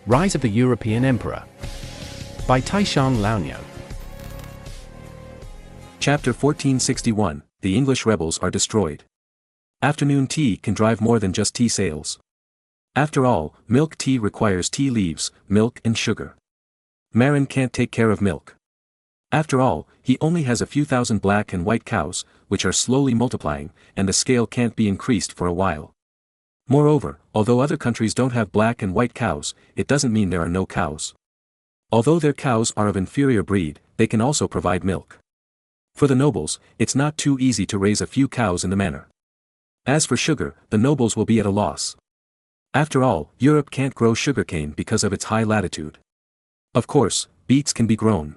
Rise of the European Emperor by Taishan Laonyo. Chapter 1461, The English Rebels Are Destroyed. Afternoon tea can drive more than just tea sales. After all, milk tea requires tea leaves, milk and sugar. Marin can't take care of milk. After all, he only has a few thousand black and white cows, which are slowly multiplying, and the scale can't be increased for a while. Moreover, although other countries don't have black and white cows, it doesn't mean there are no cows. Although their cows are of inferior breed, they can also provide milk. For the nobles, it's not too easy to raise a few cows in the manor. As for sugar, the nobles will be at a loss. After all, Europe can't grow sugarcane because of its high latitude. Of course, beets can be grown.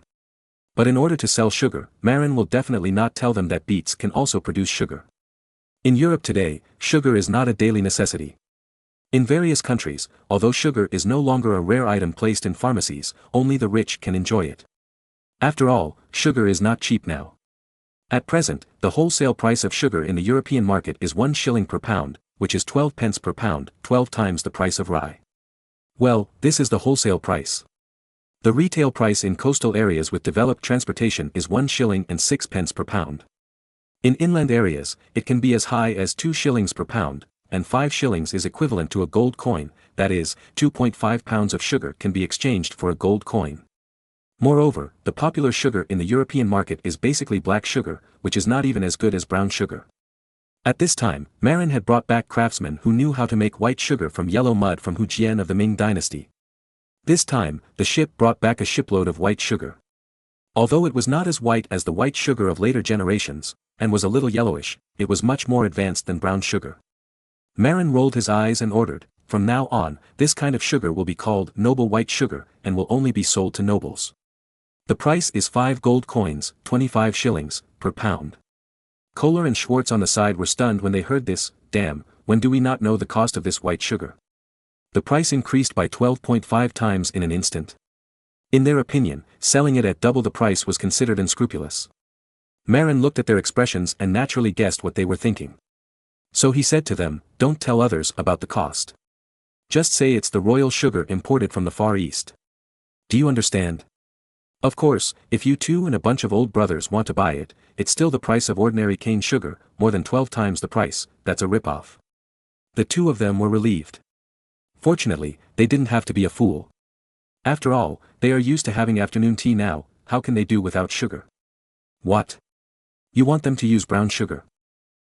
But in order to sell sugar, Marin will definitely not tell them that beets can also produce sugar. In Europe today, sugar is not a daily necessity. In various countries, although sugar is no longer a rare item placed in pharmacies, only the rich can enjoy it. After all, sugar is not cheap now. At present, the wholesale price of sugar in the European market is 1 shilling per pound, which is 12 pence per pound, 12 times the price of rye. Well, this is the wholesale price. The retail price in coastal areas with developed transportation is 1 shilling and 6 pence per pound. In inland areas, it can be as high as 2 shillings per pound, and 5 shillings is equivalent to a gold coin, that is, 2.5 pounds of sugar can be exchanged for a gold coin. Moreover, the popular sugar in the European market is basically black sugar, which is not even as good as brown sugar. At this time, Marin had brought back craftsmen who knew how to make white sugar from yellow mud from Fujian of the Ming dynasty. This time, the ship brought back a shipload of white sugar. Although it was not as white as the white sugar of later generations, and was a little yellowish, it was much more advanced than brown sugar. Marin rolled his eyes and ordered, "From now on, this kind of sugar will be called noble white sugar, and will only be sold to nobles. The price is 5 gold coins, 25 shillings, per pound." Kohler and Schwartz on the side were stunned when they heard this. Damn, when do we not know the cost of this white sugar? The price increased by 12.5 times in an instant. In their opinion, selling it at double the price was considered unscrupulous. Marin looked at their expressions and naturally guessed what they were thinking. So he said to them, "Don't tell others about the cost. Just say it's the royal sugar imported from the Far East. Do you understand? Of course, if you two and a bunch of old brothers want to buy it, it's still the price of ordinary cane sugar, more than 12 times the price, that's a rip-off." The two of them were relieved. Fortunately, they didn't have to be a fool. After all, they are used to having afternoon tea now, how can they do without sugar? What? You want them to use brown sugar?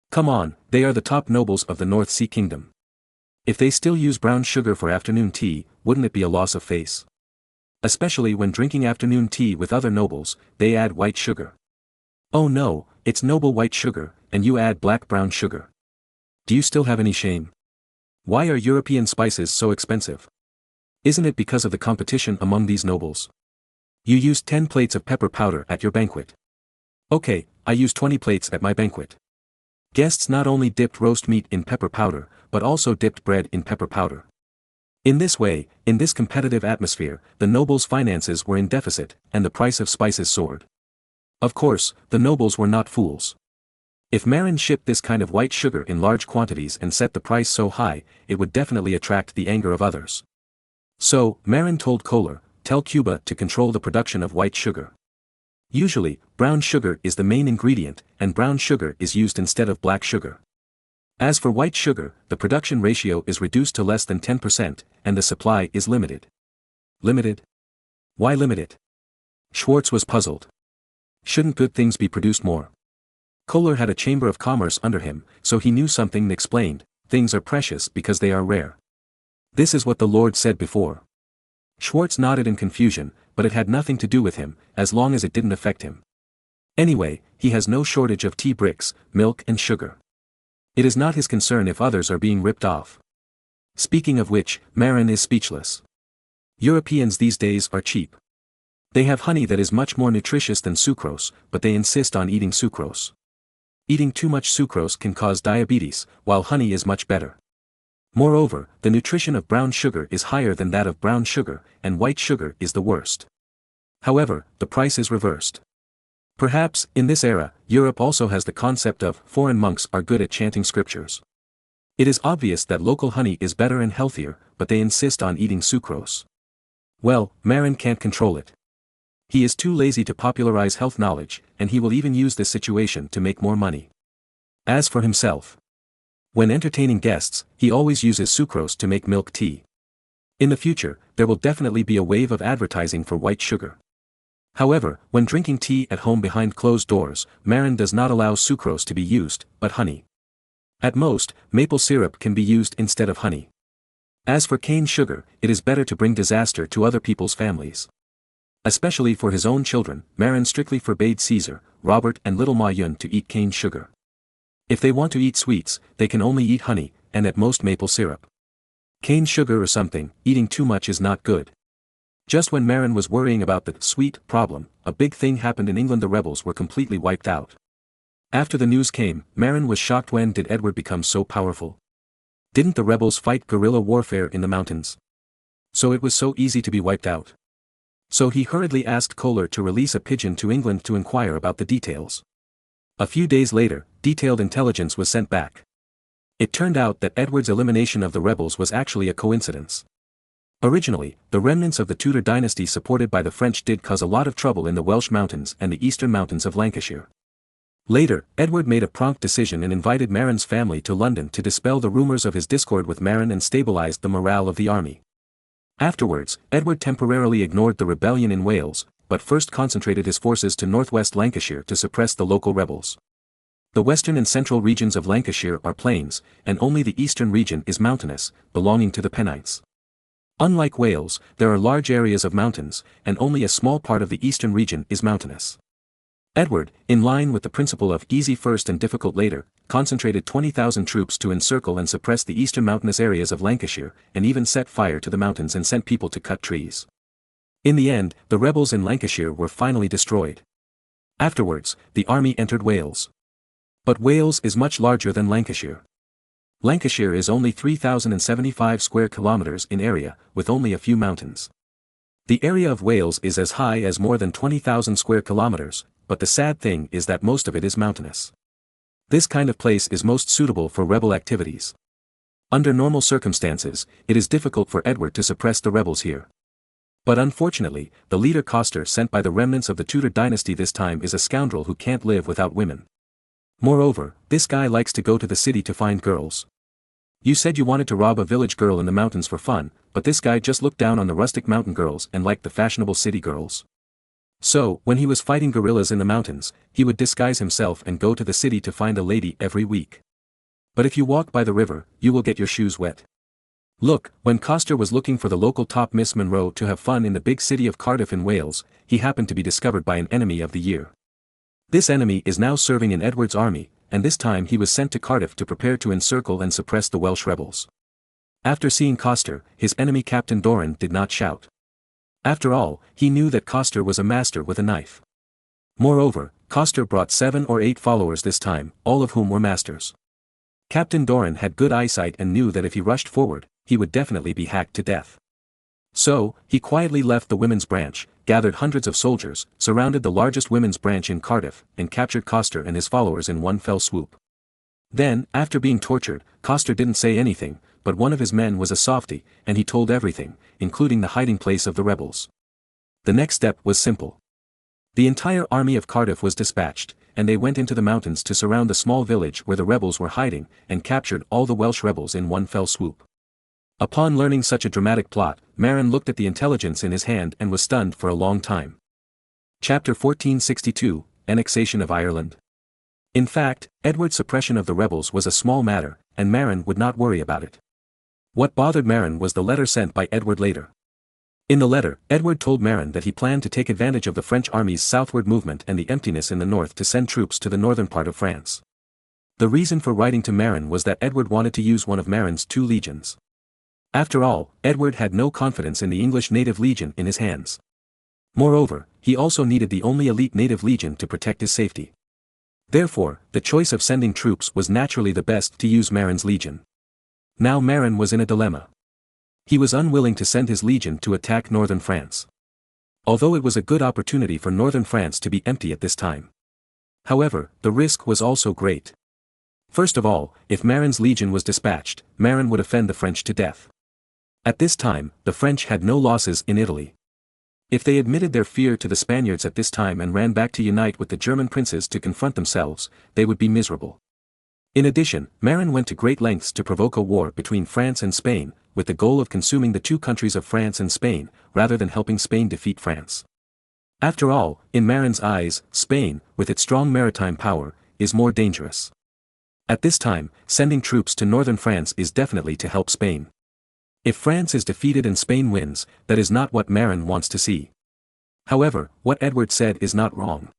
Come on, they are the top nobles of the North Sea Kingdom. If they still use brown sugar for afternoon tea, wouldn't it be a loss of face? Especially when drinking afternoon tea with other nobles, they add white sugar. Oh no, it's noble white sugar, and you add black brown sugar. Do you still have any shame? Why are European spices so expensive? Isn't it because of the competition among these nobles? You used 10 plates of pepper powder at your banquet. Okay, I used 20 plates at my banquet. Guests not only dipped roast meat in pepper powder, but also dipped bread in pepper powder. In this way, in this competitive atmosphere, the nobles' finances were in deficit, and the price of spices soared. Of course, the nobles were not fools. If Marin shipped this kind of white sugar in large quantities and set the price so high, it would definitely attract the anger of others. So, Marin told Kohler, "Tell Cuba to control the production of white sugar. Usually, brown sugar is the main ingredient, and brown sugar is used instead of black sugar. As for white sugar, the production ratio is reduced to less than 10%, and the supply is limited." Limited? Why limit it? Schwartz was puzzled. Shouldn't good things be produced more? Kohler had a chamber of commerce under him, so he knew something and explained, "Things are precious because they are rare. This is what the Lord said before." Schwartz nodded in confusion, but it had nothing to do with him, as long as it didn't affect him. Anyway, he has no shortage of tea bricks, milk and sugar. It is not his concern if others are being ripped off. Speaking of which, Marin is speechless. Europeans these days are cheap. They have honey that is much more nutritious than sucrose, but they insist on eating sucrose. Eating too much sucrose can cause diabetes, while honey is much better. Moreover, the nutrition of brown sugar is higher than that of brown sugar, and white sugar is the worst. However, the price is reversed. Perhaps, in this era, Europe also has the concept of foreign monks are good at chanting scriptures. It is obvious that local honey is better and healthier, but they insist on eating sucrose. Well, Marin can't control it. He is too lazy to popularize health knowledge, and he will even use this situation to make more money. As for himself, when entertaining guests, he always uses sucrose to make milk tea. In the future, there will definitely be a wave of advertising for white sugar. However, when drinking tea at home behind closed doors, Marin does not allow sucrose to be used, but honey. At most, maple syrup can be used instead of honey. As for cane sugar, it is better to bring disaster to other people's families. Especially for his own children, Marin strictly forbade Caesar, Robert and little Ma Yun to eat cane sugar. If they want to eat sweets, they can only eat honey, and at most maple syrup. Cane sugar or something, eating too much is not good. Just when Marin was worrying about the sweet problem, a big thing happened in England. The rebels were completely wiped out. After the news came, Marin was shocked. When did Edward become so powerful? Didn't the rebels fight guerrilla warfare in the mountains? So it was so easy to be wiped out. So he hurriedly asked Kohler to release a pigeon to England to inquire about the details. A few days later, detailed intelligence was sent back. It turned out that Edward's elimination of the rebels was actually a coincidence. Originally, the remnants of the Tudor dynasty supported by the French did cause a lot of trouble in the Welsh mountains and the eastern mountains of Lancashire. Later, Edward made a prompt decision and invited Marin's family to London to dispel the rumors of his discord with Marin and stabilized the morale of the army. Afterwards, Edward temporarily ignored the rebellion in Wales, but first concentrated his forces to northwest Lancashire to suppress the local rebels. The western and central regions of Lancashire are plains, and only the eastern region is mountainous, belonging to the Pennines. Unlike Wales, there are large areas of mountains, and only a small part of the eastern region is mountainous. Edward, in line with the principle of easy first and difficult later, concentrated 20,000 troops to encircle and suppress the eastern mountainous areas of Lancashire, and even set fire to the mountains and sent people to cut trees. In the end, the rebels in Lancashire were finally destroyed. Afterwards, the army entered Wales. But Wales is much larger than Lancashire. Lancashire is only 3,075 square kilometers in area, with only a few mountains. The area of Wales is as high as more than 20,000 square kilometers, but the sad thing is that most of it is mountainous. This kind of place is most suitable for rebel activities. Under normal circumstances, it is difficult for Edward to suppress the rebels here. But unfortunately, the leader Coster sent by the remnants of the Tudor dynasty this time is a scoundrel who can't live without women. Moreover, this guy likes to go to the city to find girls. You said you wanted to rob a village girl in the mountains for fun, but this guy just looked down on the rustic mountain girls and liked the fashionable city girls. So, when he was fighting guerrillas in the mountains, he would disguise himself and go to the city to find a lady every week. But if you walk by the river, you will get your shoes wet. Look, when Coster was looking for the local top Miss Monroe to have fun in the big city of Cardiff in Wales, he happened to be discovered by an enemy of the year. This enemy is now serving in Edward's army, and this time he was sent to Cardiff to prepare to encircle and suppress the Welsh rebels. After seeing Coster, his enemy Captain Doran did not shout. After all, he knew that Coster was a master with a knife. Moreover, Coster brought 7 or 8 followers this time, all of whom were masters. Captain Doran had good eyesight and knew that if he rushed forward, he would definitely be hacked to death. So, he quietly left the women's branch, gathered hundreds of soldiers, surrounded the largest women's branch in Cardiff, and captured Coster and his followers in one fell swoop. Then, after being tortured, Coster didn't say anything, but one of his men was a softy, and he told everything, including the hiding place of the rebels. The next step was simple. The entire army of Cardiff was dispatched, and they went into the mountains to surround the small village where the rebels were hiding, and captured all the Welsh rebels in one fell swoop. Upon learning such a dramatic plot, Marin looked at the intelligence in his hand and was stunned for a long time. Chapter 1462, Annexation of Ireland. In fact, Edward's suppression of the rebels was a small matter, and Marin would not worry about it. What bothered Marin was the letter sent by Edward later. In the letter, Edward told Marin that he planned to take advantage of the French army's southward movement and the emptiness in the north to send troops to the northern part of France. The reason for writing to Marin was that Edward wanted to use one of Marin's 2 legions. After all, Edward had no confidence in the English native legion in his hands. Moreover, he also needed the only elite native legion to protect his safety. Therefore, the choice of sending troops was naturally the best to use Marin's legion. Now Marin was in a dilemma. He was unwilling to send his legion to attack northern France. Although it was a good opportunity for northern France to be empty at this time. However, the risk was also great. First of all, if Marin's legion was dispatched, Marin would offend the French to death. At this time, the French had no losses in Italy. If they admitted their fear to the Spaniards at this time and ran back to unite with the German princes to confront themselves, they would be miserable. In addition, Marin went to great lengths to provoke a war between France and Spain, with the goal of consuming the two countries of France and Spain, rather than helping Spain defeat France. After all, in Marin's eyes, Spain, with its strong maritime power, is more dangerous. At this time, sending troops to northern France is definitely to help Spain. If France is defeated and Spain wins, that is not what Marin wants to see. However, what Edward said is not wrong.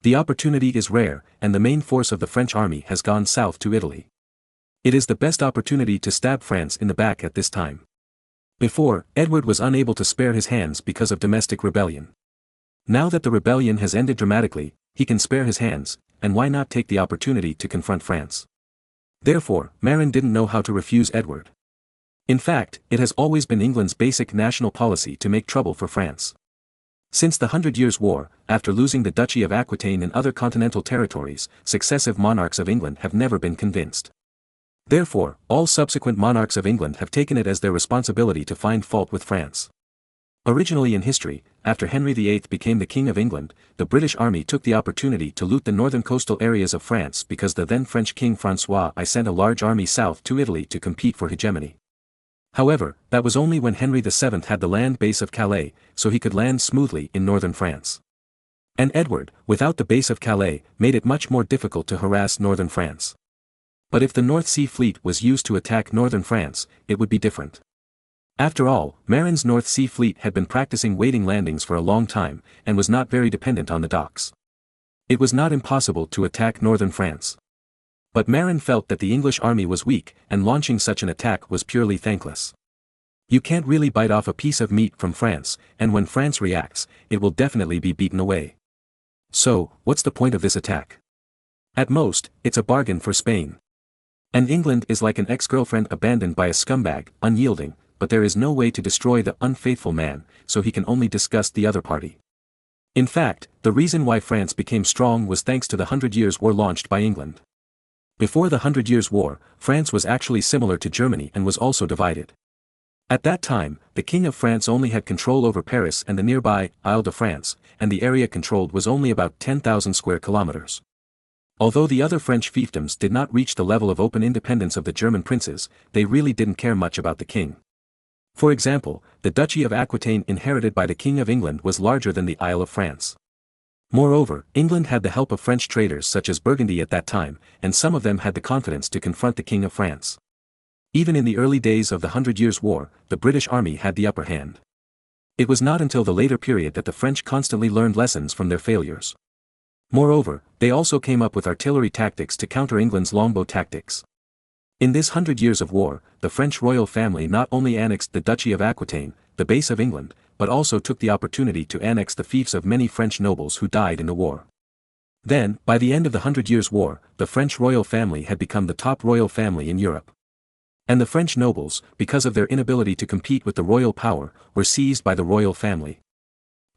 The opportunity is rare, and the main force of the French army has gone south to Italy. It is the best opportunity to stab France in the back at this time. Before, Edward was unable to spare his hands because of domestic rebellion. Now that the rebellion has ended dramatically, he can spare his hands, and why not take the opportunity to confront France? Therefore, Marin didn't know how to refuse Edward. In fact, it has always been England's basic national policy to make trouble for France. Since the Hundred Years' War, after losing the Duchy of Aquitaine and other continental territories, successive monarchs of England have never been convinced. Therefore, all subsequent monarchs of England have taken it as their responsibility to find fault with France. Originally in history, after Henry VIII became the King of England, the British Army took the opportunity to loot the northern coastal areas of France because the then French King François I sent a large army south to Italy to compete for hegemony. However, that was only when Henry VII had the land base of Calais, so he could land smoothly in northern France. And Edward, without the base of Calais, made it much more difficult to harass northern France. But if the North Sea Fleet was used to attack northern France, it would be different. After all, Marin's North Sea Fleet had been practicing waiting landings for a long time, and was not very dependent on the docks. It was not impossible to attack northern France. But Marin felt that the English army was weak, and launching such an attack was purely thankless. You can't really bite off a piece of meat from France, and when France reacts, it will definitely be beaten away. So, what's the point of this attack? At most, it's a bargain for Spain. And England is like an ex-girlfriend abandoned by a scumbag, unyielding, but there is no way to destroy the unfaithful man, so he can only disgust the other party. In fact, the reason why France became strong was thanks to the 100 Years' War launched by England. Before the 100 Years' War, France was actually similar to Germany and was also divided. At that time, the King of France only had control over Paris and the nearby Isle de France, and the area controlled was only about 10,000 square kilometers. Although the other French fiefdoms did not reach the level of open independence of the German princes, they really didn't care much about the king. For example, the Duchy of Aquitaine inherited by the King of England was larger than the Isle of France. Moreover, England had the help of French traders such as Burgundy at that time, and some of them had the confidence to confront the King of France. Even in the early days of the 100 Years' War, the British army had the upper hand. It was not until the later period that the French constantly learned lessons from their failures. Moreover, they also came up with artillery tactics to counter England's longbow tactics. In this 100 Years of War, the French royal family not only annexed the Duchy of Aquitaine, the base of England, but also took the opportunity to annex the fiefs of many French nobles who died in the war. Then, by the end of the 100 Years' War, the French royal family had become the top royal family in Europe. And the French nobles, because of their inability to compete with the royal power, were seized by the royal family.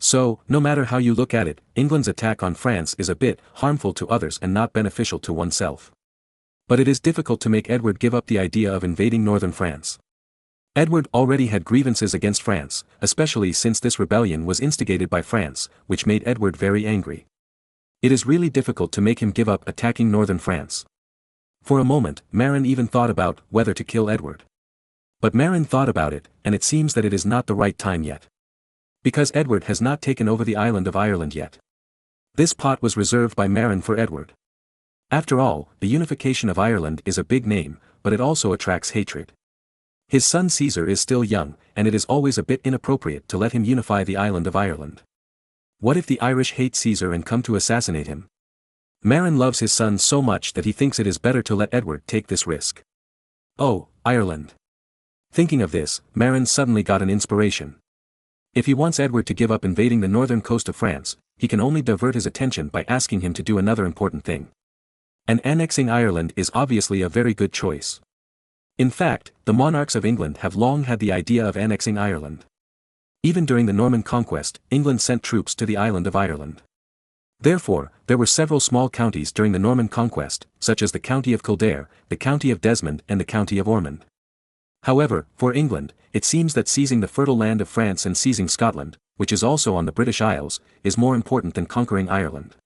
So, no matter how you look at it, England's attack on France is a bit harmful to others and not beneficial to oneself. But it is difficult to make Edward give up the idea of invading northern France. Edward already had grievances against France, especially since this rebellion was instigated by France, which made Edward very angry. It is really difficult to make him give up attacking northern France. For a moment, Marin even thought about whether to kill Edward. But Marin thought about it, and it seems that it is not the right time yet. Because Edward has not taken over the island of Ireland yet. This pot was reserved by Marin for Edward. After all, the unification of Ireland is a big name, but it also attracts hatred. His son Caesar is still young, and it is always a bit inappropriate to let him unify the island of Ireland. What if the Irish hate Caesar and come to assassinate him? Marin loves his son so much that he thinks it is better to let Edward take this risk. Oh, Ireland. Thinking of this, Marin suddenly got an inspiration. If he wants Edward to give up invading the northern coast of France, he can only divert his attention by asking him to do another important thing. And annexing Ireland is obviously a very good choice. In fact, the monarchs of England have long had the idea of annexing Ireland. Even during the Norman conquest, England sent troops to the island of Ireland. Therefore, there were several small counties during the Norman conquest, such as the county of Kildare, the county of Desmond and the county of Ormond. However, for England, it seems that seizing the fertile land of France and seizing Scotland, which is also on the British Isles, is more important than conquering Ireland.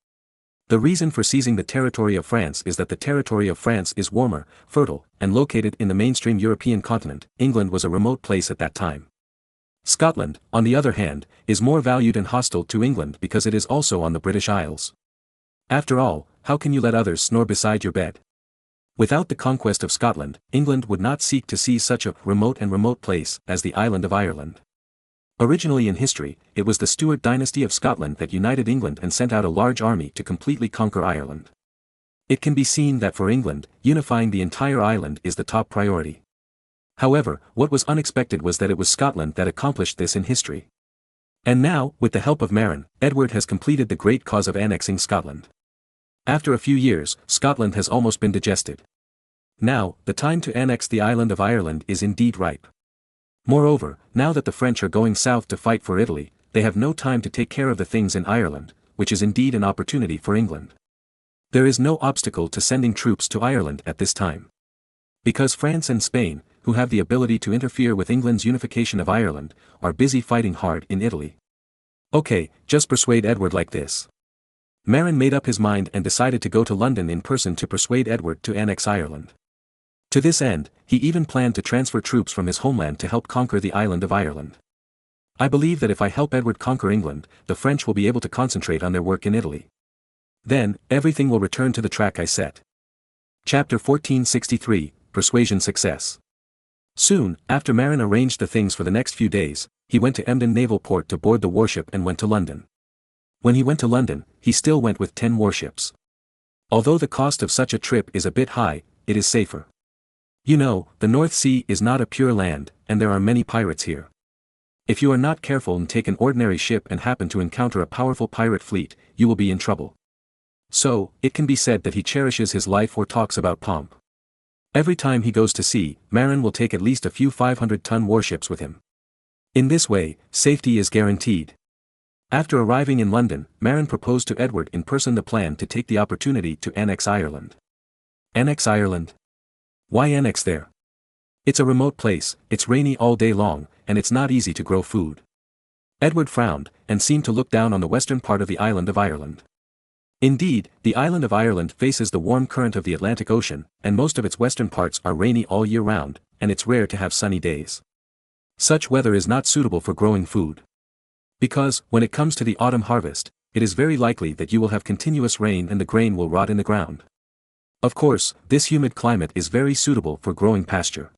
The reason for seizing the territory of France is that the territory of France is warmer, fertile, and located in the mainstream European continent. England was a remote place at that time. Scotland, on the other hand, is more valued and hostile to England because it is also on the British Isles. After all, how can you let others snore beside your bed? Without the conquest of Scotland, England would not seek to seize such a remote place as the island of Ireland. Originally in history, it was the Stuart dynasty of Scotland that united England and sent out a large army to completely conquer Ireland. It can be seen that for England, unifying the entire island is the top priority. However, what was unexpected was that it was Scotland that accomplished this in history. And now, with the help of Marin, Edward has completed the great cause of annexing Scotland. After a few years, Scotland has almost been digested. Now, the time to annex the island of Ireland is indeed ripe. Moreover, now that the French are going south to fight for Italy, they have no time to take care of the things in Ireland, which is indeed an opportunity for England. There is no obstacle to sending troops to Ireland at this time. Because France and Spain, who have the ability to interfere with England's unification of Ireland, are busy fighting hard in Italy. Okay, just persuade Edward like this. Marin made up his mind and decided to go to London in person to persuade Edward to annex Ireland. To this end, he even planned to transfer troops from his homeland to help conquer the island of Ireland. I believe that if I help Edward conquer England, the French will be able to concentrate on their work in Italy. Then, everything will return to the track I set. Chapter 1463, Persuasion Success. Soon, after Marin arranged the things for the next few days, he went to Emden naval port to board the warship and went to London. When he went to London, he still went with 10 warships. Although the cost of such a trip is a bit high, it is safer. You know, the North Sea is not a pure land, and there are many pirates here. If you are not careful and take an ordinary ship and happen to encounter a powerful pirate fleet, you will be in trouble. So, it can be said that he cherishes his life or talks about pomp. Every time he goes to sea, Marin will take at least a few 500-ton warships with him. In this way, safety is guaranteed. After arriving in London, Marin proposed to Edward in person the plan to take the opportunity to annex Ireland. Annex Ireland? Why annex there? It's a remote place, it's rainy all day long, and it's not easy to grow food. Edward frowned, and seemed to look down on the western part of the island of Ireland. Indeed, the island of Ireland faces the warm current of the Atlantic Ocean, and most of its western parts are rainy all year round, and it's rare to have sunny days. Such weather is not suitable for growing food. Because, when it comes to the autumn harvest, it is very likely that you will have continuous rain and the grain will rot in the ground. Of course, this humid climate is very suitable for growing pasture.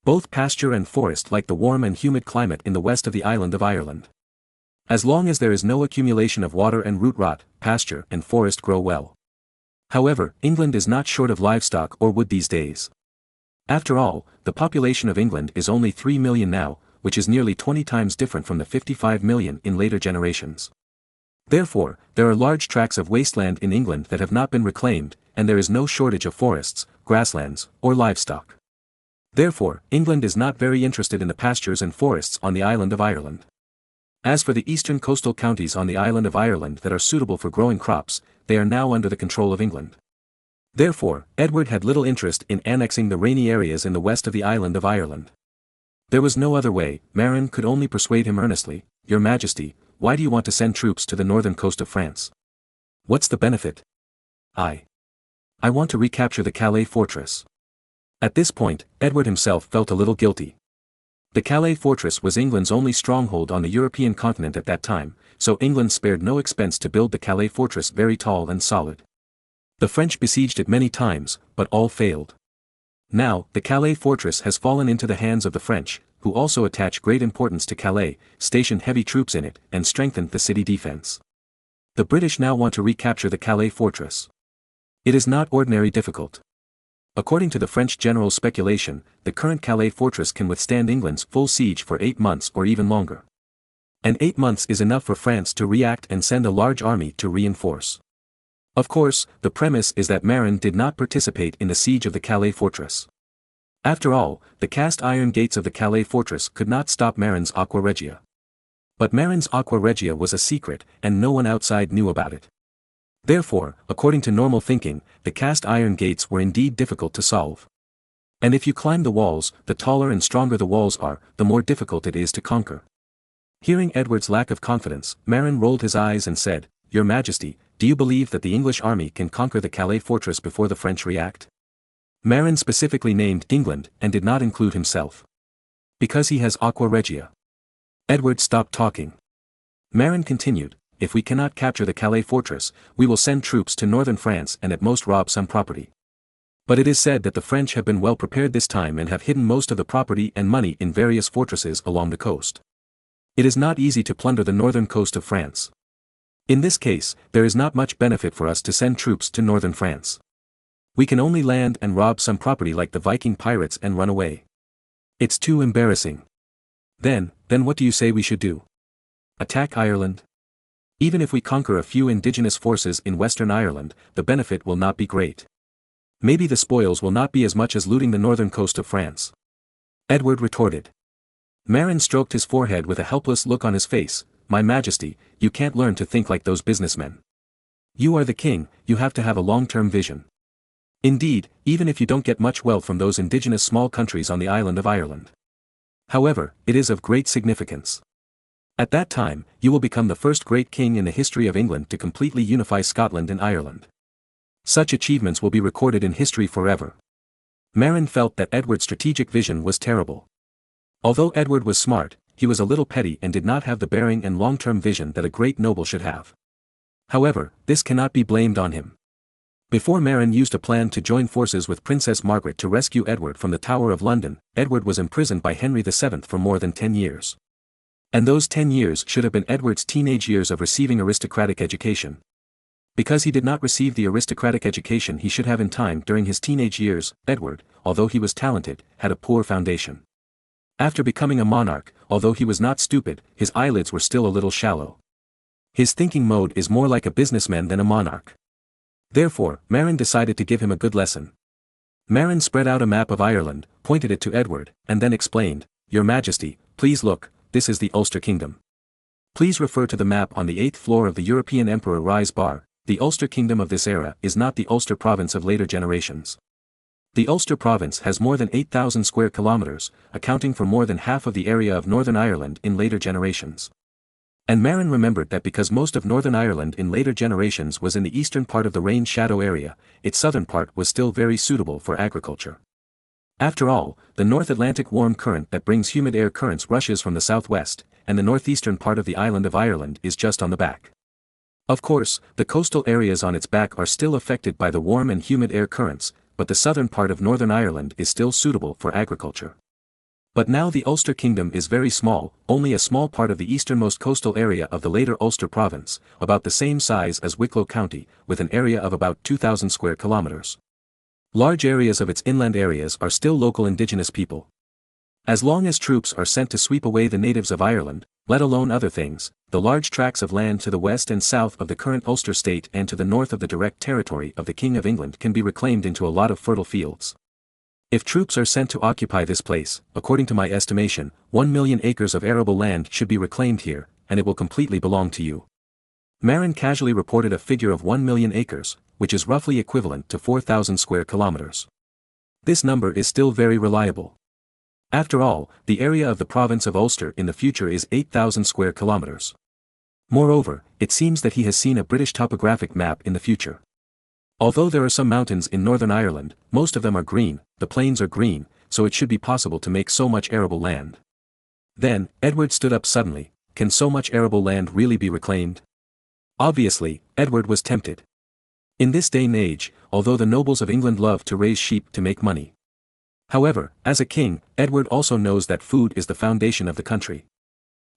Both pasture and forest like the warm and humid climate in the west of the island of Ireland. As long as there is no accumulation of water and root rot, pasture and forest grow well. However, England is not short of livestock or wood these days. After all, the population of England is only 3 million now, which is nearly 20 times different from the 55 million in later generations. Therefore, there are large tracts of wasteland in England that have not been reclaimed, and there is no shortage of forests, grasslands, or livestock. Therefore, England is not very interested in the pastures and forests on the island of Ireland. As for the eastern coastal counties on the island of Ireland that are suitable for growing crops, they are now under the control of England. Therefore, Edward had little interest in annexing the rainy areas in the west of the island of Ireland. There was no other way. Marin could only persuade him earnestly, "Your Majesty, why do you want to send troops to the northern coast of France? What's the benefit?" I want to recapture the Calais fortress." At this point, Edward himself felt a little guilty. The Calais fortress was England's only stronghold on the European continent at that time, so England spared no expense to build the Calais fortress very tall and solid. The French besieged it many times, but all failed. Now, the Calais fortress has fallen into the hands of the French, who also attach great importance to Calais, stationed heavy troops in it, and strengthened the city defense. The British now want to recapture the Calais fortress. It is not ordinarily difficult. According to the French general's speculation, the current Calais fortress can withstand England's full siege for 8 months or even longer. And 8 months is enough for France to react and send a large army to reinforce. Of course, the premise is that Marin did not participate in the siege of the Calais fortress. After all, the cast iron gates of the Calais fortress could not stop Marin's Aqua Regia. But Marin's Aqua Regia was a secret, and no one outside knew about it. Therefore, according to normal thinking, the cast iron gates were indeed difficult to solve. And if you climb the walls, the taller and stronger the walls are, the more difficult it is to conquer. Hearing Edward's lack of confidence, Marin rolled his eyes and said, Your Majesty, do you believe that the English army can conquer the Calais fortress before the French react? Marin specifically named England and did not include himself. Because he has Aqua Regia. Edward stopped talking. Marin continued, If we cannot capture the Calais fortress, we will send troops to northern France and at most rob some property. But it is said that the French have been well prepared this time and have hidden most of the property and money in various fortresses along the coast. It is not easy to plunder the northern coast of France. In this case, there is not much benefit for us to send troops to northern France. We can only land and rob some property like the Viking pirates and run away. It's too embarrassing. Then what do you say we should do? Attack Ireland? Even if we conquer a few indigenous forces in Western Ireland, the benefit will not be great. Maybe the spoils will not be as much as looting the northern coast of France. Edward retorted. Marin stroked his forehead with a helpless look on his face. My Majesty, you can't learn to think like those businessmen. You are the king, you have to have a long-term vision. Indeed, even if you don't get much wealth from those indigenous small countries on the island of Ireland. However, it is of great significance. At that time, you will become the first great king in the history of England to completely unify Scotland and Ireland. Such achievements will be recorded in history forever. Marin felt that Edward's strategic vision was terrible. Although Edward was smart, he was a little petty and did not have the bearing and long-term vision that a great noble should have. However, this cannot be blamed on him. Before Marin used a plan to join forces with Princess Margaret to rescue Edward from the Tower of London, Edward was imprisoned by Henry VII for more than 10 years. And those 10 years should have been Edward's teenage years of receiving aristocratic education. Because he did not receive the aristocratic education he should have in time during his teenage years, Edward, although he was talented, had a poor foundation. After becoming a monarch, although he was not stupid, his eyelids were still a little shallow. His thinking mode is more like a businessman than a monarch. Therefore, Marin decided to give him a good lesson. Marin spread out a map of Ireland, pointed it to Edward, and then explained, Your Majesty, please look, this is the Ulster Kingdom. Please refer to the map on the 8th floor of the European Emperor Rise Bar. The Ulster Kingdom of this era is not the Ulster province of later generations. The Ulster province has more than 8,000 square kilometers, accounting for more than half of the area of Northern Ireland in later generations. And Marin remembered that because most of Northern Ireland in later generations was in the eastern part of the rain shadow area, its southern part was still very suitable for agriculture. After all, the North Atlantic warm current that brings humid air currents rushes from the southwest, and the northeastern part of the island of Ireland is just on the back. Of course, the coastal areas on its back are still affected by the warm and humid air currents, but the southern part of Northern Ireland is still suitable for agriculture. But now the Ulster Kingdom is very small, only a small part of the easternmost coastal area of the later Ulster province, about the same size as Wicklow County, with an area of about 2,000 square kilometers. Large areas of its inland areas are still local indigenous people. As long as troops are sent to sweep away the natives of Ireland, let alone other things, the large tracts of land to the west and south of the current Ulster state and to the north of the direct territory of the King of England can be reclaimed into a lot of fertile fields. If troops are sent to occupy this place, according to my estimation, 1 million acres of arable land should be reclaimed here, and it will completely belong to you. Marin casually reported a figure of 1 million acres, which is roughly equivalent to 4,000 square kilometers. This number is still very reliable. After all, the area of the province of Ulster in the future is 8,000 square kilometers. Moreover, it seems that he has seen a British topographic map in the future. Although there are some mountains in Northern Ireland, most of them are green, the plains are green, so it should be possible to make so much arable land. Then, Edward stood up suddenly. Can so much arable land really be reclaimed? Obviously, Edward was tempted. In this day and age, although the nobles of England love to raise sheep to make money. However, as a king, Edward also knows that food is the foundation of the country.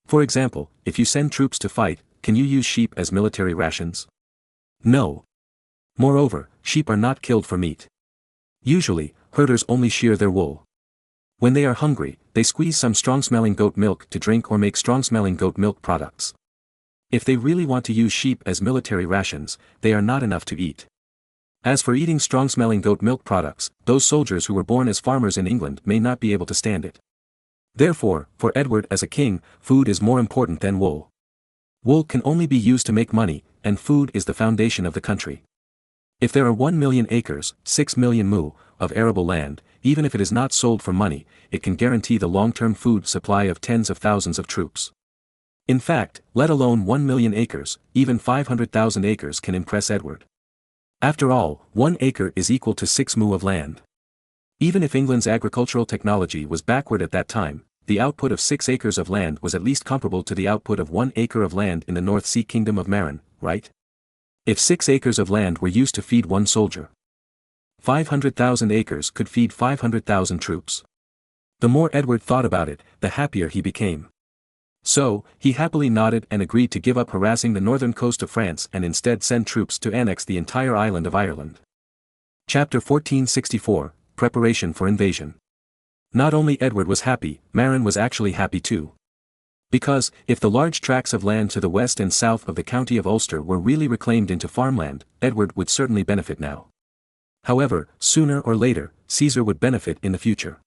For example, if you send troops to fight, can you use sheep as military rations? No. Moreover, sheep are not killed for meat. Usually, herders only shear their wool. When they are hungry, they squeeze some strong-smelling goat milk to drink or make strong-smelling goat milk products. If they really want to use sheep as military rations, they are not enough to eat. As for eating strong-smelling goat milk products, those soldiers who were born as farmers in England may not be able to stand it. Therefore, for Edward as a king, food is more important than wool. Wool can only be used to make money, and food is the foundation of the country. If there are 1 million acres, 6 million mu, of arable land, even if it is not sold for money, it can guarantee the long-term food supply of tens of thousands of troops. In fact, let alone 1 million acres, even 500,000 acres can impress Edward. After all, 1 acre is equal to 6 mu of land. Even if England's agricultural technology was backward at that time, the output of 6 acres of land was at least comparable to the output of 1 acre of land in the North Sea Kingdom of Marin, right? If 6 acres of land were used to feed 1 soldier, 500,000 acres could feed 500,000 troops. The more Edward thought about it, the happier he became. So, he happily nodded and agreed to give up harassing the northern coast of France and instead send troops to annex the entire island of Ireland. Chapter 1464, Preparation for Invasion. Not only Edward was happy, Marin was actually happy too. Because, if the large tracts of land to the west and south of the county of Ulster were really reclaimed into farmland, Edward would certainly benefit now. However, sooner or later, Caesar would benefit in the future.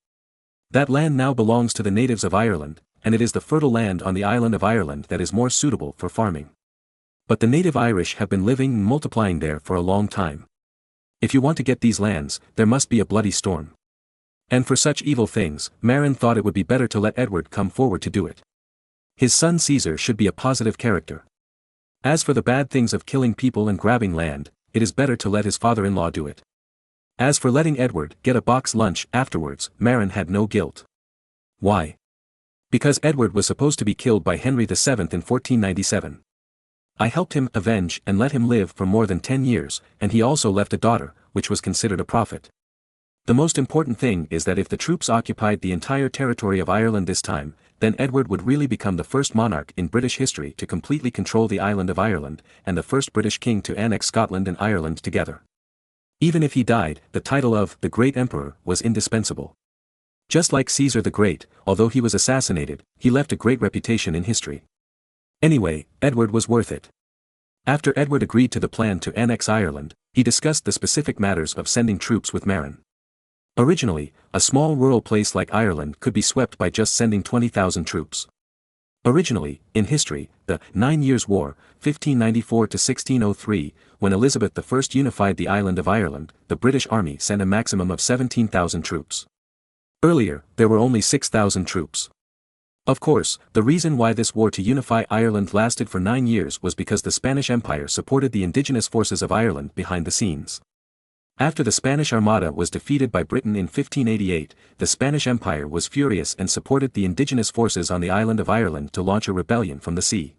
That land now belongs to the natives of Ireland, and it is the fertile land on the island of Ireland that is more suitable for farming. But the native Irish have been living and multiplying there for a long time. If you want to get these lands, there must be a bloody storm. And for such evil things, Marin thought it would be better to let Edward come forward to do it. His son Caesar should be a positive character. As for the bad things of killing people and grabbing land, it is better to let his father-in-law do it. As for letting Edward get a box lunch afterwards, Marin had no guilt. Why? Because Edward was supposed to be killed by Henry VII in 1497. I helped him avenge and let him live for more than 10 years, and he also left a daughter, which was considered a profit. The most important thing is that if the troops occupied the entire territory of Ireland this time, then Edward would really become the first monarch in British history to completely control the island of Ireland, and the first British king to annex Scotland and Ireland together. Even if he died, the title of the Great Emperor was indispensable. Just like Caesar the Great, although he was assassinated, he left a great reputation in history. Anyway, Edward was worth it. After Edward agreed to the plan to annex Ireland, he discussed the specific matters of sending troops with Marin. Originally, a small rural place like Ireland could be swept by just sending 20,000 troops. Originally, in history, the 9 Years' War, 1594 to 1603, when Elizabeth I unified the island of Ireland, the British army sent a maximum of 17,000 troops. Earlier, there were only 6,000 troops. Of course, the reason why this war to unify Ireland lasted for 9 years was because the Spanish Empire supported the indigenous forces of Ireland behind the scenes. After the Spanish Armada was defeated by Britain in 1588, the Spanish Empire was furious and supported the indigenous forces on the island of Ireland to launch a rebellion from the sea.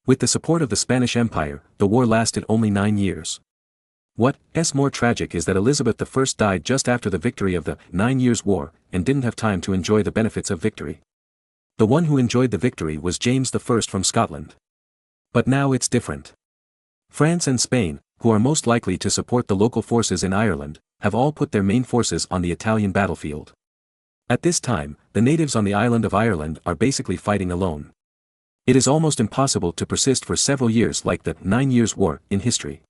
With the support of the Spanish Empire, the war lasted only 9 years. What's more tragic is that Elizabeth I died just after the victory of the 9 Years' War, and didn't have time to enjoy the benefits of victory. The one who enjoyed the victory was James I from Scotland. But now it's different. France and Spain, who are most likely to support the local forces in Ireland, have all put their main forces on the Italian battlefield. At this time, the natives on the island of Ireland are basically fighting alone. It is almost impossible to persist for several years like the 9 Years' War in history.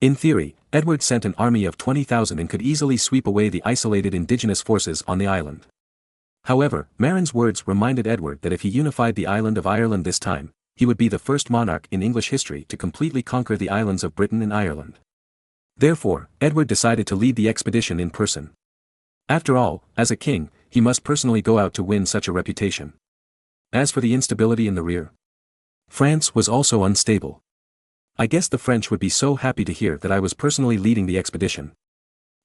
In theory, Edward sent an army of 20,000 and could easily sweep away the isolated indigenous forces on the island. However, Marin's words reminded Edward that if he unified the island of Ireland this time, he would be the first monarch in English history to completely conquer the islands of Britain and Ireland. Therefore, Edward decided to lead the expedition in person. After all, as a king, he must personally go out to win such a reputation. As for the instability in the rear, France was also unstable. I guess the French would be so happy to hear that I was personally leading the expedition.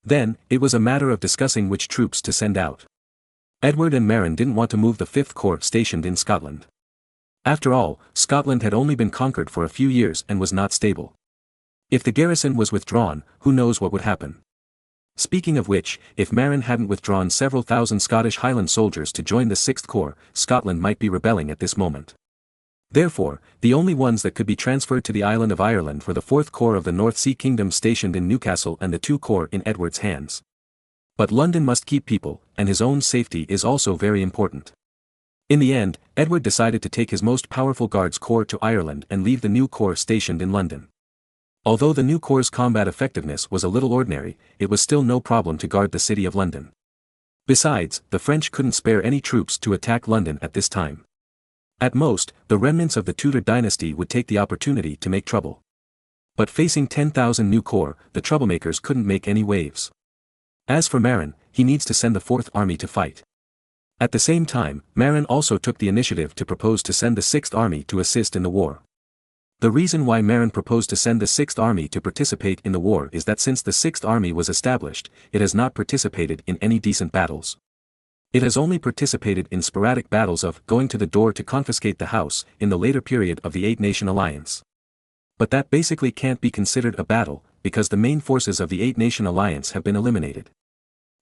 Then, it was a matter of discussing which troops to send out. Edward and Marin didn't want to move the 5th Corps stationed in Scotland. After all, Scotland had only been conquered for a few years and was not stable. If the garrison was withdrawn, who knows what would happen. Speaking of which, if Marin hadn't withdrawn several thousand Scottish Highland soldiers to join the 6th Corps, Scotland might be rebelling at this moment. Therefore, the only ones that could be transferred to the island of Ireland were the 4th Corps of the North Sea Kingdom stationed in Newcastle and the 2 Corps in Edward's hands. But London must keep people, and his own safety is also very important. In the end, Edward decided to take his most powerful Guards Corps to Ireland and leave the new corps stationed in London. Although the new corps' combat effectiveness was a little ordinary, it was still no problem to guard the city of London. Besides, the French couldn't spare any troops to attack London at this time. At most, the remnants of the Tudor dynasty would take the opportunity to make trouble. But facing 10,000 new corps, the troublemakers couldn't make any waves. As for Marin, he needs to send the Fourth Army to fight. At the same time, Marin also took the initiative to propose to send the Sixth Army to assist in the war. The reason why Marin proposed to send the Sixth Army to participate in the war is that since the Sixth Army was established, it has not participated in any decent battles. It has only participated in sporadic battles of going to the door to confiscate the house in the later period of the Eight-Nation Alliance. But that basically can't be considered a battle, because the main forces of the Eight-Nation Alliance have been eliminated.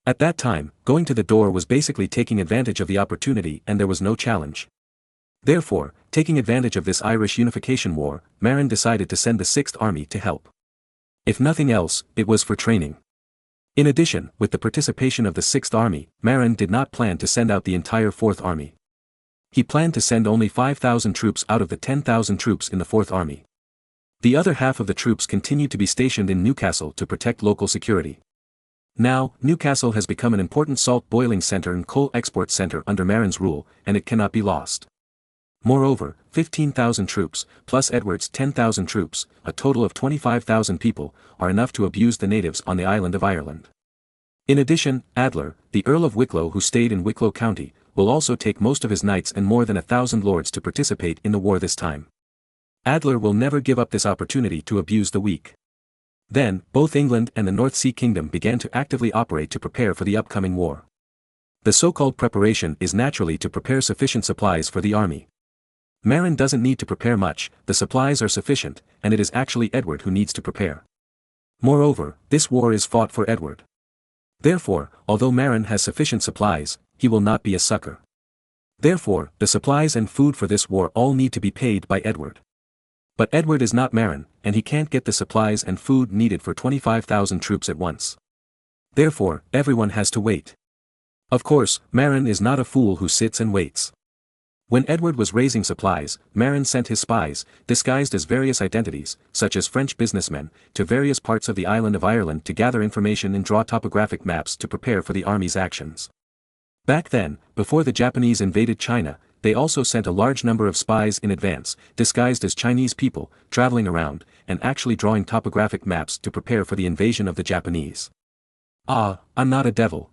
At that time, going to the door was basically taking advantage of the opportunity and there was no challenge. Therefore, taking advantage of this Irish unification war, Marin decided to send the Sixth Army to help. If nothing else, it was for training. In addition, with the participation of the Sixth Army, Marin did not plan to send out the entire Fourth Army. He planned to send only 5,000 troops out of the 10,000 troops in the Fourth Army. The other half of the troops continued to be stationed in Newcastle to protect local security. Now, Newcastle has become an important salt boiling center and coal export center under Marin's rule, and it cannot be lost. Moreover, 15,000 troops, plus Edward's 10,000 troops, a total of 25,000 people, are enough to abuse the natives on the island of Ireland. In addition, Adler, the Earl of Wicklow who stayed in Wicklow County, will also take most of his knights and more than 1,000 lords to participate in the war this time. Adler will never give up this opportunity to abuse the weak. Then, both England and the North Sea Kingdom began to actively operate to prepare for the upcoming war. The so-called preparation is naturally to prepare sufficient supplies for the army. Marin doesn't need to prepare much, the supplies are sufficient, and it is actually Edward who needs to prepare. Moreover, this war is fought for Edward. Therefore, although Marin has sufficient supplies, he will not be a sucker. Therefore, the supplies and food for this war all need to be paid by Edward. But Edward is not Marin, and he can't get the supplies and food needed for 25,000 troops at once. Therefore, everyone has to wait. Of course, Marin is not a fool who sits and waits. When Edward was raising supplies, Marin sent his spies, disguised as various identities, such as French businessmen, to various parts of the island of Ireland to gather information and draw topographic maps to prepare for the army's actions. Back then, before the Japanese invaded China, they also sent a large number of spies in advance, disguised as Chinese people, traveling around, and actually drawing topographic maps to prepare for the invasion of the Japanese. Ah, I'm not a devil.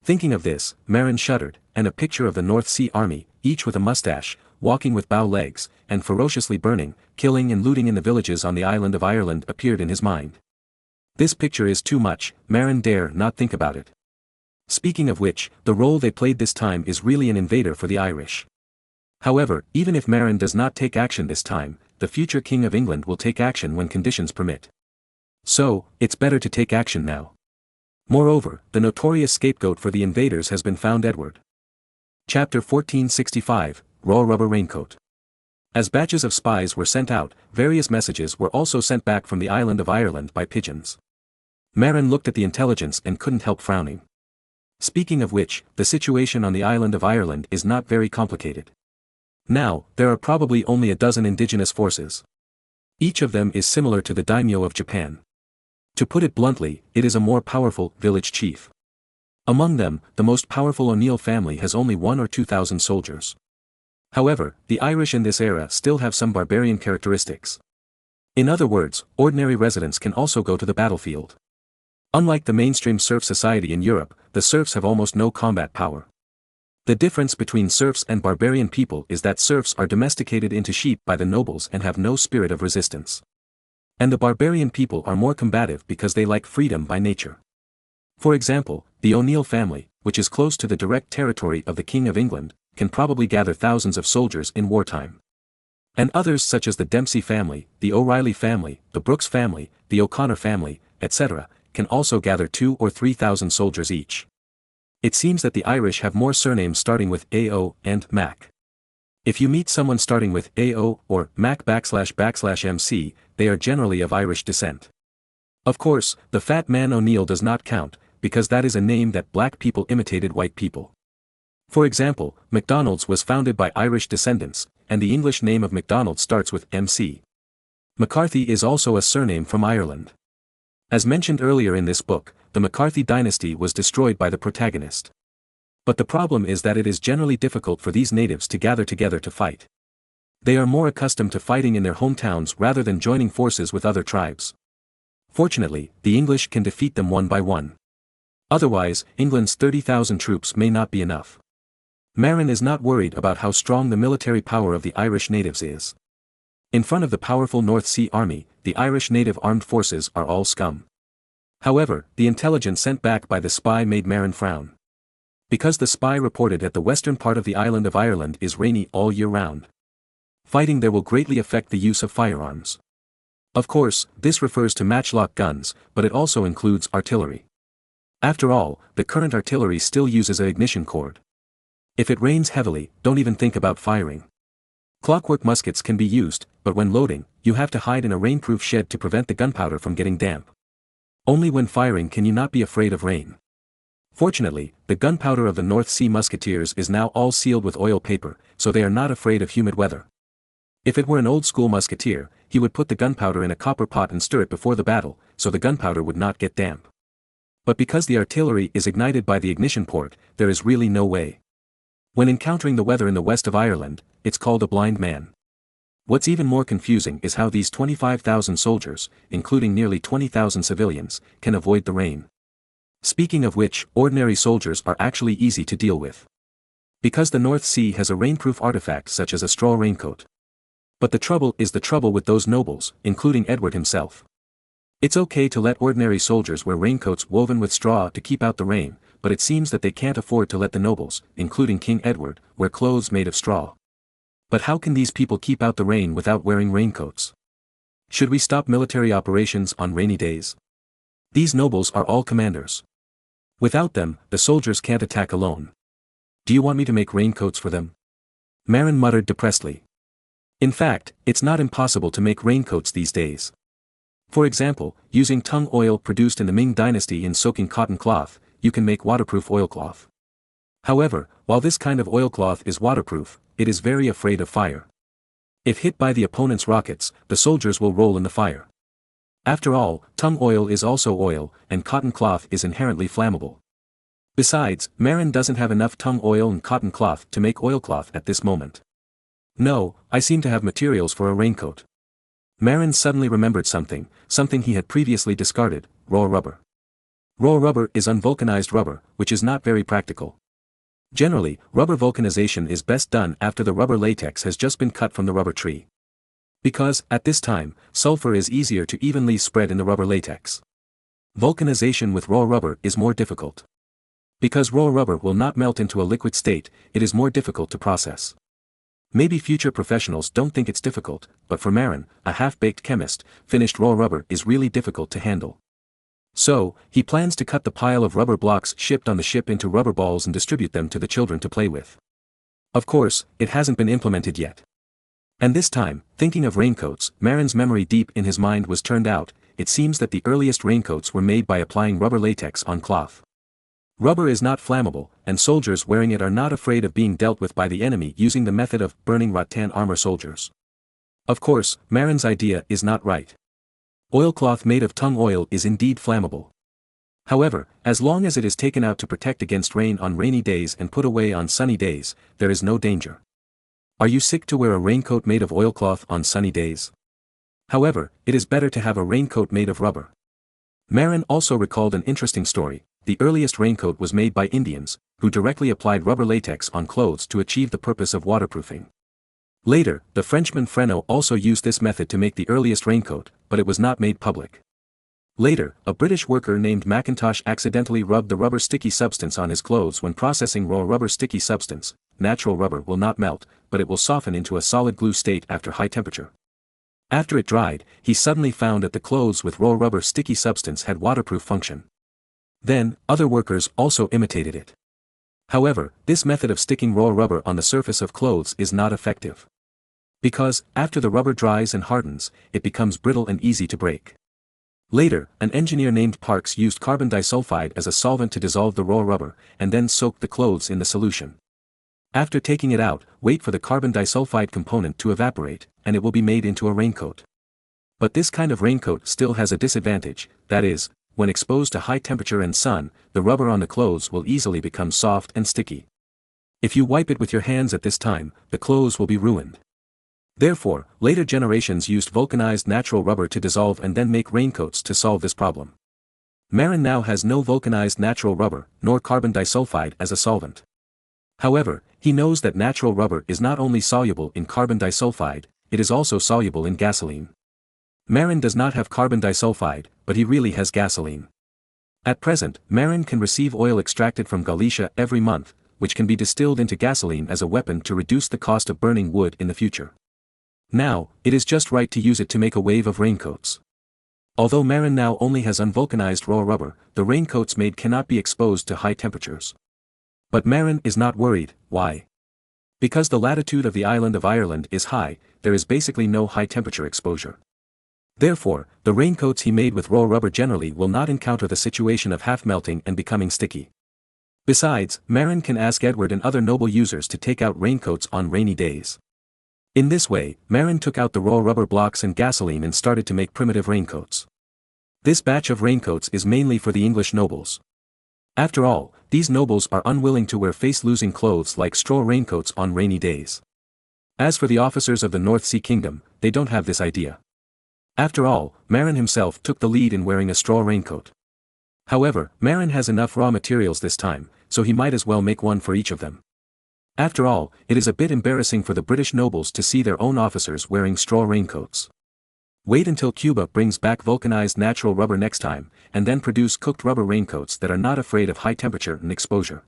Thinking of this, Marin shuddered, and a picture of the North Sea Army, each with a mustache, walking with bow legs, and ferociously burning, killing and looting in the villages on the island of Ireland appeared in his mind. This picture is too much, Marin dare not think about it. Speaking of which, the role they played this time is really an invader for the Irish. However, even if Marin does not take action this time, the future King of England will take action when conditions permit. So, it's better to take action now. Moreover, the notorious scapegoat for the invaders has been found: Edward. Chapter 1465, Raw Rubber Raincoat. As batches of spies were sent out, various messages were also sent back from the island of Ireland by pigeons. Marin looked at the intelligence and couldn't help frowning. Speaking of which, the situation on the island of Ireland is not very complicated. Now, there are probably only a dozen indigenous forces. Each of them is similar to the daimyo of Japan. To put it bluntly, it is a more powerful village chief. Among them, the most powerful O'Neill family has only 1,000 or 2,000 soldiers. However, the Irish in this era still have some barbarian characteristics. In other words, ordinary residents can also go to the battlefield. Unlike the mainstream serf society in Europe, the serfs have almost no combat power. The difference between serfs and barbarian people is that serfs are domesticated into sheep by the nobles and have no spirit of resistance. And the barbarian people are more combative because they like freedom by nature. For example, the O'Neill family, which is close to the direct territory of the King of England, can probably gather thousands of soldiers in wartime. And others such as the Dempsey family, the O'Reilly family, the Brooks family, the O'Connor family, etc., can also gather 2,000 or 3,000 soldiers each. It seems that the Irish have more surnames starting with AO and Mac. If you meet someone starting with AO or Mac / MC, they are generally of Irish descent. Of course, the fat man O'Neill does not count, because that is a name that black people imitated white people. For example, McDonald's was founded by Irish descendants, and the English name of McDonald starts with MC. McCarthy is also a surname from Ireland. As mentioned earlier in this book, the McCarthy dynasty was destroyed by the protagonist. But the problem is that it is generally difficult for these natives to gather together to fight. They are more accustomed to fighting in their hometowns rather than joining forces with other tribes. Fortunately, the English can defeat them one by one. Otherwise, England's 30,000 troops may not be enough. Marin is not worried about how strong the military power of the Irish natives is. In front of the powerful North Sea army, the Irish native armed forces are all scum. However, the intelligence sent back by the spy made Marin frown. Because the spy reported that the western part of the island of Ireland is rainy all year round. Fighting there will greatly affect the use of firearms. Of course, this refers to matchlock guns, but it also includes artillery. After all, the current artillery still uses an ignition cord. If it rains heavily, don't even think about firing. Clockwork muskets can be used, but when loading, you have to hide in a rainproof shed to prevent the gunpowder from getting damp. Only when firing can you not be afraid of rain. Fortunately, the gunpowder of the North Sea musketeers is now all sealed with oil paper, so they are not afraid of humid weather. If it were an old-school musketeer, he would put the gunpowder in a copper pot and stir it before the battle, so the gunpowder would not get damp. But because the artillery is ignited by the ignition port, there is really no way. When encountering the weather in the west of Ireland, it's called a blind man. What's even more confusing is how these 25,000 soldiers, including nearly 20,000 civilians, can avoid the rain. Speaking of which, ordinary soldiers are actually easy to deal with. Because the North Sea has a rainproof artifact such as a straw raincoat. But the trouble is the trouble with those nobles, including Edward himself. It's okay to let ordinary soldiers wear raincoats woven with straw to keep out the rain, but it seems that they can't afford to let the nobles, including King Edward, wear clothes made of straw. But how can these people keep out the rain without wearing raincoats? Should we stop military operations on rainy days? These nobles are all commanders. Without them, the soldiers can't attack alone. Do you want me to make raincoats for them? Marin muttered depressedly. In fact, it's not impossible to make raincoats these days. For example, using tung oil produced in the Ming dynasty in soaking cotton cloth, you can make waterproof oilcloth. However, while this kind of oilcloth is waterproof, it is very afraid of fire. If hit by the opponent's rockets, the soldiers will roll in the fire. After all, tung oil is also oil, and cotton cloth is inherently flammable. Besides, Marin doesn't have enough tung oil and cotton cloth to make oilcloth at this moment. No, I seem to have materials for a raincoat. Marin suddenly remembered something he had previously discarded: raw rubber. Raw rubber is unvulcanized rubber, which is not very practical. Generally, rubber vulcanization is best done after the rubber latex has just been cut from the rubber tree. Because, at this time, sulfur is easier to evenly spread in the rubber latex. Vulcanization with raw rubber is more difficult. Because raw rubber will not melt into a liquid state, it is more difficult to process. Maybe future professionals don't think it's difficult, but for Marin, a half-baked chemist, finished raw rubber is really difficult to handle. So, he plans to cut the pile of rubber blocks shipped on the ship into rubber balls and distribute them to the children to play with. Of course, it hasn't been implemented yet. And this time, thinking of raincoats, Marin's memory deep in his mind was turned out. It seems that the earliest raincoats were made by applying rubber latex on cloth. Rubber is not flammable, and soldiers wearing it are not afraid of being dealt with by the enemy using the method of burning rattan armor soldiers. Of course, Marin's idea is not right. Oilcloth made of tung oil is indeed flammable. However, as long as it is taken out to protect against rain on rainy days and put away on sunny days, there is no danger. Are you sick to wear a raincoat made of oilcloth on sunny days? However, it is better to have a raincoat made of rubber. Marin also recalled an interesting story. The earliest raincoat was made by Indians, who directly applied rubber latex on clothes to achieve the purpose of waterproofing. Later, the Frenchman Fresnel also used this method to make the earliest raincoat, but it was not made public. Later, a British worker named Mackintosh accidentally rubbed the rubber sticky substance on his clothes when processing raw rubber sticky substance. Natural rubber will not melt, but it will soften into a solid glue state after high temperature. After it dried, he suddenly found that the clothes with raw rubber sticky substance had waterproof function. Then, other workers also imitated it. However, this method of sticking raw rubber on the surface of clothes is not effective. Because, after the rubber dries and hardens, it becomes brittle and easy to break. Later, an engineer named Parks used carbon disulfide as a solvent to dissolve the raw rubber, and then soaked the clothes in the solution. After taking it out, wait for the carbon disulfide component to evaporate, and it will be made into a raincoat. But this kind of raincoat still has a disadvantage, that is, when exposed to high temperature and sun, the rubber on the clothes will easily become soft and sticky. If you wipe it with your hands at this time, the clothes will be ruined. Therefore, later generations used vulcanized natural rubber to dissolve and then make raincoats to solve this problem. Marin now has no vulcanized natural rubber, nor carbon disulfide as a solvent. However, he knows that natural rubber is not only soluble in carbon disulfide, it is also soluble in gasoline. Marin does not have carbon disulfide, but he really has gasoline. At present, Marin can receive oil extracted from Galicia every month, which can be distilled into gasoline as a weapon to reduce the cost of burning wood in the future. Now, it is just right to use it to make a wave of raincoats. Although Marin now only has unvulcanized raw rubber, the raincoats made cannot be exposed to high temperatures. But Marin is not worried. Why? Because the latitude of the island of Ireland is high, there is basically no high temperature exposure. Therefore, the raincoats he made with raw rubber generally will not encounter the situation of half melting and becoming sticky. Besides, Marin can ask Edward and other noble users to take out raincoats on rainy days. In this way, Marin took out the raw rubber blocks and gasoline and started to make primitive raincoats. This batch of raincoats is mainly for the English nobles. After all, these nobles are unwilling to wear face-losing clothes like straw raincoats on rainy days. As for the officers of the North Sea Kingdom, they don't have this idea. After all, Marin himself took the lead in wearing a straw raincoat. However, Marin has enough raw materials this time, so he might as well make one for each of them. After all, it is a bit embarrassing for the British nobles to see their own officers wearing straw raincoats. Wait until Cuba brings back vulcanized natural rubber next time, and then produce cooked rubber raincoats that are not afraid of high temperature and exposure.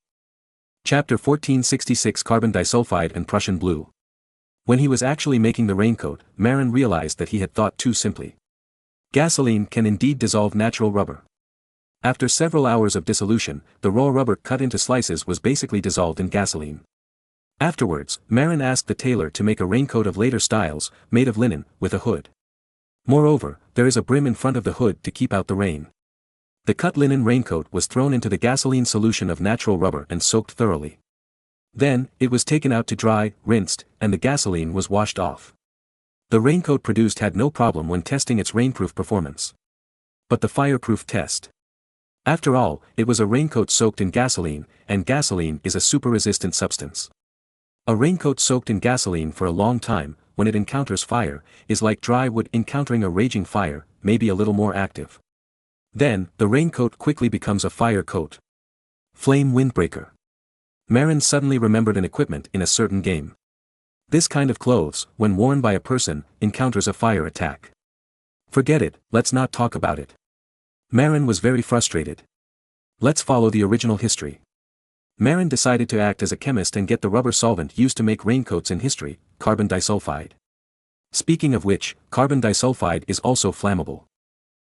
Chapter 1466 Carbon Disulfide and Prussian Blue. When he was actually making the raincoat, Marin realized that he had thought too simply. Gasoline can indeed dissolve natural rubber. After several hours of dissolution, the raw rubber cut into slices was basically dissolved in gasoline. Afterwards, Marin asked the tailor to make a raincoat of later styles, made of linen, with a hood. Moreover, there is a brim in front of the hood to keep out the rain. The cut linen raincoat was thrown into the gasoline solution of natural rubber and soaked thoroughly. Then, it was taken out to dry, rinsed, and the gasoline was washed off. The raincoat produced had no problem when testing its rainproof performance. But the fireproof test. After all, it was a raincoat soaked in gasoline, and gasoline is a super-resistant substance. A raincoat soaked in gasoline for a long time, when it encounters fire, is like dry wood encountering a raging fire, maybe a little more active. Then, the raincoat quickly becomes a fire coat. Flame windbreaker. Marin suddenly remembered an equipment in a certain game. This kind of clothes, when worn by a person, encounters a fire attack. Forget it, let's not talk about it. Marin was very frustrated. Let's follow the original history. Marin decided to act as a chemist and get the rubber solvent used to make raincoats in history, carbon disulfide. Speaking of which, carbon disulfide is also flammable.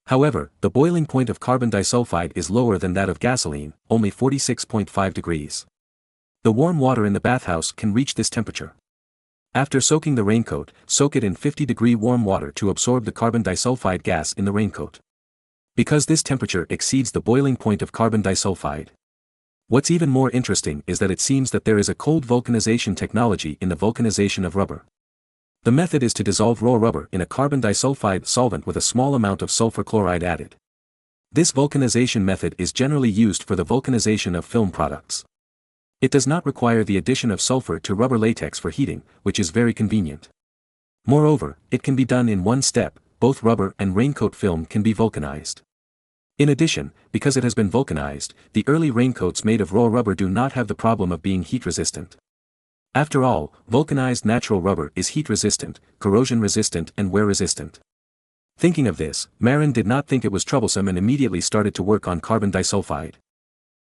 However, the boiling point of carbon disulfide is lower than that of gasoline, only 46.5 degrees. The warm water in the bathhouse can reach this temperature. After soaking the raincoat, soak it in 50-degree warm water to absorb the carbon disulfide gas in the raincoat. Because this temperature exceeds the boiling point of carbon disulfide. What's even more interesting is that it seems that there is a cold vulcanization technology in the vulcanization of rubber. The method is to dissolve raw rubber in a carbon disulfide solvent with a small amount of sulfur chloride added. This vulcanization method is generally used for the vulcanization of film products. It does not require the addition of sulfur to rubber latex for heating, which is very convenient. Moreover, it can be done in one step, both rubber and raincoat film can be vulcanized. In addition, because it has been vulcanized, the early raincoats made of raw rubber do not have the problem of being heat resistant. After all, vulcanized natural rubber is heat resistant, corrosion resistant and wear resistant. Thinking of this, Marin did not think it was troublesome and immediately started to work on carbon disulfide.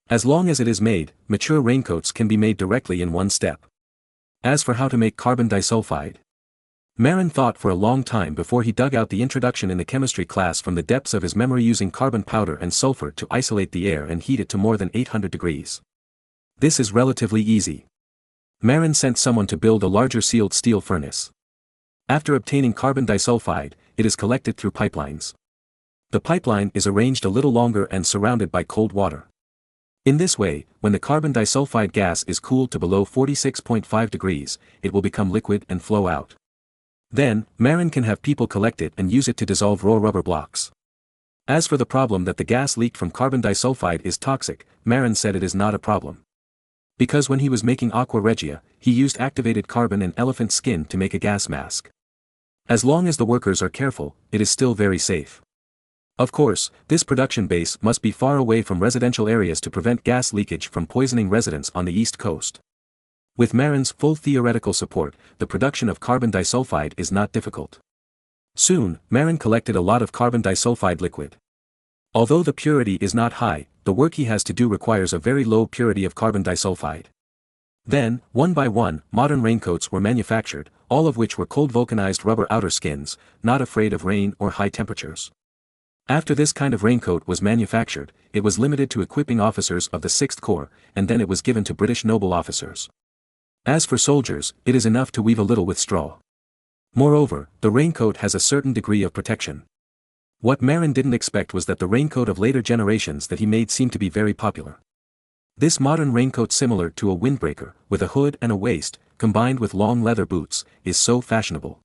As long as it is made, mature raincoats can be made directly in one step. As for how to make carbon disulfide, Marin thought for a long time before he dug out the introduction in the chemistry class from the depths of his memory using carbon powder and sulfur to isolate the air and heat it to more than 800 degrees. This is relatively easy. Marin sent someone to build a larger sealed steel furnace. After obtaining carbon disulfide, it is collected through pipelines. The pipeline is arranged a little longer and surrounded by cold water. In this way, when the carbon disulfide gas is cooled to below 46.5 degrees, it will become liquid and flow out. Then, Marin can have people collect it and use it to dissolve raw rubber blocks. As for the problem that the gas leaked from carbon disulfide is toxic, Marin said it is not a problem. Because when he was making aqua regia, he used activated carbon and elephant skin to make a gas mask. As long as the workers are careful, it is still very safe. Of course, this production base must be far away from residential areas to prevent gas leakage from poisoning residents on the east coast. With Marin's full theoretical support, the production of carbon disulfide is not difficult. Soon, Marin collected a lot of carbon disulfide liquid. Although the purity is not high, the work he has to do requires a very low purity of carbon disulfide. Then, one by one, modern raincoats were manufactured, all of which were cold vulcanized rubber outer skins, not afraid of rain or high temperatures. After this kind of raincoat was manufactured, it was limited to equipping officers of the 6th Corps, and then it was given to British noble officers. As for soldiers, it is enough to weave a little with straw. Moreover, the raincoat has a certain degree of protection. What Marin didn't expect was that the raincoat of later generations that he made seemed to be very popular. This modern raincoat, similar to a windbreaker, with a hood and a waist, combined with long leather boots, is so fashionable.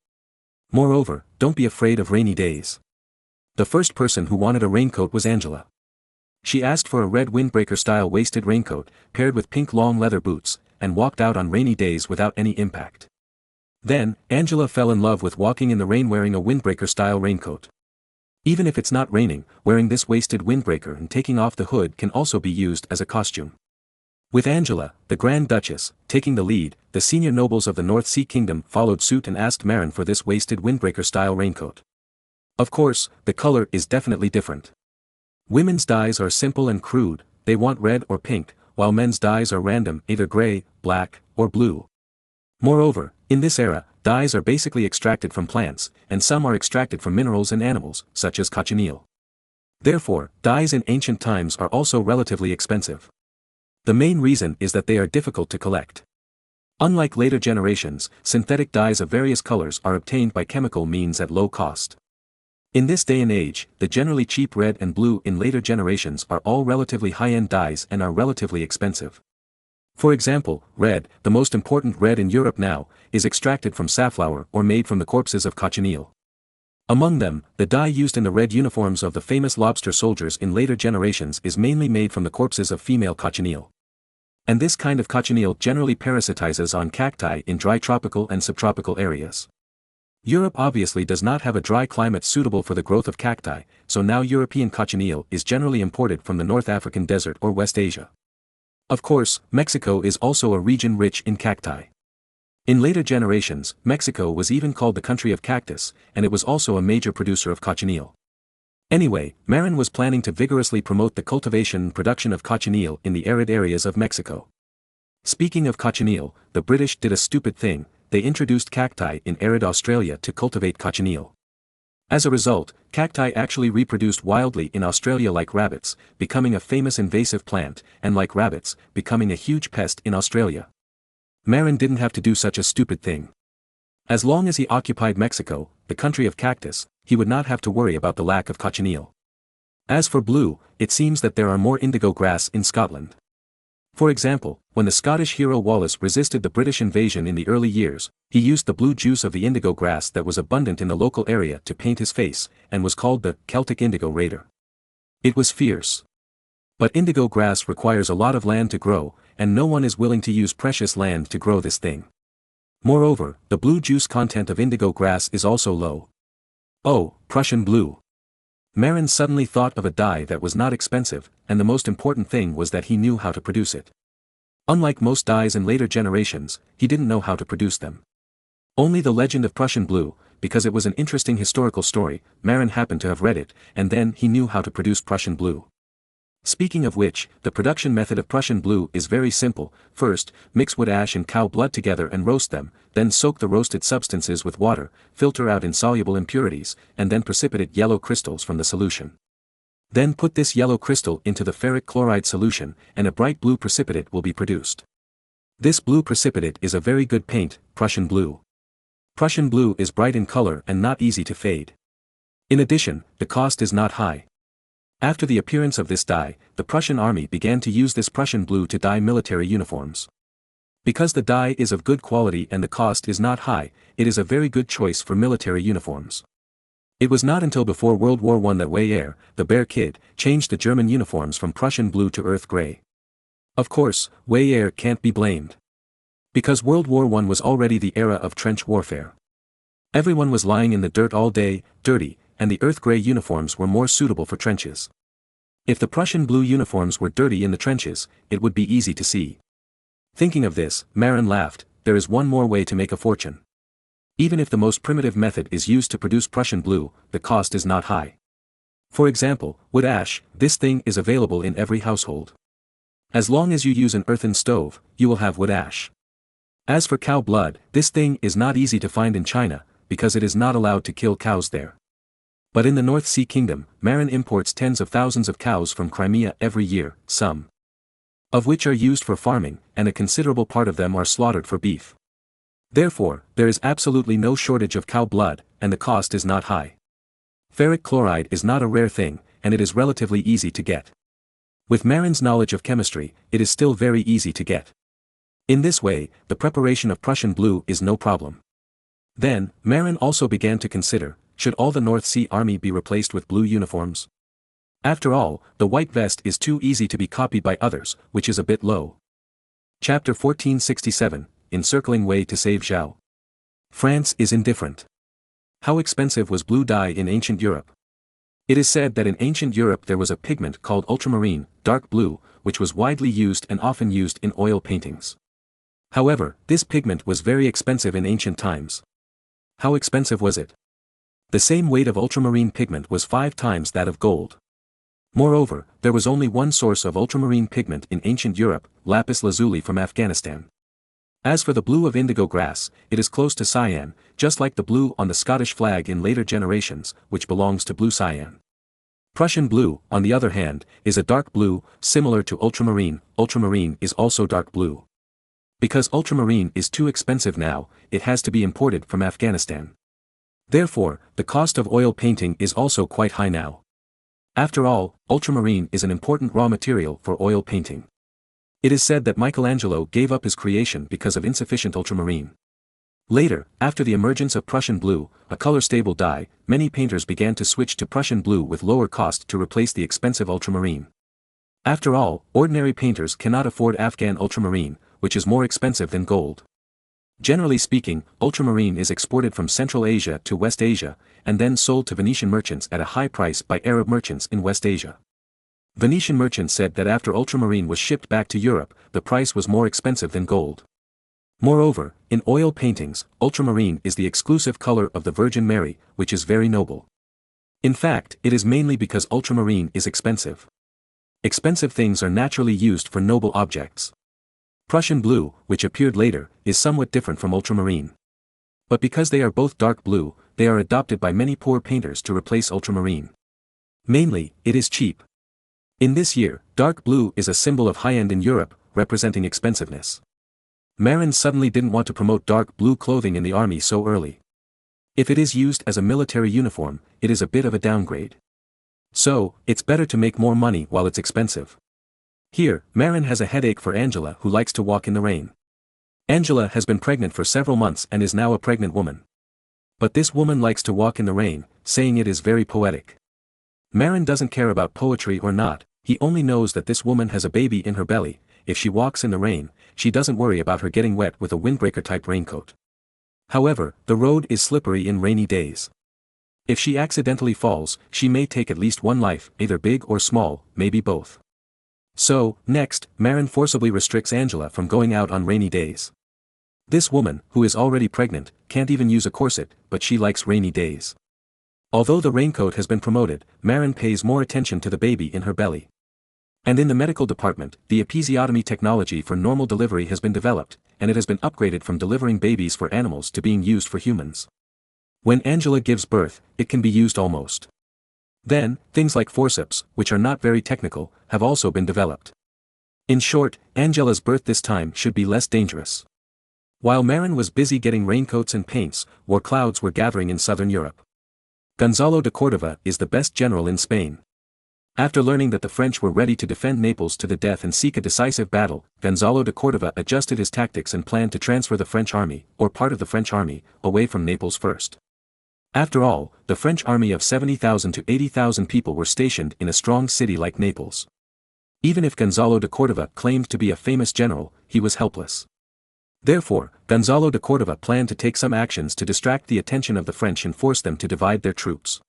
Moreover, don't be afraid of rainy days. The first person who wanted a raincoat was Angela. She asked for a red windbreaker-style waisted raincoat, paired with pink long leather boots, and walked out on rainy days without any impact. Then, Angela fell in love with walking in the rain wearing a windbreaker-style raincoat. Even if it's not raining, wearing this waisted windbreaker and taking off the hood can also be used as a costume. With Angela, the Grand Duchess, taking the lead, the senior nobles of the North Sea Kingdom followed suit and asked Marin for this waisted windbreaker-style raincoat. Of course, the color is definitely different. Women's dyes are simple and crude, they want red or pink, while men's dyes are random, either gray, black, or blue. Moreover, in this era, dyes are basically extracted from plants, and some are extracted from minerals and animals, such as cochineal. Therefore, dyes in ancient times are also relatively expensive. The main reason is that they are difficult to collect. Unlike later generations, synthetic dyes of various colors are obtained by chemical means at low cost. In this day and age, the generally cheap red and blue in later generations are all relatively high-end dyes and are relatively expensive. For example, red, the most important red in Europe now, is extracted from safflower or made from the corpses of cochineal. Among them, the dye used in the red uniforms of the famous lobster soldiers in later generations is mainly made from the corpses of female cochineal. And this kind of cochineal generally parasitizes on cacti in dry tropical and subtropical areas. Europe obviously does not have a dry climate suitable for the growth of cacti, so now European cochineal is generally imported from the North African desert or West Asia. Of course, Mexico is also a region rich in cacti. In later generations, Mexico was even called the country of cactus, and it was also a major producer of cochineal. Anyway, Marin was planning to vigorously promote the cultivation and production of cochineal in the arid areas of Mexico. Speaking of cochineal, the British did a stupid thing. They introduced cacti in arid Australia to cultivate cochineal. As a result, cacti actually reproduced wildly in Australia like rabbits, becoming a famous invasive plant, and like rabbits, becoming a huge pest in Australia. Marin didn't have to do such a stupid thing. As long as he occupied Mexico, the country of cactus, he would not have to worry about the lack of cochineal. As for blue, it seems that there are more indigo grass in Scotland. For example, when the Scottish hero Wallace resisted the British invasion in the early years, he used the blue juice of the indigo grass that was abundant in the local area to paint his face, and was called the Celtic Indigo Raider. It was fierce. But indigo grass requires a lot of land to grow, and no one is willing to use precious land to grow this thing. Moreover, the blue juice content of indigo grass is also low. Oh, Prussian blue. Marin suddenly thought of a dye that was not expensive, and the most important thing was that he knew how to produce it. Unlike most dyes in later generations, he didn't know how to produce them. Only the legend of Prussian blue, because it was an interesting historical story, Marin happened to have read it, and then he knew how to produce Prussian blue. Speaking of which, the production method of Prussian blue is very simple. First, mix wood ash and cow blood together and roast them, then soak the roasted substances with water, filter out insoluble impurities, and then precipitate yellow crystals from the solution. Then put this yellow crystal into the ferric chloride solution, and a bright blue precipitate will be produced. This blue precipitate is a very good paint, Prussian blue. Prussian blue is bright in color and not easy to fade. In addition, the cost is not high. After the appearance of this dye, the Prussian army began to use this Prussian blue to dye military uniforms. Because the dye is of good quality and the cost is not high, it is a very good choice for military uniforms. It was not until before World War I that Weyer, the Bear Kid, changed the German uniforms from Prussian blue to earth gray. Of course, Weyer can't be blamed. Because World War I was already the era of trench warfare. Everyone was lying in the dirt all day, dirty, and the earth-gray uniforms were more suitable for trenches. If the Prussian blue uniforms were dirty in the trenches, it would be easy to see. Thinking of this, Marin laughed, there is one more way to make a fortune. Even if the most primitive method is used to produce Prussian blue, the cost is not high. For example, wood ash, this thing is available in every household. As long as you use an earthen stove, you will have wood ash. As for cow blood, this thing is not easy to find in China, because it is not allowed to kill cows there. But in the North Sea Kingdom, Marin imports tens of thousands of cows from Crimea every year, some of which are used for farming, and a considerable part of them are slaughtered for beef. Therefore, there is absolutely no shortage of cow blood, and the cost is not high. Ferric chloride is not a rare thing, and it is relatively easy to get. With Marin's knowledge of chemistry, it is still very easy to get. In this way, the preparation of Prussian blue is no problem. Then, Marin also began to consider, should all the North Sea Army be replaced with blue uniforms? After all, the white vest is too easy to be copied by others, which is a bit low. Chapter 1467, Encircling Way to Save Zhao. France is indifferent. How expensive was blue dye in ancient Europe? It is said that in ancient Europe there was a pigment called ultramarine, dark blue, which was widely used and often used in oil paintings. However, this pigment was very expensive in ancient times. How expensive was it? The same weight of ultramarine pigment was 5 times that of gold. Moreover, there was only one source of ultramarine pigment in ancient Europe, lapis lazuli from Afghanistan. As for the blue of indigo grass, it is close to cyan, just like the blue on the Scottish flag in later generations, which belongs to blue cyan. Prussian blue, on the other hand, is a dark blue, similar to ultramarine. Ultramarine is also dark blue. Because ultramarine is too expensive now, it has to be imported from Afghanistan. Therefore, the cost of oil painting is also quite high now. After all, ultramarine is an important raw material for oil painting. It is said that Michelangelo gave up his creation because of insufficient ultramarine. Later, after the emergence of Prussian blue, a color-stable dye, many painters began to switch to Prussian blue with lower cost to replace the expensive ultramarine. After all, ordinary painters cannot afford Afghan ultramarine, which is more expensive than gold. Generally speaking, ultramarine is exported from Central Asia to West Asia, and then sold to Venetian merchants at a high price by Arab merchants in West Asia. Venetian merchants said that after ultramarine was shipped back to Europe, the price was more expensive than gold. Moreover, in oil paintings, ultramarine is the exclusive color of the Virgin Mary, which is very noble. In fact, it is mainly because ultramarine is expensive. Expensive things are naturally used for noble objects. Prussian blue, which appeared later, is somewhat different from ultramarine. But because they are both dark blue, they are adopted by many poor painters to replace ultramarine. Mainly, it is cheap. In this year, dark blue is a symbol of high-end in Europe, representing expensiveness. Marin suddenly didn't want to promote dark blue clothing in the army so early. If it is used as a military uniform, it is a bit of a downgrade. So, it's better to make more money while it's expensive. Here, Marin has a headache for Angela who likes to walk in the rain. Angela has been pregnant for several months and is now a pregnant woman. But this woman likes to walk in the rain, saying it is very poetic. Marin doesn't care about poetry or not, he only knows that this woman has a baby in her belly. If she walks in the rain, she doesn't worry about her getting wet with a windbreaker-type raincoat. However, the road is slippery in rainy days. If she accidentally falls, she may take at least one life, either big or small, maybe both. So, next, Marin forcibly restricts Angela from going out on rainy days. This woman, who is already pregnant, can't even use a corset, but she likes rainy days. Although the raincoat has been promoted, Marin pays more attention to the baby in her belly. And in the medical department, the episiotomy technology for normal delivery has been developed, and it has been upgraded from delivering babies for animals to being used for humans. When Angela gives birth, it can be used almost. Then, things like forceps, which are not very technical, have also been developed. In short, Angela's birth this time should be less dangerous. While Marin was busy getting raincoats and paints, war clouds were gathering in southern Europe. Gonzalo de Cordova is the best general in Spain. After learning that the French were ready to defend Naples to the death and seek a decisive battle, Gonzalo de Cordova adjusted his tactics and planned to transfer the French army, or part of the French army, away from Naples first. After all, the French army of 70,000 to 80,000 people were stationed in a strong city like Naples. Even if Gonzalo de Cordova claimed to be a famous general, he was helpless. Therefore, Gonzalo de Cordova planned to take some actions to distract the attention of the French and force them to divide their troops.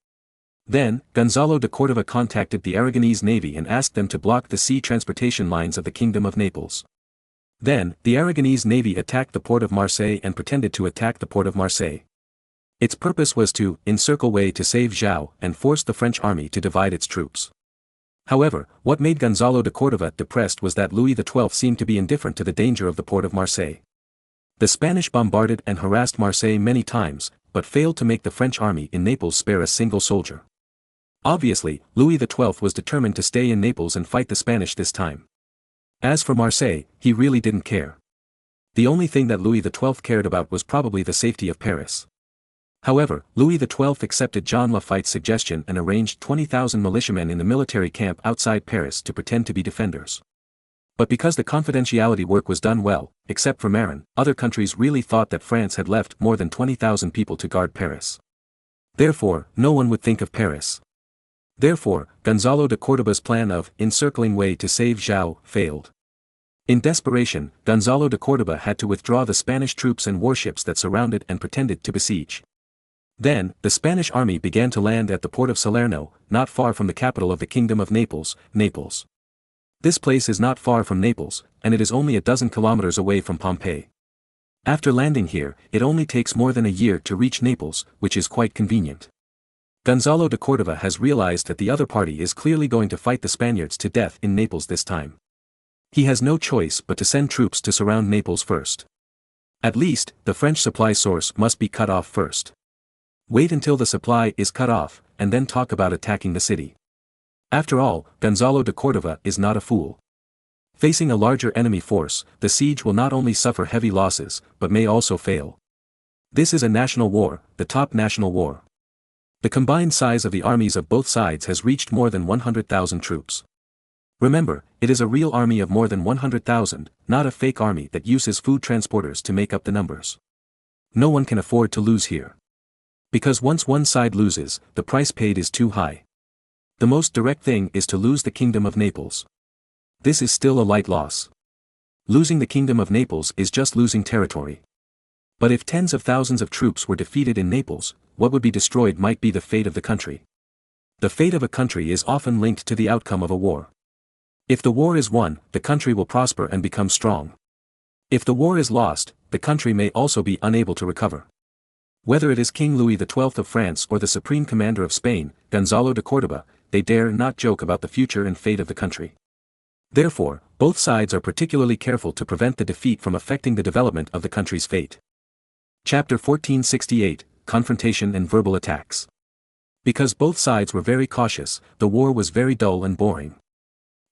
Then, Gonzalo de Cordova contacted the Aragonese navy and asked them to block the sea transportation lines of the Kingdom of Naples. Then, the Aragonese navy attacked the port of Marseille and pretended to attack the port of Marseille. Its purpose was to encircle way to save João and force the French army to divide its troops. However, what made Gonzalo de Cordova depressed was that Louis XII seemed to be indifferent to the danger of the port of Marseille. The Spanish bombarded and harassed Marseille many times, but failed to make the French army in Naples spare a single soldier. Obviously, Louis XII was determined to stay in Naples and fight the Spanish this time. As for Marseille, he really didn't care. The only thing that Louis XII cared about was probably the safety of Paris. However, Louis XII accepted John Lafayette's suggestion and arranged 20,000 militiamen in the military camp outside Paris to pretend to be defenders. But because the confidentiality work was done well, except for Marin, other countries really thought that France had left more than 20,000 people to guard Paris. Therefore, no one would think of Paris. Therefore, Gonzalo de Cordova's plan of encircling way to save João failed. In desperation, Gonzalo de Cordova had to withdraw the Spanish troops and warships that surrounded and pretended to besiege. Then, the Spanish army began to land at the port of Salerno, not far from the capital of the Kingdom of Naples, Naples. This place is not far from Naples, and it is only a dozen kilometers away from Pompeii. After landing here, it only takes more than a year to reach Naples, which is quite convenient. Gonzalo de Cordova has realized that the other party is clearly going to fight the Spaniards to death in Naples this time. He has no choice but to send troops to surround Naples first. At least, the French supply source must be cut off first. Wait until the supply is cut off, and then talk about attacking the city. After all, Gonzalo de Cordova is not a fool. Facing a larger enemy force, the siege will not only suffer heavy losses, but may also fail. This is a national war, the top national war. The combined size of the armies of both sides has reached more than 100,000 troops. Remember, it is a real army of more than 100,000, not a fake army that uses food transporters to make up the numbers. No one can afford to lose here. Because once one side loses, the price paid is too high. The most direct thing is to lose the Kingdom of Naples. This is still a light loss. Losing the Kingdom of Naples is just losing territory. But if tens of thousands of troops were defeated in Naples, what would be destroyed might be the fate of the country. The fate of a country is often linked to the outcome of a war. If the war is won, the country will prosper and become strong. If the war is lost, the country may also be unable to recover. Whether it is King Louis XII of France or the Supreme Commander of Spain, Gonzalo de Cordova, they dare not joke about the future and fate of the country. Therefore, both sides are particularly careful to prevent the defeat from affecting the development of the country's fate. Chapter 1468, Confrontation and Verbal Attacks. Because both sides were very cautious, the war was very dull and boring.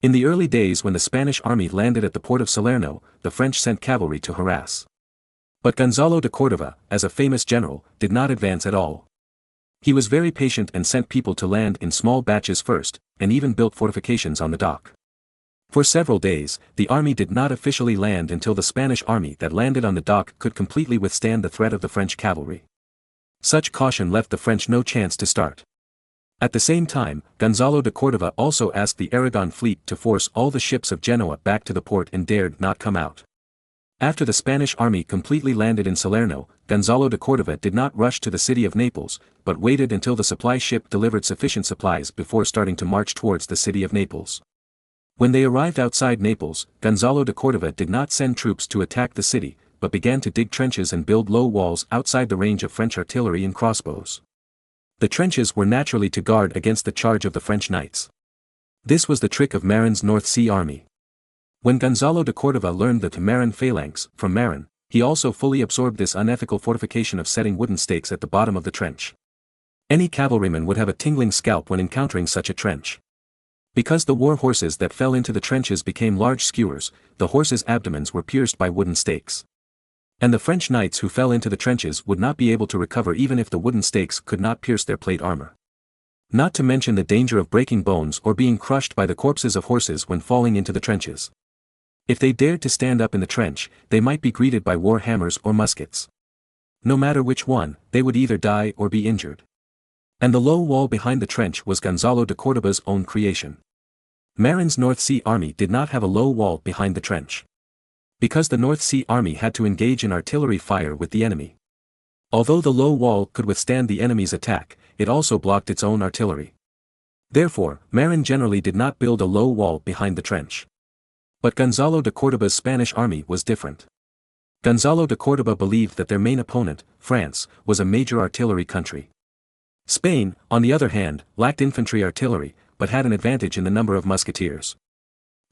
In the early days when the Spanish army landed at the port of Salerno, the French sent cavalry to harass. But Gonzalo de Cordova, as a famous general, did not advance at all. He was very patient and sent people to land in small batches first, and even built fortifications on the dock. For several days, the army did not officially land until the Spanish army that landed on the dock could completely withstand the threat of the French cavalry. Such caution left the French no chance to start. At the same time, Gonzalo de Cordova also asked the Aragon fleet to force all the ships of Genoa back to the port and dared not come out. After the Spanish army completely landed in Salerno, Gonzalo de Cordova did not rush to the city of Naples, but waited until the supply ship delivered sufficient supplies before starting to march towards the city of Naples. When they arrived outside Naples, Gonzalo de Cordova did not send troops to attack the city, but began to dig trenches and build low walls outside the range of French artillery and crossbows. The trenches were naturally to guard against the charge of the French knights. This was the trick of Marin's North Sea army. When Gonzalo de Cordova learned the Marin phalanx from Marin, he also fully absorbed this unethical fortification of setting wooden stakes at the bottom of the trench. Any cavalryman would have a tingling scalp when encountering such a trench. Because the war horses that fell into the trenches became large skewers, the horses' abdomens were pierced by wooden stakes. And the French knights who fell into the trenches would not be able to recover even if the wooden stakes could not pierce their plate armor. Not to mention the danger of breaking bones or being crushed by the corpses of horses when falling into the trenches. If they dared to stand up in the trench, they might be greeted by war hammers or muskets. No matter which one, they would either die or be injured. And the low wall behind the trench was Gonzalo de Cordova's own creation. Marin's North Sea army did not have a low wall behind the trench. Because the North Sea army had to engage in artillery fire with the enemy. Although the low wall could withstand the enemy's attack, it also blocked its own artillery. Therefore, Marin generally did not build a low wall behind the trench. But Gonzalo de Cordoba's Spanish army was different. Gonzalo de Cordoba believed that their main opponent, France, was a major artillery country. Spain, on the other hand, lacked infantry artillery, but had an advantage in the number of musketeers.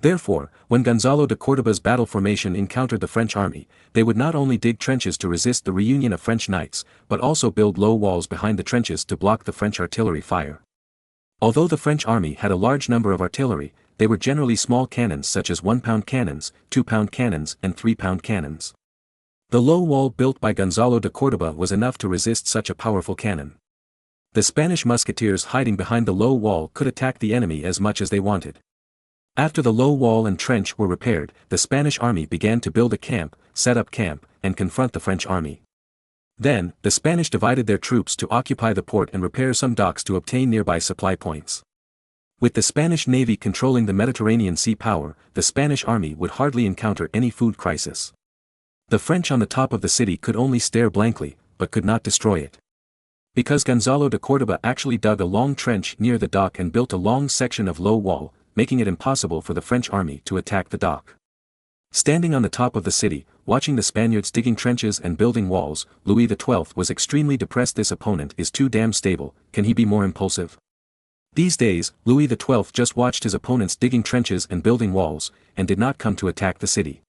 Therefore, when Gonzalo de Cordoba's battle formation encountered the French army, they would not only dig trenches to resist the reunion of French knights, but also build low walls behind the trenches to block the French artillery fire. Although the French army had a large number of artillery, they were generally small cannons such as 1-pound cannons, 2-pound cannons and 3-pound cannons. The low wall built by Gonzalo de Cordoba was enough to resist such a powerful cannon. The Spanish musketeers hiding behind the low wall could attack the enemy as much as they wanted. After the low wall and trench were repaired, the Spanish army began to build a camp, set up camp, and confront the French army. Then, the Spanish divided their troops to occupy the port and repair some docks to obtain nearby supply points. With the Spanish navy controlling the Mediterranean sea power, the Spanish army would hardly encounter any food crisis. The French on the top of the city could only stare blankly, but could not destroy it. Because Gonzalo de Cordoba actually dug a long trench near the dock and built a long section of low wall, making it impossible for the French army to attack the dock. Standing on the top of the city, watching the Spaniards digging trenches and building walls, Louis XII was extremely depressed. This opponent is too damn stable, can he be more impulsive? These days, Louis XII just watched his opponents digging trenches and building walls, and did not come to attack the city.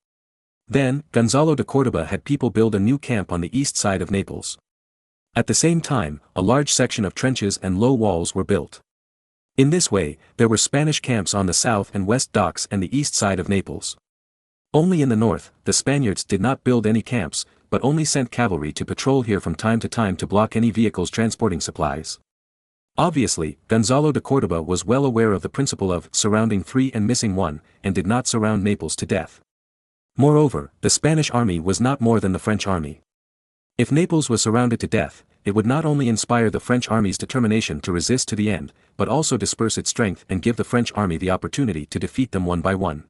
Then, Gonzalo de Cordoba had people build a new camp on the east side of Naples. At the same time, a large section of trenches and low walls were built. In this way, there were Spanish camps on the south and west docks and the east side of Naples. Only in the north, the Spaniards did not build any camps, but only sent cavalry to patrol here from time to block any vehicles transporting supplies. Obviously, Gonzalo de Cordoba was well aware of the principle of surrounding 3 and missing 1, and did not surround Naples to death. Moreover, the Spanish army was not more than the French army. If Naples was surrounded to death, it would not only inspire the French army's determination to resist to the end, but also disperse its strength and give the French army the opportunity to defeat them one by one.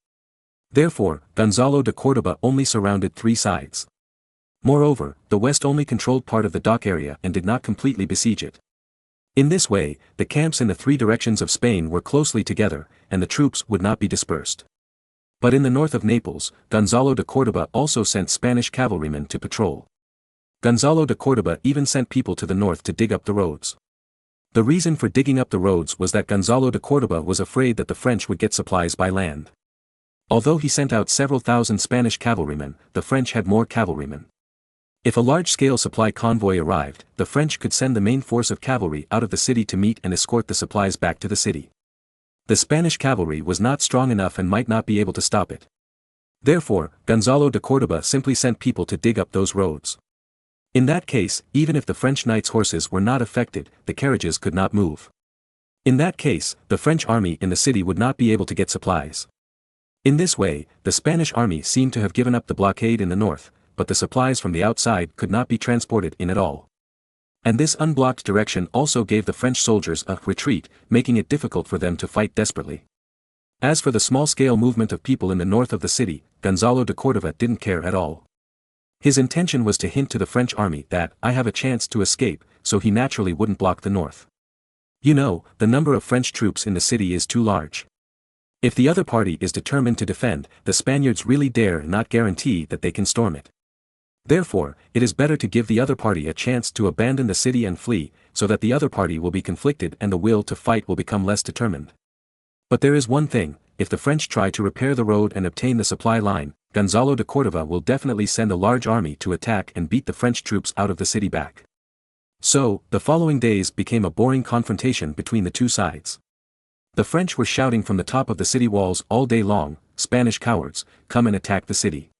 Therefore, Gonzalo de Cordoba only surrounded 3 sides. Moreover, the west only controlled part of the dock area and did not completely besiege it. In this way, the camps in the 3 directions of Spain were closely together, and the troops would not be dispersed. But in the north of Naples, Gonzalo de Cordoba also sent Spanish cavalrymen to patrol. Gonzalo de Cordoba even sent people to the north to dig up the roads. The reason for digging up the roads was that Gonzalo de Cordoba was afraid that the French would get supplies by land. Although he sent out several thousand Spanish cavalrymen, the French had more cavalrymen. If a large-scale supply convoy arrived, the French could send the main force of cavalry out of the city to meet and escort the supplies back to the city. The Spanish cavalry was not strong enough and might not be able to stop it. Therefore, Gonzalo de Cordoba simply sent people to dig up those roads. In that case, even if the French knights' horses were not affected, the carriages could not move. In that case, the French army in the city would not be able to get supplies. In this way, the Spanish army seemed to have given up the blockade in the north, but the supplies from the outside could not be transported in at all. And this unblocked direction also gave the French soldiers a retreat, making it difficult for them to fight desperately. As for the small-scale movement of people in the north of the city, Gonzalo de Cordoba didn't care at all. His intention was to hint to the French army that, I have a chance to escape, so he naturally wouldn't block the north. You know, the number of French troops in the city is too large. If the other party is determined to defend, the Spaniards really dare not guarantee that they can storm it. Therefore, it is better to give the other party a chance to abandon the city and flee, so that the other party will be conflicted and the will to fight will become less determined. But there is one thing, if the French try to repair the road and obtain the supply line, Gonzalo de Cordoba will definitely send a large army to attack and beat the French troops out of the city back. So, the following days became a boring confrontation between the 2 sides. The French were shouting from the top of the city walls all day long, Spanish cowards, come and attack the city.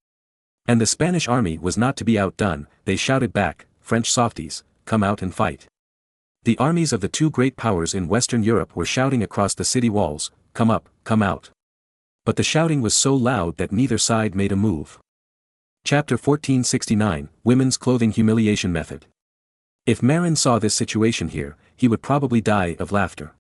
And the Spanish army was not to be outdone, they shouted back, French softies, come out and fight. The armies of the 2 great powers in Western Europe were shouting across the city walls, come up, come out. But the shouting was so loud that neither side made a move. Chapter 1469, Women's Clothing Humiliation Method. If Marin saw this situation here, he would probably die of laughter.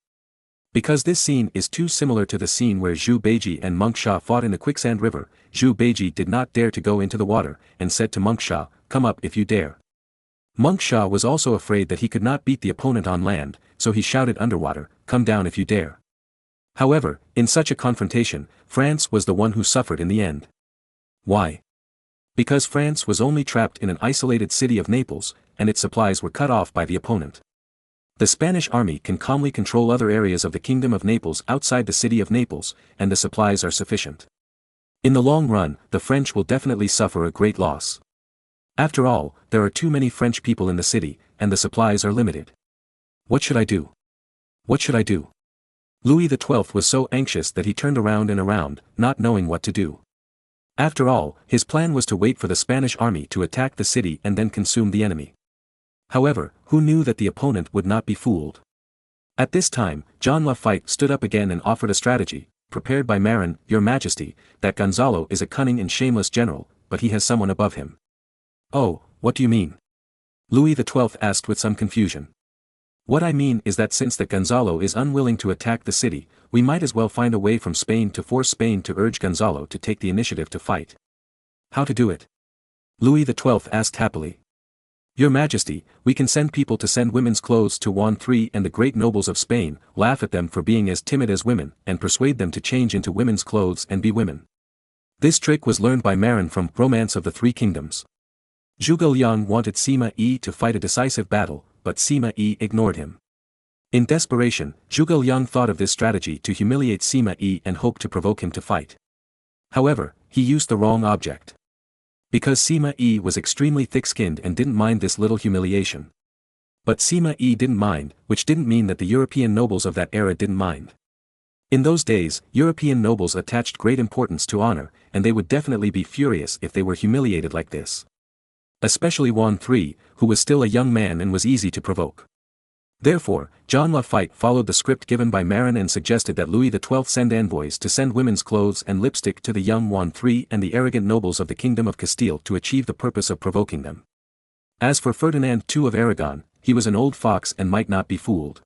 Because this scene is too similar to the scene where Zhu Beiji and Monk Sha fought in the quicksand river, Zhu Beiji did not dare to go into the water, and said to Monk Sha, come up if you dare. Monk Shah was also afraid that he could not beat the opponent on land, so he shouted underwater, "Come down if you dare." However, in such a confrontation, France was the one who suffered in the end. Why? Because France was only trapped in an isolated city of Naples, and its supplies were cut off by the opponent. The Spanish army can calmly control other areas of the Kingdom of Naples outside the city of Naples, and the supplies are sufficient. In the long run, the French will definitely suffer a great loss. After all, there are too many French people in the city, and the supplies are limited. What should I do? What should I do? Louis XII was so anxious that he turned around and around, not knowing what to do. After all, his plan was to wait for the Spanish army to attack the city and then consume the enemy. However, who knew that the opponent would not be fooled? At this time, John Lafitte stood up again and offered a strategy, prepared by Marin, "Your Majesty, that Gonzalo is a cunning and shameless general, but he has someone above him." "Oh, what do you mean?" Louis XII asked with some confusion. "What I mean is that since that Gonzalo is unwilling to attack the city, we might as well find a way from Spain to force Spain to urge Gonzalo to take the initiative to fight." "How to do it?" Louis XII asked happily. "Your Majesty, we can send people to send women's clothes to Juan III and the great nobles of Spain, laugh at them for being as timid as women, and persuade them to change into women's clothes and be women." This trick was learned by Marin from Romance of the Three Kingdoms. Zhuge Liang wanted Sima Yi to fight a decisive battle, but Sima Yi ignored him. In desperation, Zhuge Liang thought of this strategy to humiliate Sima Yi and hoped to provoke him to fight. However, he used the wrong object. Because Sima Yi was extremely thick-skinned and didn't mind this little humiliation. But Sima Yi didn't mind, which didn't mean that the European nobles of that era didn't mind. In those days, European nobles attached great importance to honor, and they would definitely be furious if they were humiliated like this. Especially Juan III, who was still a young man and was easy to provoke. Therefore, John Lafitte followed the script given by Marin and suggested that Louis XII send envoys to send women's clothes and lipstick to the young Juan III and the arrogant nobles of the Kingdom of Castile to achieve the purpose of provoking them. As for Ferdinand II of Aragon, he was an old fox and might not be fooled.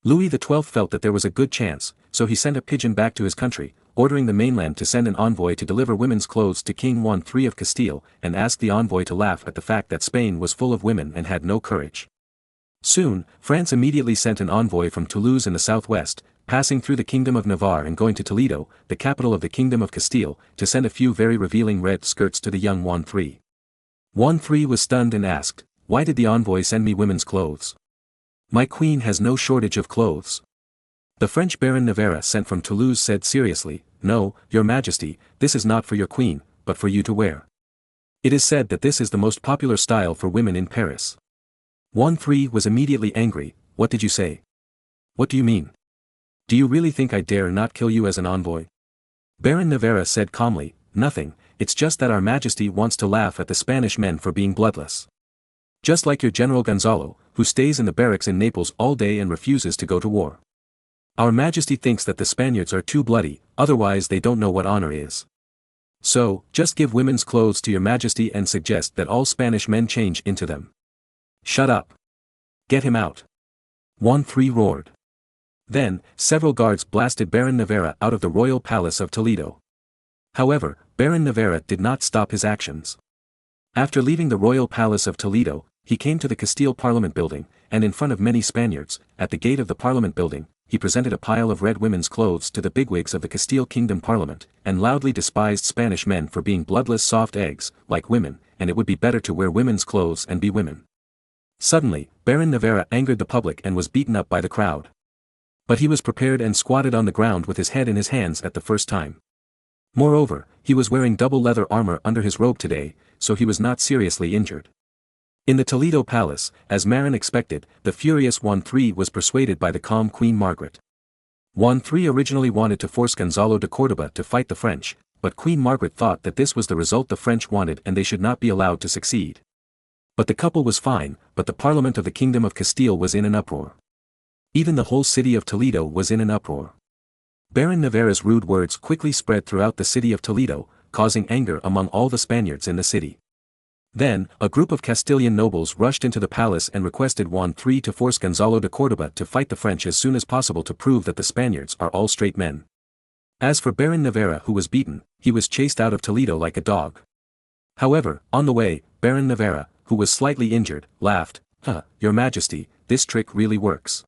Louis XII felt that there was a good chance, so he sent a pigeon back to his country, ordering the mainland to send an envoy to deliver women's clothes to King Juan III of Castile, and asked the envoy to laugh at the fact that Spain was full of women and had no courage. Soon, France immediately sent an envoy from Toulouse in the southwest, passing through the Kingdom of Navarre and going to Toledo, the capital of the Kingdom of Castile, to send a few very revealing red skirts to the young Juan III. Juan III was stunned and asked, "Why did the envoy send me women's clothes? My queen has no shortage of clothes." The French Baron Navarre sent from Toulouse said seriously, "No, Your Majesty, this is not for your queen, but for you to wear. It is said that this is the most popular style for women in Paris." Juan III was immediately angry. "What did you say? What do you mean? Do you really think I dare not kill you as an envoy?" Baron Navarre said calmly, "Nothing, it's just that Our Majesty wants to laugh at the Spanish men for being bloodless. Just like your General Gonzalo, who stays in the barracks in Naples all day and refuses to go to war. Our Majesty thinks that the Spaniards are too bloody, otherwise they don't know what honor is. So, just give women's clothes to Your Majesty and suggest that all Spanish men change into them." "Shut up. Get him out." Juan III roared. Then, several guards blasted Baron Navarre out of the royal palace of Toledo. However, Baron Navarre did not stop his actions. After leaving the royal palace of Toledo, he came to the Castile Parliament building, and in front of many Spaniards, at the gate of the Parliament building, he presented a pile of red women's clothes to the bigwigs of the Castile Kingdom Parliament, and loudly despised Spanish men for being bloodless soft eggs, like women, and it would be better to wear women's clothes and be women. Suddenly, Baron Navarre angered the public and was beaten up by the crowd. But he was prepared and squatted on the ground with his head in his hands at the first time. Moreover, he was wearing double leather armor under his robe today, so he was not seriously injured. In the Toledo palace, as Marin expected, the furious Juan III was persuaded by the calm Queen Margaret. Juan III originally wanted to force Gonzalo de Córdoba to fight the French, but Queen Margaret thought that this was the result the French wanted and they should not be allowed to succeed. But the couple was fine, but the Parliament of the Kingdom of Castile was in an uproar. Even the whole city of Toledo was in an uproar. Baron Navarre's rude words quickly spread throughout the city of Toledo, causing anger among all the Spaniards in the city. Then, a group of Castilian nobles rushed into the palace and requested Juan III to force Gonzalo de Córdoba to fight the French as soon as possible to prove that the Spaniards are all straight men. As for Baron Navarre, who was beaten, he was chased out of Toledo like a dog. However, on the way, Baron Navarre, who was slightly injured, laughed, Your Majesty, this trick really works.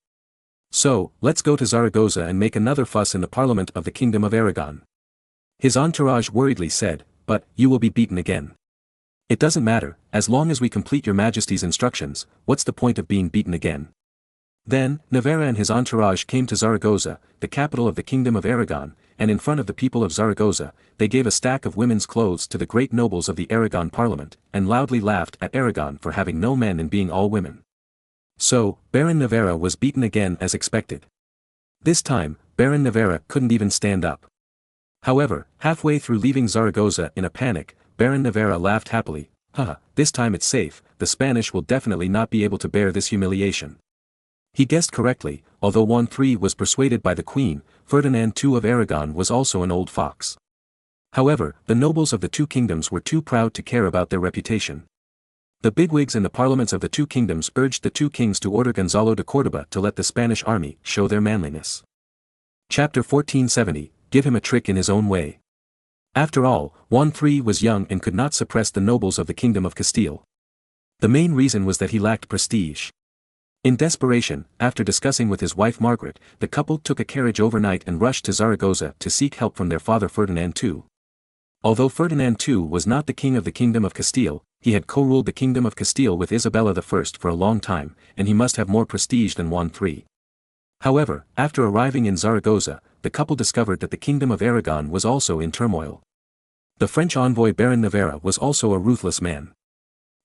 So, let's go to Zaragoza and make another fuss in the Parliament of the Kingdom of Aragon. His entourage worriedly said, But, you will be beaten again. It doesn't matter, as long as we complete your Majesty's instructions, what's the point of being beaten again? Then, Navarra and his entourage came to Zaragoza, the capital of the Kingdom of Aragon, and in front of the people of Zaragoza, they gave a stack of women's clothes to the great nobles of the Aragon Parliament, and loudly laughed at Aragon for having no men and being all women. So, Baron Navarra was beaten again as expected. This time, Baron Navarra couldn't even stand up. However, halfway through leaving Zaragoza in a panic, Baron Navarra laughed happily, this time it's safe, the Spanish will definitely not be able to bear this humiliation. He guessed correctly, although Juan III was persuaded by the Queen, Ferdinand II of Aragon was also an old fox. However, the nobles of the two kingdoms were too proud to care about their reputation. The bigwigs in the parliaments of the two kingdoms urged the two kings to order Gonzalo de Córdoba to let the Spanish army show their manliness. Chapter 1470, Give him a trick in his own way. After all, Juan III was young and could not suppress the nobles of the Kingdom of Castile. The main reason was that he lacked prestige. In desperation, after discussing with his wife Margaret, the couple took a carriage overnight and rushed to Zaragoza to seek help from their father Ferdinand II. Although Ferdinand II was not the king of the Kingdom of Castile, he had co-ruled the Kingdom of Castile with Isabella I for a long time, and he must have more prestige than Juan III. However, after arriving in Zaragoza, the couple discovered that the Kingdom of Aragon was also in turmoil. The French envoy Baron Navarra was also a ruthless man.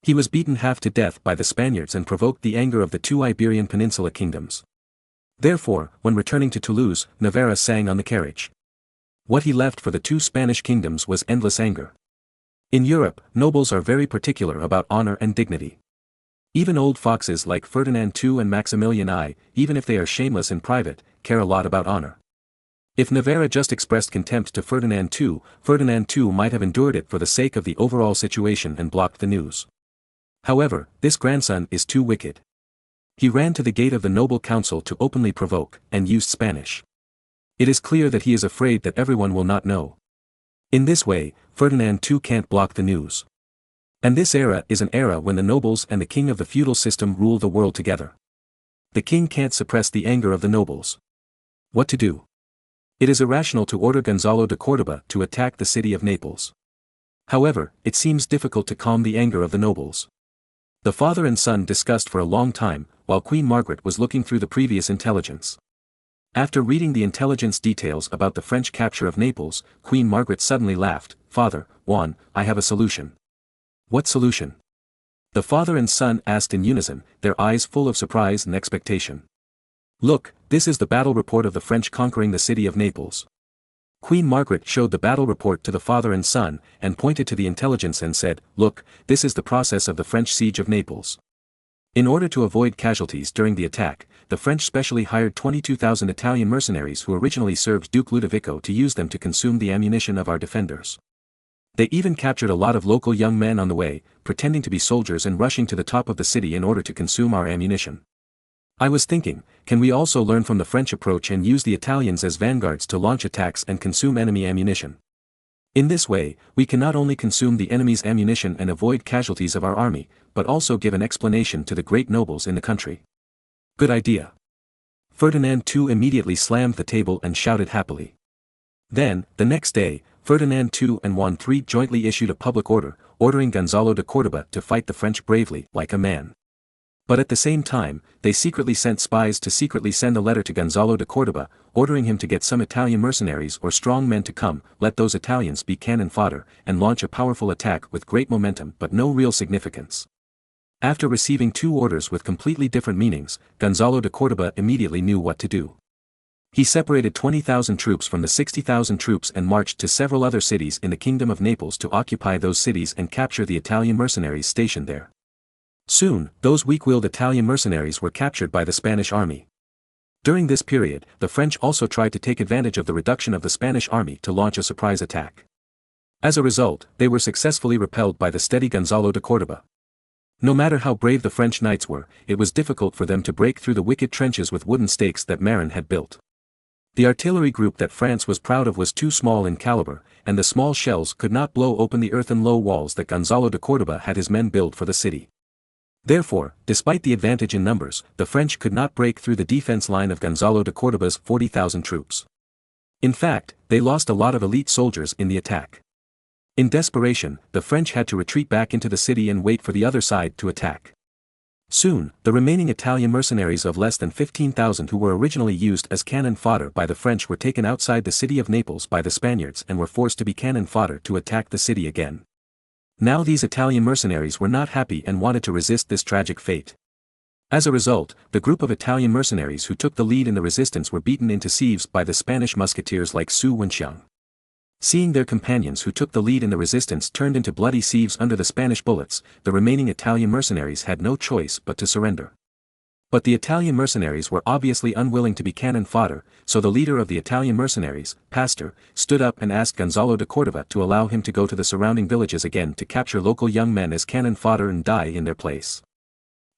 He was beaten half to death by the Spaniards and provoked the anger of the two Iberian Peninsula kingdoms. Therefore, when returning to Toulouse, Navarra sang on the carriage. What he left for the two Spanish kingdoms was endless anger. In Europe, nobles are very particular about honor and dignity. Even old foxes like Ferdinand II and Maximilian I, even if they are shameless in private, care a lot about honor. If Navarra just expressed contempt to Ferdinand II might have endured it for the sake of the overall situation and blocked the news. However, this grandson is too wicked. He ran to the gate of the noble council to openly provoke, and used Spanish. It is clear that he is afraid that everyone will not know. In this way, Ferdinand II can't block the news. And this era is an era when the nobles and the king of the feudal system rule the world together. The king can't suppress the anger of the nobles. What to do? It is irrational to order Gonzalo de Córdoba to attack the city of Naples. However, it seems difficult to calm the anger of the nobles. The father and son discussed for a long time, while Queen Margaret was looking through the previous intelligence. After reading the intelligence details about the French capture of Naples, Queen Margaret suddenly laughed, Father, Juan, I have a solution. What solution? The father and son asked in unison, their eyes full of surprise and expectation. Look, this is the battle report of the French conquering the city of Naples. Queen Margaret showed the battle report to the father and son, and pointed to the intelligence and said, Look, this is the process of the French siege of Naples. In order to avoid casualties during the attack, the French specially hired 22,000 Italian mercenaries who originally served Duke Ludovico to use them to consume the ammunition of our defenders. They even captured a lot of local young men on the way, pretending to be soldiers and rushing to the top of the city in order to consume our ammunition. I was thinking, can we also learn from the French approach and use the Italians as vanguards to launch attacks and consume enemy ammunition? In this way, we can not only consume the enemy's ammunition and avoid casualties of our army, but also give an explanation to the great nobles in the country. Good idea. Ferdinand II immediately slammed the table and shouted happily. Then, the next day, Ferdinand II and Juan III jointly issued a public order, ordering Gonzalo de Córdoba to fight the French bravely, like a man. But at the same time, they secretly sent spies to secretly send a letter to Gonzalo de Córdoba, ordering him to get some Italian mercenaries or strong men to come, let those Italians be cannon fodder, and launch a powerful attack with great momentum but no real significance. After receiving two orders with completely different meanings, Gonzalo de Córdoba immediately knew what to do. He separated 20,000 troops from the 60,000 troops and marched to several other cities in the Kingdom of Naples to occupy those cities and capture the Italian mercenaries stationed there. Soon, those weak-willed Italian mercenaries were captured by the Spanish army. During this period, the French also tried to take advantage of the reduction of the Spanish army to launch a surprise attack. As a result, they were successfully repelled by the steady Gonzalo de Córdoba. No matter how brave the French knights were, it was difficult for them to break through the wicked trenches with wooden stakes that Marin had built. The artillery group that France was proud of was too small in caliber, and the small shells could not blow open the earthen low walls that Gonzalo de Córdoba had his men build for the city. Therefore, despite the advantage in numbers, the French could not break through the defense line of Gonzalo de Cordova's 40,000 troops. In fact, they lost a lot of elite soldiers in the attack. In desperation, the French had to retreat back into the city and wait for the other side to attack. Soon, the remaining Italian mercenaries of less than 15,000 who were originally used as cannon fodder by the French were taken outside the city of Naples by the Spaniards and were forced to be cannon fodder to attack the city again. Now these Italian mercenaries were not happy and wanted to resist this tragic fate. As a result, the group of Italian mercenaries who took the lead in the resistance were beaten into sieves by the Spanish musketeers like Su Wenxiang. Seeing their companions who took the lead in the resistance turned into bloody sieves under the Spanish bullets, the remaining Italian mercenaries had no choice but to surrender. But the Italian mercenaries were obviously unwilling to be cannon fodder, so the leader of the Italian mercenaries, Pastor, stood up and asked Gonzalo de Cordova to allow him to go to the surrounding villages again to capture local young men as cannon fodder and die in their place.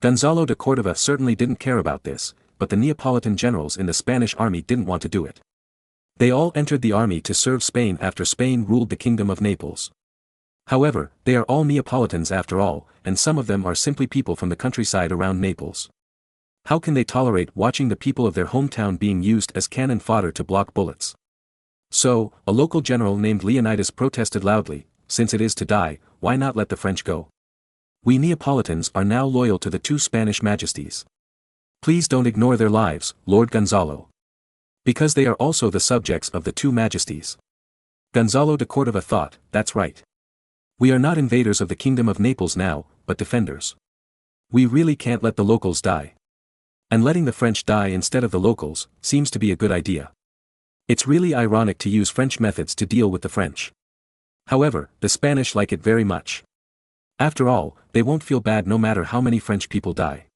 Gonzalo de Cordova certainly didn't care about this, but the Neapolitan generals in the Spanish army didn't want to do it. They all entered the army to serve Spain after Spain ruled the Kingdom of Naples. However, they are all Neapolitans after all, and some of them are simply people from the countryside around Naples. How can they tolerate watching the people of their hometown being used as cannon fodder to block bullets? So, a local general named Leonidas protested loudly, "Since it is to die, why not let the French go? We Neapolitans are now loyal to the two Spanish majesties. Please don't ignore their lives, Lord Gonzalo. Because they are also the subjects of the two majesties." Gonzalo de Cordova thought, "That's right. We are not invaders of the Kingdom of Naples now, but defenders. We really can't let the locals die. And letting the French die instead of the locals seems to be a good idea. It's really ironic to use French methods to deal with the French. However, the Spanish like it very much. After all, they won't feel bad no matter how many French people die."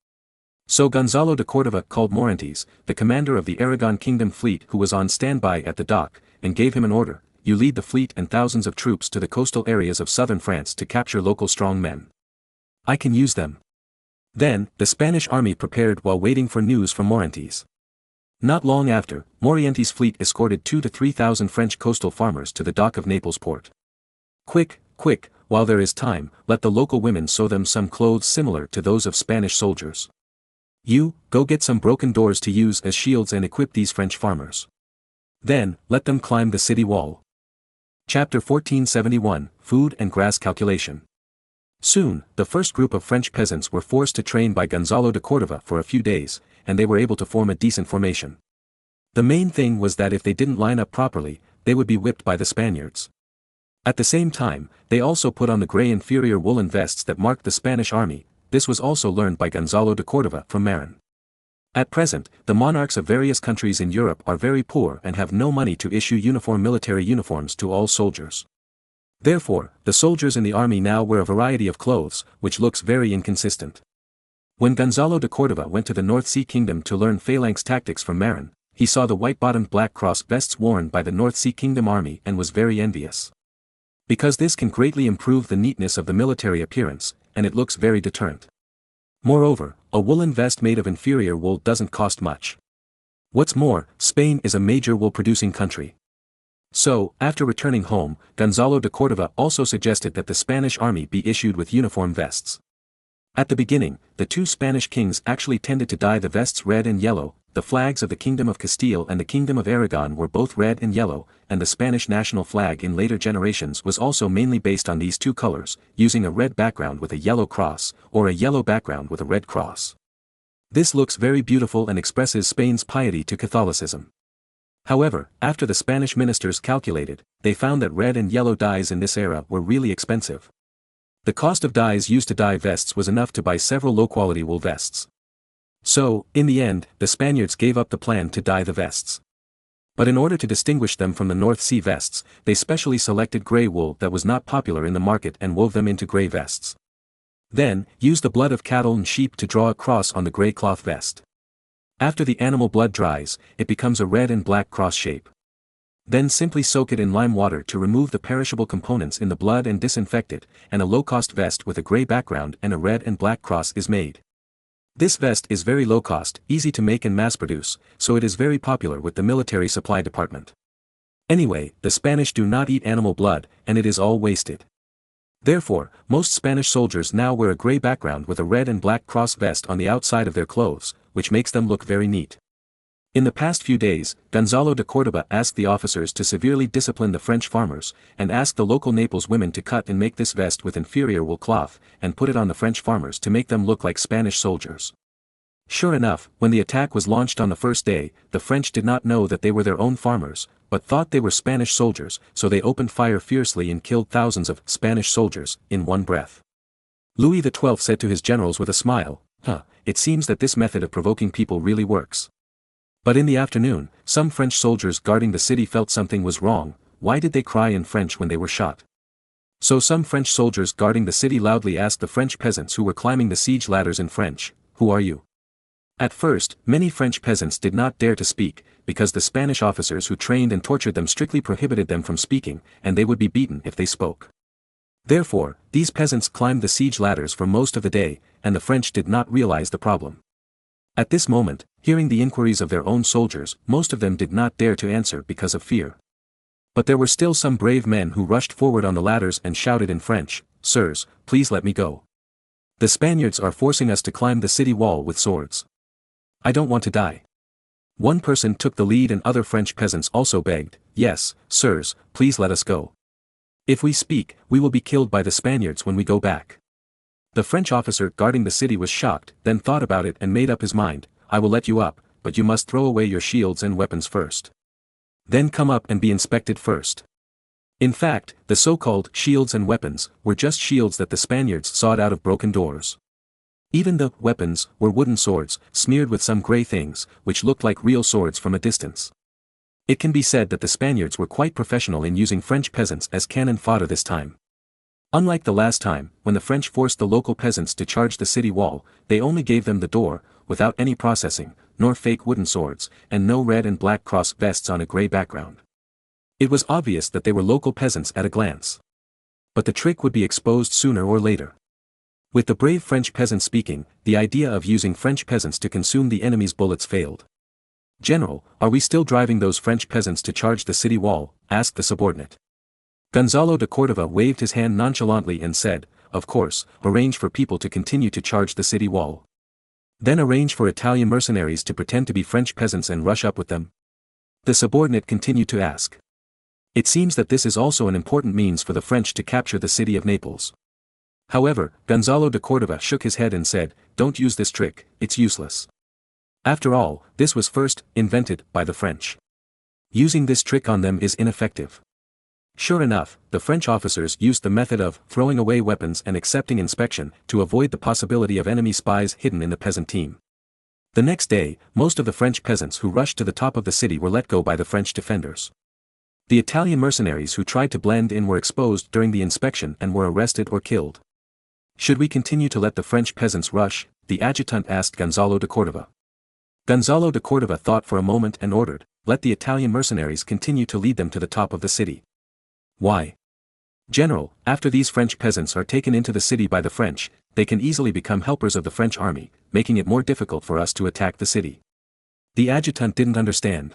So Gonzalo de Cordova called Morientes, the commander of the Aragon Kingdom fleet who was on standby at the dock, and gave him an order: "You lead the fleet and thousands of troops to the coastal areas of southern France to capture local strong men. I can use them." Then, the Spanish army prepared while waiting for news from Morientes. Not long after, Morientes' fleet escorted 2,000 to 3,000 French coastal farmers to the dock of Naples port. "Quick, quick, while there is time, let the local women sew them some clothes similar to those of Spanish soldiers. You, go get some broken doors to use as shields and equip these French farmers. Then, let them climb the city wall." Chapter 1471, Food and Grass Calculation. Soon, the first group of French peasants were forced to train by Gonzalo de Cordova for a few days, and they were able to form a decent formation. The main thing was that if they didn't line up properly, they would be whipped by the Spaniards. At the same time, they also put on the grey inferior woolen vests that marked the Spanish army. This was also learned by Gonzalo de Cordova from Marin. At present, the monarchs of various countries in Europe are very poor and have no money to issue uniform military uniforms to all soldiers. Therefore, the soldiers in the army now wear a variety of clothes, which looks very inconsistent. When Gonzalo de Cordova went to the North Sea Kingdom to learn phalanx tactics from Marin, he saw the white-bottomed black cross vests worn by the North Sea Kingdom army and was very envious. Because this can greatly improve the neatness of the military appearance, and it looks very deterrent. Moreover, a woolen vest made of inferior wool doesn't cost much. What's more, Spain is a major wool-producing country. So, after returning home, Gonzalo de Cordova also suggested that the Spanish army be issued with uniform vests. At the beginning, the two Spanish kings actually tended to dye the vests red and yellow. The flags of the Kingdom of Castile and the Kingdom of Aragon were both red and yellow, and the Spanish national flag in later generations was also mainly based on these two colors, using a red background with a yellow cross, or a yellow background with a red cross. This looks very beautiful and expresses Spain's piety to Catholicism. However, after the Spanish ministers calculated, they found that red and yellow dyes in this era were really expensive. The cost of dyes used to dye vests was enough to buy several low-quality wool vests. So, in the end, the Spaniards gave up the plan to dye the vests. But in order to distinguish them from the North Sea vests, they specially selected grey wool that was not popular in the market and wove them into grey vests. Then, use the blood of cattle and sheep to draw a cross on the grey cloth vest. After the animal blood dries, it becomes a red and black cross shape. Then simply soak it in lime water to remove the perishable components in the blood and disinfect it, and a low-cost vest with a grey background and a red and black cross is made. This vest is very low-cost, easy to make and mass-produce, so it is very popular with the military supply department. Anyway, the Spanish do not eat animal blood, and it is all wasted. Therefore, most Spanish soldiers now wear a gray background with a red and black cross vest on the outside of their clothes, which makes them look very neat. In the past few days, Gonzalo de Córdoba asked the officers to severely discipline the French farmers, and asked the local Naples women to cut and make this vest with inferior wool cloth, and put it on the French farmers to make them look like Spanish soldiers. Sure enough, when the attack was launched on the first day, the French did not know that they were their own farmers, but thought they were Spanish soldiers, so they opened fire fiercely and killed thousands of Spanish soldiers in one breath. Louis XII said to his generals with a smile, it seems that this method of provoking people really works. But in the afternoon, some French soldiers guarding the city felt something was wrong. Why did they cry in French when they were shot? So some French soldiers guarding the city loudly asked the French peasants who were climbing the siege ladders in French, "Who are you?" At first, many French peasants did not dare to speak, because the Spanish officers who trained and tortured them strictly prohibited them from speaking, and they would be beaten if they spoke. Therefore, these peasants climbed the siege ladders for most of the day, and the French did not realize the problem. At this moment, hearing the inquiries of their own soldiers, most of them did not dare to answer because of fear. But there were still some brave men who rushed forward on the ladders and shouted in French, "Sirs, please let me go. The Spaniards are forcing us to climb the city wall with swords. I don't want to die." One person took the lead and other French peasants also begged, "Yes, sirs, please let us go. If we speak, we will be killed by the Spaniards when we go back." The French officer guarding the city was shocked, then thought about it and made up his mind, "I will let you up, but you must throw away your shields and weapons first. Then come up and be inspected first." In fact, the so-called shields and weapons were just shields that the Spaniards sawed out of broken doors. Even the weapons were wooden swords, smeared with some gray things, which looked like real swords from a distance. It can be said that the Spaniards were quite professional in using French peasants as cannon fodder this time. Unlike the last time, when the French forced the local peasants to charge the city wall, they only gave them the door, without any processing, nor fake wooden swords, and no red and black cross vests on a gray background. It was obvious that they were local peasants at a glance. But the trick would be exposed sooner or later. With the brave French peasants speaking, the idea of using French peasants to consume the enemy's bullets failed. "General, are we still driving those French peasants to charge the city wall?" asked the subordinate. Gonzalo de Córdoba waved his hand nonchalantly and said, "Of course, arrange for people to continue to charge the city wall. Then arrange for Italian mercenaries to pretend to be French peasants and rush up with them." The subordinate continued to ask. It seems that this is also an important means for the French to capture the city of Naples. However, Gonzalo de Córdoba shook his head and said, "Don't use this trick, it's useless. After all, this was first invented by the French. Using this trick on them is ineffective." Sure enough, the French officers used the method of throwing away weapons and accepting inspection to avoid the possibility of enemy spies hidden in the peasant team. The next day, most of the French peasants who rushed to the top of the city were let go by the French defenders. The Italian mercenaries who tried to blend in were exposed during the inspection and were arrested or killed. "Should we continue to let the French peasants rush?" the adjutant asked Gonzalo de Córdoba. Gonzalo de Córdoba thought for a moment and ordered, "Let the Italian mercenaries continue to lead them to the top of the city." "Why?" "General, after these French peasants are taken into the city by the French, they can easily become helpers of the French army, making it more difficult for us to attack the city." The adjutant didn't understand.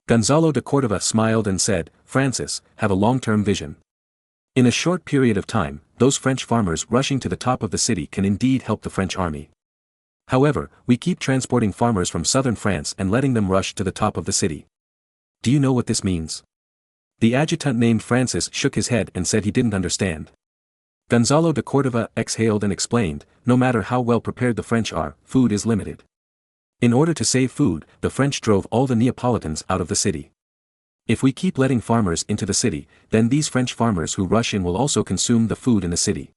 Gonzalo de Córdoba smiled and said, "Francis, have a long-term vision. In a short period of time, those French farmers rushing to the top of the city can indeed help the French army. However, we keep transporting farmers from southern France and letting them rush to the top of the city. Do you know what this means?" The adjutant named Francis shook his head and said he didn't understand. Gonzalo de Córdoba exhaled and explained, "No matter how well prepared the French are, food is limited. In order to save food, the French drove all the Neapolitans out of the city. If we keep letting farmers into the city, then these French farmers who rush in will also consume the food in the city.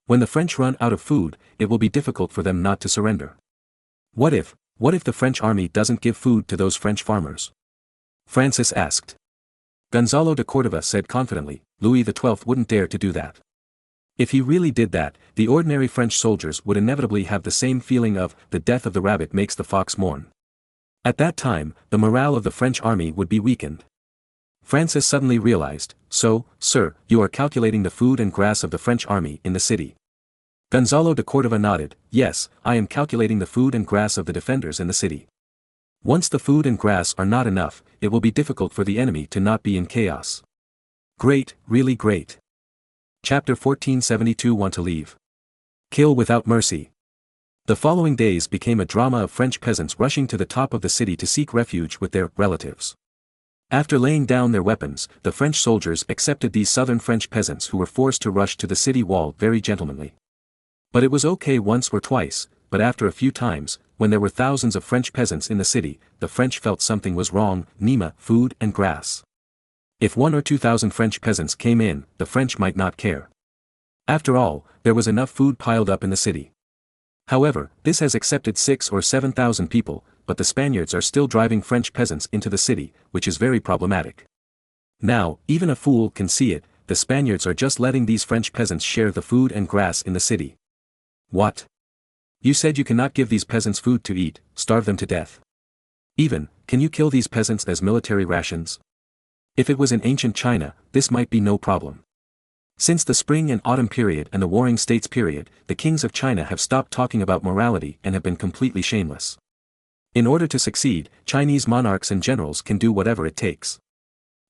When the French run out of food, it will be difficult for them not to surrender. What if the French army doesn't give food to those French farmers?" Francis asked. Gonzalo de Córdoba said confidently, "Louis XII wouldn't dare to do that. If he really did that, the ordinary French soldiers would inevitably have the same feeling of, the death of the rabbit makes the fox mourn. At that time, the morale of the French army would be weakened." Francis suddenly realized, "So, sir, you are calculating the food and grass of the French army in the city." Gonzalo de Córdoba nodded, "Yes, I am calculating the food and grass of the defenders in the city. Once the food and grass are not enough, it will be difficult for the enemy to not be in chaos." "Great, really great. Chapter 1472 Want to leave. Kill without mercy. The following days became a drama of French peasants rushing to the top of the city to seek refuge with their relatives. After laying down their weapons, the French soldiers accepted these southern French peasants who were forced to rush to the city wall very gentlemanly. But it was okay once or twice, but after a few times, when there were thousands of French peasants in the city, the French felt something was wrong, Nîmes, food and grass. If 1 or 2,000 French peasants came in, the French might not care. After all, there was enough food piled up in the city. However, this has accepted 6 or 7,000 people, but the Spaniards are still driving French peasants into the city, which is very problematic. Now, even a fool can see it, the Spaniards are just letting these French peasants share the food and grass in the city. What? You said you cannot give these peasants food to eat, starve them to death. Even, can you kill these peasants as military rations? If it was in ancient China, this might be no problem. Since the Spring and Autumn period and the Warring States period, the kings of China have stopped talking about morality and have been completely shameless. In order to succeed, Chinese monarchs and generals can do whatever it takes.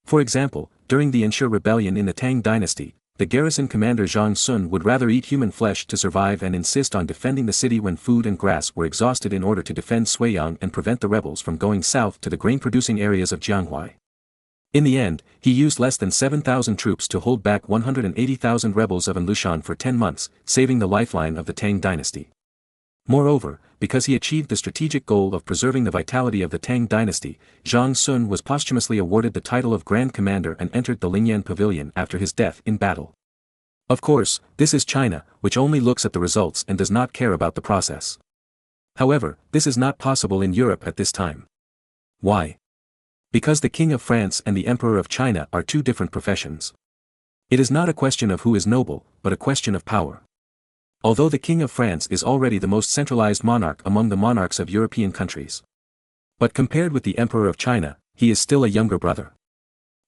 For example, during the Anxi rebellion in the Tang dynasty, the garrison commander Zhang Sun would rather eat human flesh to survive and insist on defending the city when food and grass were exhausted in order to defend Suiyang and prevent the rebels from going south to the grain-producing areas of Jianghuai. In the end, he used less than 7,000 troops to hold back 180,000 rebels of Anlushan for 10 months, saving the lifeline of the Tang dynasty. Moreover, because he achieved the strategic goal of preserving the vitality of the Tang dynasty, Zhang Sun was posthumously awarded the title of Grand Commander and entered the Lingyan Pavilion after his death in battle. Of course, this is China, which only looks at the results and does not care about the process. However, this is not possible in Europe at this time. Why? Because the King of France and the Emperor of China are two different professions. It is not a question of who is noble, but a question of power. Although the King of France is already the most centralized monarch among the monarchs of European countries. But compared with the Emperor of China, he is still a younger brother.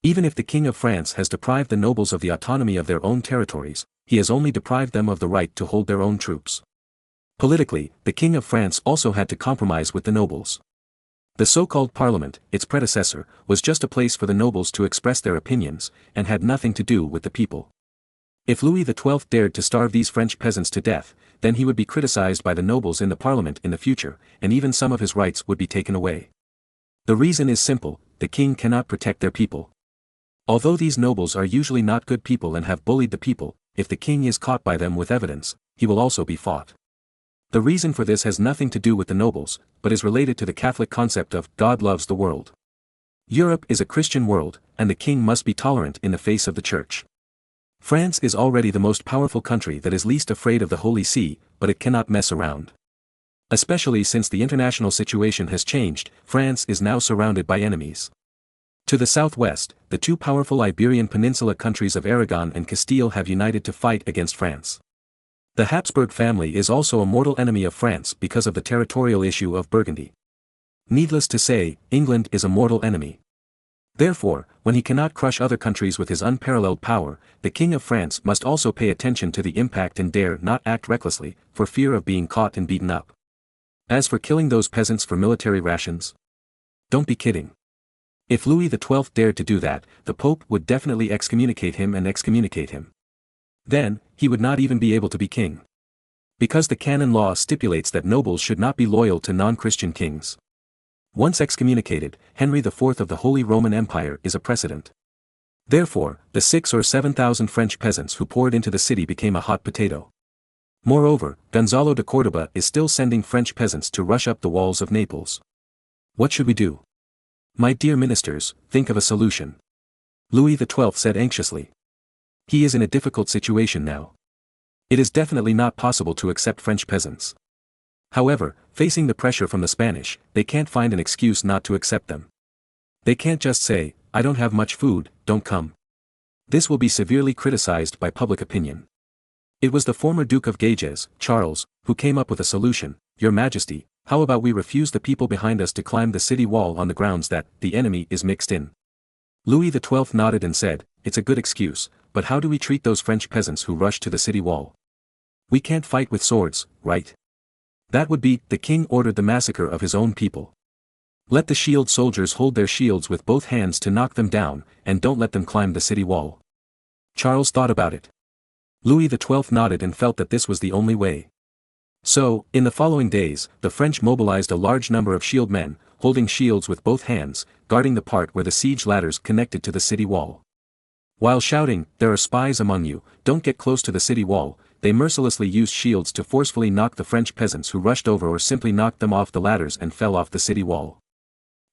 Even if the King of France has deprived the nobles of the autonomy of their own territories, he has only deprived them of the right to hold their own troops. Politically, the King of France also had to compromise with the nobles. The so-called parliament, its predecessor, was just a place for the nobles to express their opinions, and had nothing to do with the people. If Louis XII dared to starve these French peasants to death, then he would be criticized by the nobles in the parliament in the future, and even some of his rights would be taken away. The reason is simple, the king cannot protect their people. Although these nobles are usually not good people and have bullied the people, if the king is caught by them with evidence, he will also be fought. The reason for this has nothing to do with the nobles, but is related to the Catholic concept of God loves the world. Europe is a Christian world, and the king must be tolerant in the face of the church. France is already the most powerful country that is least afraid of the Holy See, but it cannot mess around. Especially since the international situation has changed, France is now surrounded by enemies. To the southwest, the two powerful Iberian Peninsula countries of Aragon and Castile have united to fight against France. The Habsburg family is also a mortal enemy of France because of the territorial issue of Burgundy. Needless to say, England is a mortal enemy. Therefore, when he cannot crush other countries with his unparalleled power, the King of France must also pay attention to the impact and dare not act recklessly, for fear of being caught and beaten up. As for killing those peasants for military rations? Don't be kidding. If Louis XII dared to do that, the Pope would definitely excommunicate him. Then, he would not even be able to be king. Because the canon law stipulates that nobles should not be loyal to non-Christian kings. Once excommunicated, Henry IV of the Holy Roman Empire is a precedent. Therefore, the 6 or 7,000 French peasants who poured into the city became a hot potato. Moreover, Gonzalo de Córdoba is still sending French peasants to rush up the walls of Naples. What should we do? My dear ministers, think of a solution. Louis XII said anxiously. He is in a difficult situation now. It is definitely not possible to accept French peasants. However, facing the pressure from the Spanish, they can't find an excuse not to accept them. They can't just say, I don't have much food, don't come. This will be severely criticized by public opinion. It was the former Duke of Saxony, Charles, who came up with a solution. Your Majesty, how about we refuse the people behind us to climb the city wall on the grounds that the enemy is mixed in? Louis XII nodded and said, it's a good excuse, but how do we treat those French peasants who rush to the city wall? We can't fight with swords, right? That would be, the king ordered the massacre of his own people. Let the shield soldiers hold their shields with both hands to knock them down, and don't let them climb the city wall. Charles thought about it. Louis XII nodded and felt that this was the only way. So, in the following days, the French mobilized a large number of shield men, holding shields with both hands, guarding the part where the siege ladders connected to the city wall. While shouting, "There are spies among you, don't get close to the city wall," they mercilessly used shields to forcefully knock the French peasants who rushed over or simply knocked them off the ladders and fell off the city wall.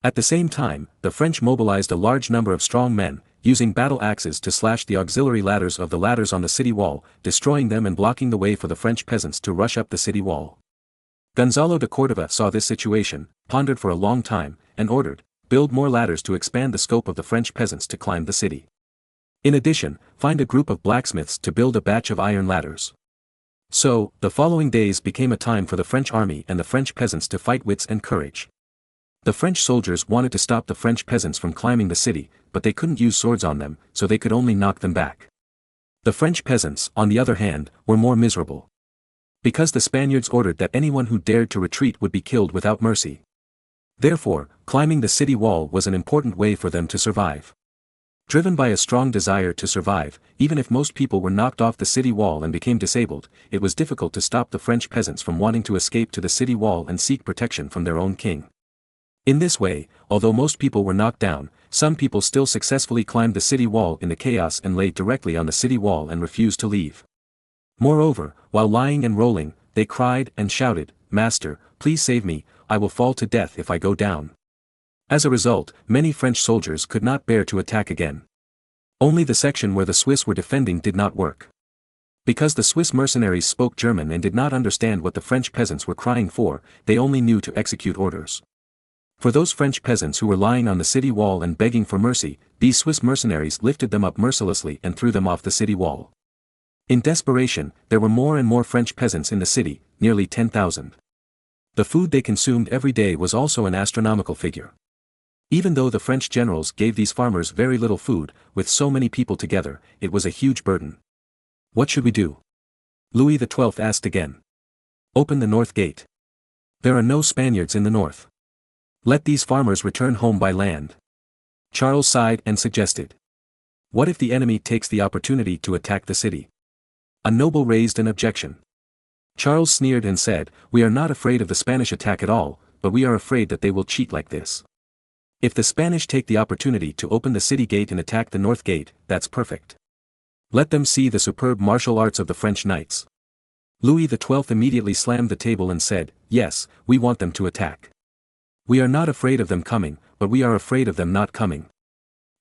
At the same time, the French mobilized a large number of strong men, using battle axes to slash the auxiliary ladders of the ladders on the city wall, destroying them and blocking the way for the French peasants to rush up the city wall. Gonzalo de Córdoba saw this situation, pondered for a long time, and ordered, "Build more ladders to expand the scope of the French peasants to climb the city. In addition, find a group of blacksmiths to build a batch of iron ladders." So, the following days became a time for the French army and the French peasants to fight wits and courage. The French soldiers wanted to stop the French peasants from climbing the city, but they couldn't use swords on them, so they could only knock them back. The French peasants, on the other hand, were more miserable. Because the Spaniards ordered that anyone who dared to retreat would be killed without mercy. Therefore, climbing the city wall was an important way for them to survive. Driven by a strong desire to survive, even if most people were knocked off the city wall and became disabled, it was difficult to stop the French peasants from wanting to escape to the city wall and seek protection from their own king. In this way, although most people were knocked down, some people still successfully climbed the city wall in the chaos and lay directly on the city wall and refused to leave. Moreover, while lying and rolling, they cried and shouted, "Master, please save me, I will fall to death if I go down." As a result, many French soldiers could not bear to attack again. Only the section where the Swiss were defending did not work. Because the Swiss mercenaries spoke German and did not understand what the French peasants were crying for, they only knew to execute orders. For those French peasants who were lying on the city wall and begging for mercy, these Swiss mercenaries lifted them up mercilessly and threw them off the city wall. In desperation, there were more and more French peasants in the city, nearly 10,000. The food they consumed every day was also an astronomical figure. Even though the French generals gave these farmers very little food, with so many people together, it was a huge burden. "What should we do?" Louis XII asked again. "Open the north gate. There are no Spaniards in the north. Let these farmers return home by land." Charles sighed and suggested, "What if the enemy takes the opportunity to attack the city?" A noble raised an objection. Charles sneered and said, "We are not afraid of the Spanish attack at all, but we are afraid that they will cheat like this. If the Spanish take the opportunity to open the city gate and attack the north gate, that's perfect. Let them see the superb martial arts of the French knights." Louis XII immediately slammed the table and said, "Yes, we want them to attack. We are not afraid of them coming, but we are afraid of them not coming."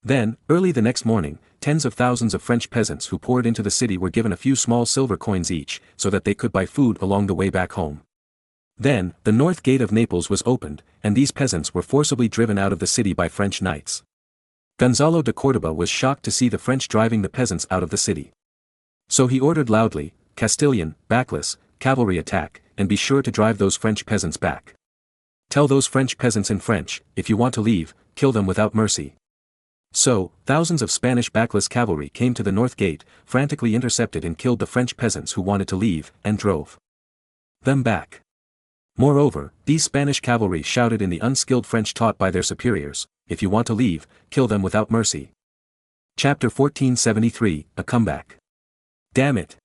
Then, early the next morning, tens of thousands of French peasants who poured into the city were given a few small silver coins each, so that they could buy food along the way back home. Then, the north gate of Naples was opened, and these peasants were forcibly driven out of the city by French knights. Gonzalo de Córdoba was shocked to see the French driving the peasants out of the city. So he ordered loudly, "Castilian, backless, cavalry attack, and be sure to drive those French peasants back. Tell those French peasants in French, if you want to leave, kill them without mercy." So, thousands of Spanish backless cavalry came to the north gate, frantically intercepted and killed the French peasants who wanted to leave, and drove them back. Moreover, these Spanish cavalry shouted in the unskilled French taught by their superiors, "If you want to leave, kill them without mercy." Chapter 1473, A Comeback. "Damn it!"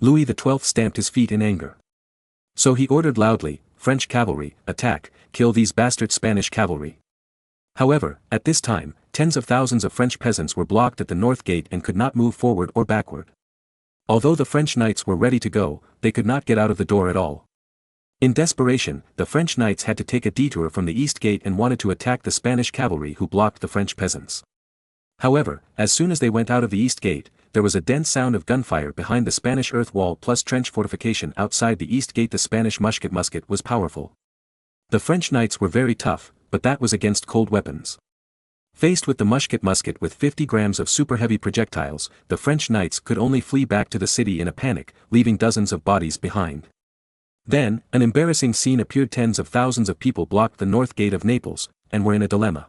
Louis XII stamped his feet in anger. So he ordered loudly, "French cavalry, attack, kill these bastard Spanish cavalry." However, at this time, tens of thousands of French peasants were blocked at the north gate and could not move forward or backward. Although the French knights were ready to go, they could not get out of the door at all. In desperation, the French knights had to take a detour from the east gate and wanted to attack the Spanish cavalry who blocked the French peasants. However, as soon as they went out of the east gate, there was a dense sound of gunfire behind the Spanish earth wall plus trench fortification outside the east gate. The Spanish musket was powerful. The French knights were very tough, but that was against cold weapons. Faced with the musket with 50 grams of super heavy projectiles, the French knights could only flee back to the city in a panic, leaving dozens of bodies behind. Then, an embarrassing scene appeared. Tens of thousands of people blocked the north gate of Naples, and were in a dilemma.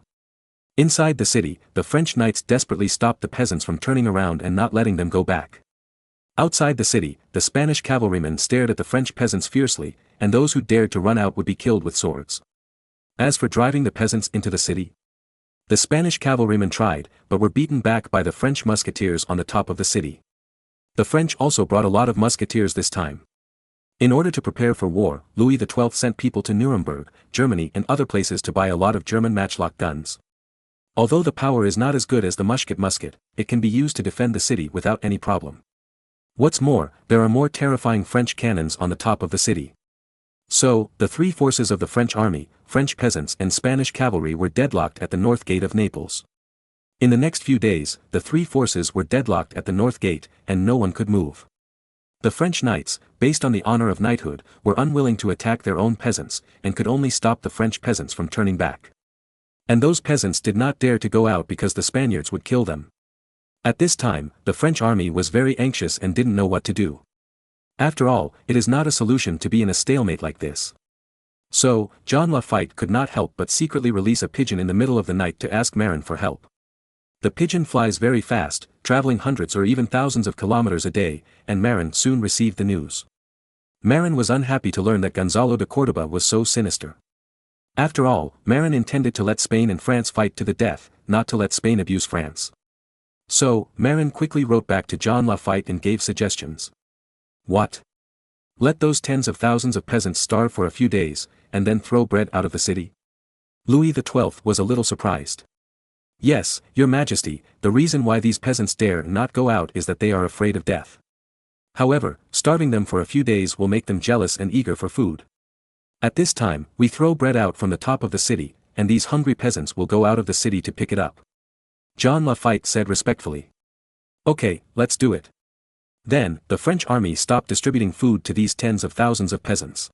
Inside the city, the French knights desperately stopped the peasants from turning around and not letting them go back. Outside the city, the Spanish cavalrymen stared at the French peasants fiercely, and those who dared to run out would be killed with swords. As for driving the peasants into the city, the Spanish cavalrymen tried, but were beaten back by the French musketeers on the top of the city. The French also brought a lot of musketeers this time. In order to prepare for war, Louis XII sent people to Nuremberg, Germany and other places to buy a lot of German matchlock guns. Although the power is not as good as the musket, it can be used to defend the city without any problem. What's more, there are more terrifying French cannons on the top of the city. So, the three forces of the French army, French peasants and Spanish cavalry were deadlocked at the north gate of Naples. In the next few days, the three forces were deadlocked at the north gate, and no one could move. The French knights, based on the honor of knighthood, were unwilling to attack their own peasants, and could only stop the French peasants from turning back. And those peasants did not dare to go out because the Spaniards would kill them. At this time, the French army was very anxious and didn't know what to do. After all, it is not a solution to be in a stalemate like this. So, John Lafitte could not help but secretly release a pigeon in the middle of the night to ask Marin for help. The pigeon flies very fast, traveling hundreds or even thousands of kilometers a day, and Marin soon received the news. Marin was unhappy to learn that Gonzalo de Córdoba was so sinister. After all, Marin intended to let Spain and France fight to the death, not to let Spain abuse France. So, Marin quickly wrote back to John Lafitte and gave suggestions. What? Let those tens of thousands of peasants starve for a few days, and then throw bread out of the city? Louis XII was a little surprised. Yes, Your Majesty, the reason why these peasants dare not go out is that they are afraid of death. However, starving them for a few days will make them jealous and eager for food. At this time, we throw bread out from the top of the city, and these hungry peasants will go out of the city to pick it up. John Lafitte said respectfully. Okay, let's do it. Then, the French army stopped distributing food to these tens of thousands of peasants.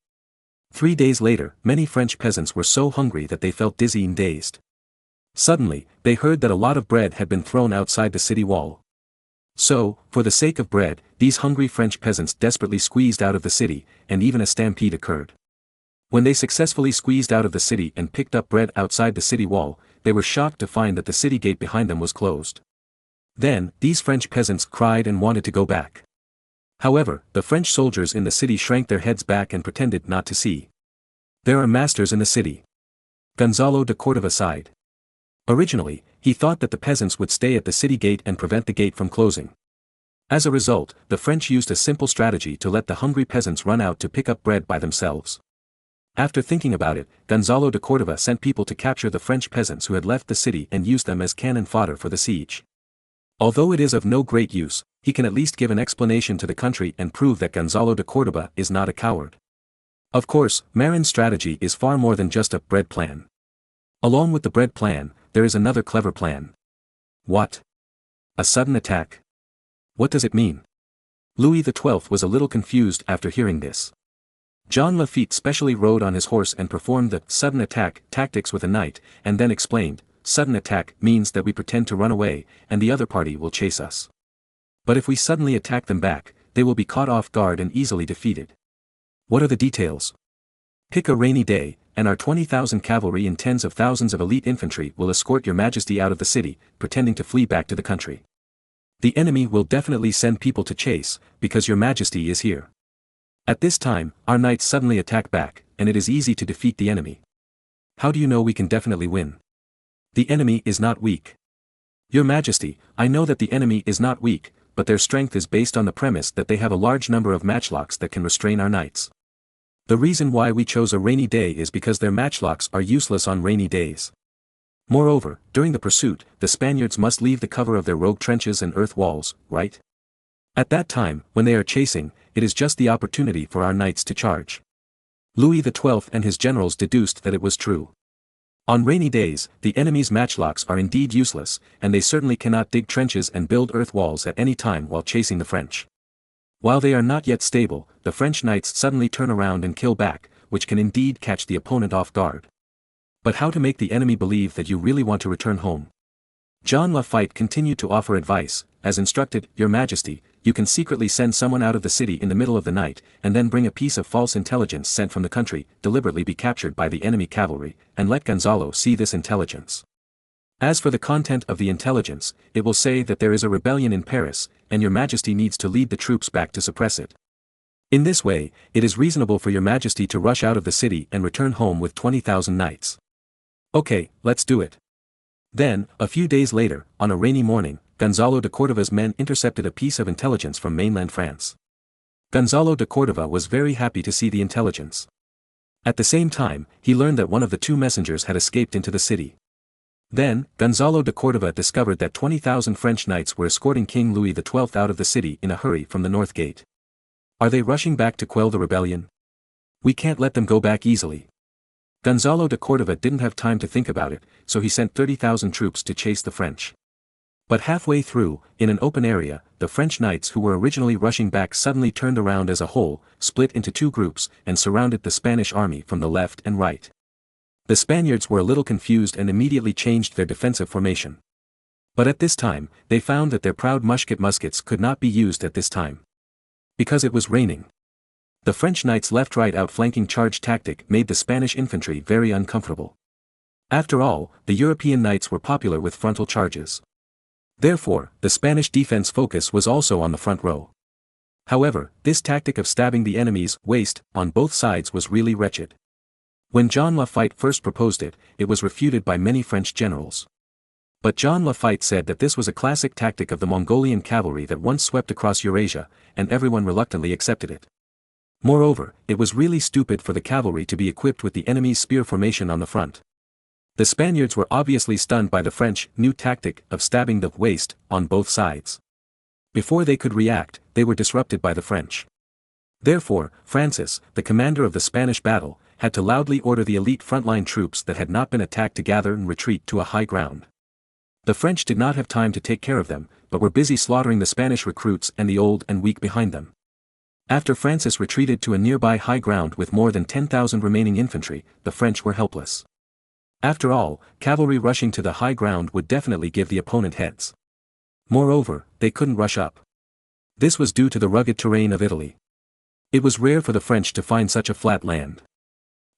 3 days later, many French peasants were so hungry that they felt dizzy and dazed. Suddenly, they heard that a lot of bread had been thrown outside the city wall. So, for the sake of bread, these hungry French peasants desperately squeezed out of the city, and even a stampede occurred. When they successfully squeezed out of the city and picked up bread outside the city wall, they were shocked to find that the city gate behind them was closed. Then, these French peasants cried and wanted to go back. However, the French soldiers in the city shrank their heads back and pretended not to see. There are masters in the city. Gonzalo de Córdoba sighed. Originally, he thought that the peasants would stay at the city gate and prevent the gate from closing. As a result, the French used a simple strategy to let the hungry peasants run out to pick up bread by themselves. After thinking about it, Gonzalo de Córdoba sent people to capture the French peasants who had left the city and use them as cannon fodder for the siege. Although it is of no great use, he can at least give an explanation to the country and prove that Gonzalo de Córdoba is not a coward. Of course, Marin's strategy is far more than just a bread plan. Along with the bread plan, there is another clever plan. What? A sudden attack? What does it mean? Louis XII was a little confused after hearing this. John Lafitte specially rode on his horse and performed the sudden attack tactics with a knight, and then explained, sudden attack means that we pretend to run away, and the other party will chase us. But if we suddenly attack them back, they will be caught off guard and easily defeated. What are the details? Pick a rainy day, and our 20,000 cavalry and tens of thousands of elite infantry will escort Your Majesty out of the city, pretending to flee back to the country. The enemy will definitely send people to chase, because Your Majesty is here. At this time, our knights suddenly attack back, and it is easy to defeat the enemy. How do you know we can definitely win? The enemy is not weak. Your Majesty, I know that the enemy is not weak, but their strength is based on the premise that they have a large number of matchlocks that can restrain our knights. The reason why we chose a rainy day is because their matchlocks are useless on rainy days. Moreover, during the pursuit, the Spaniards must leave the cover of their rogue trenches and earth walls, right? At that time, when they are chasing, it is just the opportunity for our knights to charge. Louis XII and his generals deduced that it was true. On rainy days, the enemy's matchlocks are indeed useless, and they certainly cannot dig trenches and build earth walls at any time while chasing the French. While they are not yet stable, the French knights suddenly turn around and kill back, which can indeed catch the opponent off guard. But how to make the enemy believe that you really want to return home? John Lafitte continued to offer advice. As instructed, Your Majesty, you can secretly send someone out of the city in the middle of the night, and then bring a piece of false intelligence sent from the country, deliberately be captured by the enemy cavalry, and let Gonzalo see this intelligence. As for the content of the intelligence, it will say that there is a rebellion in Paris, and Your Majesty needs to lead the troops back to suppress it. In this way, it is reasonable for Your Majesty to rush out of the city and return home with 20,000 knights. Okay, let's do it. Then, a few days later, on a rainy morning, Gonzalo de Cordova's men intercepted a piece of intelligence from mainland France. Gonzalo de Cordova was very happy to see the intelligence. At the same time, he learned that one of the two messengers had escaped into the city. Then, Gonzalo de Cordova discovered that 20,000 French knights were escorting King Louis XII out of the city in a hurry from the north gate. Are they rushing back to quell the rebellion? We can't let them go back easily. Gonzalo de Cordova didn't have time to think about it, so he sent 30,000 troops to chase the French. But halfway through, in an open area, the French knights who were originally rushing back suddenly turned around as a whole, split into two groups, and surrounded the Spanish army from the left and right. The Spaniards were a little confused and immediately changed their defensive formation. But at this time, they found that their proud muskets could not be used at this time. Because it was raining. The French knights' left-right outflanking charge tactic made the Spanish infantry very uncomfortable. After all, the European knights were popular with frontal charges. Therefore, the Spanish defense focus was also on the front row. However, this tactic of stabbing the enemy's waist on both sides was really wretched. When John Lafitte first proposed it, it was refuted by many French generals. But John Lafitte said that this was a classic tactic of the Mongolian cavalry that once swept across Eurasia, and everyone reluctantly accepted it. Moreover, it was really stupid for the cavalry to be equipped with the enemy's spear formation on the front. The Spaniards were obviously stunned by the French new tactic of stabbing the waist on both sides. Before they could react, they were disrupted by the French. Therefore, Francis, the commander of the Spanish battle, had to loudly order the elite frontline troops that had not been attacked to gather and retreat to a high ground. The French did not have time to take care of them, but were busy slaughtering the Spanish recruits and the old and weak behind them. After Francis retreated to a nearby high ground with more than 10,000 remaining infantry, the French were helpless. After all, cavalry rushing to the high ground would definitely give the opponent heads. Moreover, they couldn't rush up. This was due to the rugged terrain of Italy. It was rare for the French to find such a flat land.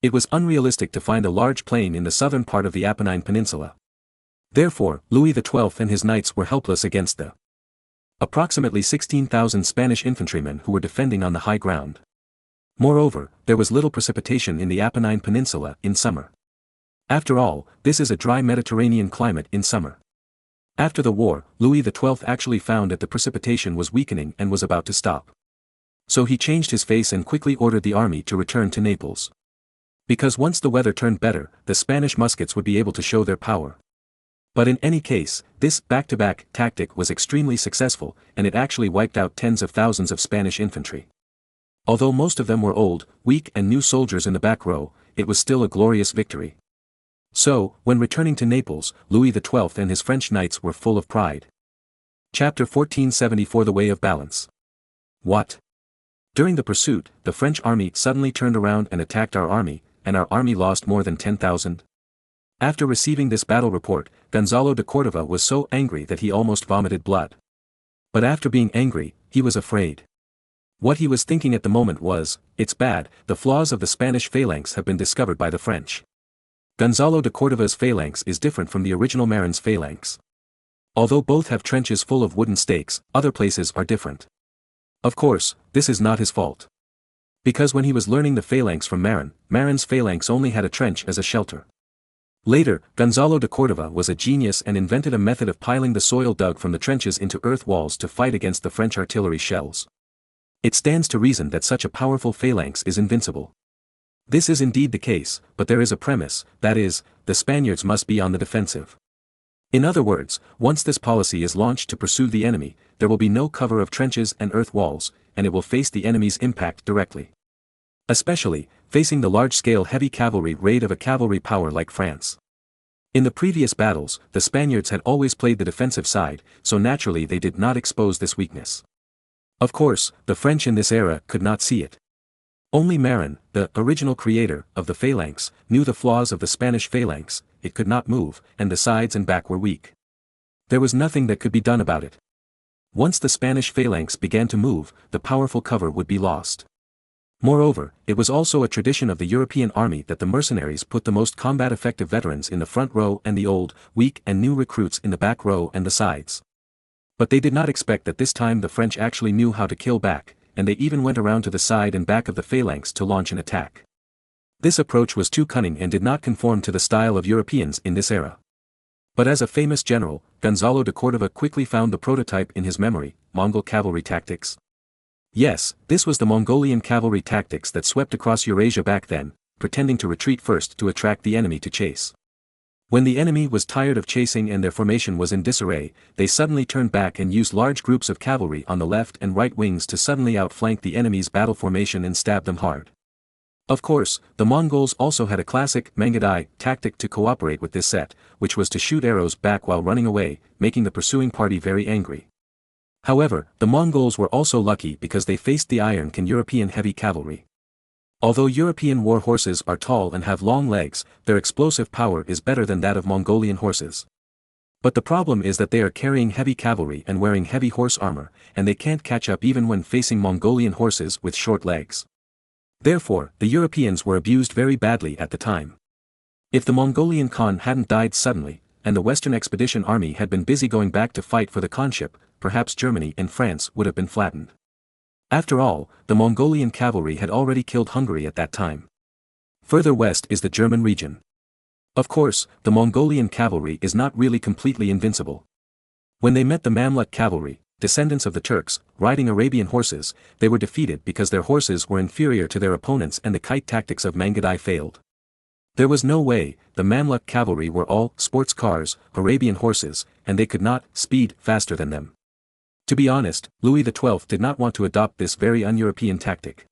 It was unrealistic to find a large plain in the southern part of the Apennine Peninsula. Therefore, Louis XII and his knights were helpless against the approximately 16,000 Spanish infantrymen who were defending on the high ground. Moreover, there was little precipitation in the Apennine Peninsula in summer. After all, this is a dry Mediterranean climate in summer. After the war, Louis XII actually found that the precipitation was weakening and was about to stop. So he changed his face and quickly ordered the army to return to Naples. Because once the weather turned better, the Spanish muskets would be able to show their power. But in any case, this back-to-back tactic was extremely successful, and it actually wiped out tens of thousands of Spanish infantry. Although most of them were old, weak and new soldiers in the back row, it was still a glorious victory. So, when returning to Naples, Louis XII and his French knights were full of pride. Chapter 1474 The Way of Balance. What? During the pursuit, the French army suddenly turned around and attacked our army, and our army lost more than 10,000. After receiving this battle report, Gonzalo de Cordova was so angry that he almost vomited blood. But after being angry, he was afraid. What he was thinking at the moment was, it's bad, the flaws of the Spanish phalanx have been discovered by the French. Gonzalo de Cordova's phalanx is different from the original Marin's phalanx. Although both have trenches full of wooden stakes, other places are different. Of course, this is not his fault. Because when he was learning the phalanx from Marin, Marin's phalanx only had a trench as a shelter. Later, Gonzalo de Cordova was a genius and invented a method of piling the soil dug from the trenches into earth walls to fight against the French artillery shells. It stands to reason that such a powerful phalanx is invincible. This is indeed the case, but there is a premise, that is, the Spaniards must be on the defensive. In other words, once this policy is launched to pursue the enemy, there will be no cover of trenches and earth walls, and it will face the enemy's impact directly. Especially, facing the large-scale heavy cavalry raid of a cavalry power like France. In the previous battles, the Spaniards had always played the defensive side, so naturally they did not expose this weakness. Of course, the French in this era could not see it. Only Marin, the original creator of the phalanx, knew the flaws of the Spanish phalanx, it could not move, and the sides and back were weak. There was nothing that could be done about it. Once the Spanish phalanx began to move, the powerful cover would be lost. Moreover, it was also a tradition of the European army that the mercenaries put the most combat-effective veterans in the front row and the old, weak and new recruits in the back row and the sides. But they did not expect that this time the French actually knew how to kill back, and they even went around to the side and back of the phalanx to launch an attack. This approach was too cunning and did not conform to the style of Europeans in this era. But as a famous general, Gonzalo de Cordova quickly found the prototype in his memory, Mongol cavalry tactics. Yes, this was the Mongolian cavalry tactics that swept across Eurasia back then, pretending to retreat first to attract the enemy to chase. When the enemy was tired of chasing and their formation was in disarray, they suddenly turned back and used large groups of cavalry on the left and right wings to suddenly outflank the enemy's battle formation and stab them hard. Of course, the Mongols also had a classic Mangadai tactic to cooperate with this set, which was to shoot arrows back while running away, making the pursuing party very angry. However, the Mongols were also lucky because they faced the Iron Can European heavy cavalry. Although European war horses are tall and have long legs, their explosive power is better than that of Mongolian horses. But the problem is that they are carrying heavy cavalry and wearing heavy horse armor, and they can't catch up even when facing Mongolian horses with short legs. Therefore, the Europeans were abused very badly at the time. If the Mongolian Khan hadn't died suddenly, and the Western Expedition Army had been busy going back to fight for the Khanship, perhaps Germany and France would have been flattened. After all, the Mongolian cavalry had already killed Hungary at that time. Further west is the German region. Of course, the Mongolian cavalry is not really completely invincible. When they met the Mamluk cavalry, descendants of the Turks, riding Arabian horses, they were defeated because their horses were inferior to their opponents and the kite tactics of Mangadai failed. There was no way, the Mamluk cavalry were all sports cars, Arabian horses, and they could not speed faster than them. To be honest, Louis XII did not want to adopt this very un-European tactic.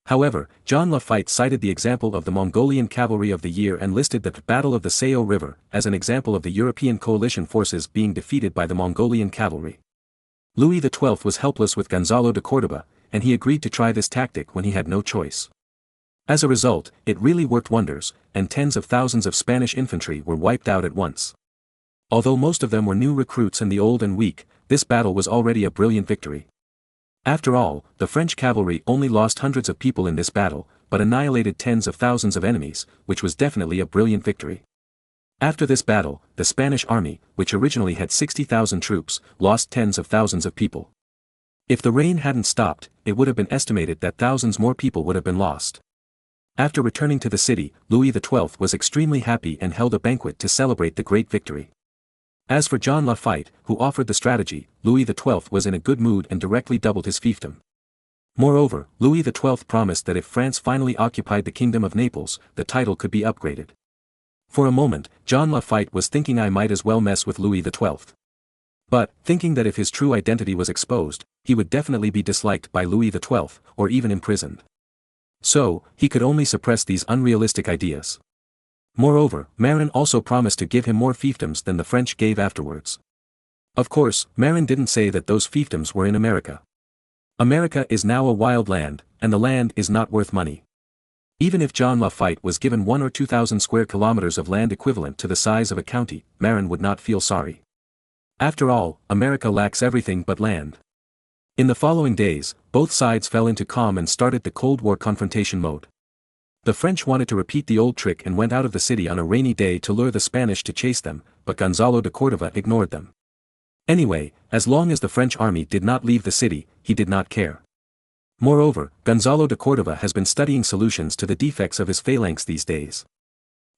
However, John Lafitte cited the example of the Mongolian cavalry of the year and listed the Battle of the Sao River as an example of the European coalition forces being defeated by the Mongolian cavalry. Louis XII was helpless with Gonzalo de Córdoba, and he agreed to try this tactic when he had no choice. As a result, it really worked wonders, and tens of thousands of Spanish infantry were wiped out at once. Although most of them were new recruits and the old and weak, this battle was already a brilliant victory. After all, the French cavalry only lost hundreds of people in this battle, but annihilated tens of thousands of enemies, which was definitely a brilliant victory. After this battle, the Spanish army, which originally had 60,000 troops, lost tens of thousands of people. If the rain hadn't stopped, it would have been estimated that thousands more people would have been lost. After returning to the city, Louis XII was extremely happy and held a banquet to celebrate the great victory. As for John Lafitte, who offered the strategy, Louis XII was in a good mood and directly doubled his fiefdom. Moreover, Louis XII promised that if France finally occupied the Kingdom of Naples, the title could be upgraded. For a moment, John Lafitte was thinking I might as well mess with Louis XII. But, thinking that if his true identity was exposed, he would definitely be disliked by Louis XII, or even imprisoned. So, he could only suppress these unrealistic ideas. Moreover, Marin also promised to give him more fiefdoms than the French gave afterwards. Of course, Marin didn't say that those fiefdoms were in America. America is now a wild land, and the land is not worth money. Even if John Lafitte was given 1 or 2,000 square kilometers of land equivalent to the size of a county, Marin would not feel sorry. After all, America lacks everything but land. In the following days, both sides fell into calm and started the Cold War confrontation mode. The French wanted to repeat the old trick and went out of the city on a rainy day to lure the Spanish to chase them, but Gonzalo de Córdoba ignored them. Anyway, as long as the French army did not leave the city, he did not care. Moreover, Gonzalo de Córdoba has been studying solutions to the defects of his phalanx these days.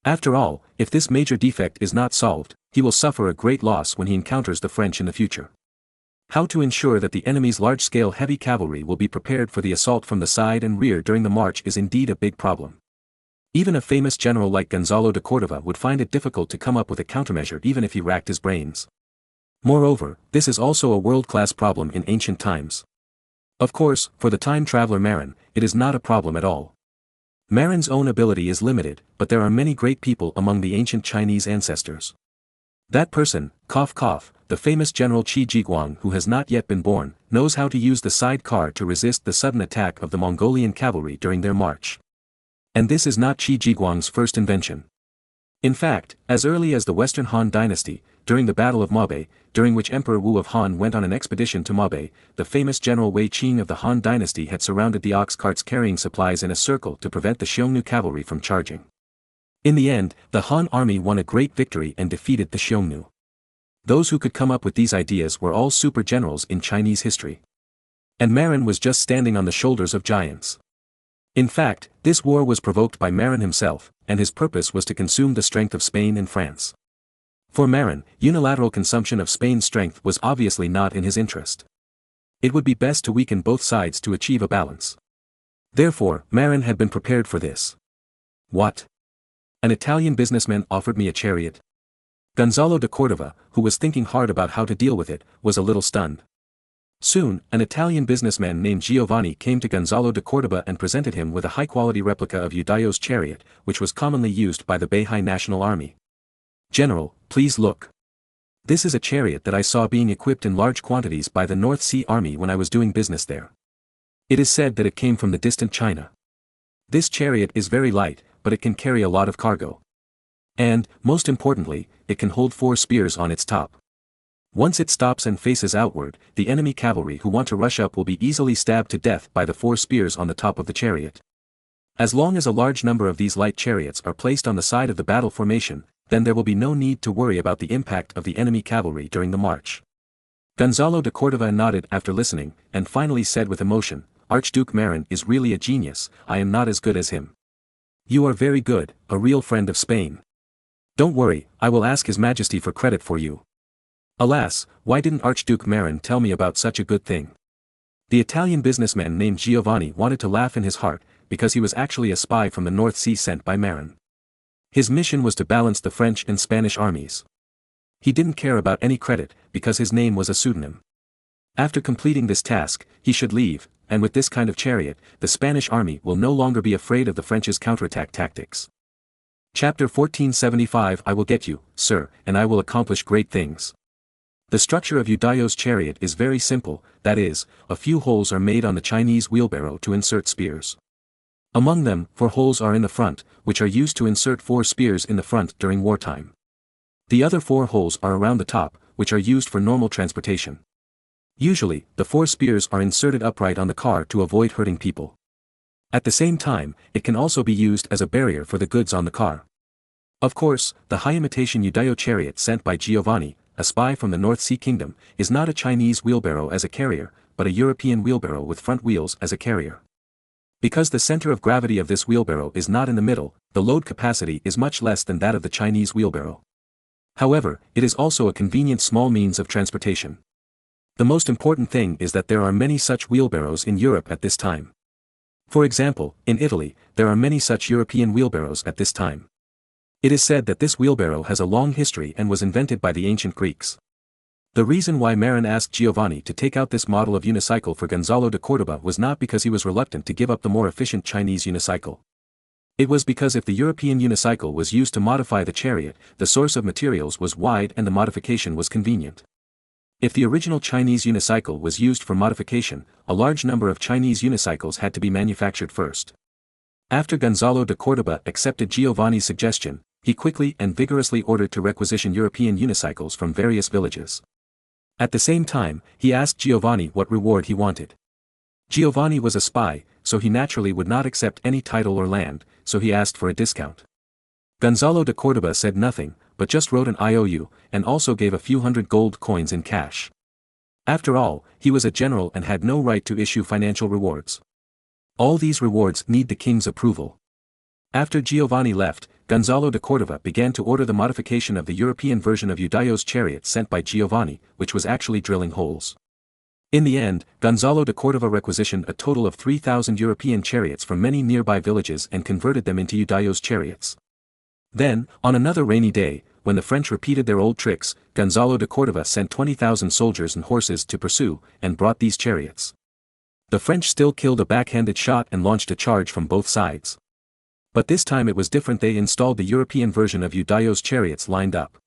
After all, if this major defect is not solved, he will suffer a great loss when he encounters the French in the future. How to ensure that the enemy's large-scale heavy cavalry will be prepared for the assault from the side and rear during the march is indeed a big problem. Even a famous general like Gonzalo de Córdoba would find it difficult to come up with a countermeasure even if he racked his brains. Moreover, this is also a world-class problem in ancient times. Of course, for the time traveler Marin, it is not a problem at all. Marin's own ability is limited, but there are many great people among the ancient Chinese ancestors. That person, the famous General Qi Jiguang who has not yet been born, knows how to use the sidecar to resist the sudden attack of the Mongolian cavalry during their march. And this is not Qi Jiguang's first invention. In fact, as early as the Western Han dynasty, during the Battle of Mabe, during which Emperor Wu of Han went on an expedition to Mabe, the famous General Wei Qing of the Han dynasty had surrounded the ox carts carrying supplies in a circle to prevent the Xiongnu cavalry from charging. In the end, the Han army won a great victory and defeated the Xiongnu. Those who could come up with these ideas were all super generals in Chinese history. And Marin was just standing on the shoulders of giants. In fact, this war was provoked by Marin himself, and his purpose was to consume the strength of Spain and France. For Marin, unilateral consumption of Spain's strength was obviously not in his interest. It would be best to weaken both sides to achieve a balance. Therefore, Marin had been prepared for this. What? An Italian businessman offered me a chariot? Gonzalo de Cordova, who was thinking hard about how to deal with it, was a little stunned. Soon, an Italian businessman named Giovanni came to Gonzalo de Cordova and presented him with a high-quality replica of Eudaio's chariot, which was commonly used by the Bahá'í National Army. "General, please look. This is a chariot that I saw being equipped in large quantities by the North Sea Army when I was doing business there. It is said that it came from the distant China. This chariot is very light, but it can carry a lot of cargo. And, most importantly, it can hold 4 spears on its top. Once it stops and faces outward, the enemy cavalry who want to rush up will be easily stabbed to death by the 4 spears on the top of the chariot. As long as a large number of these light chariots are placed on the side of the battle formation, then there will be no need to worry about the impact of the enemy cavalry during the march." Gonzalo de Cordova nodded after listening, and finally said with emotion, "Archduke Marin is really a genius, I am not as good as him." "You are very good, a real friend of Spain. Don't worry, I will ask His Majesty for credit for you." Alas, why didn't Archduke Marin tell me about such a good thing? The Italian businessman named Giovanni wanted to laugh in his heart, because he was actually a spy from the North Sea sent by Marin. His mission was to balance the French and Spanish armies. He didn't care about any credit, because his name was a pseudonym. After completing this task, he should leave, and with this kind of chariot, the Spanish army will no longer be afraid of the French's counterattack tactics. Chapter 1475 I will get you, sir, and I will accomplish great things. The structure of Eudaio's chariot is very simple, that is, a few holes are made on the Chinese wheelbarrow to insert spears. Among them, 4 holes are in the front, which are used to insert 4 spears in the front during wartime. The other 4 holes are around the top, which are used for normal transportation. Usually, the 4 spears are inserted upright on the car to avoid hurting people. At the same time, it can also be used as a barrier for the goods on the car. Of course, the high-imitation Eudaio chariot sent by Giovanni, a spy from the North Sea Kingdom, is not a Chinese wheelbarrow as a carrier, but a European wheelbarrow with front wheels as a carrier. Because the center of gravity of this wheelbarrow is not in the middle, the load capacity is much less than that of the Chinese wheelbarrow. However, it is also a convenient small means of transportation. The most important thing is that there are many such wheelbarrows in Europe at this time. For example, in Italy, there are many such European wheelbarrows at this time. It is said that this wheelbarrow has a long history and was invented by the ancient Greeks. The reason why Marin asked Giovanni to take out this model of unicycle for Gonzalo de Cordova was not because he was reluctant to give up the more efficient Chinese unicycle. It was because if the European unicycle was used to modify the chariot, the source of materials was wide and the modification was convenient. If the original Chinese unicycle was used for modification, a large number of Chinese unicycles had to be manufactured first. After Gonzalo de Cordova accepted Giovanni's suggestion, he quickly and vigorously ordered to requisition European unicycles from various villages. At the same time, he asked Giovanni what reward he wanted. Giovanni was a spy, so he naturally would not accept any title or land, so he asked for a discount. Gonzalo de Cordova said nothing, but just wrote an IOU, and also gave a few hundred gold coins in cash. After all, he was a general and had no right to issue financial rewards. All these rewards need the king's approval. After Giovanni left, Gonzalo de Cordova began to order the modification of the European version of Eudaio's chariot sent by Giovanni, which was actually drilling holes. In the end, Gonzalo de Cordova requisitioned a total of 3,000 European chariots from many nearby villages and converted them into Eudaio's chariots. Then, on another rainy day, when the French repeated their old tricks, Gonzalo de Cordova sent 20,000 soldiers and horses to pursue, and brought these chariots. The French still killed a backhanded shot and launched a charge from both sides. But this time it was different. They installed the European version of Eudaio's chariots lined up.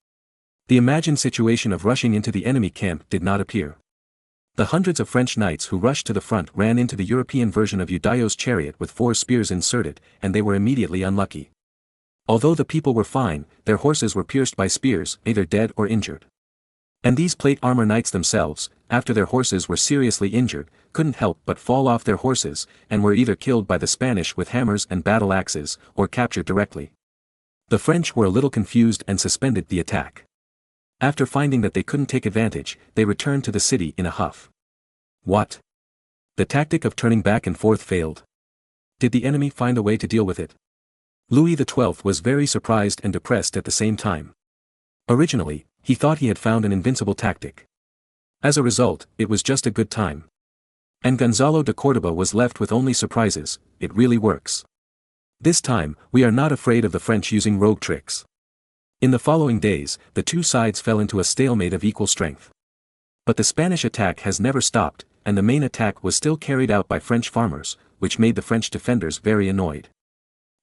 The imagined situation of rushing into the enemy camp did not appear. The hundreds of French knights who rushed to the front ran into the European version of Eudaio's chariot with 4 spears inserted, and they were immediately unlucky. Although the people were fine, their horses were pierced by spears, either dead or injured. And these plate armor knights themselves, after their horses were seriously injured, couldn't help but fall off their horses, and were either killed by the Spanish with hammers and battle axes, or captured directly. The French were a little confused and suspended the attack. After finding that they couldn't take advantage, they returned to the city in a huff. What? The tactic of turning back and forth failed. Did the enemy find a way to deal with it? Louis XII was very surprised and depressed at the same time. Originally, he thought he had found an invincible tactic. As a result, it was just a good time. And Gonzalo de Córdoba was left with only surprises. It really works. This time, we are not afraid of the French using rogue tricks. In the following days, the two sides fell into a stalemate of equal strength. But the Spanish attack has never stopped, and the main attack was still carried out by French farmers, which made the French defenders very annoyed.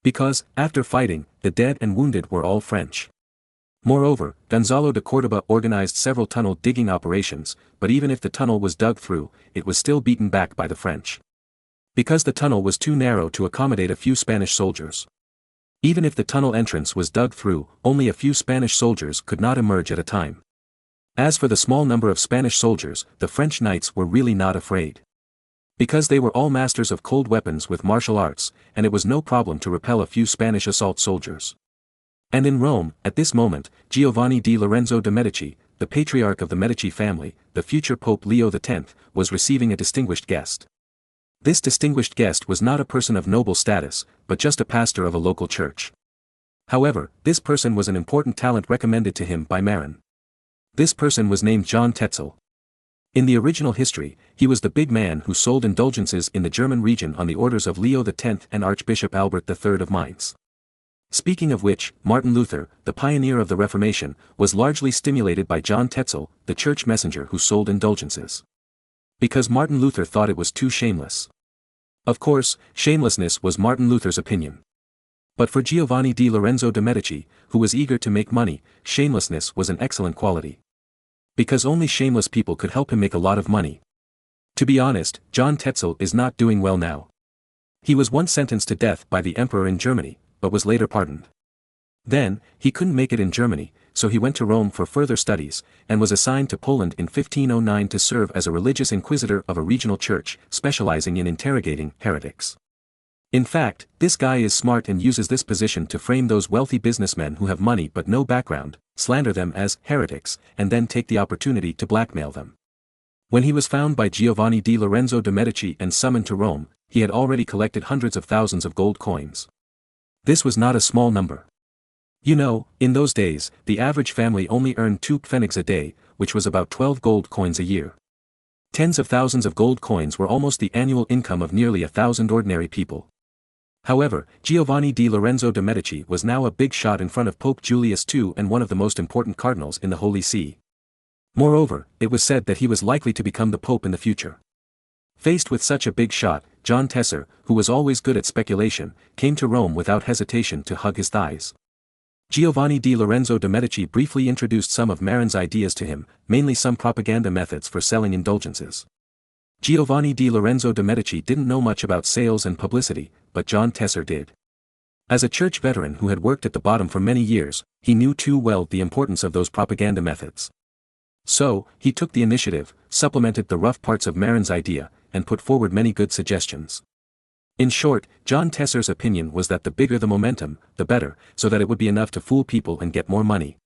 Because, after fighting, the dead and wounded were all French. Moreover, Gonzalo de Córdoba organized several tunnel digging operations, but even if the tunnel was dug through, it was still beaten back by the French. Because the tunnel was too narrow to accommodate a few Spanish soldiers. Even if the tunnel entrance was dug through, only a few Spanish soldiers could not emerge at a time. As for the small number of Spanish soldiers, the French knights were really not afraid. Because they were all masters of cold weapons with martial arts, and it was no problem to repel a few Spanish assault soldiers. And in Rome, at this moment, Giovanni di Lorenzo de' Medici, the patriarch of the Medici family, the future Pope Leo X, was receiving a distinguished guest. This distinguished guest was not a person of noble status, but just a pastor of a local church. However, this person was an important talent recommended to him by Marin. This person was named John Tetzel. In the original history, he was the big man who sold indulgences in the German region on the orders of Leo X and Archbishop Albert III of Mainz. Speaking of which, Martin Luther, the pioneer of the Reformation, was largely stimulated by John Tetzel, the church messenger who sold indulgences. Because Martin Luther thought it was too shameless. Of course, shamelessness was Martin Luther's opinion. But for Giovanni di Lorenzo de' Medici, who was eager to make money, shamelessness was an excellent quality. Because only shameless people could help him make a lot of money. To be honest, John Tetzel is not doing well now. He was once sentenced to death by the emperor in Germany, but was later pardoned. Then, he couldn't make it in Germany, so he went to Rome for further studies, and was assigned to Poland in 1509 to serve as a religious inquisitor of a regional church, specializing in interrogating heretics. In fact, this guy is smart and uses this position to frame those wealthy businessmen who have money but no background, slander them as heretics, and then take the opportunity to blackmail them. When he was found by Giovanni di Lorenzo de' Medici and summoned to Rome, he had already collected hundreds of thousands of gold coins. This was not a small number. You know, in those days, the average family only earned 2 pfennigs a day, which was about 12 gold coins a year. Tens of thousands of gold coins were almost the annual income of nearly 1,000 ordinary people. However, Giovanni di Lorenzo de' Medici was now a big shot in front of Pope Julius II and one of the most important cardinals in the Holy See. Moreover, it was said that he was likely to become the pope in the future. Faced with such a big shot, John Tetzel, who was always good at speculation, came to Rome without hesitation to hug his thighs. Giovanni di Lorenzo de' Medici briefly introduced some of Marin's ideas to him, mainly some propaganda methods for selling indulgences. Giovanni di Lorenzo de' Medici didn't know much about sales and publicity, but John Tetzel did. As a church veteran who had worked at the bottom for many years, he knew too well the importance of those propaganda methods. So, he took the initiative, supplemented the rough parts of Marin's idea, and put forward many good suggestions. In short, John Tetzel's opinion was that the bigger the momentum, the better, so that it would be enough to fool people and get more money.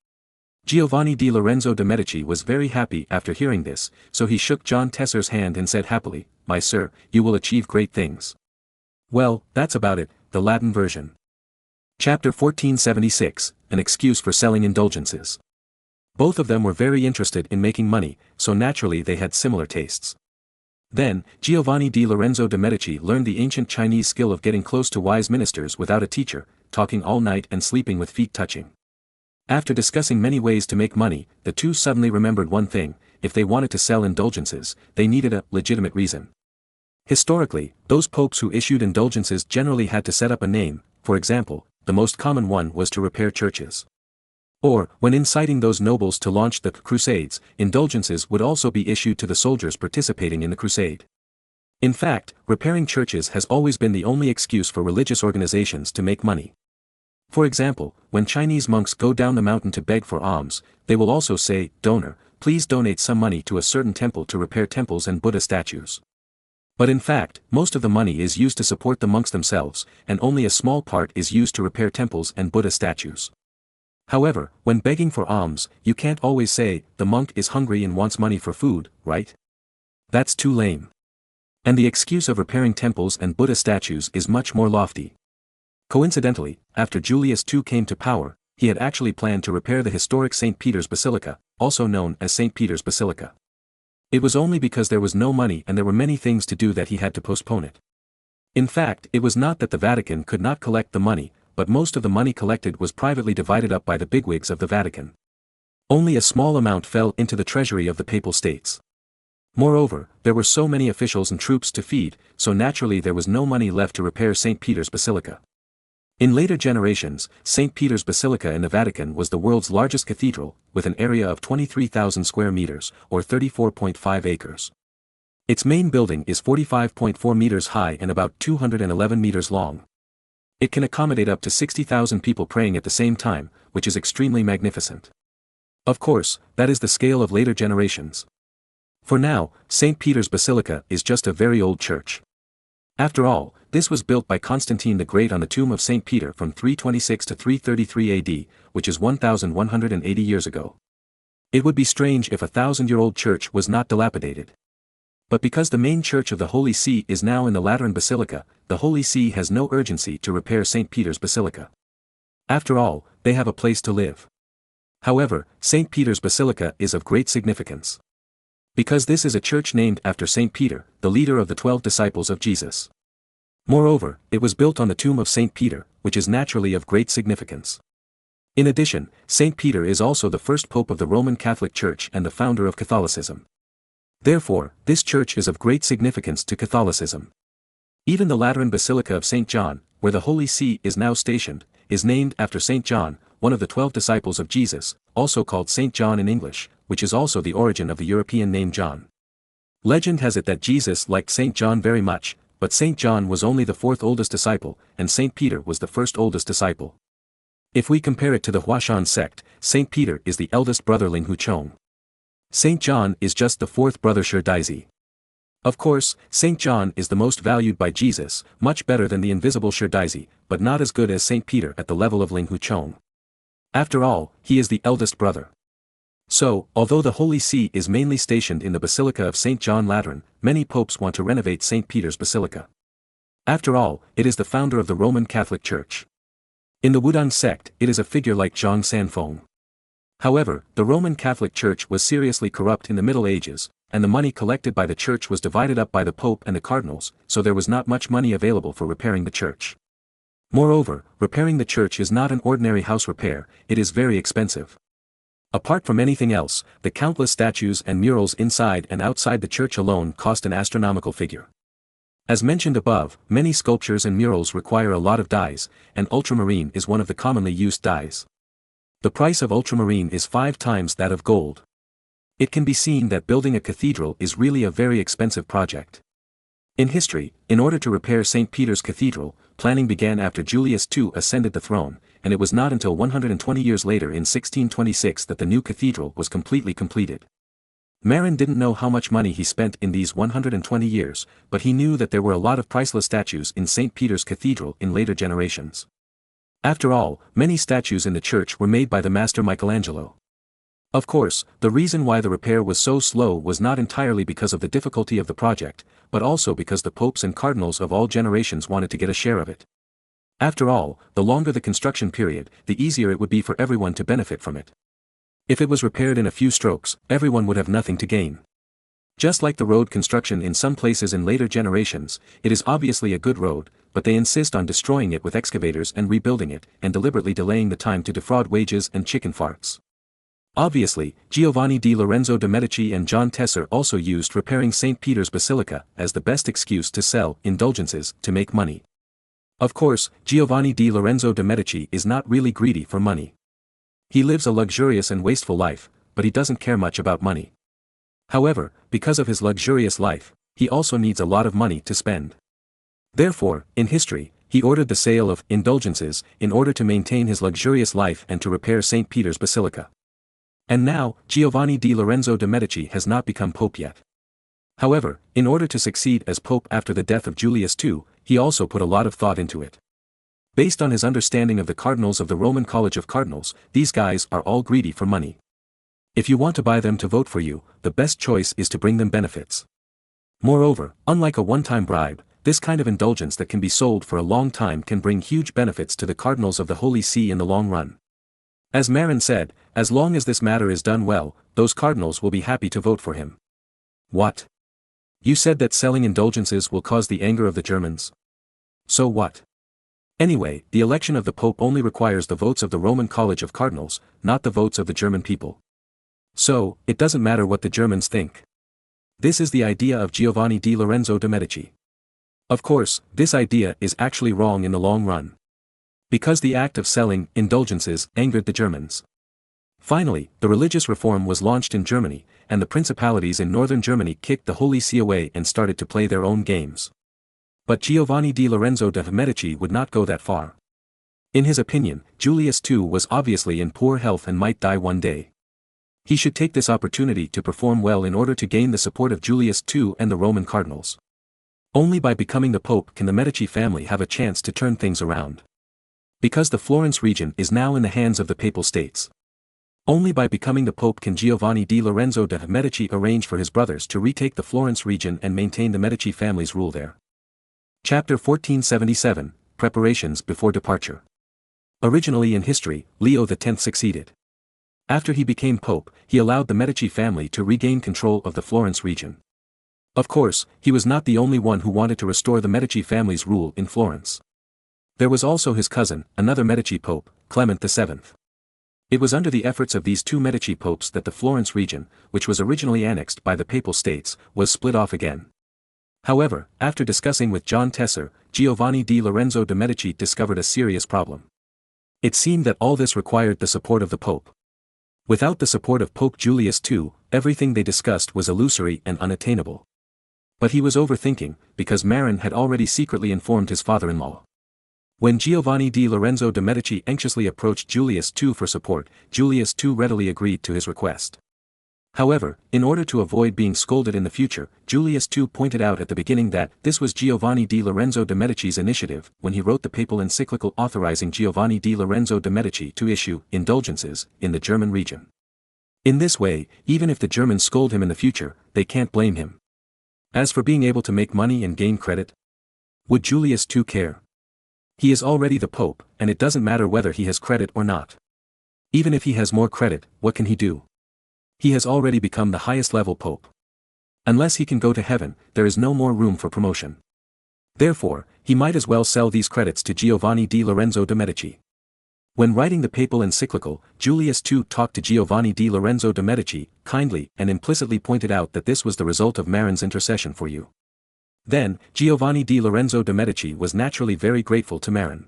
Giovanni di Lorenzo de' Medici was very happy after hearing this, so he shook John Tetzel's hand and said happily, "My sir, you will achieve great things." Well, that's about it, the Latin version. Chapter 1476, An Excuse for Selling Indulgences. Both of them were very interested in making money, so naturally they had similar tastes. Then, Giovanni di Lorenzo de' Medici learned the ancient Chinese skill of getting close to wise ministers without a teacher, talking all night and sleeping with feet touching. After discussing many ways to make money, the two suddenly remembered one thing: if they wanted to sell indulgences, they needed a legitimate reason. Historically, those popes who issued indulgences generally had to set up a name. For example, the most common one was to repair churches. Or, when inciting those nobles to launch the Crusades, indulgences would also be issued to the soldiers participating in the crusade. In fact, repairing churches has always been the only excuse for religious organizations to make money. For example, when Chinese monks go down the mountain to beg for alms, they will also say, "Donor, please donate some money to a certain temple to repair temples and Buddha statues." But in fact, most of the money is used to support the monks themselves, and only a small part is used to repair temples and Buddha statues. However, when begging for alms, you can't always say, "The monk is hungry and wants money for food," right? That's too lame. And the excuse of repairing temples and Buddha statues is much more lofty. Coincidentally, after Julius II came to power, he had actually planned to repair the historic St. Peter's Basilica, also known as St. Peter's Basilica. It was only because there was no money and there were many things to do that he had to postpone it. In fact, it was not that the Vatican could not collect the money, but most of the money collected was privately divided up by the bigwigs of the Vatican. Only a small amount fell into the treasury of the Papal States. Moreover, there were so many officials and troops to feed, so naturally there was no money left to repair St. Peter's Basilica. In later generations, St. Peter's Basilica in the Vatican was the world's largest cathedral, with an area of 23,000 square meters, or 34.5 acres. Its main building is 45.4 meters high and about 211 meters long. It can accommodate up to 60,000 people praying at the same time, which is extremely magnificent. Of course, that is the scale of later generations. For now, St. Peter's Basilica is just a very old church. After all, this was built by Constantine the Great on the tomb of St. Peter from 326 to 333 AD, which is 1,180 years ago. It would be strange if a 1,000-year-old church was not dilapidated. But because the main church of the Holy See is now in the Lateran Basilica, the Holy See has no urgency to repair St. Peter's Basilica. After all, they have a place to live. However, St. Peter's Basilica is of great significance. Because this is a church named after St. Peter, the leader of the 12 disciples of Jesus. Moreover, it was built on the tomb of St. Peter, which is naturally of great significance. In addition, St. Peter is also the first pope of the Roman Catholic Church and the founder of Catholicism. Therefore, this church is of great significance to Catholicism. Even the Lateran Basilica of St. John, where the Holy See is now stationed, is named after St. John, one of the 12 disciples of Jesus, also called St. John in English, which is also the origin of the European name John. Legend has it that Jesus liked St. John very much, but St. John was only the fourth oldest disciple, and St. Peter was the first oldest disciple. If we compare it to the Huashan sect, St. Peter is the eldest brother Ling Huchong. St. John is just the fourth brother Shi Daisy. Of course, St. John is the most valued by Jesus, much better than the invisible Shi Daisy, but not as good as St. Peter at the level of Ling Huchong. After all, he is the eldest brother. So, although the Holy See is mainly stationed in the Basilica of St. John Lateran, many popes want to renovate St. Peter's Basilica. After all, it is the founder of the Roman Catholic Church. In the Wudang sect, it is a figure like Zhang Sanfeng. However, the Roman Catholic Church was seriously corrupt in the Middle Ages, and the money collected by the church was divided up by the Pope and the cardinals, so there was not much money available for repairing the church. Moreover, repairing the church is not an ordinary house repair, it is very expensive. Apart from anything else, the countless statues and murals inside and outside the church alone cost an astronomical figure. As mentioned above, many sculptures and murals require a lot of dyes, and ultramarine is one of the commonly used dyes. The price of ultramarine is 5 times that of gold. It can be seen that building a cathedral is really a very expensive project. In history, in order to repair St. Peter's Cathedral, planning began after Julius II ascended the throne, and it was not until 120 years later in 1626 that the new cathedral was completely completed. Marin didn't know how much money he spent in these 120 years, but he knew that there were a lot of priceless statues in St. Peter's Cathedral in later generations. After all, many statues in the church were made by the master Michelangelo. Of course, the reason why the repair was so slow was not entirely because of the difficulty of the project, but also because the popes and cardinals of all generations wanted to get a share of it. After all, the longer the construction period, the easier it would be for everyone to benefit from it. If it was repaired in a few strokes, everyone would have nothing to gain. Just like the road construction in some places in later generations, it is obviously a good road, but they insist on destroying it with excavators and rebuilding it, and deliberately delaying the time to defraud wages and chicken farts. Obviously, Giovanni di Lorenzo de' Medici and John Tesser also used repairing St. Peter's Basilica as the best excuse to sell indulgences to make money. Of course, Giovanni di Lorenzo de' Medici is not really greedy for money. He lives a luxurious and wasteful life, but he doesn't care much about money. However, because of his luxurious life, he also needs a lot of money to spend. Therefore, in history, he ordered the sale of indulgences in order to maintain his luxurious life and to repair St. Peter's Basilica. And now, Giovanni di Lorenzo de' Medici has not become pope yet. However, in order to succeed as pope after the death of Julius II, he also put a lot of thought into it. Based on his understanding of the cardinals of the Roman College of Cardinals, these guys are all greedy for money. If you want to buy them to vote for you, the best choice is to bring them benefits. Moreover, unlike a one-time bribe, this kind of indulgence that can be sold for a long time can bring huge benefits to the cardinals of the Holy See in the long run. As Marin said, as long as this matter is done well, those cardinals will be happy to vote for him. What? You said that selling indulgences will cause the anger of the Germans. So what? Anyway, the election of the Pope only requires the votes of the Roman College of Cardinals, not the votes of the German people. So, it doesn't matter what the Germans think. This is the idea of Giovanni di Lorenzo de' Medici. Of course, this idea is actually wrong in the long run. Because the act of selling indulgences angered the Germans. Finally, the religious reform was launched in Germany, and the principalities in northern Germany kicked the Holy See away and started to play their own games. But Giovanni di Lorenzo de' Medici would not go that far. In his opinion, Julius II was obviously in poor health and might die one day. He should take this opportunity to perform well in order to gain the support of Julius II and the Roman cardinals. Only by becoming the Pope can the Medici family have a chance to turn things around. Because the Florence region is now in the hands of the Papal States. Only by becoming the Pope can Giovanni di Lorenzo de' Medici arrange for his brothers to retake the Florence region and maintain the Medici family's rule there. Chapter 1477, Preparations before departure. Originally in history, Leo X succeeded. After he became Pope, he allowed the Medici family to regain control of the Florence region. Of course, he was not the only one who wanted to restore the Medici family's rule in Florence. There was also his cousin, another Medici Pope, Clement VII. It was under the efforts of these two Medici popes that the Florence region, which was originally annexed by the Papal States, was split off again. However, after discussing with John Tesser, Giovanni di Lorenzo de' Medici discovered a serious problem. It seemed that all this required the support of the Pope. Without the support of Pope Julius II, everything they discussed was illusory and unattainable. But he was overthinking, because Marin had already secretly informed his father-in-law. When Giovanni di Lorenzo de' Medici anxiously approached Julius II for support, Julius II readily agreed to his request. However, in order to avoid being scolded in the future, Julius II pointed out at the beginning that this was Giovanni di Lorenzo de' Medici's initiative when he wrote the papal encyclical authorizing Giovanni di Lorenzo de' Medici to issue indulgences in the German region. In this way, even if the Germans scold him in the future, they can't blame him. As for being able to make money and gain credit, would Julius II care? He is already the Pope, and it doesn't matter whether he has credit or not. Even if he has more credit, what can he do? He has already become the highest level Pope. Unless he can go to heaven, there is no more room for promotion. Therefore, he might as well sell these credits to Giovanni di Lorenzo de' Medici. When writing the papal encyclical, Julius II talked to Giovanni di Lorenzo de' Medici, kindly and implicitly pointed out that this was the result of Marin's intercession for you. Then, Giovanni di Lorenzo de' Medici was naturally very grateful to Marin.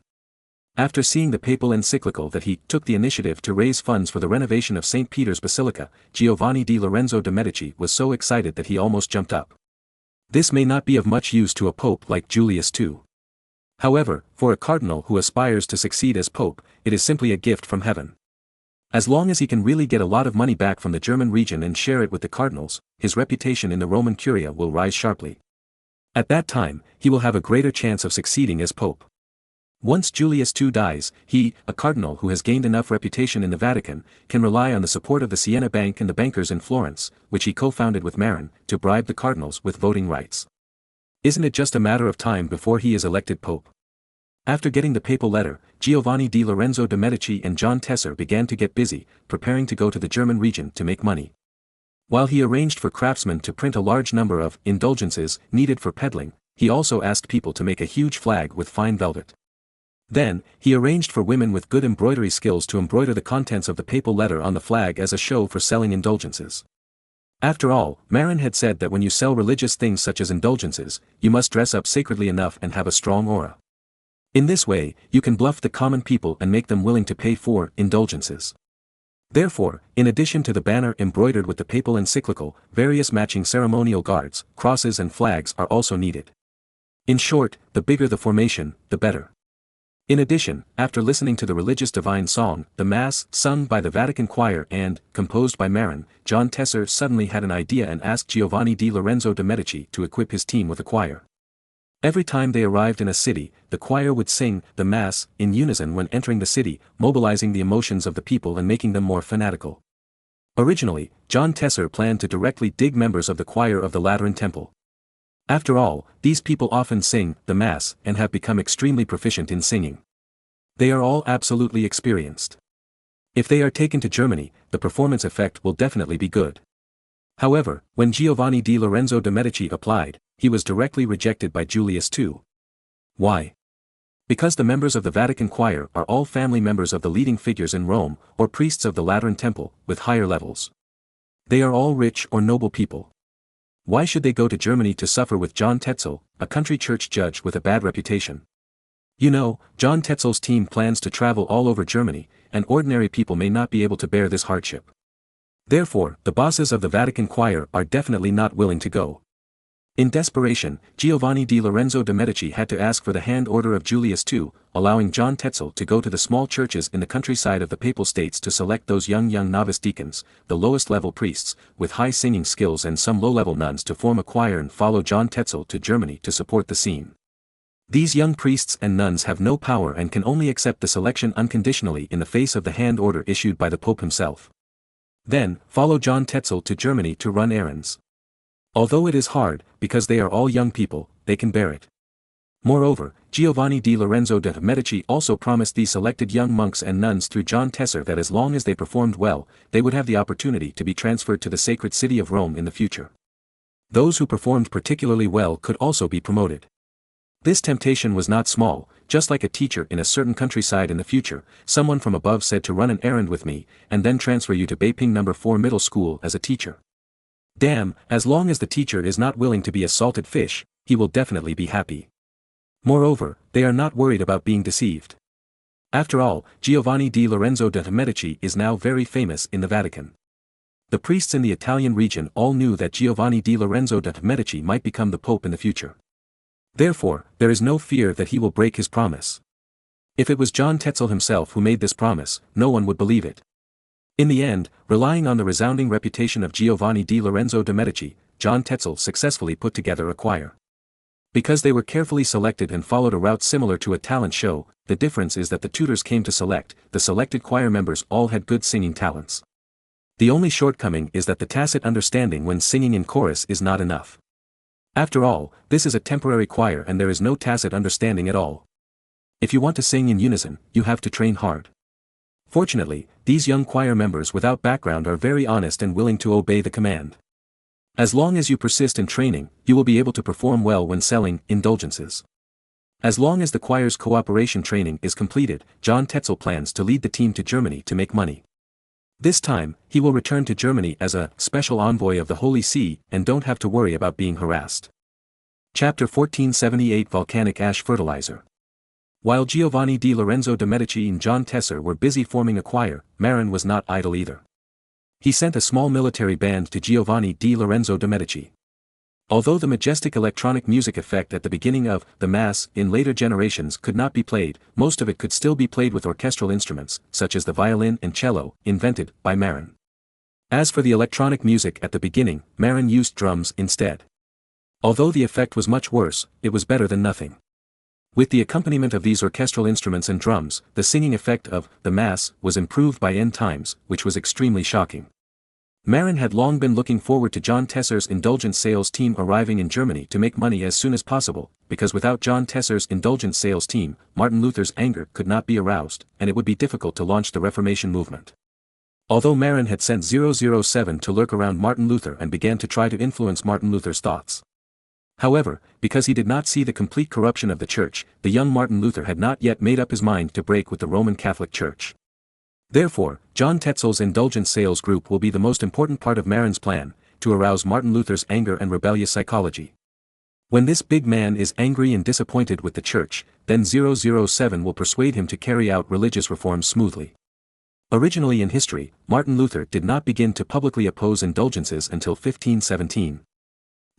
After seeing the papal encyclical that he took the initiative to raise funds for the renovation of St. Peter's Basilica, Giovanni di Lorenzo de' Medici was so excited that he almost jumped up. This may not be of much use to a pope like Julius II. However, for a cardinal who aspires to succeed as pope, it is simply a gift from heaven. As long as he can really get a lot of money back from the German region and share it with the cardinals, his reputation in the Roman Curia will rise sharply. At that time, he will have a greater chance of succeeding as pope. Once Julius II dies, he, a cardinal who has gained enough reputation in the Vatican, can rely on the support of the Siena Bank and the bankers in Florence, which he co-founded with Marin, to bribe the cardinals with voting rights. Isn't it just a matter of time before he is elected pope? After getting the papal letter, Giovanni di Lorenzo de' Medici and John Tesser began to get busy, preparing to go to the German region to make money. While he arranged for craftsmen to print a large number of indulgences needed for peddling, he also asked people to make a huge flag with fine velvet. Then, he arranged for women with good embroidery skills to embroider the contents of the papal letter on the flag as a show for selling indulgences. After all, Marin had said that when you sell religious things such as indulgences, you must dress up sacredly enough and have a strong aura. In this way, you can bluff the common people and make them willing to pay for indulgences. Therefore, in addition to the banner embroidered with the papal encyclical, various matching ceremonial guards, crosses and flags are also needed. In short, the bigger the formation, the better. In addition, after listening to the religious divine song, the Mass, sung by the Vatican choir and, composed by Marin, John Tesser suddenly had an idea and asked Giovanni di Lorenzo de' Medici to equip his team with a choir. Every time they arrived in a city, the choir would sing the Mass in unison when entering the city, mobilizing the emotions of the people and making them more fanatical. Originally, John Tesser planned to directly dig members of the choir of the Lateran Temple. After all, these people often sing the Mass and have become extremely proficient in singing. They are all absolutely experienced. If they are taken to Germany, the performance effect will definitely be good. However, when Giovanni di Lorenzo de' Medici applied, he was directly rejected by Julius II. Why? Because the members of the Vatican choir are all family members of the leading figures in Rome, or priests of the Lateran Temple, with higher levels. They are all rich or noble people. Why should they go to Germany to suffer with John Tetzel, a country church judge with a bad reputation? You know, John Tetzel's team plans to travel all over Germany, and ordinary people may not be able to bear this hardship. Therefore, the bosses of the Vatican choir are definitely not willing to go. In desperation, Giovanni di Lorenzo de' Medici had to ask for the hand order of Julius II, allowing John Tetzel to go to the small churches in the countryside of the Papal States to select those young novice deacons, the lowest level priests, with high singing skills, and some low-level nuns to form a choir and follow John Tetzel to Germany to support the scene. These young priests and nuns have no power and can only accept the selection unconditionally in the face of the hand order issued by the Pope himself. Then, follow John Tetzel to Germany to run errands. Although it is hard, because they are all young people, they can bear it. Moreover, Giovanni di Lorenzo de' Medici also promised these selected young monks and nuns through John Tetzel that as long as they performed well, they would have the opportunity to be transferred to the sacred city of Rome in the future. Those who performed particularly well could also be promoted. This temptation was not small, just like a teacher in a certain countryside in the future, someone from above said to run an errand with me, and then transfer you to Beiping No. 4 Middle School as a teacher. Damn, as long as the teacher is not willing to be a salted fish, he will definitely be happy. Moreover, they are not worried about being deceived. After all, Giovanni di Lorenzo de' Medici is now very famous in the Vatican. The priests in the Italian region all knew that Giovanni di Lorenzo de' Medici might become the Pope in the future. Therefore, there is no fear that he will break his promise. If it was John Tetzel himself who made this promise, no one would believe it. In the end, relying on the resounding reputation of Giovanni di Lorenzo de' Medici, John Tetzel successfully put together a choir. Because they were carefully selected and followed a route similar to a talent show, the difference is that the tutors came to select, the selected choir members all had good singing talents. The only shortcoming is that the tacit understanding when singing in chorus is not enough. After all, this is a temporary choir and there is no tacit understanding at all. If you want to sing in unison, you have to train hard. Fortunately, these young choir members without background are very honest and willing to obey the command. As long as you persist in training, you will be able to perform well when selling indulgences. As long as the choir's cooperation training is completed, John Tetzel plans to lead the team to Germany to make money. This time, he will return to Germany as a special envoy of the Holy See and don't have to worry about being harassed. Chapter 1478 Volcanic Ash Fertilizer. While Giovanni di Lorenzo de' Medici and John Tetzel were busy forming a choir, Marin was not idle either. He sent a small military band to Giovanni di Lorenzo de' Medici. Although the majestic electronic music effect at the beginning of the Mass in later generations could not be played, most of it could still be played with orchestral instruments, such as the violin and cello, invented by Marin. As for the electronic music at the beginning, Marin used drums instead. Although the effect was much worse, it was better than nothing. With the accompaniment of these orchestral instruments and drums, the singing effect of the Mass was improved by n times, which was extremely shocking. Marin had long been looking forward to John Tetzel's indulgence sales team arriving in Germany to make money as soon as possible, because without John Tetzel's indulgence sales team, Martin Luther's anger could not be aroused, and it would be difficult to launch the Reformation movement. Although Marin had sent 007 to lurk around Martin Luther and began to try to influence Martin Luther's thoughts. However, because he did not see the complete corruption of the Church, the young Martin Luther had not yet made up his mind to break with the Roman Catholic Church. Therefore, John Tetzel's indulgence sales group will be the most important part of Marin's plan, to arouse Martin Luther's anger and rebellious psychology. When this big man is angry and disappointed with the Church, then 007 will persuade him to carry out religious reforms smoothly. Originally in history, Martin Luther did not begin to publicly oppose indulgences until 1517.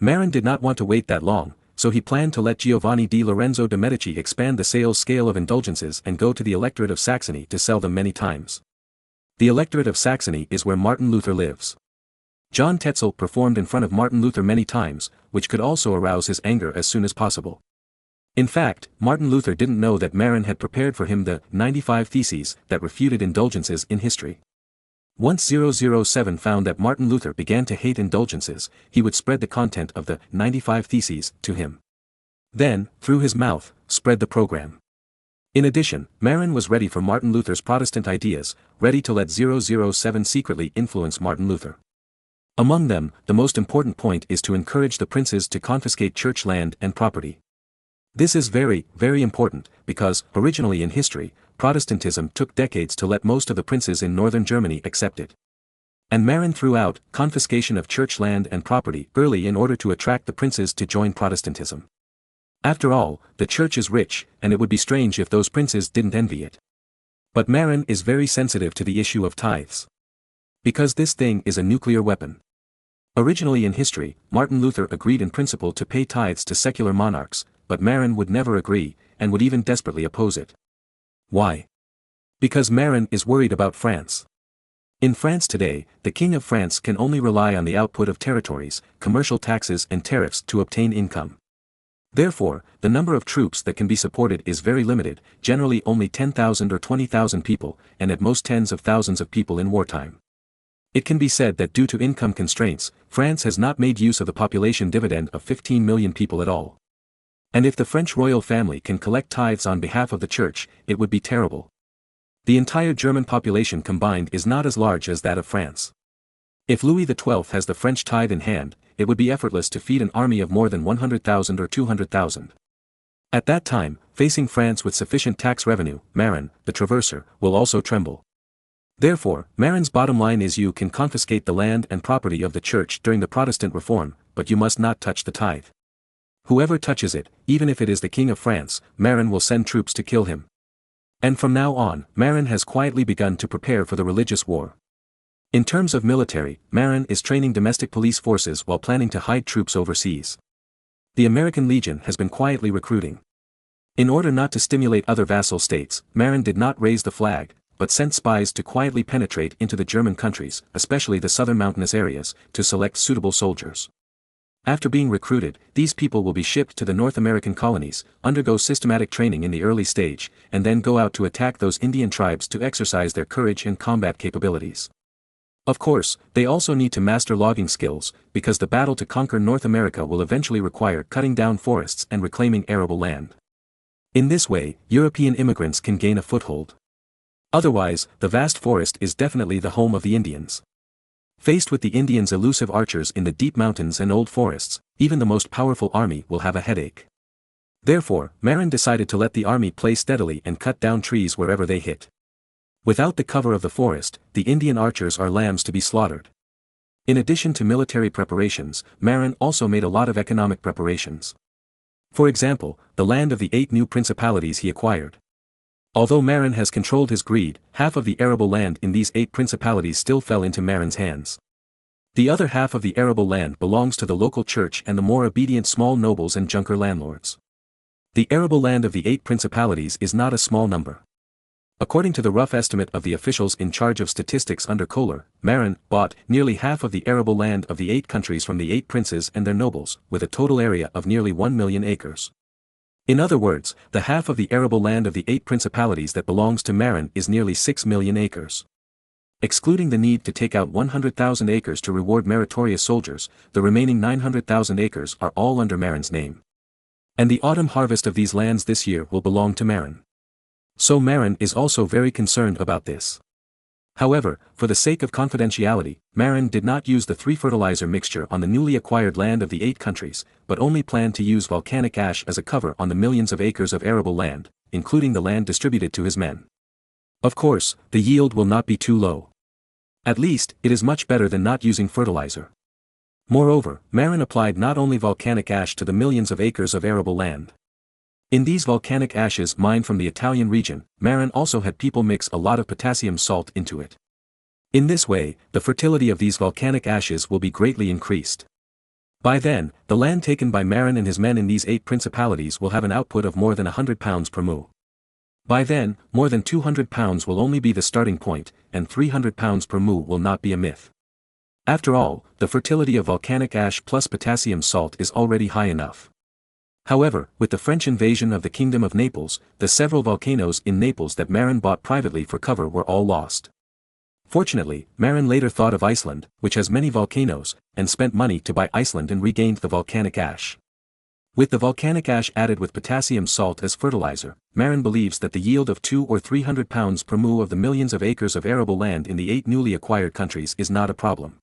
Marin did not want to wait that long, so he planned to let Giovanni di Lorenzo de' Medici expand the sales scale of indulgences and go to the electorate of Saxony to sell them many times. The electorate of Saxony is where Martin Luther lives. John Tetzel performed in front of Martin Luther many times, which could also arouse his anger as soon as possible. In fact, Martin Luther didn't know that Marin had prepared for him the 95 Theses that refuted indulgences in history. Once 007 found that Martin Luther began to hate indulgences, he would spread the content of the 95 Theses to him. Then, through his mouth, spread the program. In addition, Marin was ready for Martin Luther's Protestant ideas, ready to let 007 secretly influence Martin Luther. Among them, the most important point is to encourage the princes to confiscate church land and property. This is very, very important, because, originally in history, Protestantism took decades to let most of the princes in northern Germany accept it. And Marin threw out confiscation of church land and property early in order to attract the princes to join Protestantism. After all, the church is rich, and it would be strange if those princes didn't envy it. But Marin is very sensitive to the issue of tithes. Because this thing is a nuclear weapon. Originally in history, Martin Luther agreed in principle to pay tithes to secular monarchs, but Marin would never agree, and would even desperately oppose it. Why? Because Marin is worried about France. In France today, the King of France can only rely on the output of territories, commercial taxes and tariffs to obtain income. Therefore, the number of troops that can be supported is very limited, generally only 10,000 or 20,000 people, and at most tens of thousands of people in wartime. It can be said that due to income constraints, France has not made use of the population dividend of 15 million people at all. And if the French royal family can collect tithes on behalf of the church, it would be terrible. The entire German population combined is not as large as that of France. If Louis XII has the French tithe in hand, it would be effortless to feed an army of more than 100,000 or 200,000. At that time, facing France with sufficient tax revenue, Marin, the traverser, will also tremble. Therefore, Marin's bottom line is you can confiscate the land and property of the church during the Protestant reform, but you must not touch the tithe. Whoever touches it, even if it is the King of France, Marin will send troops to kill him. And from now on, Marin has quietly begun to prepare for the religious war. In terms of military, Marin is training domestic police forces while planning to hide troops overseas. The American Legion has been quietly recruiting. In order not to stimulate other vassal states, Marin did not raise the flag, but sent spies to quietly penetrate into the German countries, especially the southern mountainous areas, to select suitable soldiers. After being recruited, these people will be shipped to the North American colonies, undergo systematic training in the early stage, and then go out to attack those Indian tribes to exercise their courage and combat capabilities. Of course, they also need to master logging skills, because the battle to conquer North America will eventually require cutting down forests and reclaiming arable land. In this way, European immigrants can gain a foothold. Otherwise, the vast forest is definitely the home of the Indians. Faced with the Indians' elusive archers in the deep mountains and old forests, even the most powerful army will have a headache. Therefore, Marin decided to let the army play steadily and cut down trees wherever they hit. Without the cover of the forest, the Indian archers are lambs to be slaughtered. In addition to military preparations, Marin also made a lot of economic preparations. For example, the land of the 8 new principalities he acquired. Although Marin has controlled his greed, half of the arable land in these 8 principalities still fell into Marin's hands. The other half of the arable land belongs to the local church and the more obedient small nobles and junker landlords. The arable land of the 8 principalities is not a small number. According to the rough estimate of the officials in charge of statistics under Kohler, Marin bought nearly half of the arable land of the 8 countries from the 8 princes and their nobles, with a total area of nearly 1 million acres. In other words, the half of the arable land of the 8 principalities that belongs to Marin is nearly 6 million acres. Excluding the need to take out 100,000 acres to reward meritorious soldiers, the remaining 900,000 acres are all under Marin's name. And the autumn harvest of these lands this year will belong to Marin. So Marin is also very concerned about this. However, for the sake of confidentiality, Marin did not use the 3-fertilizer mixture on the newly acquired land of the 8 countries, but only planned to use volcanic ash as a cover on the millions of acres of arable land, including the land distributed to his men. Of course, the yield will not be too low. At least, it is much better than not using fertilizer. Moreover, Marin applied not only volcanic ash to the millions of acres of arable land. In these volcanic ashes mined from the Italian region, Marin also had people mix a lot of potassium salt into it. In this way, the fertility of these volcanic ashes will be greatly increased. By then, the land taken by Marin and his men in these 8 principalities will have an output of more than 100 pounds per mu. By then, more than 200 pounds will only be the starting point, and 300 pounds per mu will not be a myth. After all, the fertility of volcanic ash plus potassium salt is already high enough. However, with the French invasion of the Kingdom of Naples, the several volcanoes in Naples that Marin bought privately for cover were all lost. Fortunately, Marin later thought of Iceland, which has many volcanoes, and spent money to buy Iceland and regained the volcanic ash. With the volcanic ash added with potassium salt as fertilizer, Marin believes that the yield of 200 or 300 pounds per mu of the millions of acres of arable land in the 8 newly acquired countries is not a problem.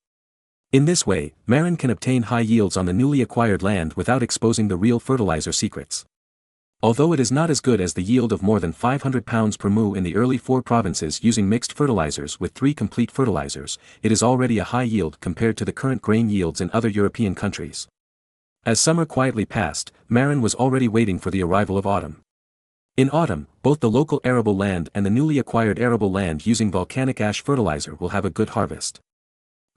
In this way, Marin can obtain high yields on the newly acquired land without exposing the real fertilizer secrets. Although it is not as good as the yield of more than 500 pounds per mu in the early 4 provinces using mixed fertilizers with 3 complete fertilizers, it is already a high yield compared to the current grain yields in other European countries. As summer quietly passed, Marin was already waiting for the arrival of autumn. In autumn, both the local arable land and the newly acquired arable land using volcanic ash fertilizer will have a good harvest.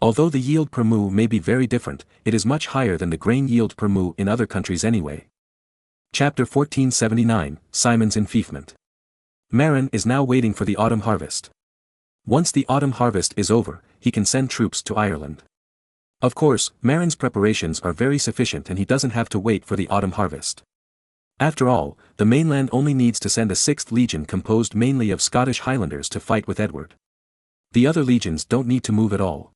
Although the yield per mu may be very different, it is much higher than the grain yield per mu in other countries anyway. Chapter 1479, Simon's Enfeoffment. Marin is now waiting for the autumn harvest. Once the autumn harvest is over, he can send troops to Ireland. Of course, Marin's preparations are very sufficient and he doesn't have to wait for the autumn harvest. After all, the mainland only needs to send a 6th legion composed mainly of Scottish Highlanders to fight with Edward. The other legions don't need to move at all.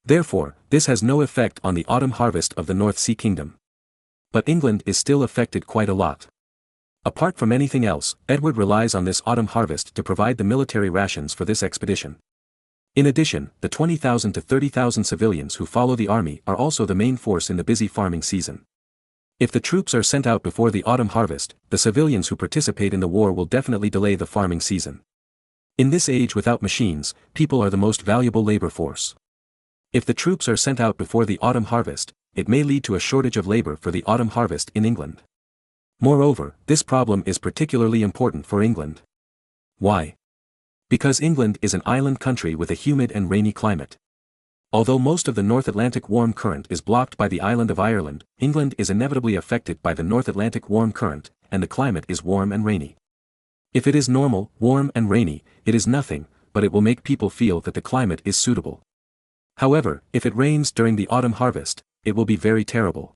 Therefore, this has no effect on the autumn harvest of the North Sea Kingdom. But England is still affected quite a lot. Apart from anything else, Edward relies on this autumn harvest to provide the military rations for this expedition. In addition, the 20,000 to 30,000 civilians who follow the army are also the main force in the busy farming season. If the troops are sent out before the autumn harvest, the civilians who participate in the war will definitely delay the farming season. In this age without machines, people are the most valuable labor force. If the troops are sent out before the autumn harvest, it may lead to a shortage of labor for the autumn harvest in England. Moreover, this problem is particularly important for England. Why? Because England is an island country with a humid and rainy climate. Although most of the North Atlantic warm current is blocked by the island of Ireland, England is inevitably affected by the North Atlantic warm current, and the climate is warm and rainy. If it is normal, warm and rainy, it is nothing, but it will make people feel that the climate is suitable. However, if it rains during the autumn harvest, it will be very terrible.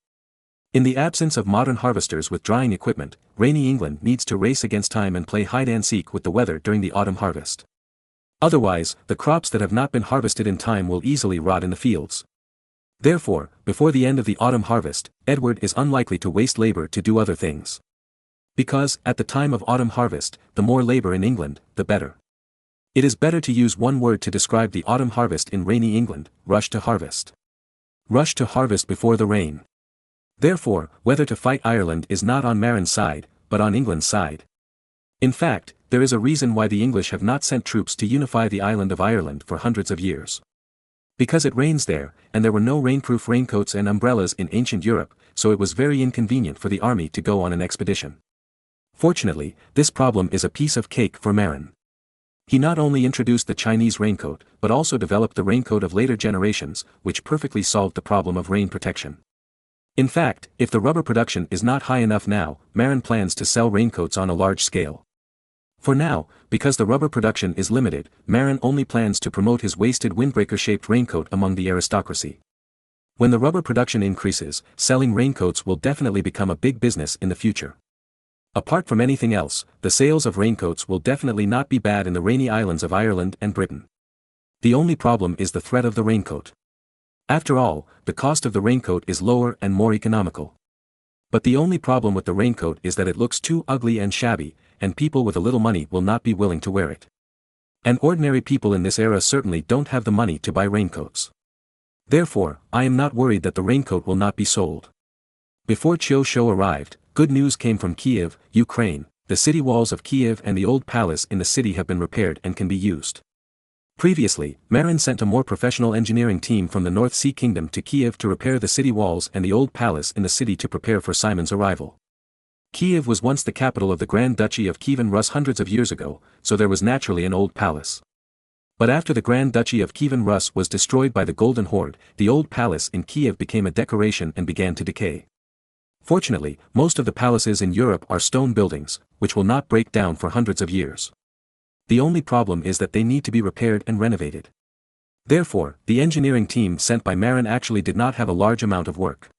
In the absence of modern harvesters with drying equipment, rainy England needs to race against time and play hide-and-seek with the weather during the autumn harvest. Otherwise, the crops that have not been harvested in time will easily rot in the fields. Therefore, before the end of the autumn harvest, Edward is unlikely to waste labor to do other things. Because, at the time of autumn harvest, the more labor in England, the better. It is better to use one word to describe the autumn harvest in rainy England: rush to harvest. Rush to harvest before the rain. Therefore, whether to fight Ireland is not on Marin's side, but on England's side. In fact, there is a reason why the English have not sent troops to unify the island of Ireland for hundreds of years. Because it rains there, and there were no rainproof raincoats and umbrellas in ancient Europe, so it was very inconvenient for the army to go on an expedition. Fortunately, this problem is a piece of cake for Marin. He not only introduced the Chinese raincoat, but also developed the raincoat of later generations, which perfectly solved the problem of rain protection. In fact, if the rubber production is not high enough now, Marin plans to sell raincoats on a large scale. For now, because the rubber production is limited, Marin only plans to promote his waisted windbreaker-shaped raincoat among the aristocracy. When the rubber production increases, selling raincoats will definitely become a big business in the future. Apart from anything else, the sales of raincoats will definitely not be bad in the rainy islands of Ireland and Britain. The only problem is the threat of the raincoat. After all, the cost of the raincoat is lower and more economical. But the only problem with the raincoat is that it looks too ugly and shabby, and people with a little money will not be willing to wear it. And ordinary people in this era certainly don't have the money to buy raincoats. Therefore, I am not worried that the raincoat will not be sold. Before Chiu Show arrived, good news came from Kiev, Ukraine. The city walls of Kiev and the old palace in the city have been repaired and can be used. Previously, Marin sent a more professional engineering team from the North Sea Kingdom to Kiev to repair the city walls and the old palace in the city to prepare for Simon's arrival. Kiev was once the capital of the Grand Duchy of Kievan Rus hundreds of years ago, so there was naturally an old palace. But after the Grand Duchy of Kievan Rus was destroyed by the Golden Horde, the old palace in Kiev became a decoration and began to decay. Fortunately, most of the palaces in Europe are stone buildings, which will not break down for hundreds of years. The only problem is that they need to be repaired and renovated. Therefore, the engineering team sent by Marin actually did not have a large amount of work.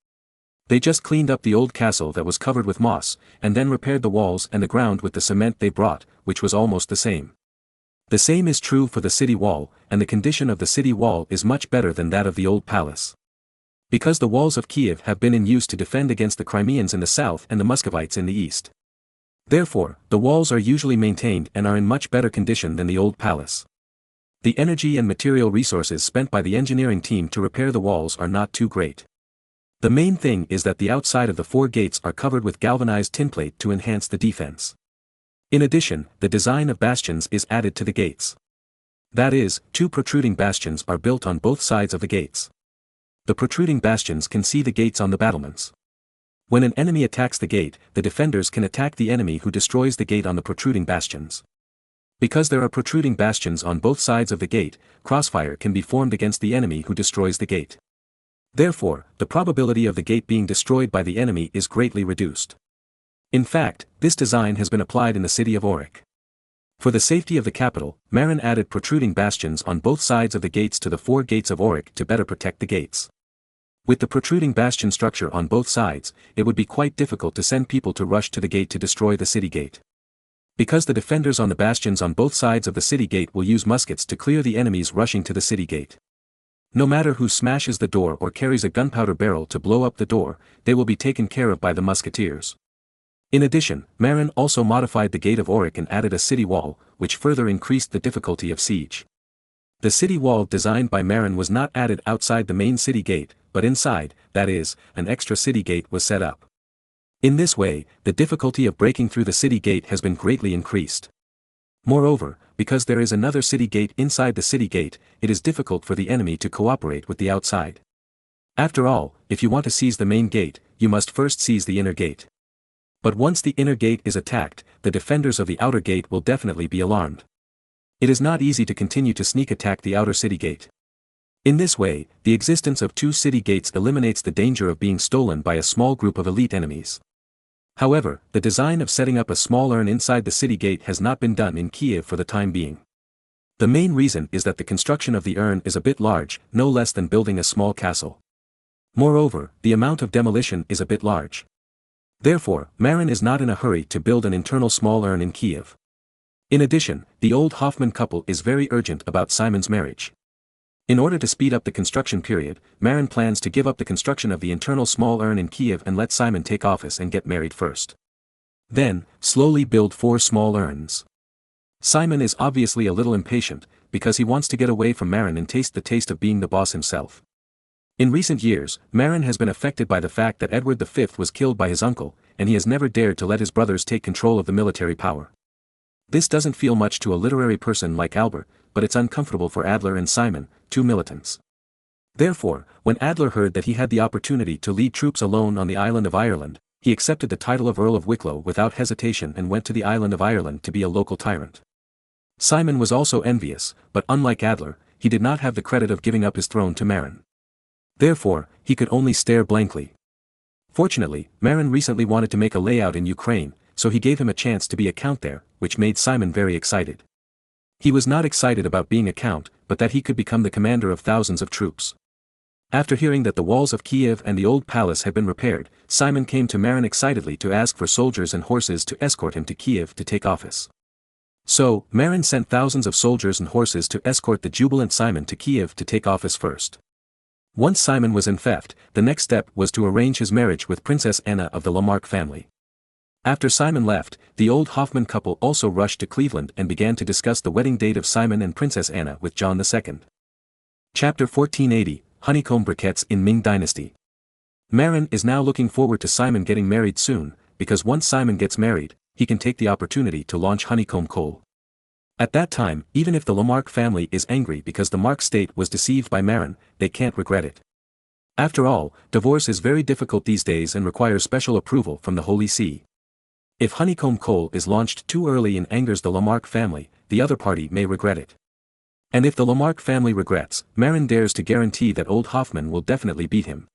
They just cleaned up the old castle that was covered with moss, and then repaired the walls and the ground with the cement they brought, which was almost the same. The same is true for the city wall, and the condition of the city wall is much better than that of the old palace. Because the walls of Kiev have been in use to defend against the Crimeans in the south and the Muscovites in the east. Therefore, the walls are usually maintained and are in much better condition than the old palace. The energy and material resources spent by the engineering team to repair the walls are not too great. The main thing is that the outside of the 4 gates are covered with galvanized tinplate to enhance the defense. In addition, the design of bastions is added to the gates. That is, 2 protruding bastions are built on both sides of the gates. The protruding bastions can see the gates on the battlements. When an enemy attacks the gate, the defenders can attack the enemy who destroys the gate on the protruding bastions. Because there are protruding bastions on both sides of the gate, crossfire can be formed against the enemy who destroys the gate. Therefore, the probability of the gate being destroyed by the enemy is greatly reduced. In fact, this design has been applied in the city of Aurich. For the safety of the capital, Marin added protruding bastions on both sides of the gates to the 4 gates of Aurich to better protect the gates. With the protruding bastion structure on both sides, it would be quite difficult to send people to rush to the gate to destroy the city gate. Because the defenders on the bastions on both sides of the city gate will use muskets to clear the enemies rushing to the city gate. No matter who smashes the door or carries a gunpowder barrel to blow up the door, they will be taken care of by the musketeers. In addition, Marin also modified the gate of Aurich and added a city wall, which further increased the difficulty of siege. The city wall designed by Marin was not added outside the main city gate, but inside, that is, an extra city gate was set up. In this way, the difficulty of breaking through the city gate has been greatly increased. Moreover, because there is another city gate inside the city gate, it is difficult for the enemy to cooperate with the outside. After all, if you want to seize the main gate, you must first seize the inner gate. But once the inner gate is attacked, the defenders of the outer gate will definitely be alarmed. It is not easy to continue to sneak attack the outer city gate. In this way, the existence of 2 city gates eliminates the danger of being stolen by a small group of elite enemies. However, the design of setting up a small urn inside the city gate has not been done in Kiev for the time being. The main reason is that the construction of the urn is a bit large, no less than building a small castle. Moreover, the amount of demolition is a bit large. Therefore, Marin is not in a hurry to build an internal small urn in Kiev. In addition, the old Hoffman couple is very urgent about Simon's marriage. In order to speed up the construction period, Marin plans to give up the construction of the internal small urn in Kiev and let Simon take office and get married first. Then, slowly build 4 small urns. Simon is obviously a little impatient, because he wants to get away from Marin and taste the taste of being the boss himself. In recent years, Marin has been affected by the fact that Edward V was killed by his uncle, and he has never dared to let his brothers take control of the military power. This doesn't feel much to a literary person like Albert, but it's uncomfortable for Adler and Simon, 2 militants. Therefore, when Adler heard that he had the opportunity to lead troops alone on the island of Ireland, he accepted the title of Earl of Wicklow without hesitation and went to the island of Ireland to be a local tyrant. Simon was also envious, but unlike Adler, he did not have the credit of giving up his throne to Marin. Therefore, he could only stare blankly. Fortunately, Marin recently wanted to make a layout in Ukraine, so he gave him a chance to be a count there, which made Simon very excited. He was not excited about being a count, but that he could become the commander of thousands of troops. After hearing that the walls of Kiev and the old palace had been repaired, Simon came to Marin excitedly to ask for soldiers and horses to escort him to Kiev to take office. So, Marin sent thousands of soldiers and horses to escort the jubilant Simon to Kiev to take office first. Once Simon was in theft, the next step was to arrange his marriage with Princess Anna of the Lamarck family. After Simon left, the old Hoffman couple also rushed to Cleveland and began to discuss the wedding date of Simon and Princess Anna with John II. Chapter 1480, Honeycomb Briquettes in Ming Dynasty. Marin is now looking forward to Simon getting married soon, because once Simon gets married, he can take the opportunity to launch honeycomb coal. At that time, even if the Lamarck family is angry because the Mark state was deceived by Marin, they can't regret it. After all, divorce is very difficult these days and requires special approval from the Holy See. If honeycomb coal is launched too early and angers the Lamarck family, the other party may regret it. And if the Lamarck family regrets, Marin dares to guarantee that old Hoffman will definitely beat him.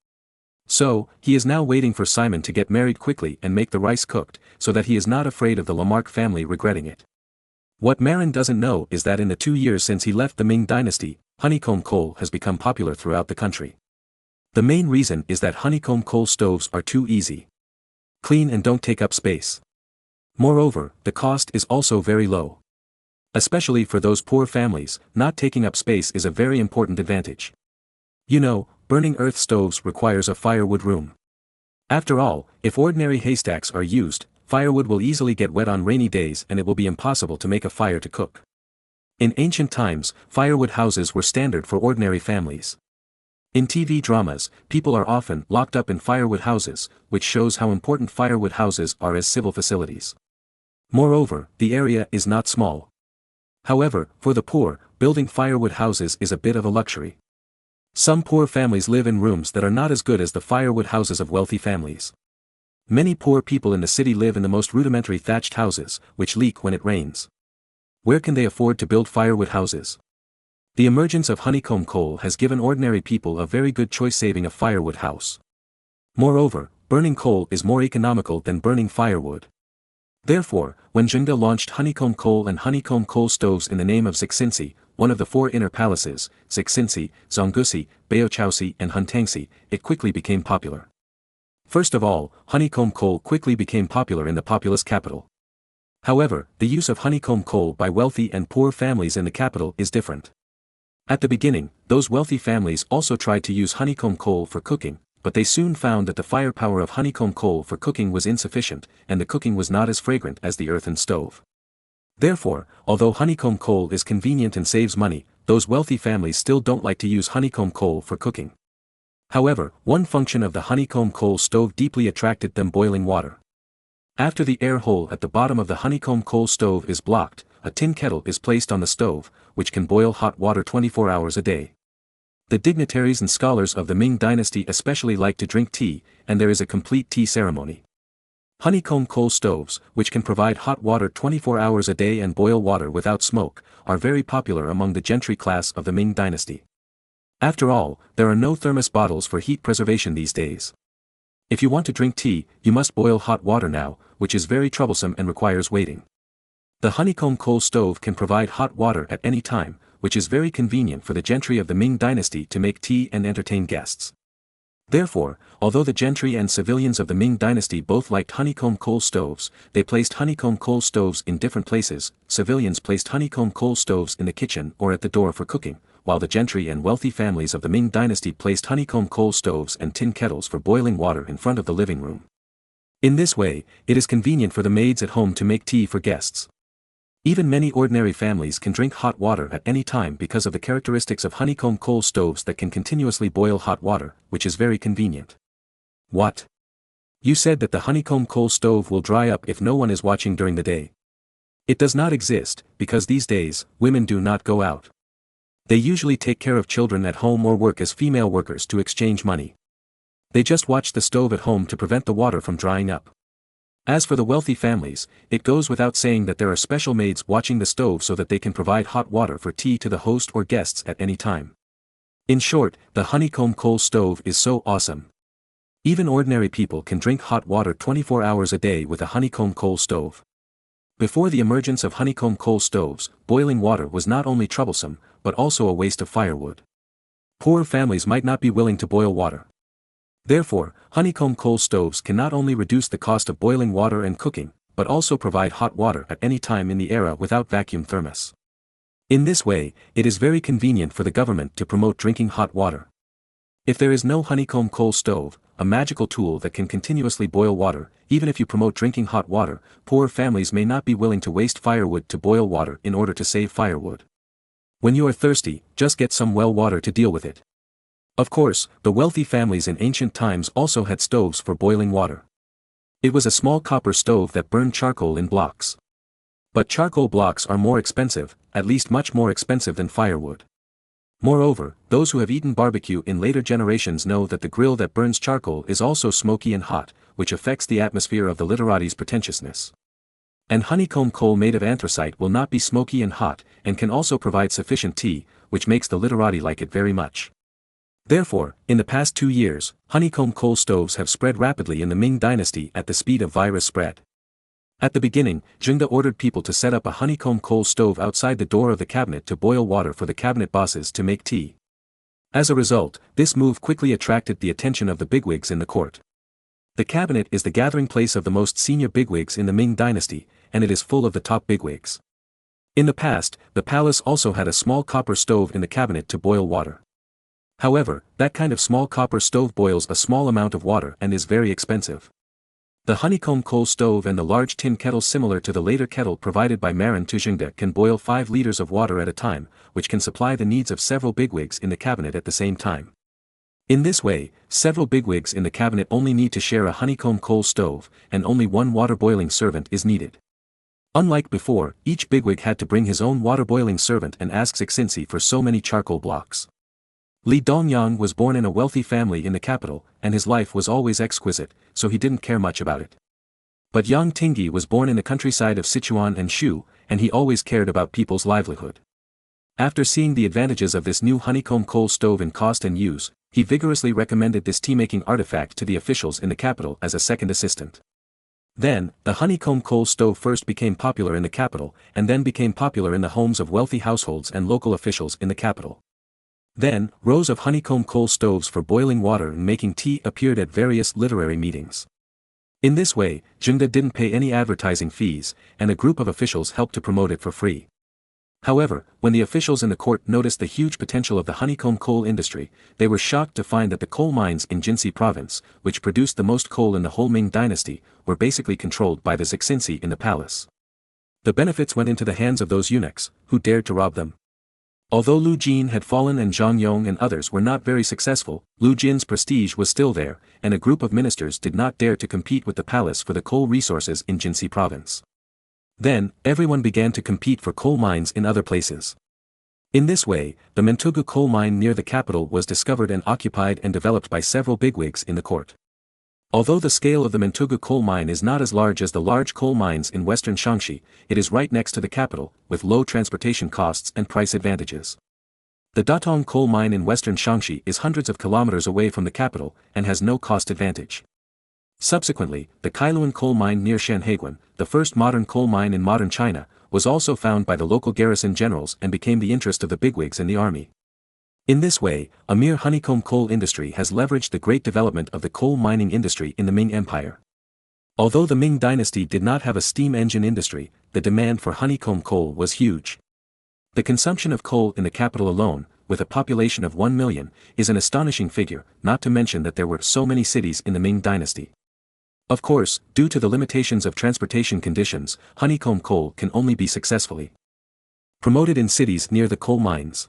So, he is now waiting for Simon to get married quickly and make the rice cooked, so that he is not afraid of the Lamarck family regretting it. What Marin doesn't know is that in the 2 years since he left the Ming dynasty, honeycomb coal has become popular throughout the country. The main reason is that honeycomb coal stoves are too easy, clean and don't take up space. Moreover, the cost is also very low. Especially for those poor families, not taking up space is a very important advantage. You know, burning earth stoves requires a firewood room. After all, if ordinary haystacks are used, firewood will easily get wet on rainy days and it will be impossible to make a fire to cook. In ancient times, firewood houses were standard for ordinary families. In TV dramas, people are often locked up in firewood houses, which shows how important firewood houses are as civil facilities. Moreover, the area is not small. However, for the poor, building firewood houses is a bit of a luxury. Some poor families live in rooms that are not as good as the firewood houses of wealthy families. Many poor people in the city live in the most rudimentary thatched houses, which leak when it rains. Where can they afford to build firewood houses? The emergence of honeycomb coal has given ordinary people a very good choice saving a firewood house. Moreover, burning coal is more economical than burning firewood. Therefore, when Zhengde launched honeycomb coal and honeycomb coal stoves in the name of Zixinsi, one of the four inner palaces, Zixinsi, Zonggusi, Baochausi and Huntangsi, it quickly became popular. First of all, honeycomb coal quickly became popular in the populous capital. However, the use of honeycomb coal by wealthy and poor families in the capital is different. At the beginning, those wealthy families also tried to use honeycomb coal for cooking, but they soon found that the firepower of honeycomb coal for cooking was insufficient, and the cooking was not as fragrant as the earthen stove. Therefore, although honeycomb coal is convenient and saves money, those wealthy families still don't like to use honeycomb coal for cooking. However, one function of the honeycomb coal stove deeply attracted them: boiling water. After the air hole at the bottom of the honeycomb coal stove is blocked, a tin kettle is placed on the stove, which can boil hot water 24 hours a day. The dignitaries and scholars of the Ming dynasty especially like to drink tea, and there is a complete tea ceremony. Honeycomb coal stoves, which can provide hot water 24 hours a day and boil water without smoke, are very popular among the gentry class of the Ming dynasty. After all, there are no thermos bottles for heat preservation these days. If you want to drink tea, you must boil hot water now, which is very troublesome and requires waiting. The honeycomb coal stove can provide hot water at any time, which is very convenient for the gentry of the Ming dynasty to make tea and entertain guests. Therefore, although the gentry and civilians of the Ming dynasty both liked honeycomb coal stoves, they placed honeycomb coal stoves in different places. Civilians placed honeycomb coal stoves in the kitchen or at the door for cooking, while the gentry and wealthy families of the Ming dynasty placed honeycomb coal stoves and tin kettles for boiling water in front of the living room. In this way, it is convenient for the maids at home to make tea for guests. Even many ordinary families can drink hot water at any time because of the characteristics of honeycomb coal stoves that can continuously boil hot water, which is very convenient. What? You said that the honeycomb coal stove will dry up if no one is watching during the day. It does not exist, because these days, women do not go out. They usually take care of children at home or work as female workers to exchange money. They just watch the stove at home to prevent the water from drying up. As for the wealthy families, it goes without saying that there are special maids watching the stove so that they can provide hot water for tea to the host or guests at any time. In short, the honeycomb coal stove is so awesome. Even ordinary people can drink hot water 24 hours a day with a honeycomb coal stove. Before the emergence of honeycomb coal stoves, boiling water was not only troublesome, but also a waste of firewood. Poor families might not be willing to boil water. Therefore, honeycomb coal stoves can not only reduce the cost of boiling water and cooking, but also provide hot water at any time in the era without vacuum thermos. In this way, it is very convenient for the government to promote drinking hot water. If there is no honeycomb coal stove, a magical tool that can continuously boil water, even if you promote drinking hot water, poor families may not be willing to waste firewood to boil water in order to save firewood. When you are thirsty, just get some well water to deal with it. Of course, the wealthy families in ancient times also had stoves for boiling water. It was a small copper stove that burned charcoal in blocks. But charcoal blocks are more expensive, at least much more expensive than firewood. Moreover, those who have eaten barbecue in later generations know that the grill that burns charcoal is also smoky and hot, which affects the atmosphere of the literati's pretentiousness. And honeycomb coal made of anthracite will not be smoky and hot, and can also provide sufficient tea, which makes the literati like it very much. Therefore, in the past 2 years, honeycomb coal stoves have spread rapidly in the Ming dynasty at the speed of virus spread. At the beginning, Zhengde ordered people to set up a honeycomb coal stove outside the door of the cabinet to boil water for the cabinet bosses to make tea. As a result, this move quickly attracted the attention of the bigwigs in the court. The cabinet is the gathering place of the most senior bigwigs in the Ming dynasty, and it is full of the top bigwigs. In the past, the palace also had a small copper stove in the cabinet to boil water. However, that kind of small copper stove boils a small amount of water and is very expensive. The honeycomb coal stove and the large tin kettle similar to the later kettle provided by Marin Hoffman can boil 5 liters of water at a time, which can supply the needs of several bigwigs in the cabinet at the same time. In this way, several bigwigs in the cabinet only need to share a honeycomb coal stove, and only one water-boiling servant is needed. Unlike before, each bigwig had to bring his own water-boiling servant and ask Saxony for so many charcoal blocks. Li Dongyang was born in a wealthy family in the capital, and his life was always exquisite, so he didn't care much about it. But Yang Tingyi was born in the countryside of Sichuan and Shu, and he always cared about people's livelihood. After seeing the advantages of this new honeycomb coal stove in cost and use, he vigorously recommended this tea-making artifact to the officials in the capital as a second assistant. Then, the honeycomb coal stove first became popular in the capital, and then became popular in the homes of wealthy households and local officials in the capital. Then, rows of honeycomb coal stoves for boiling water and making tea appeared at various literary meetings. In this way, Zhengde didn't pay any advertising fees, and a group of officials helped to promote it for free. However, when the officials in the court noticed the huge potential of the honeycomb coal industry, they were shocked to find that the coal mines in Jinsei province, which produced the most coal in the whole Ming dynasty, were basically controlled by the Saxony in the palace. The benefits went into the hands of those eunuchs, who dared to rob them. Although Lu Jin had fallen and Zhang Yong and others were not very successful, Lu Jin's prestige was still there, and a group of ministers did not dare to compete with the palace for the coal resources in Jinsei province. Then, everyone began to compete for coal mines in other places. In this way, the Mentugu coal mine near the capital was discovered and occupied and developed by several bigwigs in the court. Although the scale of the Mentugu coal mine is not as large as the large coal mines in western Shaanxi, it is right next to the capital, with low transportation costs and price advantages. The Datong coal mine in western Shaanxi is hundreds of kilometers away from the capital, and has no cost advantage. Subsequently, the Kailuan coal mine near Shanhaiguan, the first modern coal mine in modern China, was also found by the local garrison generals and became the interest of the bigwigs and the army. In this way, a mere honeycomb coal industry has leveraged the great development of the coal mining industry in the Ming Empire. Although the Ming dynasty did not have a steam engine industry, the demand for honeycomb coal was huge. The consumption of coal in the capital alone, with a population of 1 million, is an astonishing figure, not to mention that there were so many cities in the Ming dynasty. Of course, due to the limitations of transportation conditions, honeycomb coal can only be successfully promoted in cities near the coal mines.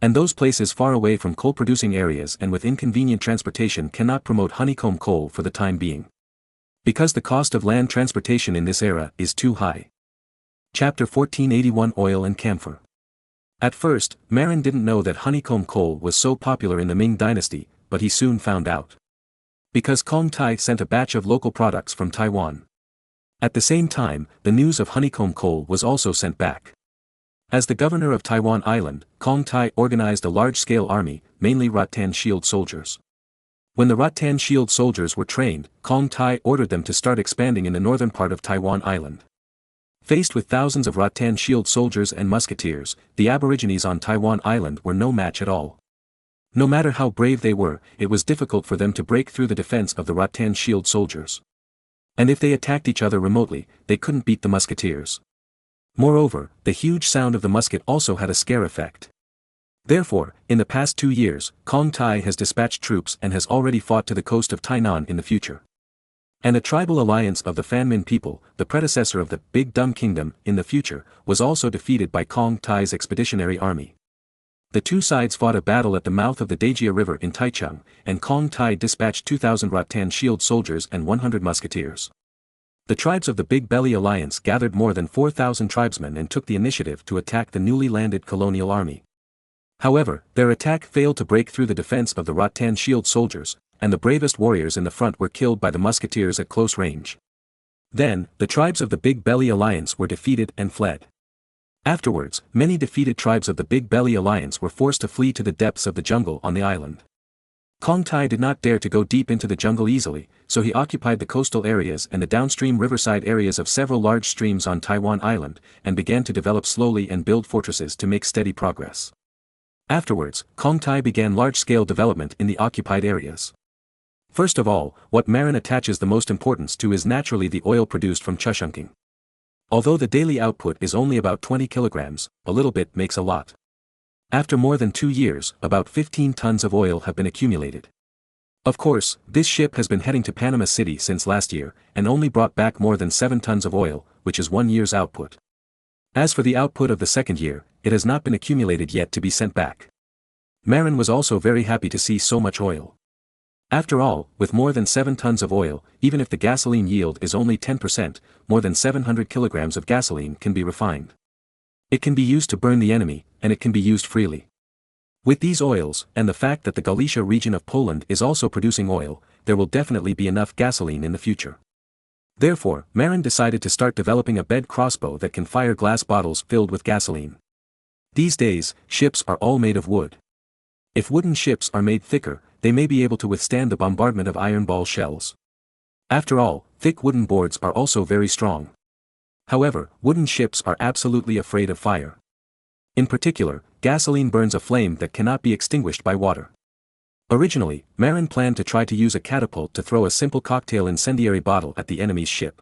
And those places far away from coal-producing areas and with inconvenient transportation cannot promote honeycomb coal for the time being, because the cost of land transportation in this era is too high. Chapter 1481 Oil and Camphor. At first, Marin didn't know that honeycomb coal was so popular in the Ming dynasty, but he soon found out. Because Kong Tai sent a batch of local products from Taiwan. At the same time, the news of honeycomb coal was also sent back. As the governor of Taiwan Island, Kong Tai organized a large-scale army, mainly rattan shield soldiers. When the rattan shield soldiers were trained, Kong Tai ordered them to start expanding in the northern part of Taiwan Island. Faced with thousands of rattan shield soldiers and musketeers, the aborigines on Taiwan Island were no match at all. No matter how brave they were, it was difficult for them to break through the defense of the rattan shield soldiers. And if they attacked each other remotely, they couldn't beat the musketeers. Moreover, the huge sound of the musket also had a scare effect. Therefore, in the past 2 years, Kong Tai has dispatched troops and has already fought to the coast of Tainan in the future. And a tribal alliance of the Fanmin people, the predecessor of the Big Dumb Kingdom, in the future, was also defeated by Kong Tai's expeditionary army. The two sides fought a battle at the mouth of the Dajia River in Taichung, and Kong Tai dispatched 2,000 rattan shield soldiers and 100 musketeers. The tribes of the Big Belly Alliance gathered more than 4,000 tribesmen and took the initiative to attack the newly landed colonial army. However, their attack failed to break through the defense of the rattan shield soldiers, and the bravest warriors in the front were killed by the musketeers at close range. Then, the tribes of the Big Belly Alliance were defeated and fled. Afterwards, many defeated tribes of the Big Belly Alliance were forced to flee to the depths of the jungle on the island. Kong Tai did not dare to go deep into the jungle easily, so he occupied the coastal areas and the downstream riverside areas of several large streams on Taiwan Island, and began to develop slowly and build fortresses to make steady progress. Afterwards, Kong Tai began large-scale development in the occupied areas. First of all, what Marin attaches the most importance to is naturally the oil produced from chushunking. Although the daily output is only about 20 kilograms, a little bit makes a lot. After more than 2 years, about 15 tons of oil have been accumulated. Of course, this ship has been heading to Panama City since last year, and only brought back more than 7 tons of oil, which is 1 year's output. As for the output of the second year, it has not been accumulated yet to be sent back. Marin was also very happy to see so much oil. After all, with more than 7 tons of oil, even if the gasoline yield is only 10%, more than 700 kilograms of gasoline can be refined. It can be used to burn the enemy, and it can be used freely. With these oils, and the fact that the Galicia region of Poland is also producing oil, there will definitely be enough gasoline in the future. Therefore, Marin decided to start developing a bed crossbow that can fire glass bottles filled with gasoline. These days, ships are all made of wood. If wooden ships are made thicker, they may be able to withstand the bombardment of iron ball shells. After all, thick wooden boards are also very strong. However, wooden ships are absolutely afraid of fire. In particular, gasoline burns a flame that cannot be extinguished by water. Originally, Marin planned to try to use a catapult to throw a simple cocktail incendiary bottle at the enemy's ship.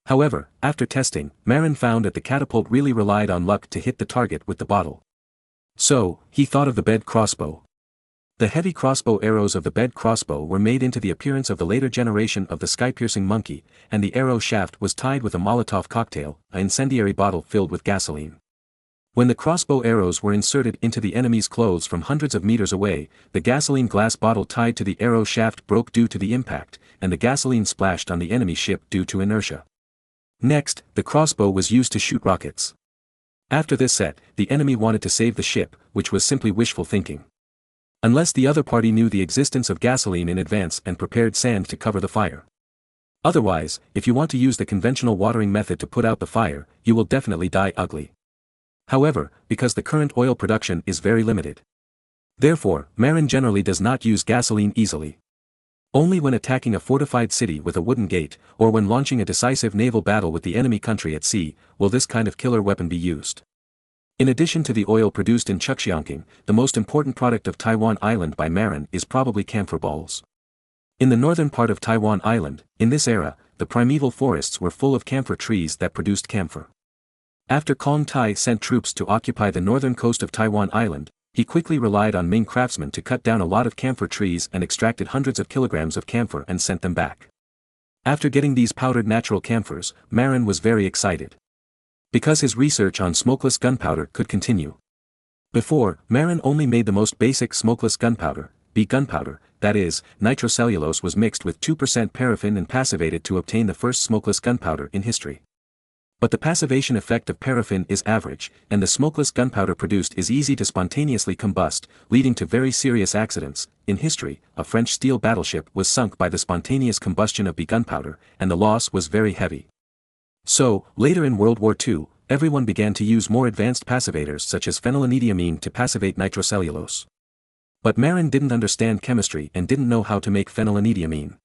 However, after testing, Marin found that the catapult really relied on luck to hit the target with the bottle. So, he thought of the bed crossbow. The heavy crossbow arrows of the bed crossbow were made into the appearance of the later generation of the sky-piercing monkey, and the arrow shaft was tied with a Molotov cocktail, an incendiary bottle filled with gasoline. When the crossbow arrows were inserted into the enemy's clothes from hundreds of meters away, the gasoline glass bottle tied to the arrow shaft broke due to the impact, and the gasoline splashed on the enemy ship due to inertia. Next, the crossbow was used to shoot rockets. After this set, the enemy wanted to save the ship, which was simply wishful thinking. Unless the other party knew the existence of gasoline in advance and prepared sand to cover the fire. Otherwise, if you want to use the conventional watering method to put out the fire, you will definitely die ugly. However, because the current oil production is very limited. Therefore, Marin generally does not use gasoline easily. Only when attacking a fortified city with a wooden gate, or when launching a decisive naval battle with the enemy country at sea, will this kind of killer weapon be used. In addition to the oil produced in Chuxiangking, the most important product of Taiwan Island by Marin is probably camphor balls. In the northern part of Taiwan Island, in this era, the primeval forests were full of camphor trees that produced camphor. After Kong Tai sent troops to occupy the northern coast of Taiwan Island, he quickly relied on Ming craftsmen to cut down a lot of camphor trees and extracted hundreds of kilograms of camphor and sent them back. After getting these powdered natural camphors, Marin was very excited. Because his research on smokeless gunpowder could continue. Before, Marin only made the most basic smokeless gunpowder, gunpowder, that is, nitrocellulose was mixed with 2% paraffin and passivated to obtain the first smokeless gunpowder in history. But the passivation effect of paraffin is average, and the smokeless gunpowder produced is easy to spontaneously combust, leading to very serious accidents. In history, a French steel battleship was sunk by the spontaneous combustion of gunpowder, and the loss was very heavy. So, later in World War II, everyone began to use more advanced passivators such as phenylenediamine to passivate nitrocellulose. But Marin didn't understand chemistry and didn't know how to make phenylenediamine.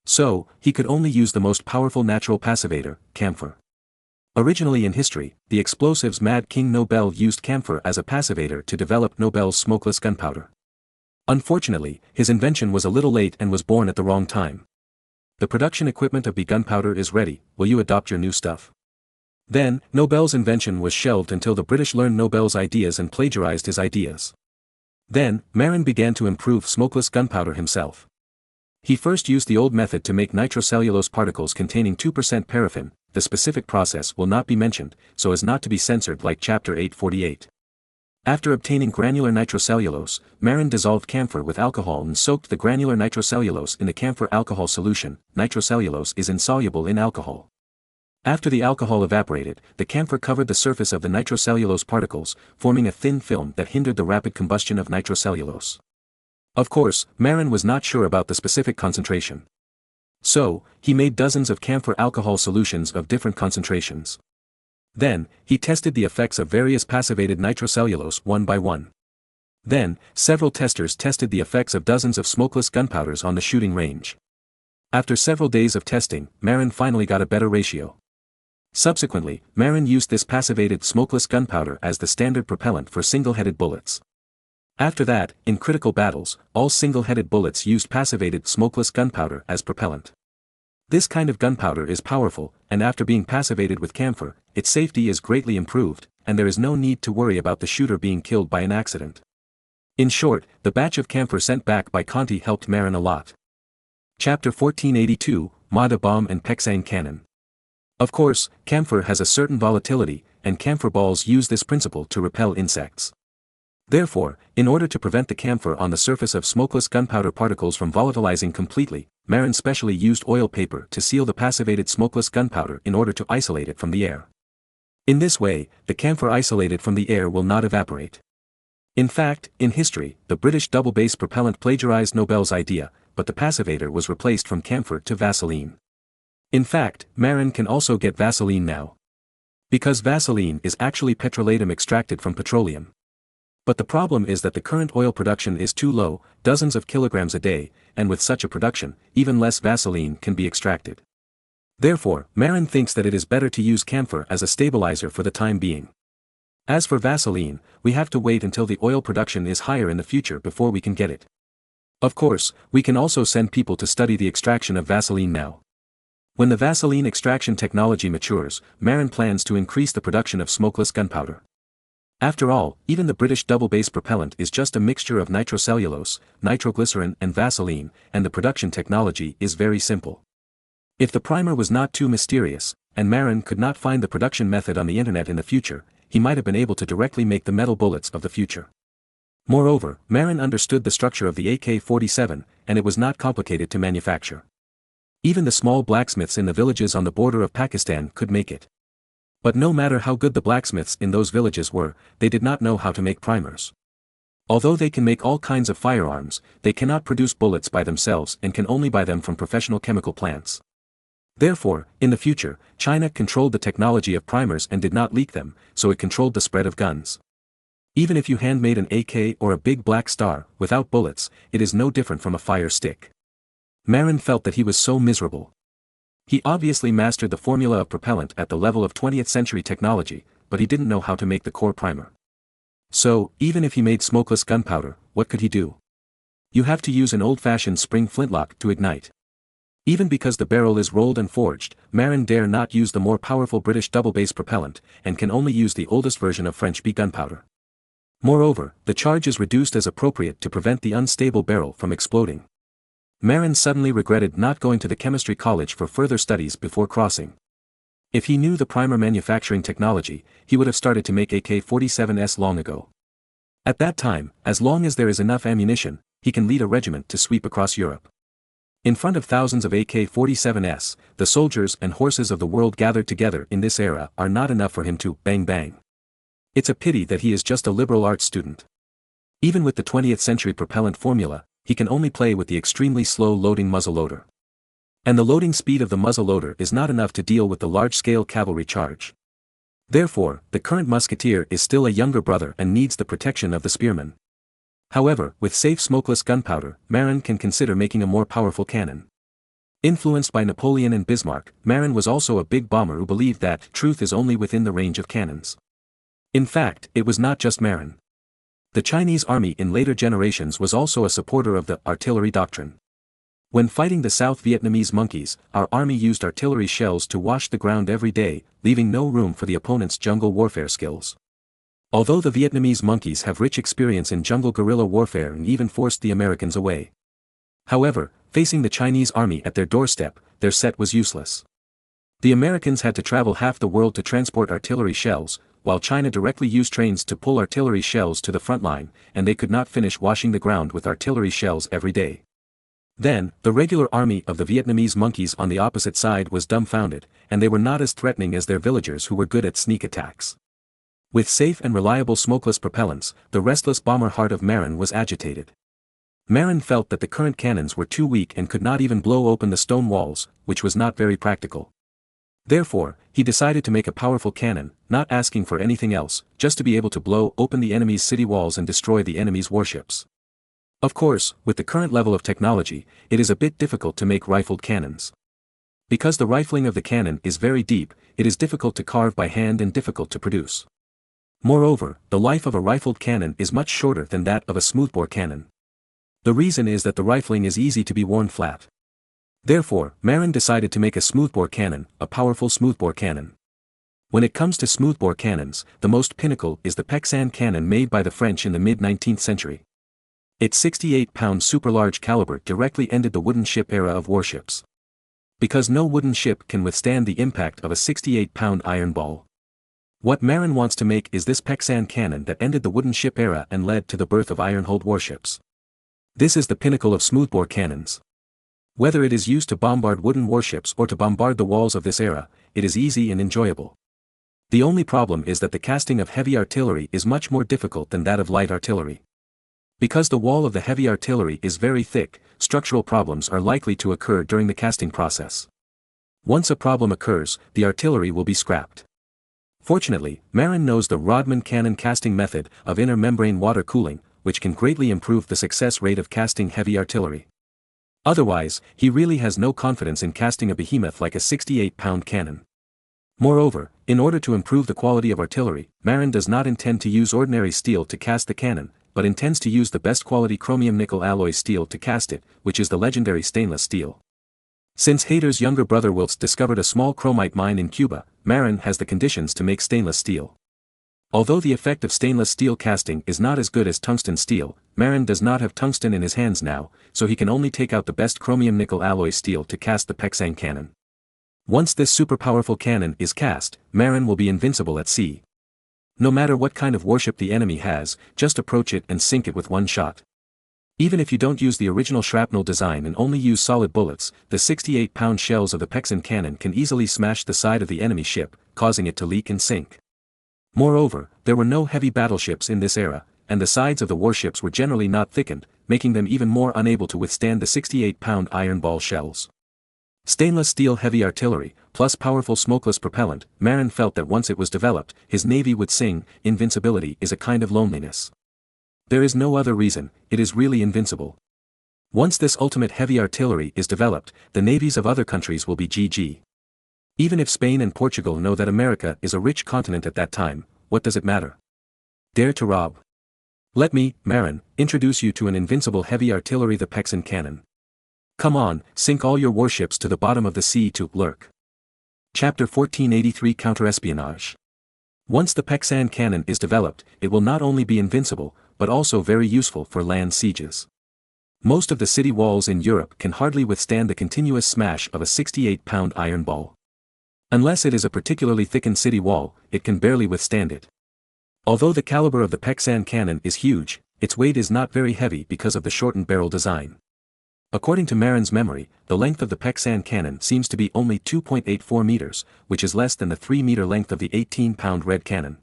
So, he could only use the most powerful natural passivator, camphor. Originally in history, the explosives Mad King Nobel used camphor as a passivator to develop Nobel's smokeless gunpowder. Unfortunately, his invention was a little late and was born at the wrong time. The production equipment of gunpowder is ready, will you adopt your new stuff? Then, Nobel's invention was shelved until the British learned Nobel's ideas and plagiarized his ideas. Then, Marin began to improve smokeless gunpowder himself. He first used the old method to make nitrocellulose particles containing 2% paraffin. The specific process will not be mentioned, so as not to be censored like Chapter 848. After obtaining granular nitrocellulose, Marin dissolved camphor with alcohol and soaked the granular nitrocellulose in the camphor alcohol solution. Nitrocellulose is insoluble in alcohol. After the alcohol evaporated, the camphor covered the surface of the nitrocellulose particles, forming a thin film that hindered the rapid combustion of nitrocellulose. Of course, Marin was not sure about the specific concentration. So, he made dozens of camphor alcohol solutions of different concentrations. Then, he tested the effects of various passivated nitrocellulose one by one. Then, several testers tested the effects of dozens of smokeless gunpowders on the shooting range. After several days of testing, Marin finally got a better ratio. Subsequently, Marin used this passivated smokeless gunpowder as the standard propellant for single-headed bullets. After that, in critical battles, all single-headed bullets used passivated smokeless gunpowder as propellant. This kind of gunpowder is powerful, and after being passivated with camphor, its safety is greatly improved, and there is no need to worry about the shooter being killed by an accident. In short, the batch of camphor sent back by Conti helped Marin a lot. Chapter 1482, Mada Bomb and Peksang Cannon. Of course, camphor has a certain volatility, and camphor balls use this principle to repel insects. Therefore, in order to prevent the camphor on the surface of smokeless gunpowder particles from volatilizing completely, Marin specially used oil paper to seal the passivated smokeless gunpowder in order to isolate it from the air. In this way, the camphor isolated from the air will not evaporate. In fact, in history, the British double-base propellant plagiarized Nobel's idea, but the passivator was replaced from camphor to Vaseline. In fact, Marin can also get Vaseline now. Because Vaseline is actually petrolatum extracted from petroleum. But the problem is that the current oil production is too low, dozens of kilograms a day, and with such a production, even less Vaseline can be extracted. Therefore, Marin thinks that it is better to use camphor as a stabilizer for the time being. As for Vaseline, we have to wait until the oil production is higher in the future before we can get it. Of course, we can also send people to study the extraction of Vaseline now. When the Vaseline extraction technology matures, Marin plans to increase the production of smokeless gunpowder. After all, even the British double-base propellant is just a mixture of nitrocellulose, nitroglycerin and Vaseline, and the production technology is very simple. If the primer was not too mysterious, and Marin could not find the production method on the internet in the future, he might have been able to directly make the metal bullets of the future. Moreover, Marin understood the structure of the AK-47, and it was not complicated to manufacture. Even the small blacksmiths in the villages on the border of Pakistan could make it. But no matter how good the blacksmiths in those villages were, they did not know how to make primers. Although they can make all kinds of firearms, they cannot produce bullets by themselves and can only buy them from professional chemical plants. Therefore, in the future, China controlled the technology of primers and did not leak them, so it controlled the spread of guns. Even if you handmade an AK or a big black star, without bullets, it is no different from a fire stick. Marin felt that he was so miserable. He obviously mastered the formula of propellant at the level of 20th century technology, but he didn't know how to make the core primer. So, even if he made smokeless gunpowder, what could he do? You have to use an old-fashioned spring flintlock to ignite. Even because the barrel is rolled and forged, Marin dare not use the more powerful British double-base propellant, and can only use the oldest version of French B gunpowder. Moreover, the charge is reduced as appropriate to prevent the unstable barrel from exploding. Marin suddenly regretted not going to the chemistry college for further studies before crossing. If he knew the primer manufacturing technology, he would have started to make AK-47s long ago. At that time, as long as there is enough ammunition, he can lead a regiment to sweep across Europe. In front of thousands of AK-47s, the soldiers and horses of the world gathered together in this era are not enough for him to bang bang. It's a pity that he is just a liberal arts student. Even with the 20th century propellant formula, he can only play with the extremely slow loading muzzleloader. And the loading speed of the muzzleloader is not enough to deal with the large-scale cavalry charge. Therefore, the current musketeer is still a younger brother and needs the protection of the spearman. However, with safe smokeless gunpowder, Marin can consider making a more powerful cannon. Influenced by Napoleon and Bismarck, Marin was also a big bomber who believed that truth is only within the range of cannons. In fact, it was not just Marin. The Chinese army in later generations was also a supporter of the artillery doctrine. When fighting the South Vietnamese monkeys, our army used artillery shells to wash the ground every day, leaving no room for the opponent's jungle warfare skills. Although the Vietnamese monkeys have rich experience in jungle guerrilla warfare and even forced the Americans away. However, facing the Chinese army at their doorstep, their set was useless. The Americans had to travel half the world to transport artillery shells, while China directly used trains to pull artillery shells to the front line, and they could not finish washing the ground with artillery shells every day. Then, the regular army of the Vietnamese monkeys on the opposite side was dumbfounded, and they were not as threatening as their villagers who were good at sneak attacks. With safe and reliable smokeless propellants, the restless bomber heart of Marin was agitated. Marin felt that the current cannons were too weak and could not even blow open the stone walls, which was not very practical. Therefore, he decided to make a powerful cannon, not asking for anything else, just to be able to blow open the enemy's city walls and destroy the enemy's warships. Of course, with the current level of technology, it is a bit difficult to make rifled cannons. Because the rifling of the cannon is very deep, it is difficult to carve by hand and difficult to produce. Moreover, the life of a rifled cannon is much shorter than that of a smoothbore cannon. The reason is that the rifling is easy to be worn flat. Therefore, Marin decided to make a smoothbore cannon, a powerful smoothbore cannon. When it comes to smoothbore cannons, the most pinnacle is the Pexan cannon made by the French in the mid-19th century. Its 68-pound super-large caliber directly ended the wooden ship era of warships. Because no wooden ship can withstand the impact of a 68-pound iron ball. What Marin wants to make is this Pexan cannon that ended the wooden ship era and led to the birth of iron-hulled warships. This is the pinnacle of smoothbore cannons. Whether it is used to bombard wooden warships or to bombard the walls of this era, it is easy and enjoyable. The only problem is that the casting of heavy artillery is much more difficult than that of light artillery. Because the wall of the heavy artillery is very thick, structural problems are likely to occur during the casting process. Once a problem occurs, the artillery will be scrapped. Fortunately, Marin knows the Rodman cannon casting method of inner membrane water cooling, which can greatly improve the success rate of casting heavy artillery. Otherwise, he really has no confidence in casting a behemoth like a 68-pound cannon. Moreover, in order to improve the quality of artillery, Marin does not intend to use ordinary steel to cast the cannon, but intends to use the best quality chromium-nickel alloy steel to cast it, which is the legendary stainless steel. Since Hayter's younger brother Wilts discovered a small chromite mine in Cuba, Marin has the conditions to make stainless steel. Although the effect of stainless steel casting is not as good as tungsten steel, Marin does not have tungsten in his hands now, so he can only take out the best chromium-nickel alloy steel to cast the Pexan cannon. Once this super-powerful cannon is cast, Marin will be invincible at sea. No matter what kind of warship the enemy has, just approach it and sink it with one shot. Even if you don't use the original shrapnel design and only use solid bullets, the 68-pound shells of the Pexan cannon can easily smash the side of the enemy ship, causing it to leak and sink. Moreover, there were no heavy battleships in this era, and the sides of the warships were generally not thickened, making them even more unable to withstand the 68-pound iron ball shells. Stainless steel heavy artillery, plus powerful smokeless propellant, Marin felt that once it was developed, his navy would sing. Invincibility is a kind of loneliness. There is no other reason, it is really invincible. Once this ultimate heavy artillery is developed, the navies of other countries will be GG. Even if Spain and Portugal know that America is a rich continent at that time, what does it matter? Dare to rob? Let me, Marin, introduce you to an invincible heavy artillery, the Pexan cannon. Come on, sink all your warships to the bottom of the sea to lurk. Chapter 1483 Counter-Espionage. Once the Pexan cannon is developed, it will not only be invincible, but also very useful for land sieges. Most of the city walls in Europe can hardly withstand the continuous smash of a 68-pound iron ball. Unless it is a particularly thickened city wall, it can barely withstand it. Although the caliber of the Pexan cannon is huge, its weight is not very heavy because of the shortened barrel design. According to Marin's memory, the length of the Pexan cannon seems to be only 2.84 meters, which is less than the 3-meter length of the 18-pound red cannon.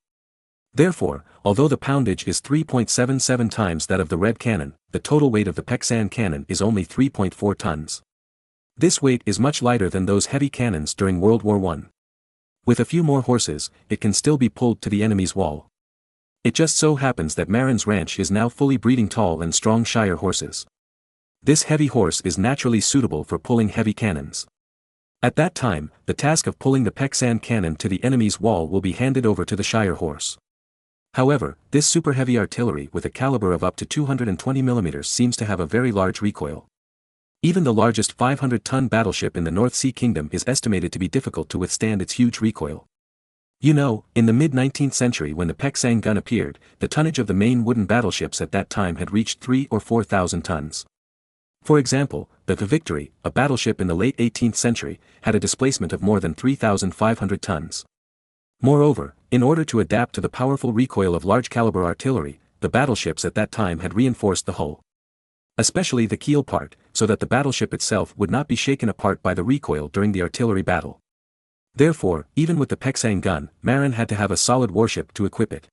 Therefore, although the poundage is 3.77 times that of the red cannon, the total weight of the Pexan cannon is only 3.4 tons. This weight is much lighter than those heavy cannons during World War I. With a few more horses, it can still be pulled to the enemy's wall. It just so happens that Marin's ranch is now fully breeding tall and strong Shire horses. This heavy horse is naturally suitable for pulling heavy cannons. At that time, the task of pulling the Pexan cannon to the enemy's wall will be handed over to the Shire horse. However, this super heavy artillery with a caliber of up to 220 mm seems to have a very large recoil. Even the largest 500-ton battleship in the North Sea Kingdom is estimated to be difficult to withstand its huge recoil. You know, in the mid-19th century when the Pexan gun appeared, the tonnage of the main wooden battleships at that time had reached 3,000 or 4,000 tons. For example, the Victory, a battleship in the late 18th century, had a displacement of more than 3,500 tons. Moreover, in order to adapt to the powerful recoil of large-caliber artillery, the battleships at that time had reinforced the hull. Especially the keel part, so that the battleship itself would not be shaken apart by the recoil during the artillery battle. Therefore, even with the Pexan gun, Marin had to have a solid warship to equip it.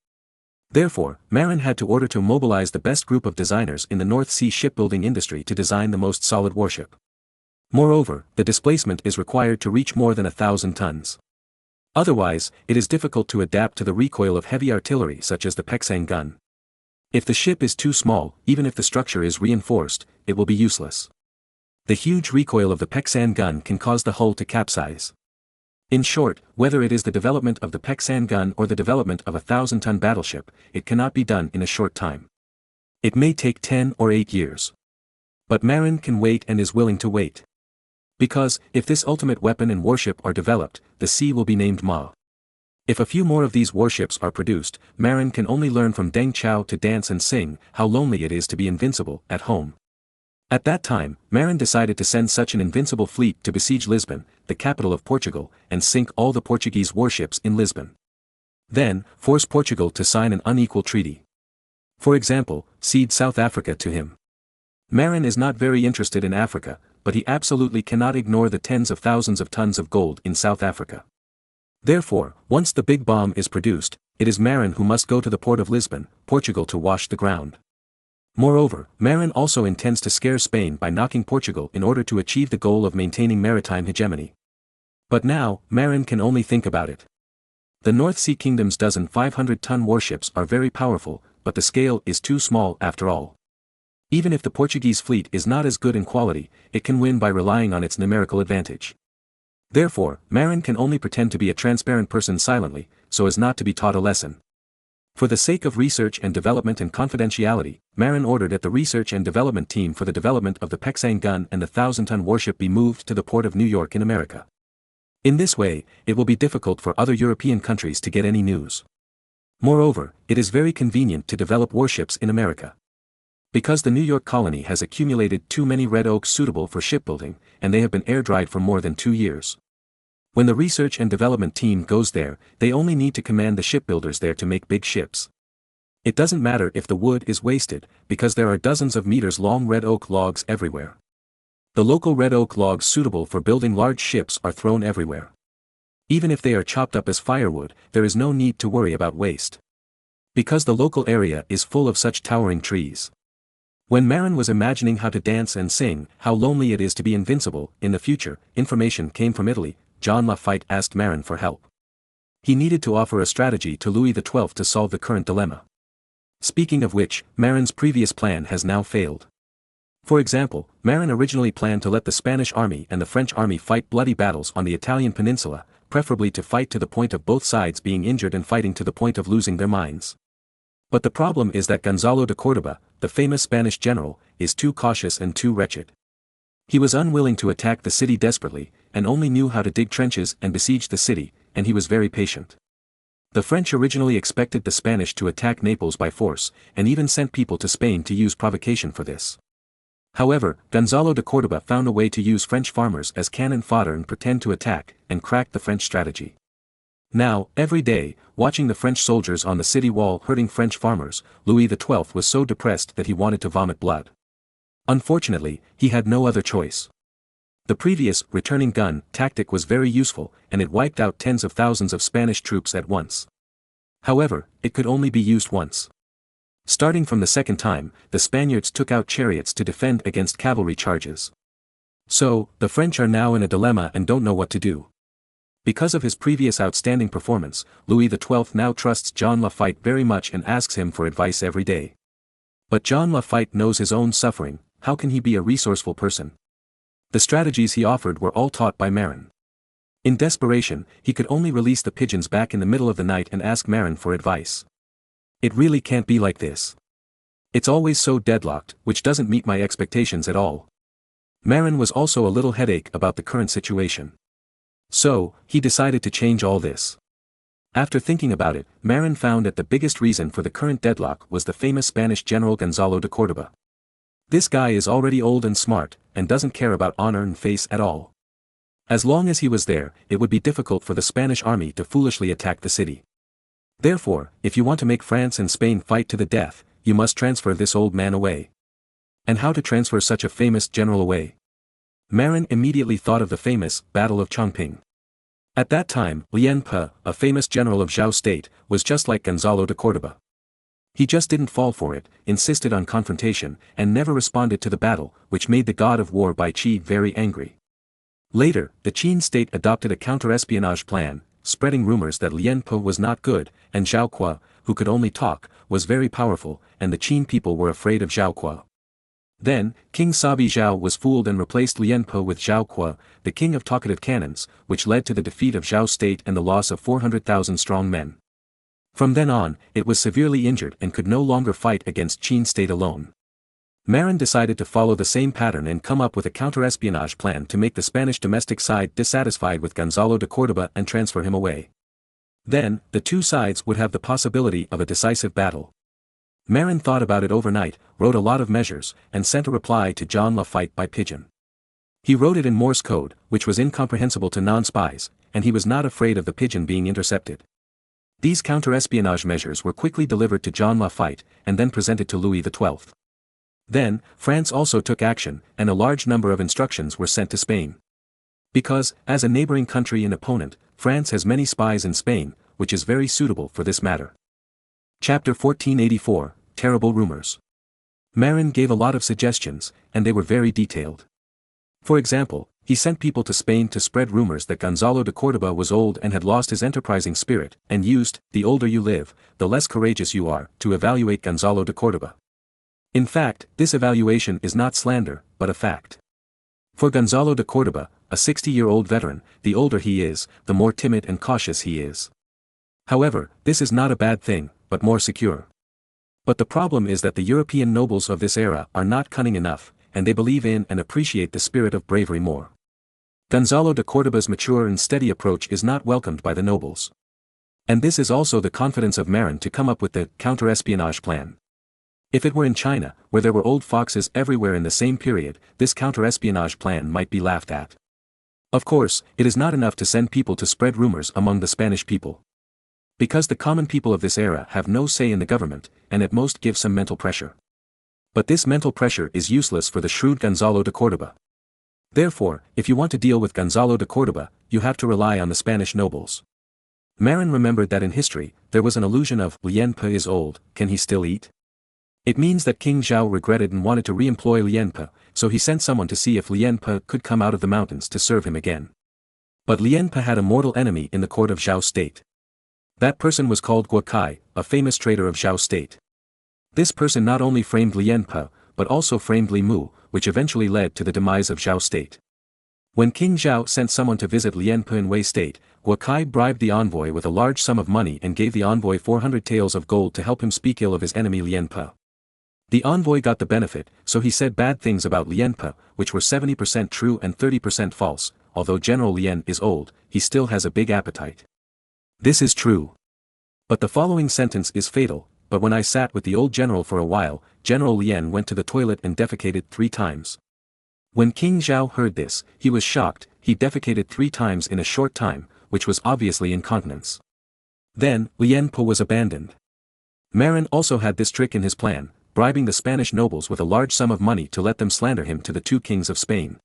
Therefore, Marin had to order to mobilize the best group of designers in the North Sea shipbuilding industry to design the most solid warship. Moreover, the displacement is required to reach more than 1,000 tons. Otherwise, it is difficult to adapt to the recoil of heavy artillery such as the Pexan gun. If the ship is too small, even if the structure is reinforced, it will be useless. The huge recoil of the Pexan gun can cause the hull to capsize. In short, whether it is the development of the Pexan gun or the development of a 1,000-ton battleship, it cannot be done in a short time. It may take 10 or 8 years. But Marin can wait and is willing to wait. Because, if this ultimate weapon and warship are developed, the sea will be named Ma. If a few more of these warships are produced, Marin can only learn from Deng Chao to dance and sing how lonely it is to be invincible at home. At that time, Marin decided to send such an invincible fleet to besiege Lisbon, the capital of Portugal, and sink all the Portuguese warships in Lisbon. Then, force Portugal to sign an unequal treaty. For example, cede South Africa to him. Marin is not very interested in Africa, but he absolutely cannot ignore the tens of thousands of tons of gold in South Africa. Therefore, once the big bomb is produced, it is Marin who must go to the port of Lisbon, Portugal to wash the ground. Moreover, Marin also intends to scare Spain by knocking Portugal in order to achieve the goal of maintaining maritime hegemony. But now, Marin can only think about it. The North Sea Kingdom's dozen 500-ton warships are very powerful, but the scale is too small after all. Even if the Portuguese fleet is not as good in quality, it can win by relying on its numerical advantage. Therefore, Marin can only pretend to be a transparent person silently, so as not to be taught a lesson. For the sake of research and development and confidentiality, Marin ordered that the research and development team for the development of the Peksang gun and the 1,000-ton warship be moved to the port of New York in America. In this way, it will be difficult for other European countries to get any news. Moreover, it is very convenient to develop warships in America. Because the New York colony has accumulated too many red oaks suitable for shipbuilding, and they have been air-dried for more than 2 years. When the research and development team goes there, they only need to command the shipbuilders there to make big ships. It doesn't matter if the wood is wasted, because there are dozens of meters long red oak logs everywhere. The local red oak logs suitable for building large ships are thrown everywhere. Even if they are chopped up as firewood, there is no need to worry about waste. Because the local area is full of such towering trees. When Marin was imagining how to dance and sing, how lonely it is to be invincible, in the future, information came from Italy. John Lafitte asked Marin for help. He needed to offer a strategy to Louis XII to solve the current dilemma. Speaking of which, Marin's previous plan has now failed. For example, Marin originally planned to let the Spanish army and the French army fight bloody battles on the Italian peninsula, preferably to fight to the point of both sides being injured and fighting to the point of losing their minds. But the problem is that Gonzalo de Córdoba, the famous Spanish general, is too cautious and too wretched. He was unwilling to attack the city desperately, and only knew how to dig trenches and besiege the city, and he was very patient. The French originally expected the Spanish to attack Naples by force, and even sent people to Spain to use provocation for this. However, Gonzalo de Córdoba found a way to use French farmers as cannon fodder and pretend to attack, and cracked the French strategy. Now, every day, watching the French soldiers on the city wall hurting French farmers, Louis XII was so depressed that he wanted to vomit blood. Unfortunately, he had no other choice. The previous returning gun tactic was very useful, and it wiped out tens of thousands of Spanish troops at once. However, it could only be used once. Starting from the second time, the Spaniards took out chariots to defend against cavalry charges. So, the French are now in a dilemma and don't know what to do. Because of his previous outstanding performance, Louis XII now trusts John Lafitte very much and asks him for advice every day. But John Lafitte knows his own suffering. How can he be a resourceful person? The strategies he offered were all taught by Marin. In desperation, he could only release the pigeons back in the middle of the night and ask Marin for advice. It really can't be like this. It's always so deadlocked, which doesn't meet my expectations at all. Marin was also a little headache about the current situation. So, he decided to change all this. After thinking about it, Marin found that the biggest reason for the current deadlock was the famous Spanish general Gonzalo de Córdoba. This guy is already old and smart, and doesn't care about honor and face at all. As long as he was there, it would be difficult for the Spanish army to foolishly attack the city. Therefore, if you want to make France and Spain fight to the death, you must transfer this old man away. And how to transfer such a famous general away? Marin immediately thought of the famous Battle of Chongping. At that time, Lien Pe, a famous general of Zhao state, was just like Gonzalo de Córdoba. He just didn't fall for it, insisted on confrontation, and never responded to the battle, which made the god of war Bai Qi very angry. Later, the Qin state adopted a counter-espionage plan, spreading rumors that Lien Pe was not good, and Zhao Kuo, who could only talk, was very powerful, and the Qin people were afraid of Zhao Kuo. Then, King Sabi Zhao was fooled and replaced Lien Pe with Zhao Kuo, the king of talkative cannons, which led to the defeat of Zhao state and the loss of 400,000 strong men. From then on, it was severely injured and could no longer fight against Qin state alone. Marin decided to follow the same pattern and come up with a counter-espionage plan to make the Spanish domestic side dissatisfied with Gonzalo de Córdoba and transfer him away. Then, the two sides would have the possibility of a decisive battle. Marin thought about it overnight, wrote a lot of measures, and sent a reply to John Lafitte by pigeon. He wrote it in Morse code, which was incomprehensible to non-spies, and he was not afraid of the pigeon being intercepted. These counter-espionage measures were quickly delivered to John Lafitte, and then presented to Louis XII. Then, France also took action, and a large number of instructions were sent to Spain. Because, as a neighboring country and opponent, France has many spies in Spain, which is very suitable for this matter. Chapter 1484, Terrible Rumors. Marin gave a lot of suggestions, and they were very detailed. For example, he sent people to Spain to spread rumors that Gonzalo de Córdoba was old and had lost his enterprising spirit, and used, the older you live, the less courageous you are, to evaluate Gonzalo de Córdoba. In fact, this evaluation is not slander, but a fact. For Gonzalo de Córdoba, a 60-year-old veteran, the older he is, the more timid and cautious he is. However, this is not a bad thing, but more secure. But the problem is that the European nobles of this era are not cunning enough, and they believe in and appreciate the spirit of bravery more. Gonzalo de Córdoba's mature and steady approach is not welcomed by the nobles. And this is also the confidence of Marin to come up with the counter-espionage plan. If it were in China, where there were old foxes everywhere in the same period, this counter-espionage plan might be laughed at. Of course, it is not enough to send people to spread rumors among the Spanish people. Because the common people of this era have no say in the government, and at most give some mental pressure. But this mental pressure is useless for the shrewd Gonzalo de Córdoba. Therefore, if you want to deal with Gonzalo de Córdoba, you have to rely on the Spanish nobles. Marin remembered that in history, there was an allusion of, Lien Pe is old, can he still eat? It means that King Zhao regretted and wanted to re-employ Lien Pe, so he sent someone to see if Lien Pe could come out of the mountains to serve him again. But Lien Pe had a mortal enemy in the court of Zhao's state. That person was called Guo Kai, a famous traitor of Zhao's state. This person not only framed Lien Pe, but also framed Li Mu, which eventually led to the demise of Zhao's state. When King Zhao sent someone to visit Lien Pe in Wei state, Guo Kai bribed the envoy with a large sum of money and gave the envoy 400 taels of gold to help him speak ill of his enemy Lien Pe. The envoy got the benefit, so he said bad things about Lien Pe, which were 70% true and 30% false. Although General Lien is old, he still has a big appetite. This is true. But the following sentence is fatal. But when I sat with the old general for a while, General Lien went to the toilet and defecated 3 times. When King Zhao heard this, he was shocked. He defecated 3 times in a short time, which was obviously incontinence. Then, Lien Pe was abandoned. Marin also had this trick in his plan, bribing the Spanish nobles with a large sum of money to let them slander him to the 2 kings of Spain.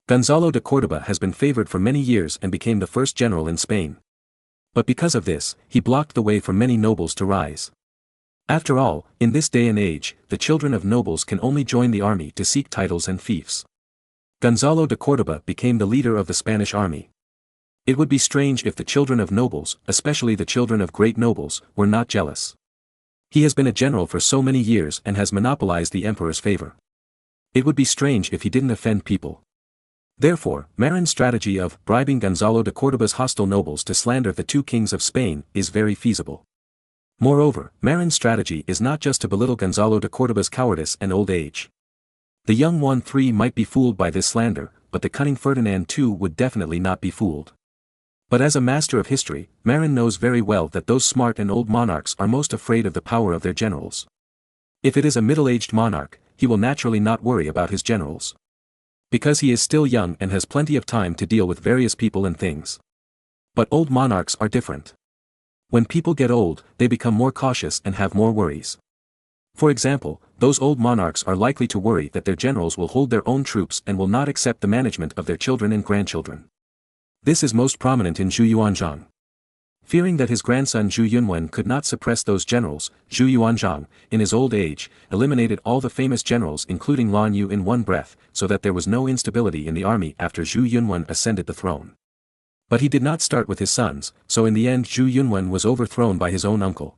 Gonzalo de Córdoba has been favored for many years and became the first general in Spain. But because of this, he blocked the way for many nobles to rise. After all, in this day and age, the children of nobles can only join the army to seek titles and fiefs. Gonzalo de Córdoba became the leader of the Spanish army. It would be strange if the children of nobles, especially the children of great nobles, were not jealous. He has been a general for so many years and has monopolized the emperor's favor. It would be strange if he didn't offend people. Therefore, Marin's strategy of bribing Gonzalo de Córdoba's hostile nobles to slander the 2 kings of Spain is very feasible. Moreover, Marin's strategy is not just to belittle Gonzalo de Córdoba's cowardice and old age. The young Juan III might be fooled by this slander, but the cunning Ferdinand II would definitely not be fooled. But as a master of history, Marin knows very well that those smart and old monarchs are most afraid of the power of their generals. If it is a middle-aged monarch, he will naturally not worry about his generals. Because he is still young and has plenty of time to deal with various people and things. But old monarchs are different. When people get old, they become more cautious and have more worries. For example, those old monarchs are likely to worry that their generals will hold their own troops and will not accept the management of their children and grandchildren. This is most prominent in Zhu Yuanzhang. Fearing that his grandson Zhu Yunwen could not suppress those generals, Zhu Yuanzhang, in his old age, eliminated all the famous generals including Lan Yu in one breath, so that there was no instability in the army after Zhu Yunwen ascended the throne. But he did not start with his sons, so in the end Zhu Yunwen was overthrown by his own uncle.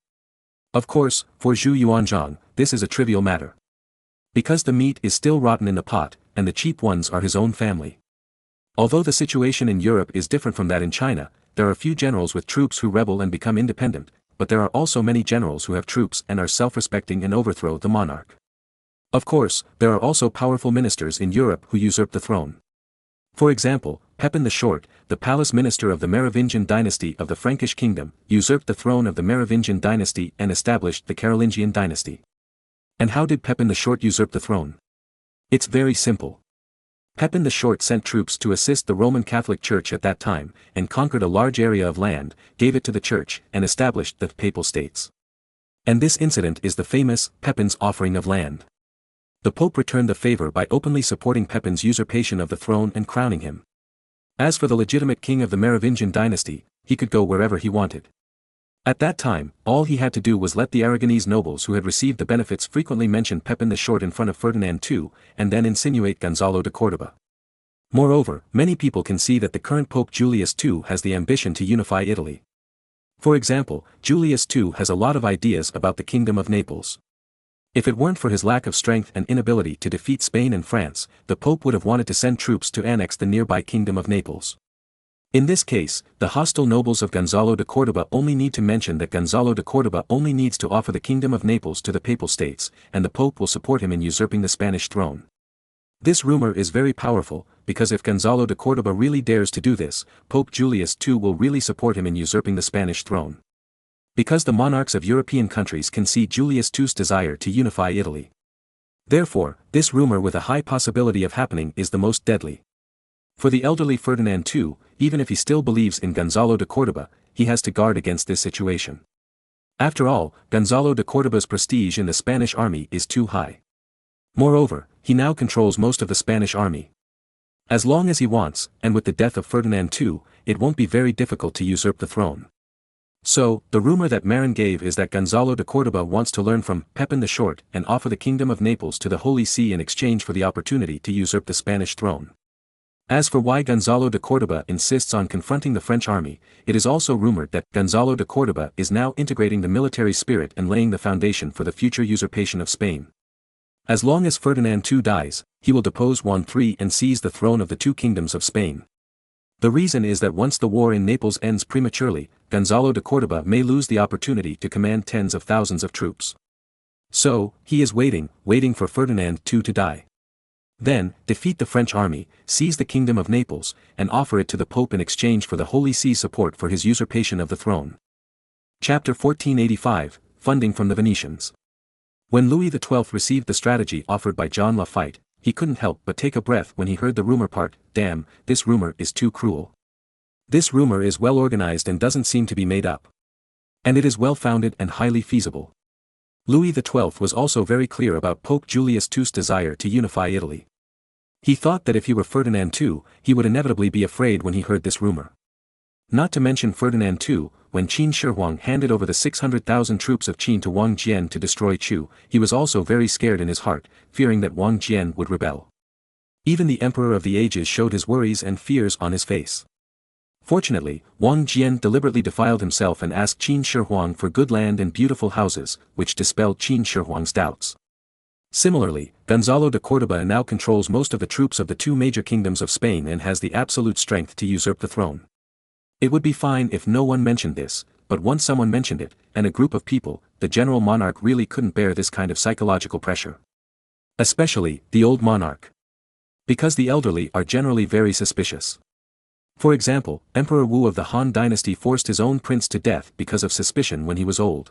Of course, for Zhu Yuanzhang, this is a trivial matter. Because the meat is still rotten in the pot, and the cheap ones are his own family. Although the situation in Europe is different from that in China, there are few generals with troops who rebel and become independent, but there are also many generals who have troops and are self-respecting and overthrow the monarch. Of course, there are also powerful ministers in Europe who usurp the throne. For example, Pepin the Short, the palace minister of the Merovingian dynasty of the Frankish kingdom, usurped the throne of the Merovingian dynasty and established the Carolingian dynasty. And how did Pepin the Short usurp the throne? It's very simple. Pepin the Short sent troops to assist the Roman Catholic Church at that time, and conquered a large area of land, gave it to the Church, and established the Papal States. And this incident is the famous Pepin's offering of land. The Pope returned the favor by openly supporting Pepin's usurpation of the throne and crowning him. As for the legitimate king of the Merovingian dynasty, he could go wherever he wanted. At that time, all he had to do was let the Aragonese nobles who had received the benefits frequently mention Pepin the Short in front of Ferdinand II, and then insinuate Gonzalo de Córdoba. Moreover, many people can see that the current Pope Julius II has the ambition to unify Italy. For example, Julius II has a lot of ideas about the Kingdom of Naples. If it weren't for his lack of strength and inability to defeat Spain and France, the Pope would have wanted to send troops to annex the nearby Kingdom of Naples. In this case, the hostile nobles of Gonzalo de Córdoba only need to mention that Gonzalo de Córdoba only needs to offer the Kingdom of Naples to the Papal States, and the Pope will support him in usurping the Spanish throne. This rumor is very powerful, because if Gonzalo de Córdoba really dares to do this, Pope Julius II will really support him in usurping the Spanish throne. Because the monarchs of European countries can see Julius II's desire to unify Italy. Therefore, this rumor with a high possibility of happening is the most deadly. For the elderly Ferdinand II, even if he still believes in Gonzalo de Córdoba, he has to guard against this situation. After all, Gonzalo de Córdoba's prestige in the Spanish army is too high. Moreover, he now controls most of the Spanish army. As long as he wants, and with the death of Ferdinand II, it won't be very difficult to usurp the throne. So, the rumor that Marin gave is that Gonzalo de Córdoba wants to learn from Pepin the Short and offer the Kingdom of Naples to the Holy See in exchange for the opportunity to usurp the Spanish throne. As for why Gonzalo de Córdoba insists on confronting the French army, it is also rumored that Gonzalo de Córdoba is now integrating the military spirit and laying the foundation for the future usurpation of Spain. As long as Ferdinand II dies, he will depose Juan III and seize the throne of the two kingdoms of Spain. The reason is that once the war in Naples ends prematurely, Gonzalo de Córdoba may lose the opportunity to command tens of thousands of troops. So, he is waiting for Ferdinand II to die. Then, defeat the French army, seize the Kingdom of Naples, and offer it to the Pope in exchange for the Holy See support for his usurpation of the throne. Chapter 1485, Funding from the Venetians. When Louis XII received the strategy offered by John Lafitte, he couldn't help but take a breath when he heard the rumor part. Damn, this rumor is too cruel. This rumor is well organized and doesn't seem to be made up. And it is well founded and highly feasible. Louis XII was also very clear about Pope Julius II's desire to unify Italy. He thought that if he were Ferdinand II, he would inevitably be afraid when he heard this rumor. Not to mention Ferdinand II, when Qin Shi Huang handed over the 600,000 troops of Qin to Wang Jian to destroy Chu, he was also very scared in his heart, fearing that Wang Jian would rebel. Even the Emperor of the Ages showed his worries and fears on his face. Fortunately, Wang Jian deliberately defiled himself and asked Qin Shi Huang for good land and beautiful houses, which dispelled Qin Shi Huang's doubts. Similarly, Gonzalo de Córdoba now controls most of the troops of the two major kingdoms of Spain and has the absolute strength to usurp the throne. It would be fine if no one mentioned this, but once someone mentioned it, and a group of people, the general monarch really couldn't bear this kind of psychological pressure. Especially, the old monarch. Because the elderly are generally very suspicious. For example, Emperor Wu of the Han dynasty forced his own prince to death because of suspicion when he was old.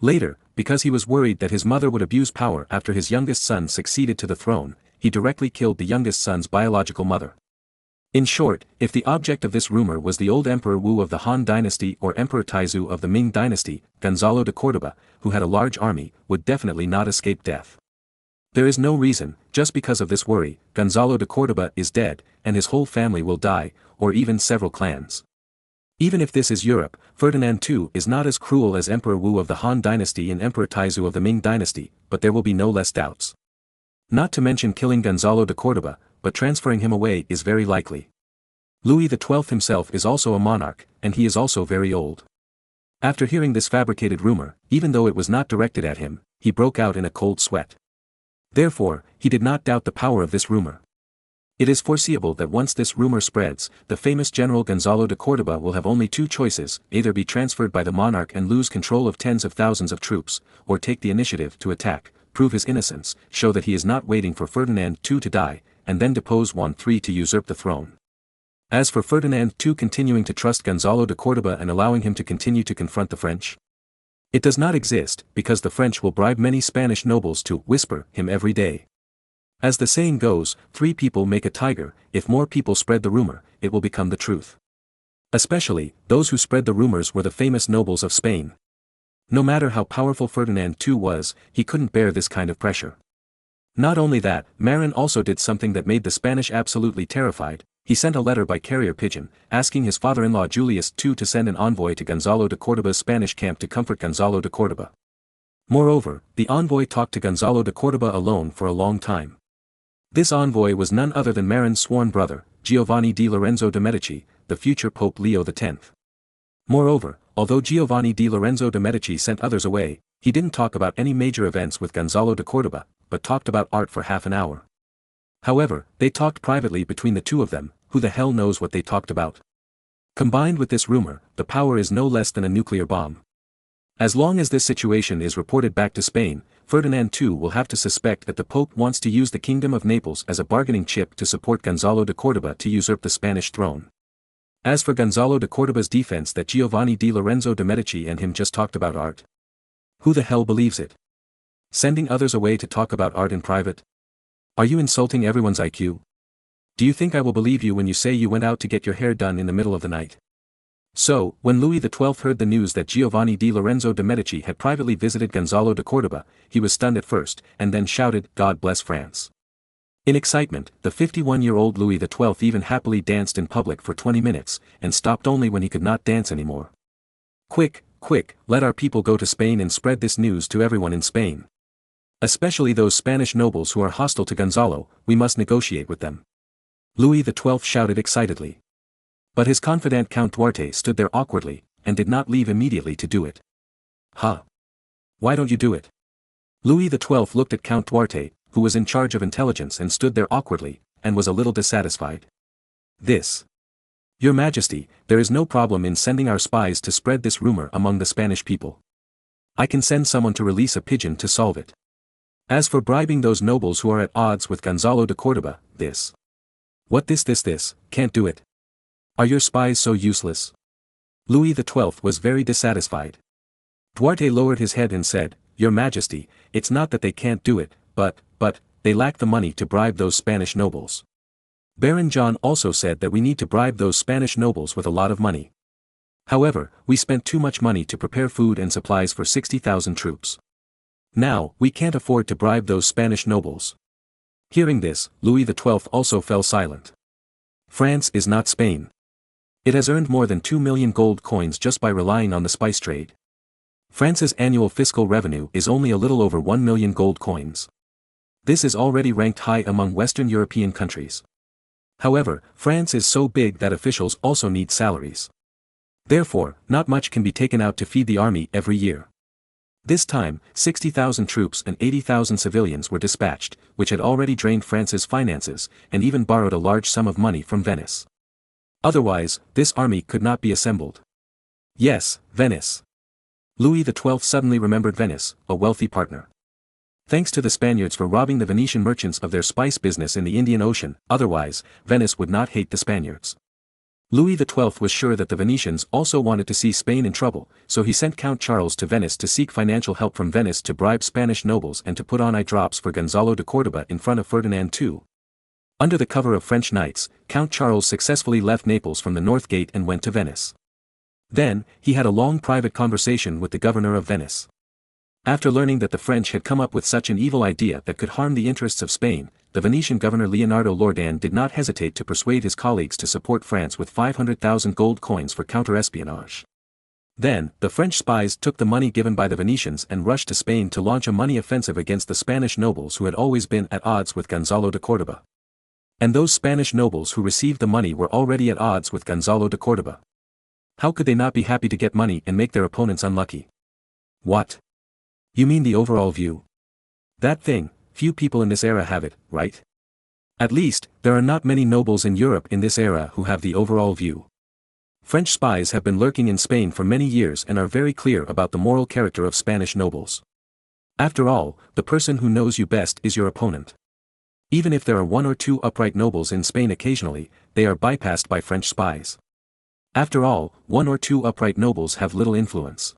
Later, because he was worried that his mother would abuse power after his youngest son succeeded to the throne, he directly killed the youngest son's biological mother. In short, if the object of this rumor was the old Emperor Wu of the Han dynasty or Emperor Taizu of the Ming dynasty, Gonzalo de Córdoba, who had a large army, would definitely not escape death. There is no reason, just because of this worry, Gonzalo de Córdoba is dead, and his whole family will die, or even several clans. Even if this is Europe, Ferdinand II is not as cruel as Emperor Wu of the Han dynasty and Emperor Taizu of the Ming dynasty, but there will be no less doubts. Not to mention killing Gonzalo de Córdoba, but transferring him away is very likely. Louis XII himself is also a monarch, and he is also very old. After hearing this fabricated rumor, even though it was not directed at him, he broke out in a cold sweat. Therefore, he did not doubt the power of this rumor. It is foreseeable that once this rumor spreads, the famous General Gonzalo de Córdoba will have only two choices: either be transferred by the monarch and lose control of tens of thousands of troops, or take the initiative to attack, prove his innocence, show that he is not waiting for Ferdinand II to die, and then depose Juan III to usurp the throne. As for Ferdinand II continuing to trust Gonzalo de Córdoba and allowing him to continue to confront the French, it does not exist, because the French will bribe many Spanish nobles to whisper him every day. As the saying goes, 3 people make a tiger. If more people spread the rumor, it will become the truth. Especially, those who spread the rumors were the famous nobles of Spain. No matter how powerful Ferdinand II was, he couldn't bear this kind of pressure. Not only that, Marin also did something that made the Spanish absolutely terrified. He sent a letter by carrier pigeon, asking his father-in-law Julius II to send an envoy to Gonzalo de Córdoba's Spanish camp to comfort Gonzalo de Córdoba. Moreover, the envoy talked to Gonzalo de Córdoba alone for a long time. This envoy was none other than Marin's sworn brother, Giovanni di Lorenzo de' Medici, the future Pope Leo X. Moreover, although Giovanni di Lorenzo de' Medici sent others away, he didn't talk about any major events with Gonzalo de Córdoba, but talked about art for half an hour. However, they talked privately between the two of them. Who the hell knows what they talked about? Combined with this rumor, the power is no less than a nuclear bomb. As long as this situation is reported back to Spain, Ferdinand II will have to suspect that the Pope wants to use the Kingdom of Naples as a bargaining chip to support Gonzalo de Córdoba to usurp the Spanish throne. As for Gonzalo de Córdoba's defense that Giovanni di Lorenzo de' Medici and him just talked about art, who the hell believes it? Sending others away to talk about art in private? Are you insulting everyone's IQ? Do you think I will believe you when you say you went out to get your hair done in the middle of the night? So, when Louis XII heard the news that Giovanni di Lorenzo de' Medici had privately visited Gonzalo de Córdoba, he was stunned at first, and then shouted, "God bless France." In excitement, the 51-year-old Louis XII even happily danced in public for 20 minutes, and stopped only when he could not dance anymore. Quick, quick, let our people go to Spain and spread this news to everyone in Spain. Especially those Spanish nobles who are hostile to Gonzalo, we must negotiate with them. Louis XII shouted excitedly. But his confidant Count Duarte stood there awkwardly, and did not leave immediately to do it. Huh? Why don't you do it? Louis XII looked at Count Duarte, who was in charge of intelligence, and stood there awkwardly, and was a little dissatisfied. Your Majesty, there is no problem in sending our spies to spread this rumor among the Spanish people. I can send someone to release a pigeon to solve it. As for bribing those nobles who are at odds with Gonzalo de Córdoba, this can't do it. Are your spies so useless? Louis XII was very dissatisfied. Duarte lowered his head and said, Your Majesty, it's not that they can't do it, but, they lack the money to bribe those Spanish nobles. Baron John also said that we need to bribe those Spanish nobles with a lot of money. However, we spent too much money to prepare food and supplies for 60,000 troops. Now, we can't afford to bribe those Spanish nobles. Hearing this, Louis XII also fell silent. France is not Spain. It has earned more than 2 million gold coins just by relying on the spice trade. France's annual fiscal revenue is only a little over 1 million gold coins. This is already ranked high among Western European countries. However, France is so big that officials also need salaries. Therefore, not much can be taken out to feed the army every year. This time, 60,000 troops and 80,000 civilians were dispatched, which had already drained France's finances, and even borrowed a large sum of money from Venice. Otherwise, this army could not be assembled. Yes, Venice. Louis XII suddenly remembered Venice, a wealthy partner. Thanks to the Spaniards for robbing the Venetian merchants of their spice business in the Indian Ocean, otherwise, Venice would not hate the Spaniards. Louis XII was sure that the Venetians also wanted to see Spain in trouble, so he sent Count Charles to Venice to seek financial help from Venice to bribe Spanish nobles and to put on eye drops for Gonzalo de Córdoba in front of Ferdinand II. Under the cover of French knights, Count Charles successfully left Naples from the North Gate and went to Venice. Then, he had a long private conversation with the governor of Venice. After learning that the French had come up with such an evil idea that could harm the interests of Spain, the Venetian governor Leonardo Loredan did not hesitate to persuade his colleagues to support France with 500,000 gold coins for counter-espionage. Then, the French spies took the money given by the Venetians and rushed to Spain to launch a money offensive against the Spanish nobles who had always been at odds with Gonzalo de Córdoba. And those Spanish nobles who received the money were already at odds with Gonzalo de Córdoba. How could they not be happy to get money and make their opponents unlucky? What? You mean the overall view? That thing, few people in this era have it, right? At least, there are not many nobles in Europe in this era who have the overall view. French spies have been lurking in Spain for many years and are very clear about the moral character of Spanish nobles. After all, the person who knows you best is your opponent. Even if there are one or two upright nobles in Spain occasionally, they are bypassed by French spies. After all, one or two upright nobles have little influence.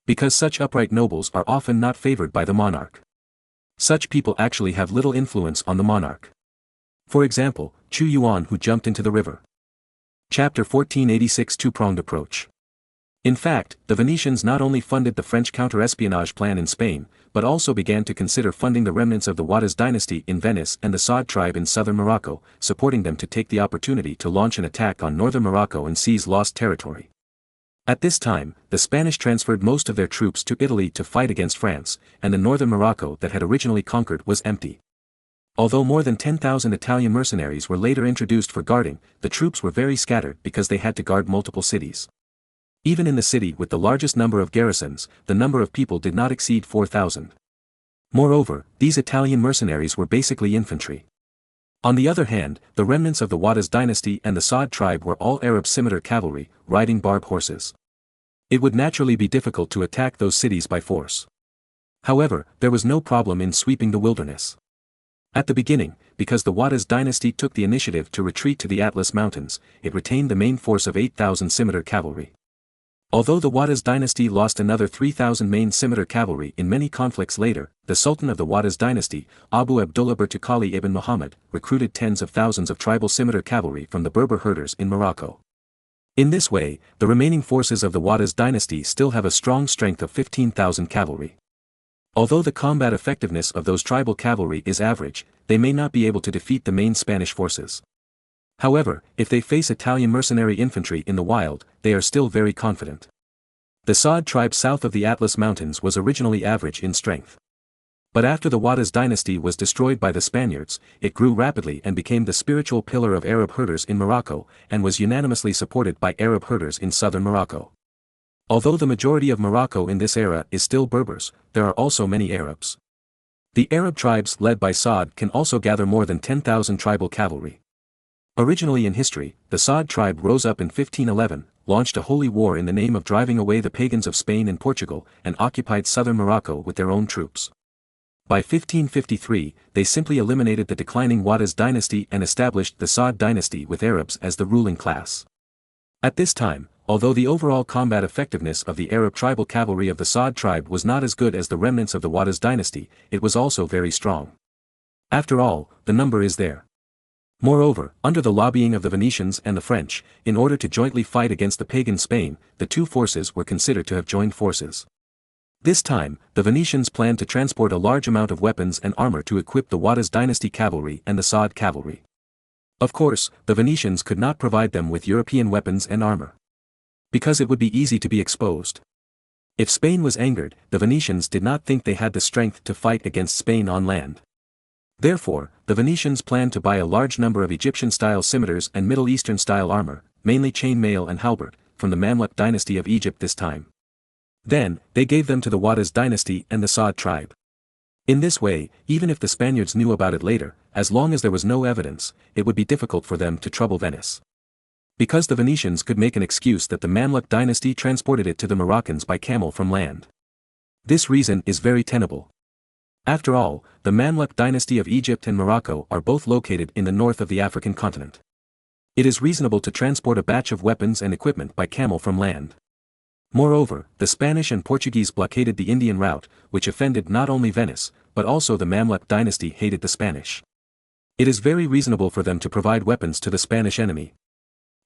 Because such upright nobles are often not favored by the monarch. Such people actually have little influence on the monarch. For example, Chu Yuan who jumped into the river. Chapter 1486 Two-pronged approach. In fact, the Venetians not only funded the French counter-espionage plan in Spain, but also began to consider funding the remnants of the Juarez dynasty in Venice and the Saad tribe in southern Morocco, supporting them to take the opportunity to launch an attack on northern Morocco and seize lost territory. At this time, the Spanish transferred most of their troops to Italy to fight against France, and the northern Morocco that had originally conquered was empty. Although more than 10,000 Italian mercenaries were later introduced for guarding, the troops were very scattered because they had to guard multiple cities. Even in the city with the largest number of garrisons, the number of people did not exceed 4,000. Moreover, these Italian mercenaries were basically infantry. On the other hand, the remnants of the Juarez dynasty and the Saad tribe were all Arab scimitar cavalry, riding barbed horses. It would naturally be difficult to attack those cities by force. However, there was no problem in sweeping the wilderness. At the beginning, because the Juarez dynasty took the initiative to retreat to the Atlas Mountains, it retained the main force of 8,000 scimitar cavalry. Although the Juarez dynasty lost another 3,000 main scimitar cavalry in many conflicts later, the Sultan of the Juarez dynasty, Abu Abdullah Bertukali ibn Muhammad, recruited tens of thousands of tribal scimitar cavalry from the Berber herders in Morocco. In this way, the remaining forces of the Juarez dynasty still have a strong strength of 15,000 cavalry. Although the combat effectiveness of those tribal cavalry is average, they may not be able to defeat the main Spanish forces. However, if they face Italian mercenary infantry in the wild, they are still very confident. The Saad tribe south of the Atlas Mountains was originally average in strength. But after the Juarez dynasty was destroyed by the Spaniards, it grew rapidly and became the spiritual pillar of Arab herders in Morocco, and was unanimously supported by Arab herders in southern Morocco. Although the majority of Morocco in this era is still Berbers, there are also many Arabs. The Arab tribes led by Saad can also gather more than 10,000 tribal cavalry. Originally in history, the Saad tribe rose up in 1511, launched a holy war in the name of driving away the pagans of Spain and Portugal, and occupied southern Morocco with their own troops. By 1553, they simply eliminated the declining Juarez dynasty and established the Saad dynasty with Arabs as the ruling class. At this time, although the overall combat effectiveness of the Arab tribal cavalry of the Saad tribe was not as good as the remnants of the Juarez dynasty, it was also very strong. After all, the number is there. Moreover, under the lobbying of the Venetians and the French, in order to jointly fight against the pagan Spain, the two forces were considered to have joined forces. This time, the Venetians planned to transport a large amount of weapons and armor to equip the Juarez dynasty cavalry and the Saad cavalry. Of course, the Venetians could not provide them with European weapons and armor. Because it would be easy to be exposed. If Spain was angered, the Venetians did not think they had the strength to fight against Spain on land. Therefore, the Venetians planned to buy a large number of Egyptian-style scimitars and Middle Eastern-style armor, mainly chain mail and halberd, from the Mamluk dynasty of Egypt this time. Then, they gave them to the Juarez dynasty and the Saad tribe. In this way, even if the Spaniards knew about it later, as long as there was no evidence, it would be difficult for them to trouble Venice. Because the Venetians could make an excuse that the Mamluk dynasty transported it to the Moroccans by camel from land. This reason is very tenable. After all, the Mamluk dynasty of Egypt and Morocco are both located in the north of the African continent. It is reasonable to transport a batch of weapons and equipment by camel from land. Moreover, the Spanish and Portuguese blockaded the Indian route, which offended not only Venice, but also the Mamluk dynasty hated the Spanish. It is very reasonable for them to provide weapons to the Spanish enemy.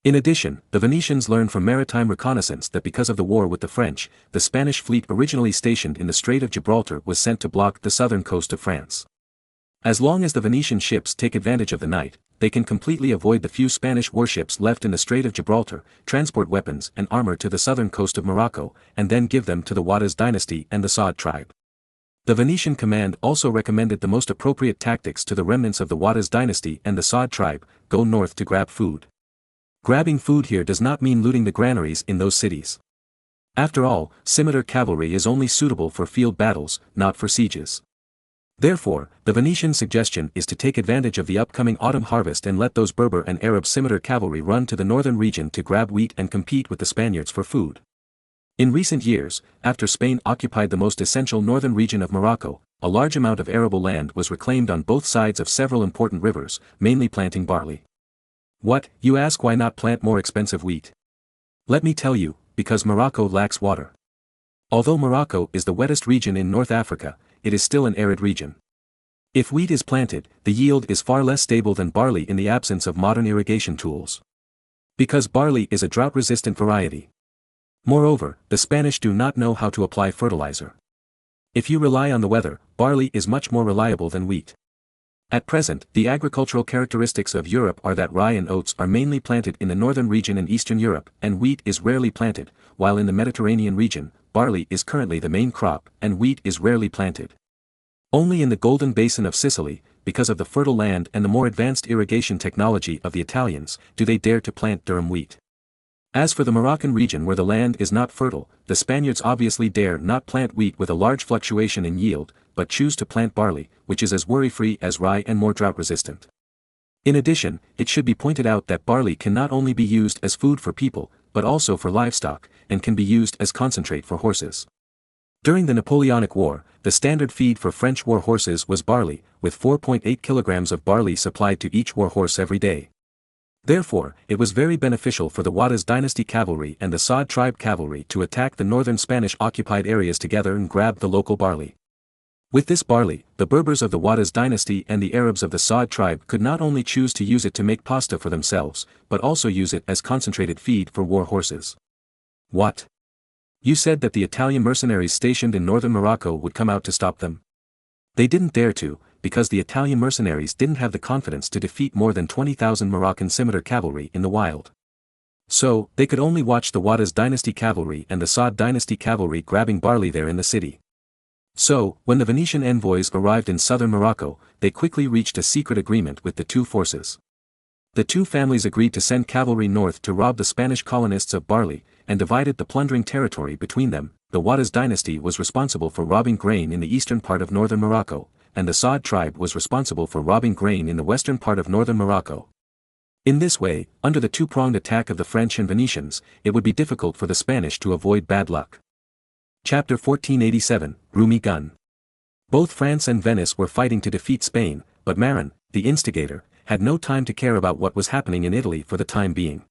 In addition, the Venetians learned from maritime reconnaissance that because of the war with the French, the Spanish fleet originally stationed in the Strait of Gibraltar was sent to block the southern coast of France. As long as the Venetian ships take advantage of the night, they can completely avoid the few Spanish warships left in the Strait of Gibraltar, transport weapons and armor to the southern coast of Morocco, and then give them to the Juarez dynasty and the Saad tribe. The Venetian command also recommended the most appropriate tactics to the remnants of the Juarez dynasty and the Saad tribe: go north to grab food. Grabbing food here does not mean looting the granaries in those cities. After all, scimitar cavalry is only suitable for field battles, not for sieges. Therefore, the Venetian suggestion is to take advantage of the upcoming autumn harvest and let those Berber and Arab scimitar cavalry run to the northern region to grab wheat and compete with the Spaniards for food. In recent years, after Spain occupied the most essential northern region of Morocco, a large amount of arable land was reclaimed on both sides of several important rivers, mainly planting barley. What, you ask, why not plant more expensive wheat? Let me tell you, because Morocco lacks water. Although Morocco is the wettest region in North Africa, it is still an arid region. If wheat is planted, the yield is far less stable than barley in the absence of modern irrigation tools. Because barley is a drought-resistant variety. Moreover, the Spanish do not know how to apply fertilizer. If you rely on the weather, barley is much more reliable than wheat. At present, the agricultural characteristics of Europe are that rye and oats are mainly planted in the northern region in Eastern Europe, and wheat is rarely planted, while in the Mediterranean region, barley is currently the main crop, and wheat is rarely planted. Only in the Golden Basin of Sicily, because of the fertile land and the more advanced irrigation technology of the Italians, do they dare to plant durum wheat. As for the Moroccan region where the land is not fertile, the Spaniards obviously dare not plant wheat with a large fluctuation in yield, but choose to plant barley, which is as worry-free as rye and more drought-resistant. In addition, it should be pointed out that barley can not only be used as food for people, but also for livestock, and can be used as concentrate for horses. During the Napoleonic War, the standard feed for French war horses was barley, with 4.8 kilograms of barley supplied to each war horse every day. Therefore, it was very beneficial for the Juarez dynasty cavalry and the Saad tribe cavalry to attack the northern Spanish-occupied areas together and grab the local barley. With this barley, the Berbers of the Juarez dynasty and the Arabs of the Saad tribe could not only choose to use it to make pasta for themselves, but also use it as concentrated feed for war horses. What? You said that the Italian mercenaries stationed in northern Morocco would come out to stop them? They didn't dare to, because the Italian mercenaries didn't have the confidence to defeat more than 20,000 Moroccan scimitar cavalry in the wild. So, they could only watch the Juarez dynasty cavalry and the Saad dynasty cavalry grabbing barley there in the city. So, when the Venetian envoys arrived in southern Morocco, they quickly reached a secret agreement with the two forces. The two families agreed to send cavalry north to rob the Spanish colonists of barley, and divided the plundering territory between them. The Juarez dynasty was responsible for robbing grain in the eastern part of northern Morocco, and the Saad tribe was responsible for robbing grain in the western part of northern Morocco. In this way, under the two-pronged attack of the French and Venetians, it would be difficult for the Spanish to avoid bad luck. Chapter 1487, Rumi Gun. Both France and Venice were fighting to defeat Spain, but Marin, the instigator, had no time to care about what was happening in Italy for the time being.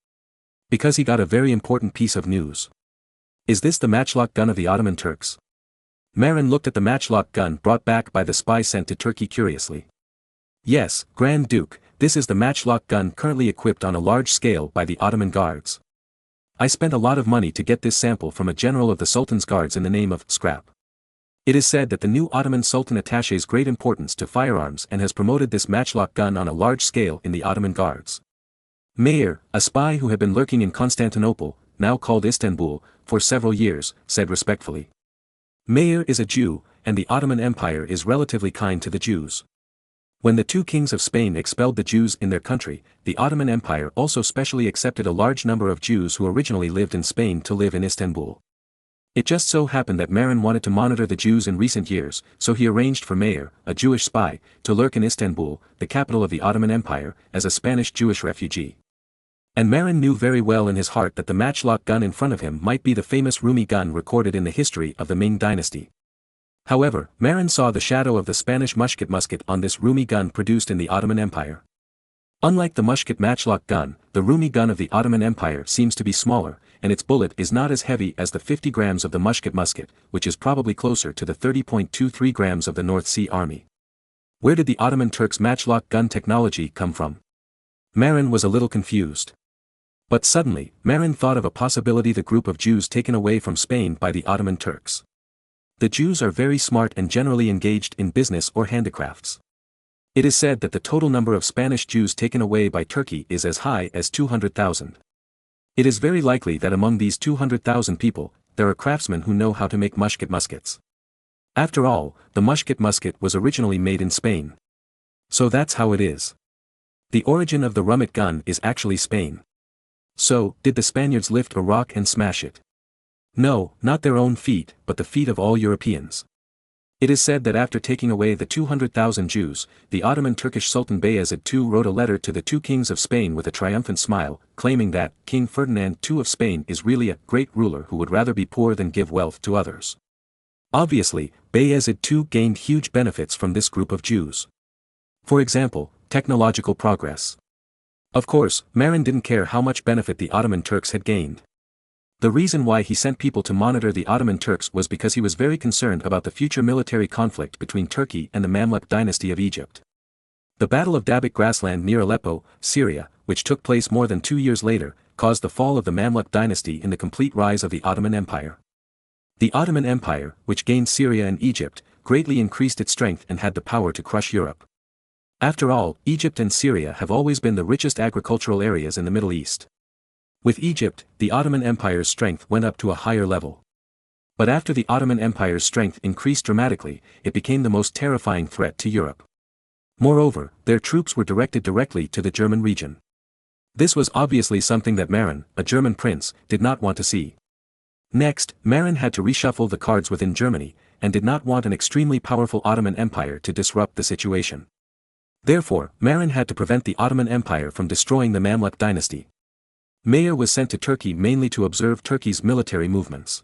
Because he got a very important piece of news. Is this the matchlock gun of the Ottoman Turks? Marin looked at the matchlock gun brought back by the spy sent to Turkey curiously. Yes, Grand Duke, this is the matchlock gun currently equipped on a large scale by the Ottoman Guards. I spent a lot of money to get this sample from a general of the Sultan's guards in the name of Scrap. It is said that the new Ottoman Sultan attaches great importance to firearms and has promoted this matchlock gun on a large scale in the Ottoman Guards. Mayer, a spy who had been lurking in Constantinople, now called Istanbul, for several years, said respectfully. Mayer is a Jew, and the Ottoman Empire is relatively kind to the Jews. When the two kings of Spain expelled the Jews in their country, the Ottoman Empire also specially accepted a large number of Jews who originally lived in Spain to live in Istanbul. It just so happened that Marin wanted to monitor the Jews in recent years, so he arranged for Mayer, a Jewish spy, to lurk in Istanbul, the capital of the Ottoman Empire, as a Spanish Jewish refugee. And Marin knew very well in his heart that the matchlock gun in front of him might be the famous Rumi gun recorded in the history of the Ming dynasty. However, Marin saw the shadow of the Spanish musket on this Rumi gun produced in the Ottoman Empire. Unlike the musket matchlock gun, the Rumi gun of the Ottoman Empire seems to be smaller, and its bullet is not as heavy as the 50 grams of the musket, which is probably closer to the 30.23 grams of the North Sea Army. Where did the Ottoman Turks' matchlock gun technology come from? Marin was a little confused. But suddenly, Marin thought of a possibility: the group of Jews taken away from Spain by the Ottoman Turks. The Jews are very smart and generally engaged in business or handicrafts. It is said that the total number of Spanish Jews taken away by Turkey is as high as 200,000. It is very likely that among these 200,000 people, there are craftsmen who know how to make muskets. After all, the musket was originally made in Spain. So that's how it is. The origin of the rummet gun is actually Spain. So, did the Spaniards lift a rock and smash it? No, not their own feet, but the feet of all Europeans. It is said that after taking away the 200,000 Jews, the Ottoman Turkish Sultan Bayezid II wrote a letter to the two kings of Spain with a triumphant smile, claiming that King Ferdinand II of Spain is really a great ruler who would rather be poor than give wealth to others. Obviously, Bayezid II gained huge benefits from this group of Jews. For example, technological progress. Of course, Marin didn't care how much benefit the Ottoman Turks had gained. The reason why he sent people to monitor the Ottoman Turks was because he was very concerned about the future military conflict between Turkey and the Mamluk dynasty of Egypt. The Battle of Dabik grassland near Aleppo, Syria, which took place more than 2 years later, caused the fall of the Mamluk dynasty and the complete rise of the Ottoman Empire. The Ottoman Empire, which gained Syria and Egypt, greatly increased its strength and had the power to crush Europe. After all, Egypt and Syria have always been the richest agricultural areas in the Middle East. With Egypt, the Ottoman Empire's strength went up to a higher level. But after the Ottoman Empire's strength increased dramatically, it became the most terrifying threat to Europe. Moreover, their troops were directed directly to the German region. This was obviously something that Marin, a German prince, did not want to see. Next, Marin had to reshuffle the cards within Germany, and did not want an extremely powerful Ottoman Empire to disrupt the situation. Therefore, Marin had to prevent the Ottoman Empire from destroying the Mamluk dynasty. Mayer was sent to Turkey mainly to observe Turkey's military movements.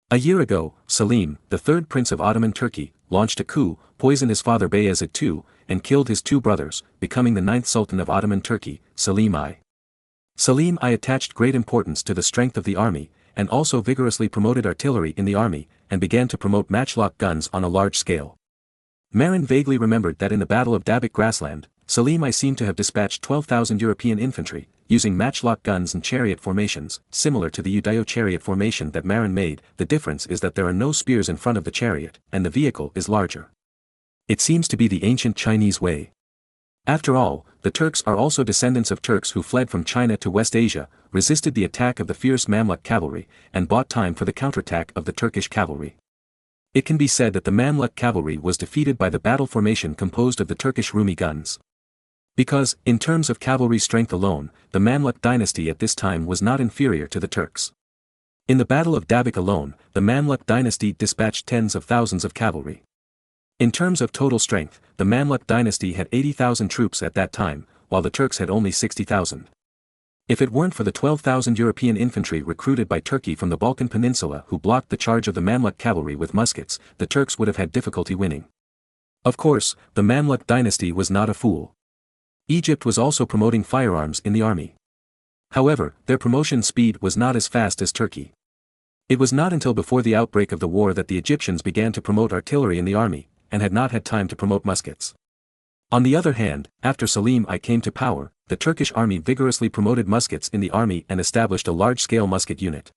A year ago, Selim, the third prince of Ottoman Turkey, launched a coup, poisoned his father Bayezid II, and killed his two brothers, becoming the ninth Sultan of Ottoman Turkey, Selim I. Selim I attached great importance to the strength of the army, and also vigorously promoted artillery in the army, and began to promote matchlock guns on a large scale. Marin vaguely remembered that in the Battle of Dabik grassland, Selim I seemed to have dispatched 12,000 European infantry, using matchlock guns and chariot formations, similar to the Udayo chariot formation that Marin made. The difference is that there are no spears in front of the chariot, and the vehicle is larger. It seems to be the ancient Chinese way. After all, the Turks are also descendants of Turks who fled from China to West Asia, resisted the attack of the fierce Mamluk cavalry, and bought time for the counterattack of the Turkish cavalry. It can be said that the Mamluk cavalry was defeated by the battle formation composed of the Turkish Rumi guns. Because, in terms of cavalry strength alone, the Mamluk dynasty at this time was not inferior to the Turks. In the Battle of Dabik alone, the Mamluk dynasty dispatched tens of thousands of cavalry. In terms of total strength, the Mamluk dynasty had 80,000 troops at that time, while the Turks had only 60,000. If it weren't for the 12,000 European infantry recruited by Turkey from the Balkan Peninsula who blocked the charge of the Mamluk cavalry with muskets, the Turks would have had difficulty winning. Of course, the Mamluk dynasty was not a fool. Egypt was also promoting firearms in the army. However, their promotion speed was not as fast as Turkey. It was not until before the outbreak of the war that the Egyptians began to promote artillery in the army, and had not had time to promote muskets. On the other hand, after Selim I came to power, the Turkish army vigorously promoted muskets in the army and established a large-scale musket unit.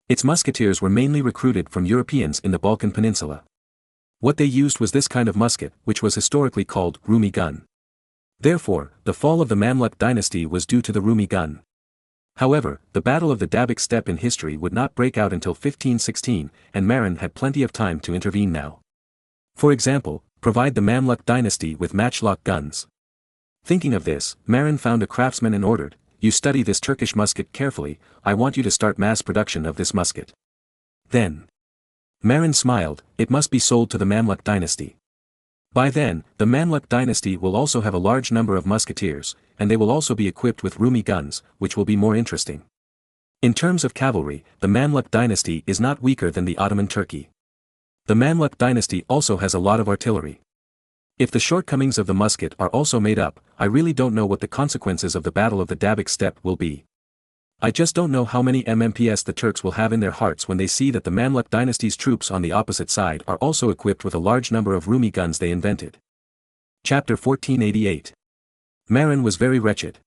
Its musketeers were mainly recruited from Europeans in the Balkan Peninsula. What they used was this kind of musket, which was historically called Rumi gun. Therefore, the fall of the Mamluk dynasty was due to the Rumi gun. However, the Battle of the Dabik Steppe in history would not break out until 1516, and Marin had plenty of time to intervene now. For example, provide the Mamluk dynasty with matchlock guns. Thinking of this, Marin found a craftsman and ordered, "You study this Turkish musket carefully, I want you to start mass production of this musket." Then, Marin smiled, it must be sold to the Mamluk dynasty. By then, the Mamluk dynasty will also have a large number of musketeers, and they will also be equipped with Rumi guns, which will be more interesting. In terms of cavalry, the Mamluk dynasty is not weaker than the Ottoman Turkey. The Mamluk dynasty also has a lot of artillery. If the shortcomings of the musket are also made up, I really don't know what the consequences of the Battle of the Dabik Steppe will be. I just don't know how many MMPs the Turks will have in their hearts when they see that the Mamluk dynasty's troops on the opposite side are also equipped with a large number of Rumi guns they invented. Chapter 1488. Marin was very wretched.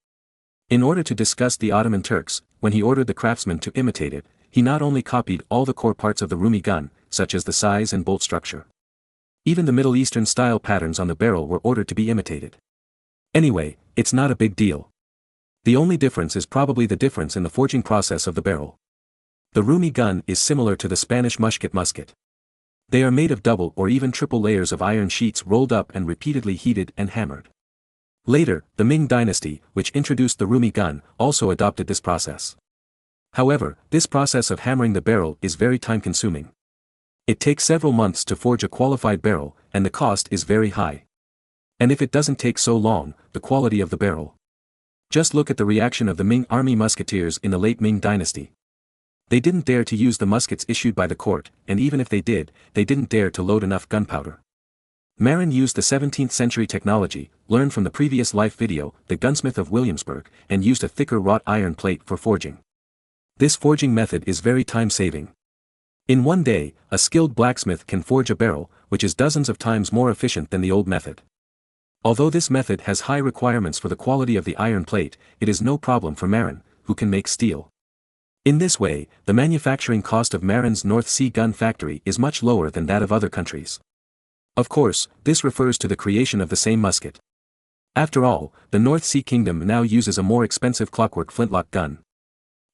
In order to disgust the Ottoman Turks, when he ordered the craftsmen to imitate it, he not only copied all the core parts of the Rumi gun, such as the size and bolt structure. Even the Middle Eastern style patterns on the barrel were ordered to be imitated. Anyway, it's not a big deal. The only difference is probably the difference in the forging process of the barrel. The Rumi gun is similar to the Spanish musket. They are made of double or even triple layers of iron sheets rolled up and repeatedly heated and hammered. Later, the Ming dynasty, which introduced the Rumi gun, also adopted this process. However, this process of hammering the barrel is very time-consuming. It takes several months to forge a qualified barrel, and the cost is very high. And if it doesn't take so long, the quality of the barrel. Just look at the reaction of the Ming army musketeers in the late Ming dynasty. They didn't dare to use the muskets issued by the court, and even if they did, they didn't dare to load enough gunpowder. Marin used the 17th century technology, learned from the previous life video, The Gunsmith of Williamsburg, and used a thicker wrought iron plate for forging. This forging method is very time-saving. In one day, a skilled blacksmith can forge a barrel, which is dozens of times more efficient than the old method. Although this method has high requirements for the quality of the iron plate, it is no problem for Marin, who can make steel. In this way, the manufacturing cost of Marin's North Sea gun factory is much lower than that of other countries. Of course, this refers to the creation of the same musket. After all, the North Sea Kingdom now uses a more expensive clockwork flintlock gun.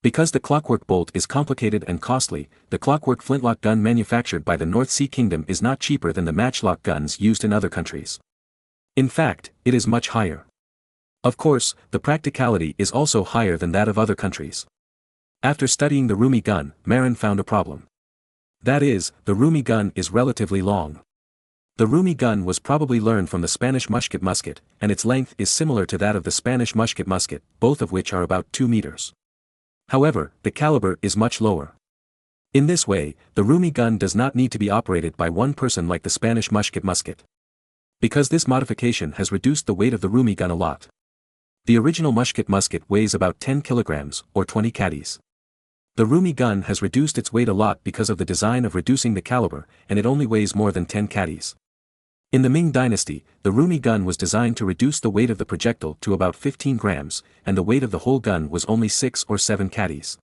Because the clockwork bolt is complicated and costly, the clockwork flintlock gun manufactured by the North Sea Kingdom is not cheaper than the matchlock guns used in other countries. In fact, it is much higher. Of course, the practicality is also higher than that of other countries. After studying the Rumi gun, Marin found a problem. That is, the Rumi gun is relatively long. The Rumi gun was probably learned from the Spanish musket, and its length is similar to that of the Spanish musket, both of which are about 2 meters. However, the caliber is much lower. In this way, the Rumi gun does not need to be operated by one person like the Spanish musket. Because this modification has reduced the weight of the Rumi gun a lot. The original musket weighs about 10 kilograms, or 20 caddies. The Rumi gun has reduced its weight a lot because of the design of reducing the caliber, and it only weighs more than 10 caddies. In the Ming dynasty, the Rumi gun was designed to reduce the weight of the projectile to about 15 grams, and the weight of the whole gun was only 6 or 7 caddies.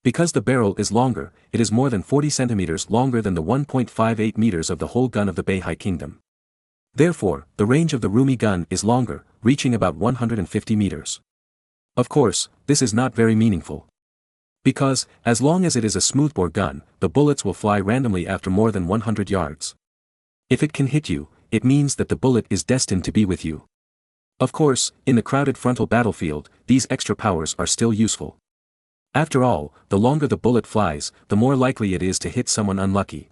Because the barrel is longer, it is more than 40 centimeters longer than the 1.58 meters of the whole gun of the Beihai Kingdom. Therefore, the range of the Rumi gun is longer, reaching about 150 meters. Of course, this is not very meaningful. Because, as long as it is a smoothbore gun, the bullets will fly randomly after more than 100 yards. If it can hit you, it means that the bullet is destined to be with you. Of course, in the crowded frontal battlefield, these extra powers are still useful. After all, the longer the bullet flies, the more likely it is to hit someone unlucky.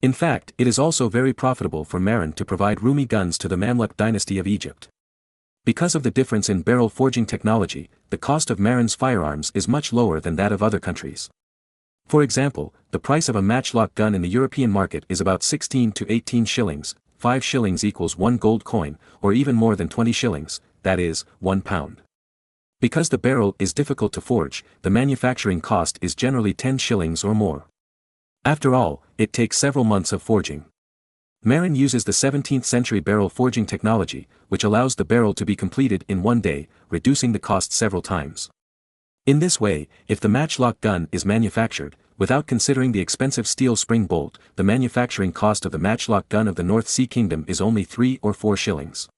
In fact, it is also very profitable for Marin to provide Rumi guns to the Mamluk dynasty of Egypt. Because of the difference in barrel forging technology, the cost of Marin's firearms is much lower than that of other countries. For example, the price of a matchlock gun in the European market is about 16 to 18 shillings, 5 shillings equals 1 gold coin, or even more than 20 shillings, that is, 1 pound. Because the barrel is difficult to forge, the manufacturing cost is generally 10 shillings or more. After all, it takes several months of forging. Marin uses the 17th century barrel forging technology, which allows the barrel to be completed in one day, reducing the cost several times. In this way, if the matchlock gun is manufactured, without considering the expensive steel spring bolt, the manufacturing cost of the matchlock gun of the North Sea Kingdom is only 3 or 4 shillings.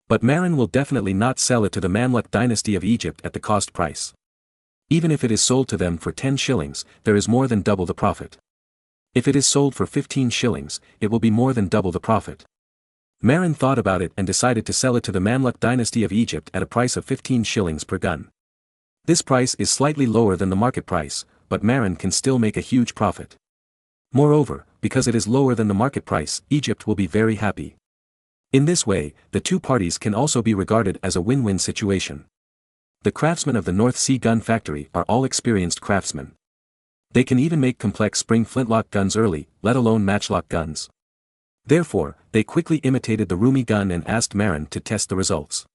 But Marin will definitely not sell it to the Mamluk dynasty of Egypt at the cost price. Even if it is sold to them for 10 shillings, there is more than double the profit. If it is sold for 15 shillings, it will be more than double the profit. Marin thought about it and decided to sell it to the Mamluk dynasty of Egypt at a price of 15 shillings per gun. This price is slightly lower than the market price, but Marin can still make a huge profit. Moreover, because it is lower than the market price, Egypt will be very happy. In this way, the two parties can also be regarded as a win-win situation. The craftsmen of the North Sea gun factory are all experienced craftsmen. They can even make complex spring flintlock guns early, let alone matchlock guns. Therefore, they quickly imitated the Rumi gun and asked Marin to test the results.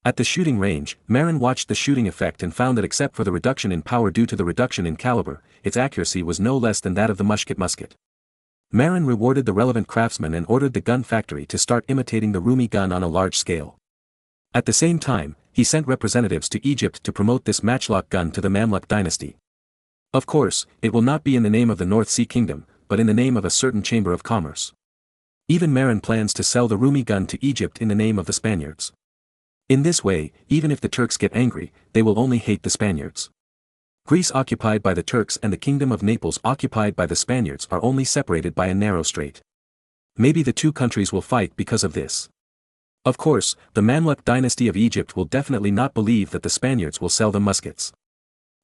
At the shooting range, Marin watched the shooting effect and found that except for the reduction in power due to the reduction in caliber, its accuracy was no less than that of the musket. Marin rewarded the relevant craftsmen and ordered the gun factory to start imitating the Rumi gun on a large scale. At the same time, he sent representatives to Egypt to promote this matchlock gun to the Mamluk dynasty. Of course, it will not be in the name of the North Sea Kingdom, but in the name of a certain chamber of commerce. Even Marin plans to sell the Rumi gun to Egypt in the name of the Spaniards. In this way, even if the Turks get angry, they will only hate the Spaniards. Greece occupied by the Turks and the Kingdom of Naples occupied by the Spaniards are only separated by a narrow strait. Maybe the two countries will fight because of this. Of course, the Mamluk dynasty of Egypt will definitely not believe that the Spaniards will sell them muskets.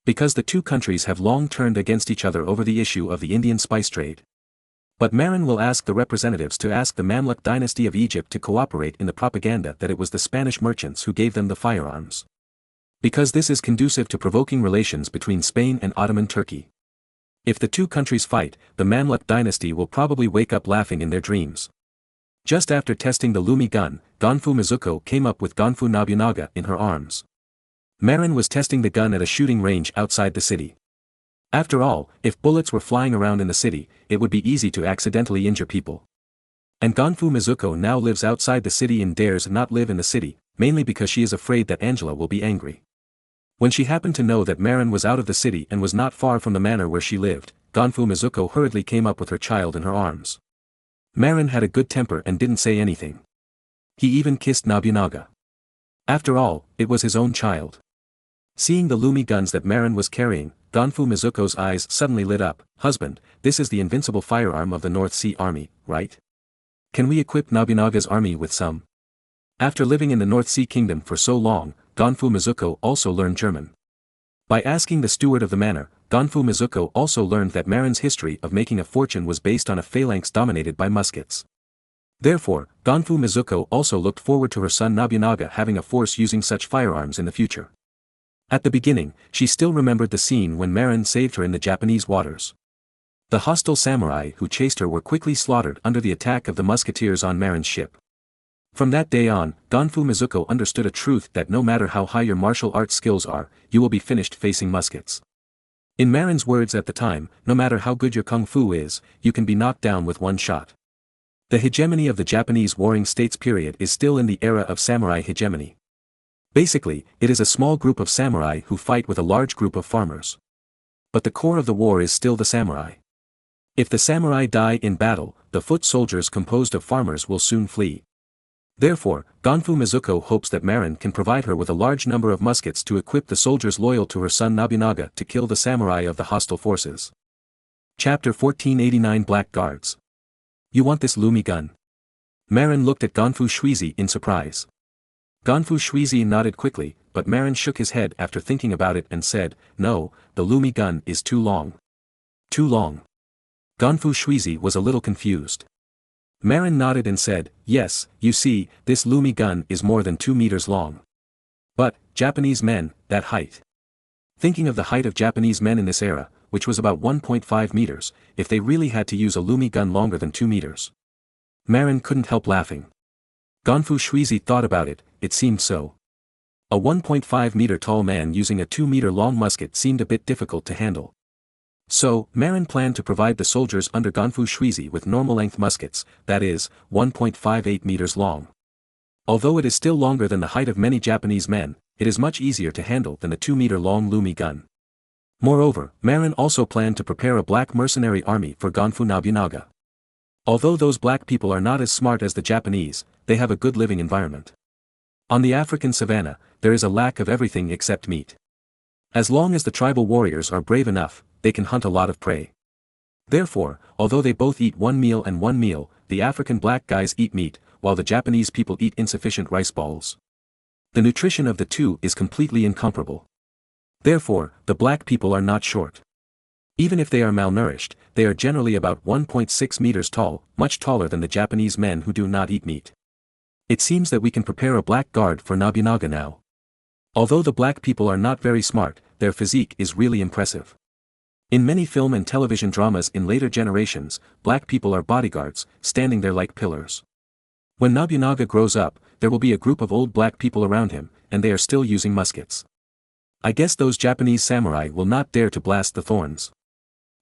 Because the two countries have long turned against each other over the issue of the Indian spice trade. But Marin will ask the representatives to ask the Mamluk dynasty of Egypt to cooperate in the propaganda that it was the Spanish merchants who gave them the firearms. Because this is conducive to provoking relations between Spain and Ottoman Turkey. If the two countries fight, the Mamluk dynasty will probably wake up laughing in their dreams. Just after testing the Lumi gun, Gonfu Mizuko came up with Gonfu Nobunaga in her arms. Marin was testing the gun at a shooting range outside the city. After all, if bullets were flying around in the city, it would be easy to accidentally injure people. And Gonfu Mizuko now lives outside the city and dares not live in the city, mainly because she is afraid that Angela will be angry. When she happened to know that Marin was out of the city and was not far from the manor where she lived, Gonfu Mizuko hurriedly came up with her child in her arms. Marin had a good temper and didn't say anything. He even kissed Nobunaga. After all, it was his own child. Seeing the Lumi guns that Marin was carrying, Gonfu Mizuko's eyes suddenly lit up. Husband, this is the invincible firearm of the North Sea Army, right? Can we equip Nobunaga's army with some? After living in the North Sea Kingdom for so long, Gonfu Mizuko also learned German. By asking the steward of the manor, Gonfu Mizuko also learned that Marin's history of making a fortune was based on a phalanx dominated by muskets. Therefore, Gonfu Mizuko also looked forward to her son Nobunaga having a force using such firearms in the future. At the beginning, she still remembered the scene when Marin saved her in the Japanese waters. The hostile samurai who chased her were quickly slaughtered under the attack of the musketeers on Marin's ship. From that day on, Gonfu Mizuko understood a truth that no matter how high your martial arts skills are, you will be finished facing muskets. In Marin's words at the time, no matter how good your kung fu is, you can be knocked down with one shot. The hegemony of the Japanese warring states period is still in the era of samurai hegemony. Basically, it is a small group of samurai who fight with a large group of farmers. But the core of the war is still the samurai. If the samurai die in battle, the foot soldiers composed of farmers will soon flee. Therefore, Gonfu Mizuko hopes that Marin can provide her with a large number of muskets to equip the soldiers loyal to her son Nobunaga to kill the samurai of the hostile forces. Chapter 1489 Black Guards. You want this Lumi gun? Marin looked at Gonfu Shuizi in surprise. Gonfu Shuizi nodded quickly, but Marin shook his head after thinking about it and said, no, the Lumi gun is too long. Too long. Gonfu Shuizi was a little confused. Marin nodded and said, yes, you see, this Lumi gun is more than 2 meters long. But, Japanese men, that height. Thinking of the height of Japanese men in this era, which was about 1.5 meters, if they really had to use a Lumi gun longer than 2 meters. Marin couldn't help laughing. Gonfu Shuizi thought about it, it seemed so. A 1.5 meter tall man using a 2 meter long musket seemed a bit difficult to handle. So, Marin planned to provide the soldiers under Gonfu Shuizi with normal-length muskets, that is, 1.58 meters long. Although it is still longer than the height of many Japanese men, it is much easier to handle than the 2-meter-long Lumi gun. Moreover, Marin also planned to prepare a black mercenary army for Gonfu Nobunaga. Although those black people are not as smart as the Japanese, they have a good living environment. On the African savanna, there is a lack of everything except meat. As long as the tribal warriors are brave enough, they can hunt a lot of prey. Therefore, although they both eat one meal and one meal, the African black guys eat meat, while the Japanese people eat insufficient rice balls. The nutrition of the two is completely incomparable. Therefore, the black people are not short. Even if they are malnourished, they are generally about 1.6 meters tall, much taller than the Japanese men who do not eat meat. It seems that we can prepare a black guard for Nobunaga now. Although the black people are not very smart, their physique is really impressive. In many film and television dramas in later generations, black people are bodyguards, standing there like pillars. When Nobunaga grows up, there will be a group of old black people around him, and they are still using muskets. I guess those Japanese samurai will not dare to blast the thorns.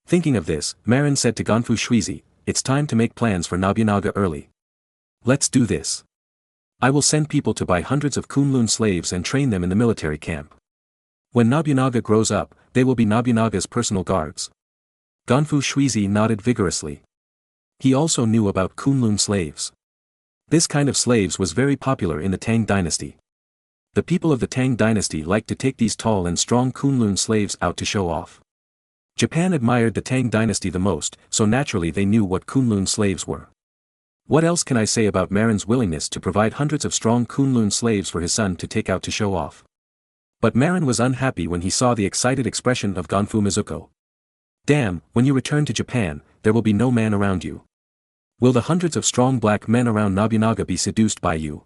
Thinking of this, Marin said to Gonfu Shuizi, it's time to make plans for Nobunaga early. Let's do this. I will send people to buy hundreds of Kunlun slaves and train them in the military camp. When Nobunaga grows up, they will be Nobunaga's personal guards. Gonfu Shuizi nodded vigorously. He also knew about Kunlun slaves. This kind of slaves was very popular in the Tang dynasty. The people of the Tang dynasty liked to take these tall and strong Kunlun slaves out to show off. Japan admired the Tang dynasty the most, so naturally they knew what Kunlun slaves were. What else can I say about Marin's willingness to provide hundreds of strong Kunlun slaves for his son to take out to show off? But Marin was unhappy when he saw the excited expression of Gonfu Mizuko. Damn, when you return to Japan, there will be no man around you. Will the hundreds of strong black men around Nobunaga be seduced by you?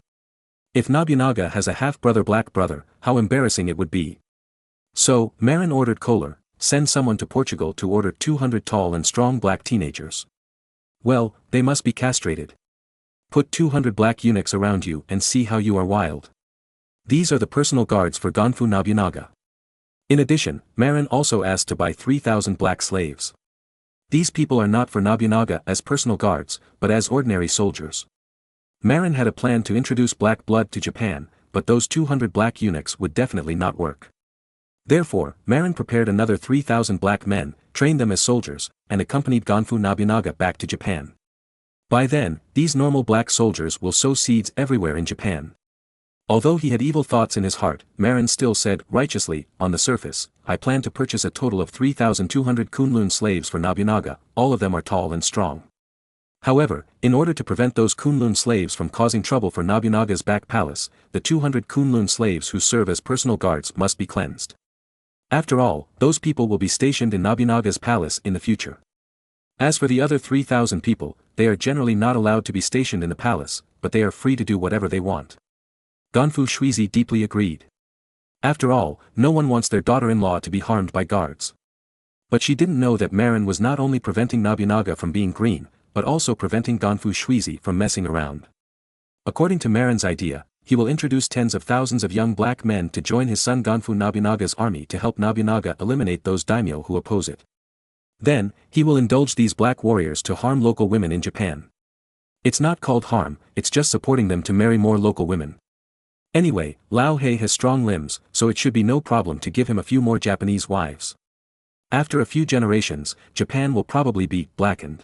If Nobunaga has a half-brother black brother, how embarrassing it would be. So, Marin ordered Kohler, send someone to Portugal to order 200 tall and strong black teenagers. Well, they must be castrated. Put 200 black eunuchs around you and see how you are wild. These are the personal guards for Gonfu Nobunaga. In addition, Marin also asked to buy 3,000 black slaves. These people are not for Nobunaga as personal guards, but as ordinary soldiers. Marin had a plan to introduce black blood to Japan, but those 200 black eunuchs would definitely not work. Therefore, Marin prepared another 3,000 black men, trained them as soldiers, and accompanied Gonfu Nobunaga back to Japan. By then, these normal black soldiers will sow seeds everywhere in Japan. Although he had evil thoughts in his heart, Marin still said, righteously, on the surface, I plan to purchase a total of 3,200 Kunlun slaves for Nobunaga, all of them are tall and strong. However, in order to prevent those Kunlun slaves from causing trouble for Nobunaga's back palace, the 200 Kunlun slaves who serve as personal guards must be cleansed. After all, those people will be stationed in Nobunaga's palace in the future. As for the other 3,000 people, they are generally not allowed to be stationed in the palace, but they are free to do whatever they want. Gonfu Shuizi deeply agreed. After all, no one wants their daughter-in-law to be harmed by guards. But she didn't know that Marin was not only preventing Nobunaga from being green, but also preventing Gonfu Shuizi from messing around. According to Marin's idea, he will introduce tens of thousands of young black men to join his son Gonfu Nobunaga's army to help Nobunaga eliminate those daimyo who oppose it. Then, he will indulge these black warriors to harm local women in Japan. It's not called harm, it's just supporting them to marry more local women. Anyway, Liao He has strong limbs, so it should be no problem to give him a few more Japanese wives. After a few generations, Japan will probably be blackened.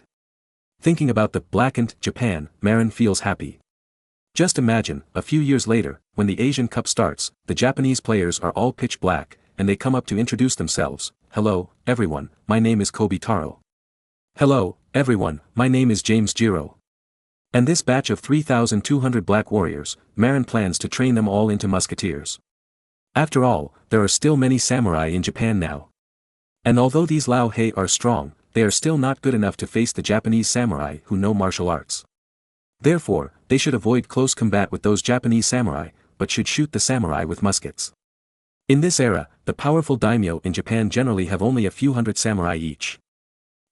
Thinking about the blackened Japan, Marin feels happy. Just imagine, a few years later, when the Asian Cup starts, the Japanese players are all pitch black, and they come up to introduce themselves. Hello, everyone, my name is Kobe Taro. Hello, everyone, my name is James Jiro. And this batch of 3,200 black warriors, Marin plans to train them all into musketeers. After all, there are still many samurai in Japan now. And although these Liao He are strong, they are still not good enough to face the Japanese samurai who know martial arts. Therefore, they should avoid close combat with those Japanese samurai, but should shoot the samurai with muskets. In this era, the powerful daimyo in Japan generally have only a few hundred samurai each.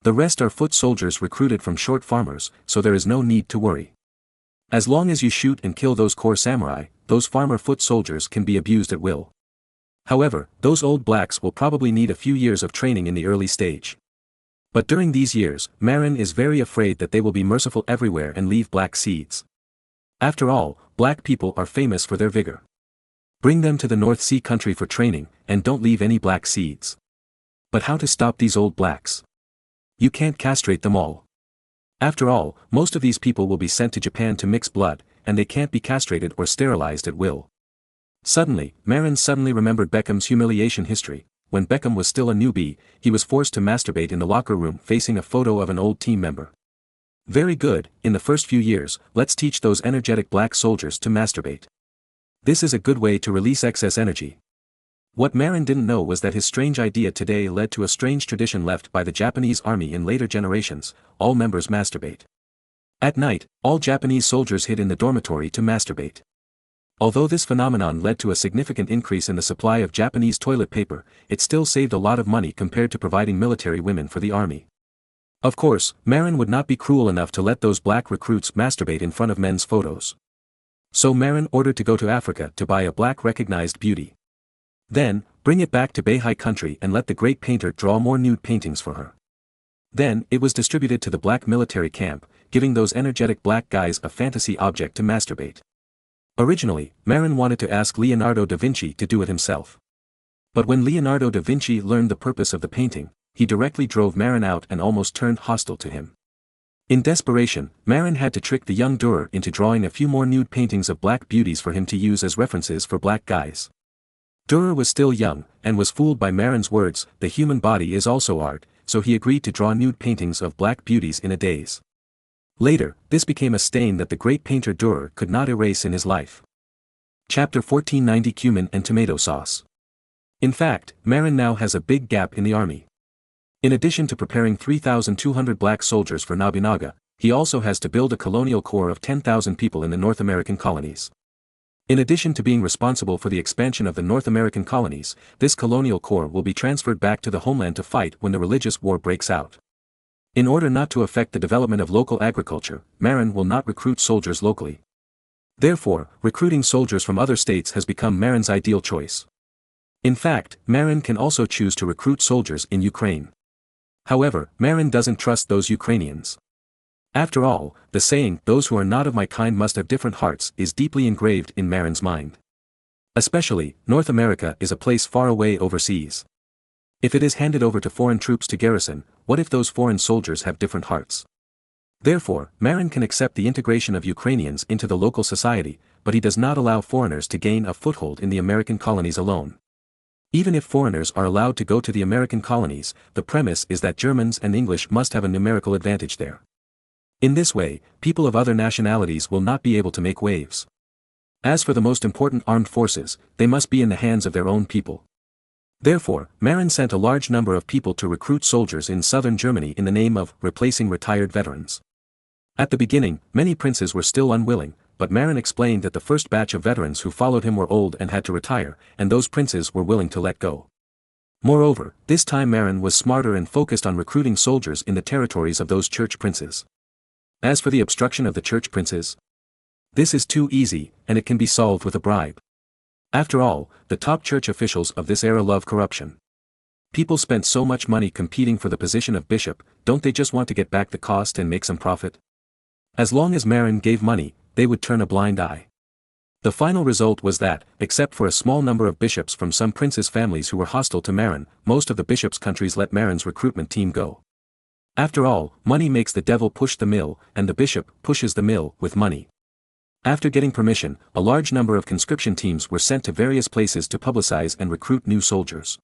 The rest are foot soldiers recruited from short farmers, so there is no need to worry. As long as you shoot and kill those core samurai, those farmer foot soldiers can be abused at will. However, those old blacks will probably need a few years of training in the early stage. But during these years, Marin is very afraid that they will be merciful everywhere and leave black seeds. After all, black people are famous for their vigor. Bring them to the North Sea country for training, and don't leave any black seeds. But how to stop these old blacks? You can't castrate them all. After all, most of these people will be sent to Japan to mix blood, and they can't be castrated or sterilized at will. Suddenly, Marin remembered Beckham's humiliation history. When Beckham was still a newbie, he was forced to masturbate in the locker room facing a photo of an old team member. Very good, in the first few years, let's teach those energetic black soldiers to masturbate. This is a good way to release excess energy. What Marin didn't know was that his strange idea today led to a strange tradition left by the Japanese army in later generations: all members masturbate. At night, all Japanese soldiers hid in the dormitory to masturbate. Although this phenomenon led to a significant increase in the supply of Japanese toilet paper, it still saved a lot of money compared to providing military women for the army. Of course, Marin would not be cruel enough to let those black recruits masturbate in front of men's photos. So Marin ordered to go to Africa to buy a black recognized beauty. Then, bring it back to Beihai country and let the great painter draw more nude paintings for her. Then, it was distributed to the black military camp, giving those energetic black guys a fantasy object to masturbate. Originally, Marin wanted to ask Leonardo da Vinci to do it himself. But when Leonardo da Vinci learned the purpose of the painting, he directly drove Marin out and almost turned hostile to him. In desperation, Marin had to trick the young Dürer into drawing a few more nude paintings of black beauties for him to use as references for black guys. Dürer was still young, and was fooled by Marin's words, the human body is also art, so he agreed to draw nude paintings of black beauties in a daze. Later, this became a stain that the great painter Dürer could not erase in his life. Chapter 1490 Cumin and Tomato Sauce. In fact, Marin now has a big gap in the army. In addition to preparing 3,200 black soldiers for Nobunaga, he also has to build a colonial corps of 10,000 people in the North American colonies. In addition to being responsible for the expansion of the North American colonies, this colonial corps will be transferred back to the homeland to fight when the religious war breaks out. In order not to affect the development of local agriculture, Marin will not recruit soldiers locally. Therefore, recruiting soldiers from other states has become Marin's ideal choice. In fact, Marin can also choose to recruit soldiers in Ukraine. However, Marin doesn't trust those Ukrainians. After all, the saying, "those who are not of my kind must have different hearts," is deeply engraved in Marin's mind. Especially, North America is a place far away overseas. If it is handed over to foreign troops to garrison, what if those foreign soldiers have different hearts? Therefore, Marin can accept the integration of Ukrainians into the local society, but he does not allow foreigners to gain a foothold in the American colonies alone. Even if foreigners are allowed to go to the American colonies, the premise is that Germans and English must have a numerical advantage there. In this way, people of other nationalities will not be able to make waves. As for the most important armed forces, they must be in the hands of their own people. Therefore, Marin sent a large number of people to recruit soldiers in southern Germany in the name of replacing retired veterans. At the beginning, many princes were still unwilling, but Marin explained that the first batch of veterans who followed him were old and had to retire, and those princes were willing to let go. Moreover, this time Marin was smarter and focused on recruiting soldiers in the territories of those church princes. As for the obstruction of the church princes, this is too easy, and it can be solved with a bribe. After all, the top church officials of this era love corruption. People spent so much money competing for the position of bishop, don't they just want to get back the cost and make some profit? As long as Marin gave money, they would turn a blind eye. The final result was that, except for a small number of bishops from some princes' families who were hostile to Marin, most of the bishops' countries let Marin's recruitment team go. After all, money makes the devil push the mill, and the bishop pushes the mill with money. After getting permission, a large number of conscription teams were sent to various places to publicize and recruit new soldiers.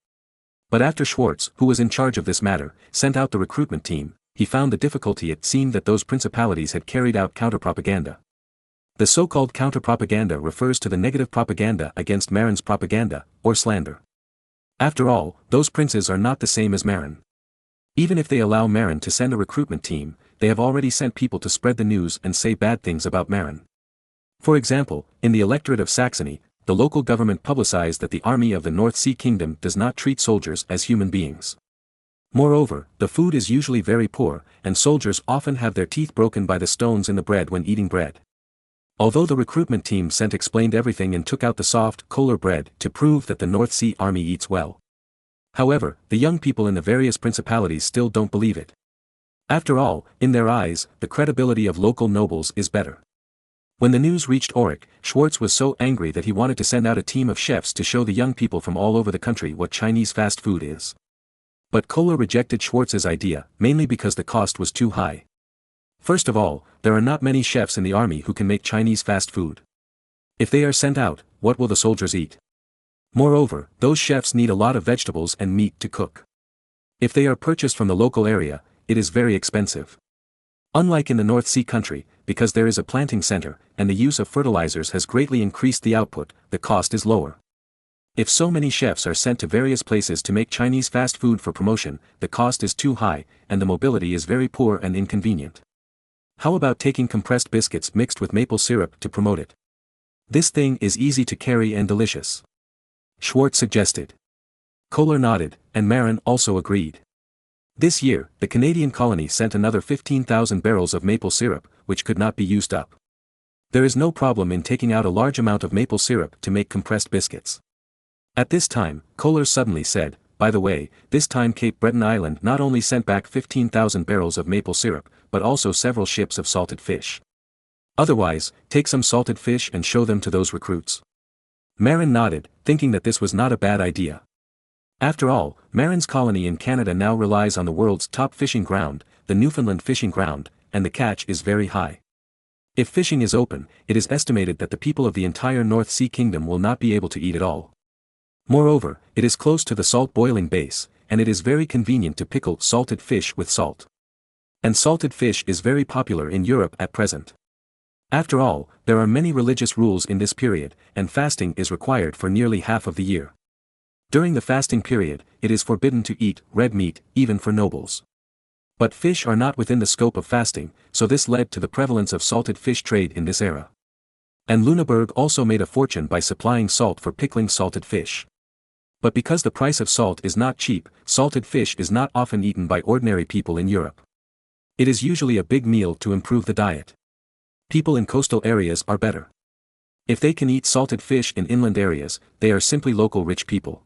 But after Schwartz, who was in charge of this matter, sent out the recruitment team, he found the difficulty. It seemed that those principalities had carried out counter-propaganda. The so-called counter-propaganda refers to the negative propaganda against Marin's propaganda, or slander. After all, those princes are not the same as Marin. Even if they allow Marin to send a recruitment team, they have already sent people to spread the news and say bad things about Marin. For example, in the electorate of Saxony, the local government publicized that the army of the North Sea Kingdom does not treat soldiers as human beings. Moreover, the food is usually very poor, and soldiers often have their teeth broken by the stones in the bread when eating bread. Although the recruitment team sent explained everything and took out the soft, kohler bread to prove that the North Sea army eats well. However, the young people in the various principalities still don't believe it. After all, in their eyes, the credibility of local nobles is better. When the news reached Aurich, Schwartz was so angry that he wanted to send out a team of chefs to show the young people from all over the country what Chinese fast food is. But Kohler rejected Schwartz's idea, mainly because the cost was too high. First of all, there are not many chefs in the army who can make Chinese fast food. If they are sent out, what will the soldiers eat? Moreover, those chefs need a lot of vegetables and meat to cook. If they are purchased from the local area, it is very expensive. Unlike in the North Sea country, because there is a planting center, and the use of fertilizers has greatly increased the output, the cost is lower. If so many chefs are sent to various places to make Chinese fast food for promotion, the cost is too high, and the mobility is very poor and inconvenient. How about taking compressed biscuits mixed with maple syrup to promote it? This thing is easy to carry and delicious. Schwartz suggested. Kohler nodded, and Marin also agreed. This year, the Canadian colony sent another 15,000 barrels of maple syrup, which could not be used up. There is no problem in taking out a large amount of maple syrup to make compressed biscuits. At this time, Kohler suddenly said, by the way, this time Cape Breton Island not only sent back 15,000 barrels of maple syrup, but also several ships of salted fish. Otherwise, take some salted fish and show them to those recruits. Marin nodded, thinking that this was not a bad idea. After all, Marin's colony in Canada now relies on the world's top fishing ground, the Newfoundland fishing ground, and the catch is very high. If fishing is open, it is estimated that the people of the entire North Sea Kingdom will not be able to eat it all. Moreover, it is close to the salt boiling base, and it is very convenient to pickle salted fish with salt. And salted fish is very popular in Europe at present. After all, there are many religious rules in this period, and fasting is required for nearly half of the year. During the fasting period, it is forbidden to eat red meat, even for nobles. But fish are not within the scope of fasting, so this led to the prevalence of salted fish trade in this era. And Lüneburg also made a fortune by supplying salt for pickling salted fish. But because the price of salt is not cheap, salted fish is not often eaten by ordinary people in Europe. It is usually a big meal to improve the diet. People in coastal areas are better. If they can eat salted fish in inland areas, they are simply local rich people.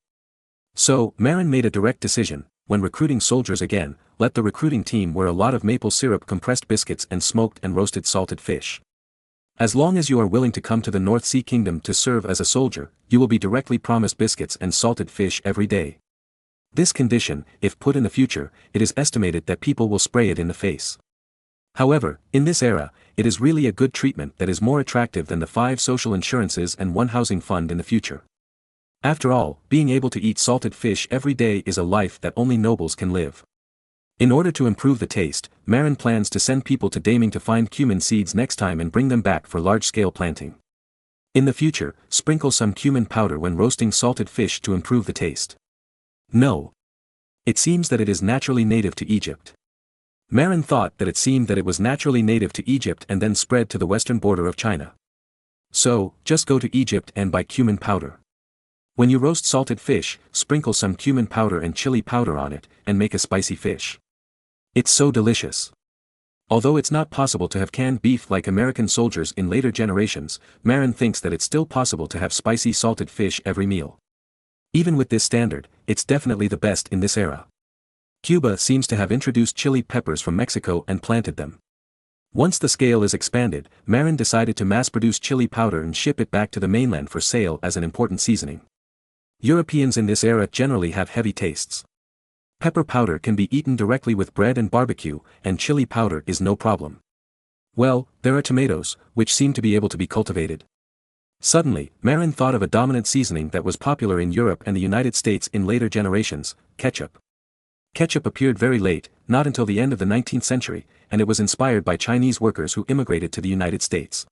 So, Marin made a direct decision: when recruiting soldiers again, let the recruiting team wear a lot of maple syrup compressed biscuits and smoked and roasted salted fish. As long as you are willing to come to the North Sea Kingdom to serve as a soldier, you will be directly promised biscuits and salted fish every day. This condition, if put in the future, it is estimated that people will spray it in the face. However, in this era, it is really a good treatment that is more attractive than the 5 social insurances and 1 housing fund in the future. After all, being able to eat salted fish every day is a life that only nobles can live. In order to improve the taste, Marin plans to send people to Daming to find cumin seeds next time and bring them back for large-scale planting. In the future, sprinkle some cumin powder when roasting salted fish to improve the taste. No. It seems that it is naturally native to Egypt. Marin thought that it seemed that it was naturally native to Egypt and then spread to the western border of China. So, just go to Egypt and buy cumin powder. When you roast salted fish, sprinkle some cumin powder and chili powder on it, and make a spicy fish. It's so delicious. Although it's not possible to have canned beef like American soldiers in later generations, Marin thinks that it's still possible to have spicy salted fish every meal. Even with this standard, it's definitely the best in this era. Cuba seems to have introduced chili peppers from Mexico and planted them. Once the scale is expanded, Marin decided to mass-produce chili powder and ship it back to the mainland for sale as an important seasoning. Europeans in this era generally have heavy tastes. Pepper powder can be eaten directly with bread and barbecue, and chili powder is no problem. Well, there are tomatoes, which seem to be able to be cultivated. Suddenly, Marin thought of a dominant seasoning that was popular in Europe and the United States in later generations: ketchup. Ketchup appeared very late, not until the end of the 19th century, and it was inspired by Chinese workers who immigrated to the United States.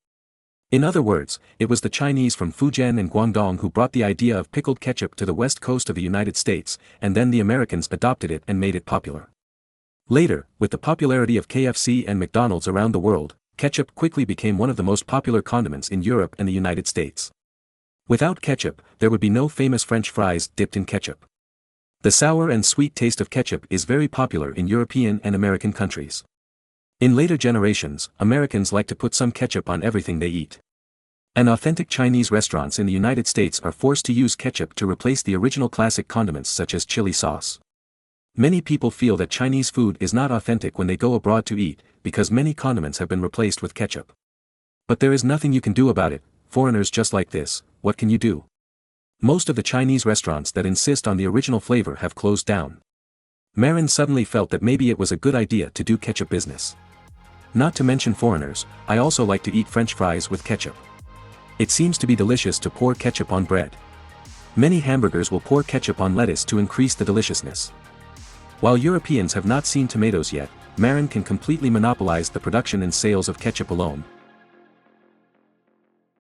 In other words, it was the Chinese from Fujian and Guangdong who brought the idea of pickled ketchup to the west coast of the United States, and then the Americans adopted it and made it popular. Later, with the popularity of KFC and McDonald's around the world, ketchup quickly became one of the most popular condiments in Europe and the United States. Without ketchup, there would be no famous French fries dipped in ketchup. The sour and sweet taste of ketchup is very popular in European and American countries. In later generations, Americans like to put some ketchup on everything they eat. And authentic Chinese restaurants in the United States are forced to use ketchup to replace the original classic condiments such as chili sauce. Many people feel that Chinese food is not authentic when they go abroad to eat, because many condiments have been replaced with ketchup. But there is nothing you can do about it. Foreigners just like this, what can you do? Most of the Chinese restaurants that insist on the original flavor have closed down. Marin suddenly felt that maybe it was a good idea to do ketchup business. Not to mention foreigners, I also like to eat French fries with ketchup. It seems to be delicious to pour ketchup on bread. Many hamburgers will pour ketchup on lettuce to increase the deliciousness. While Europeans have not seen tomatoes yet, Marin can completely monopolize the production and sales of ketchup alone.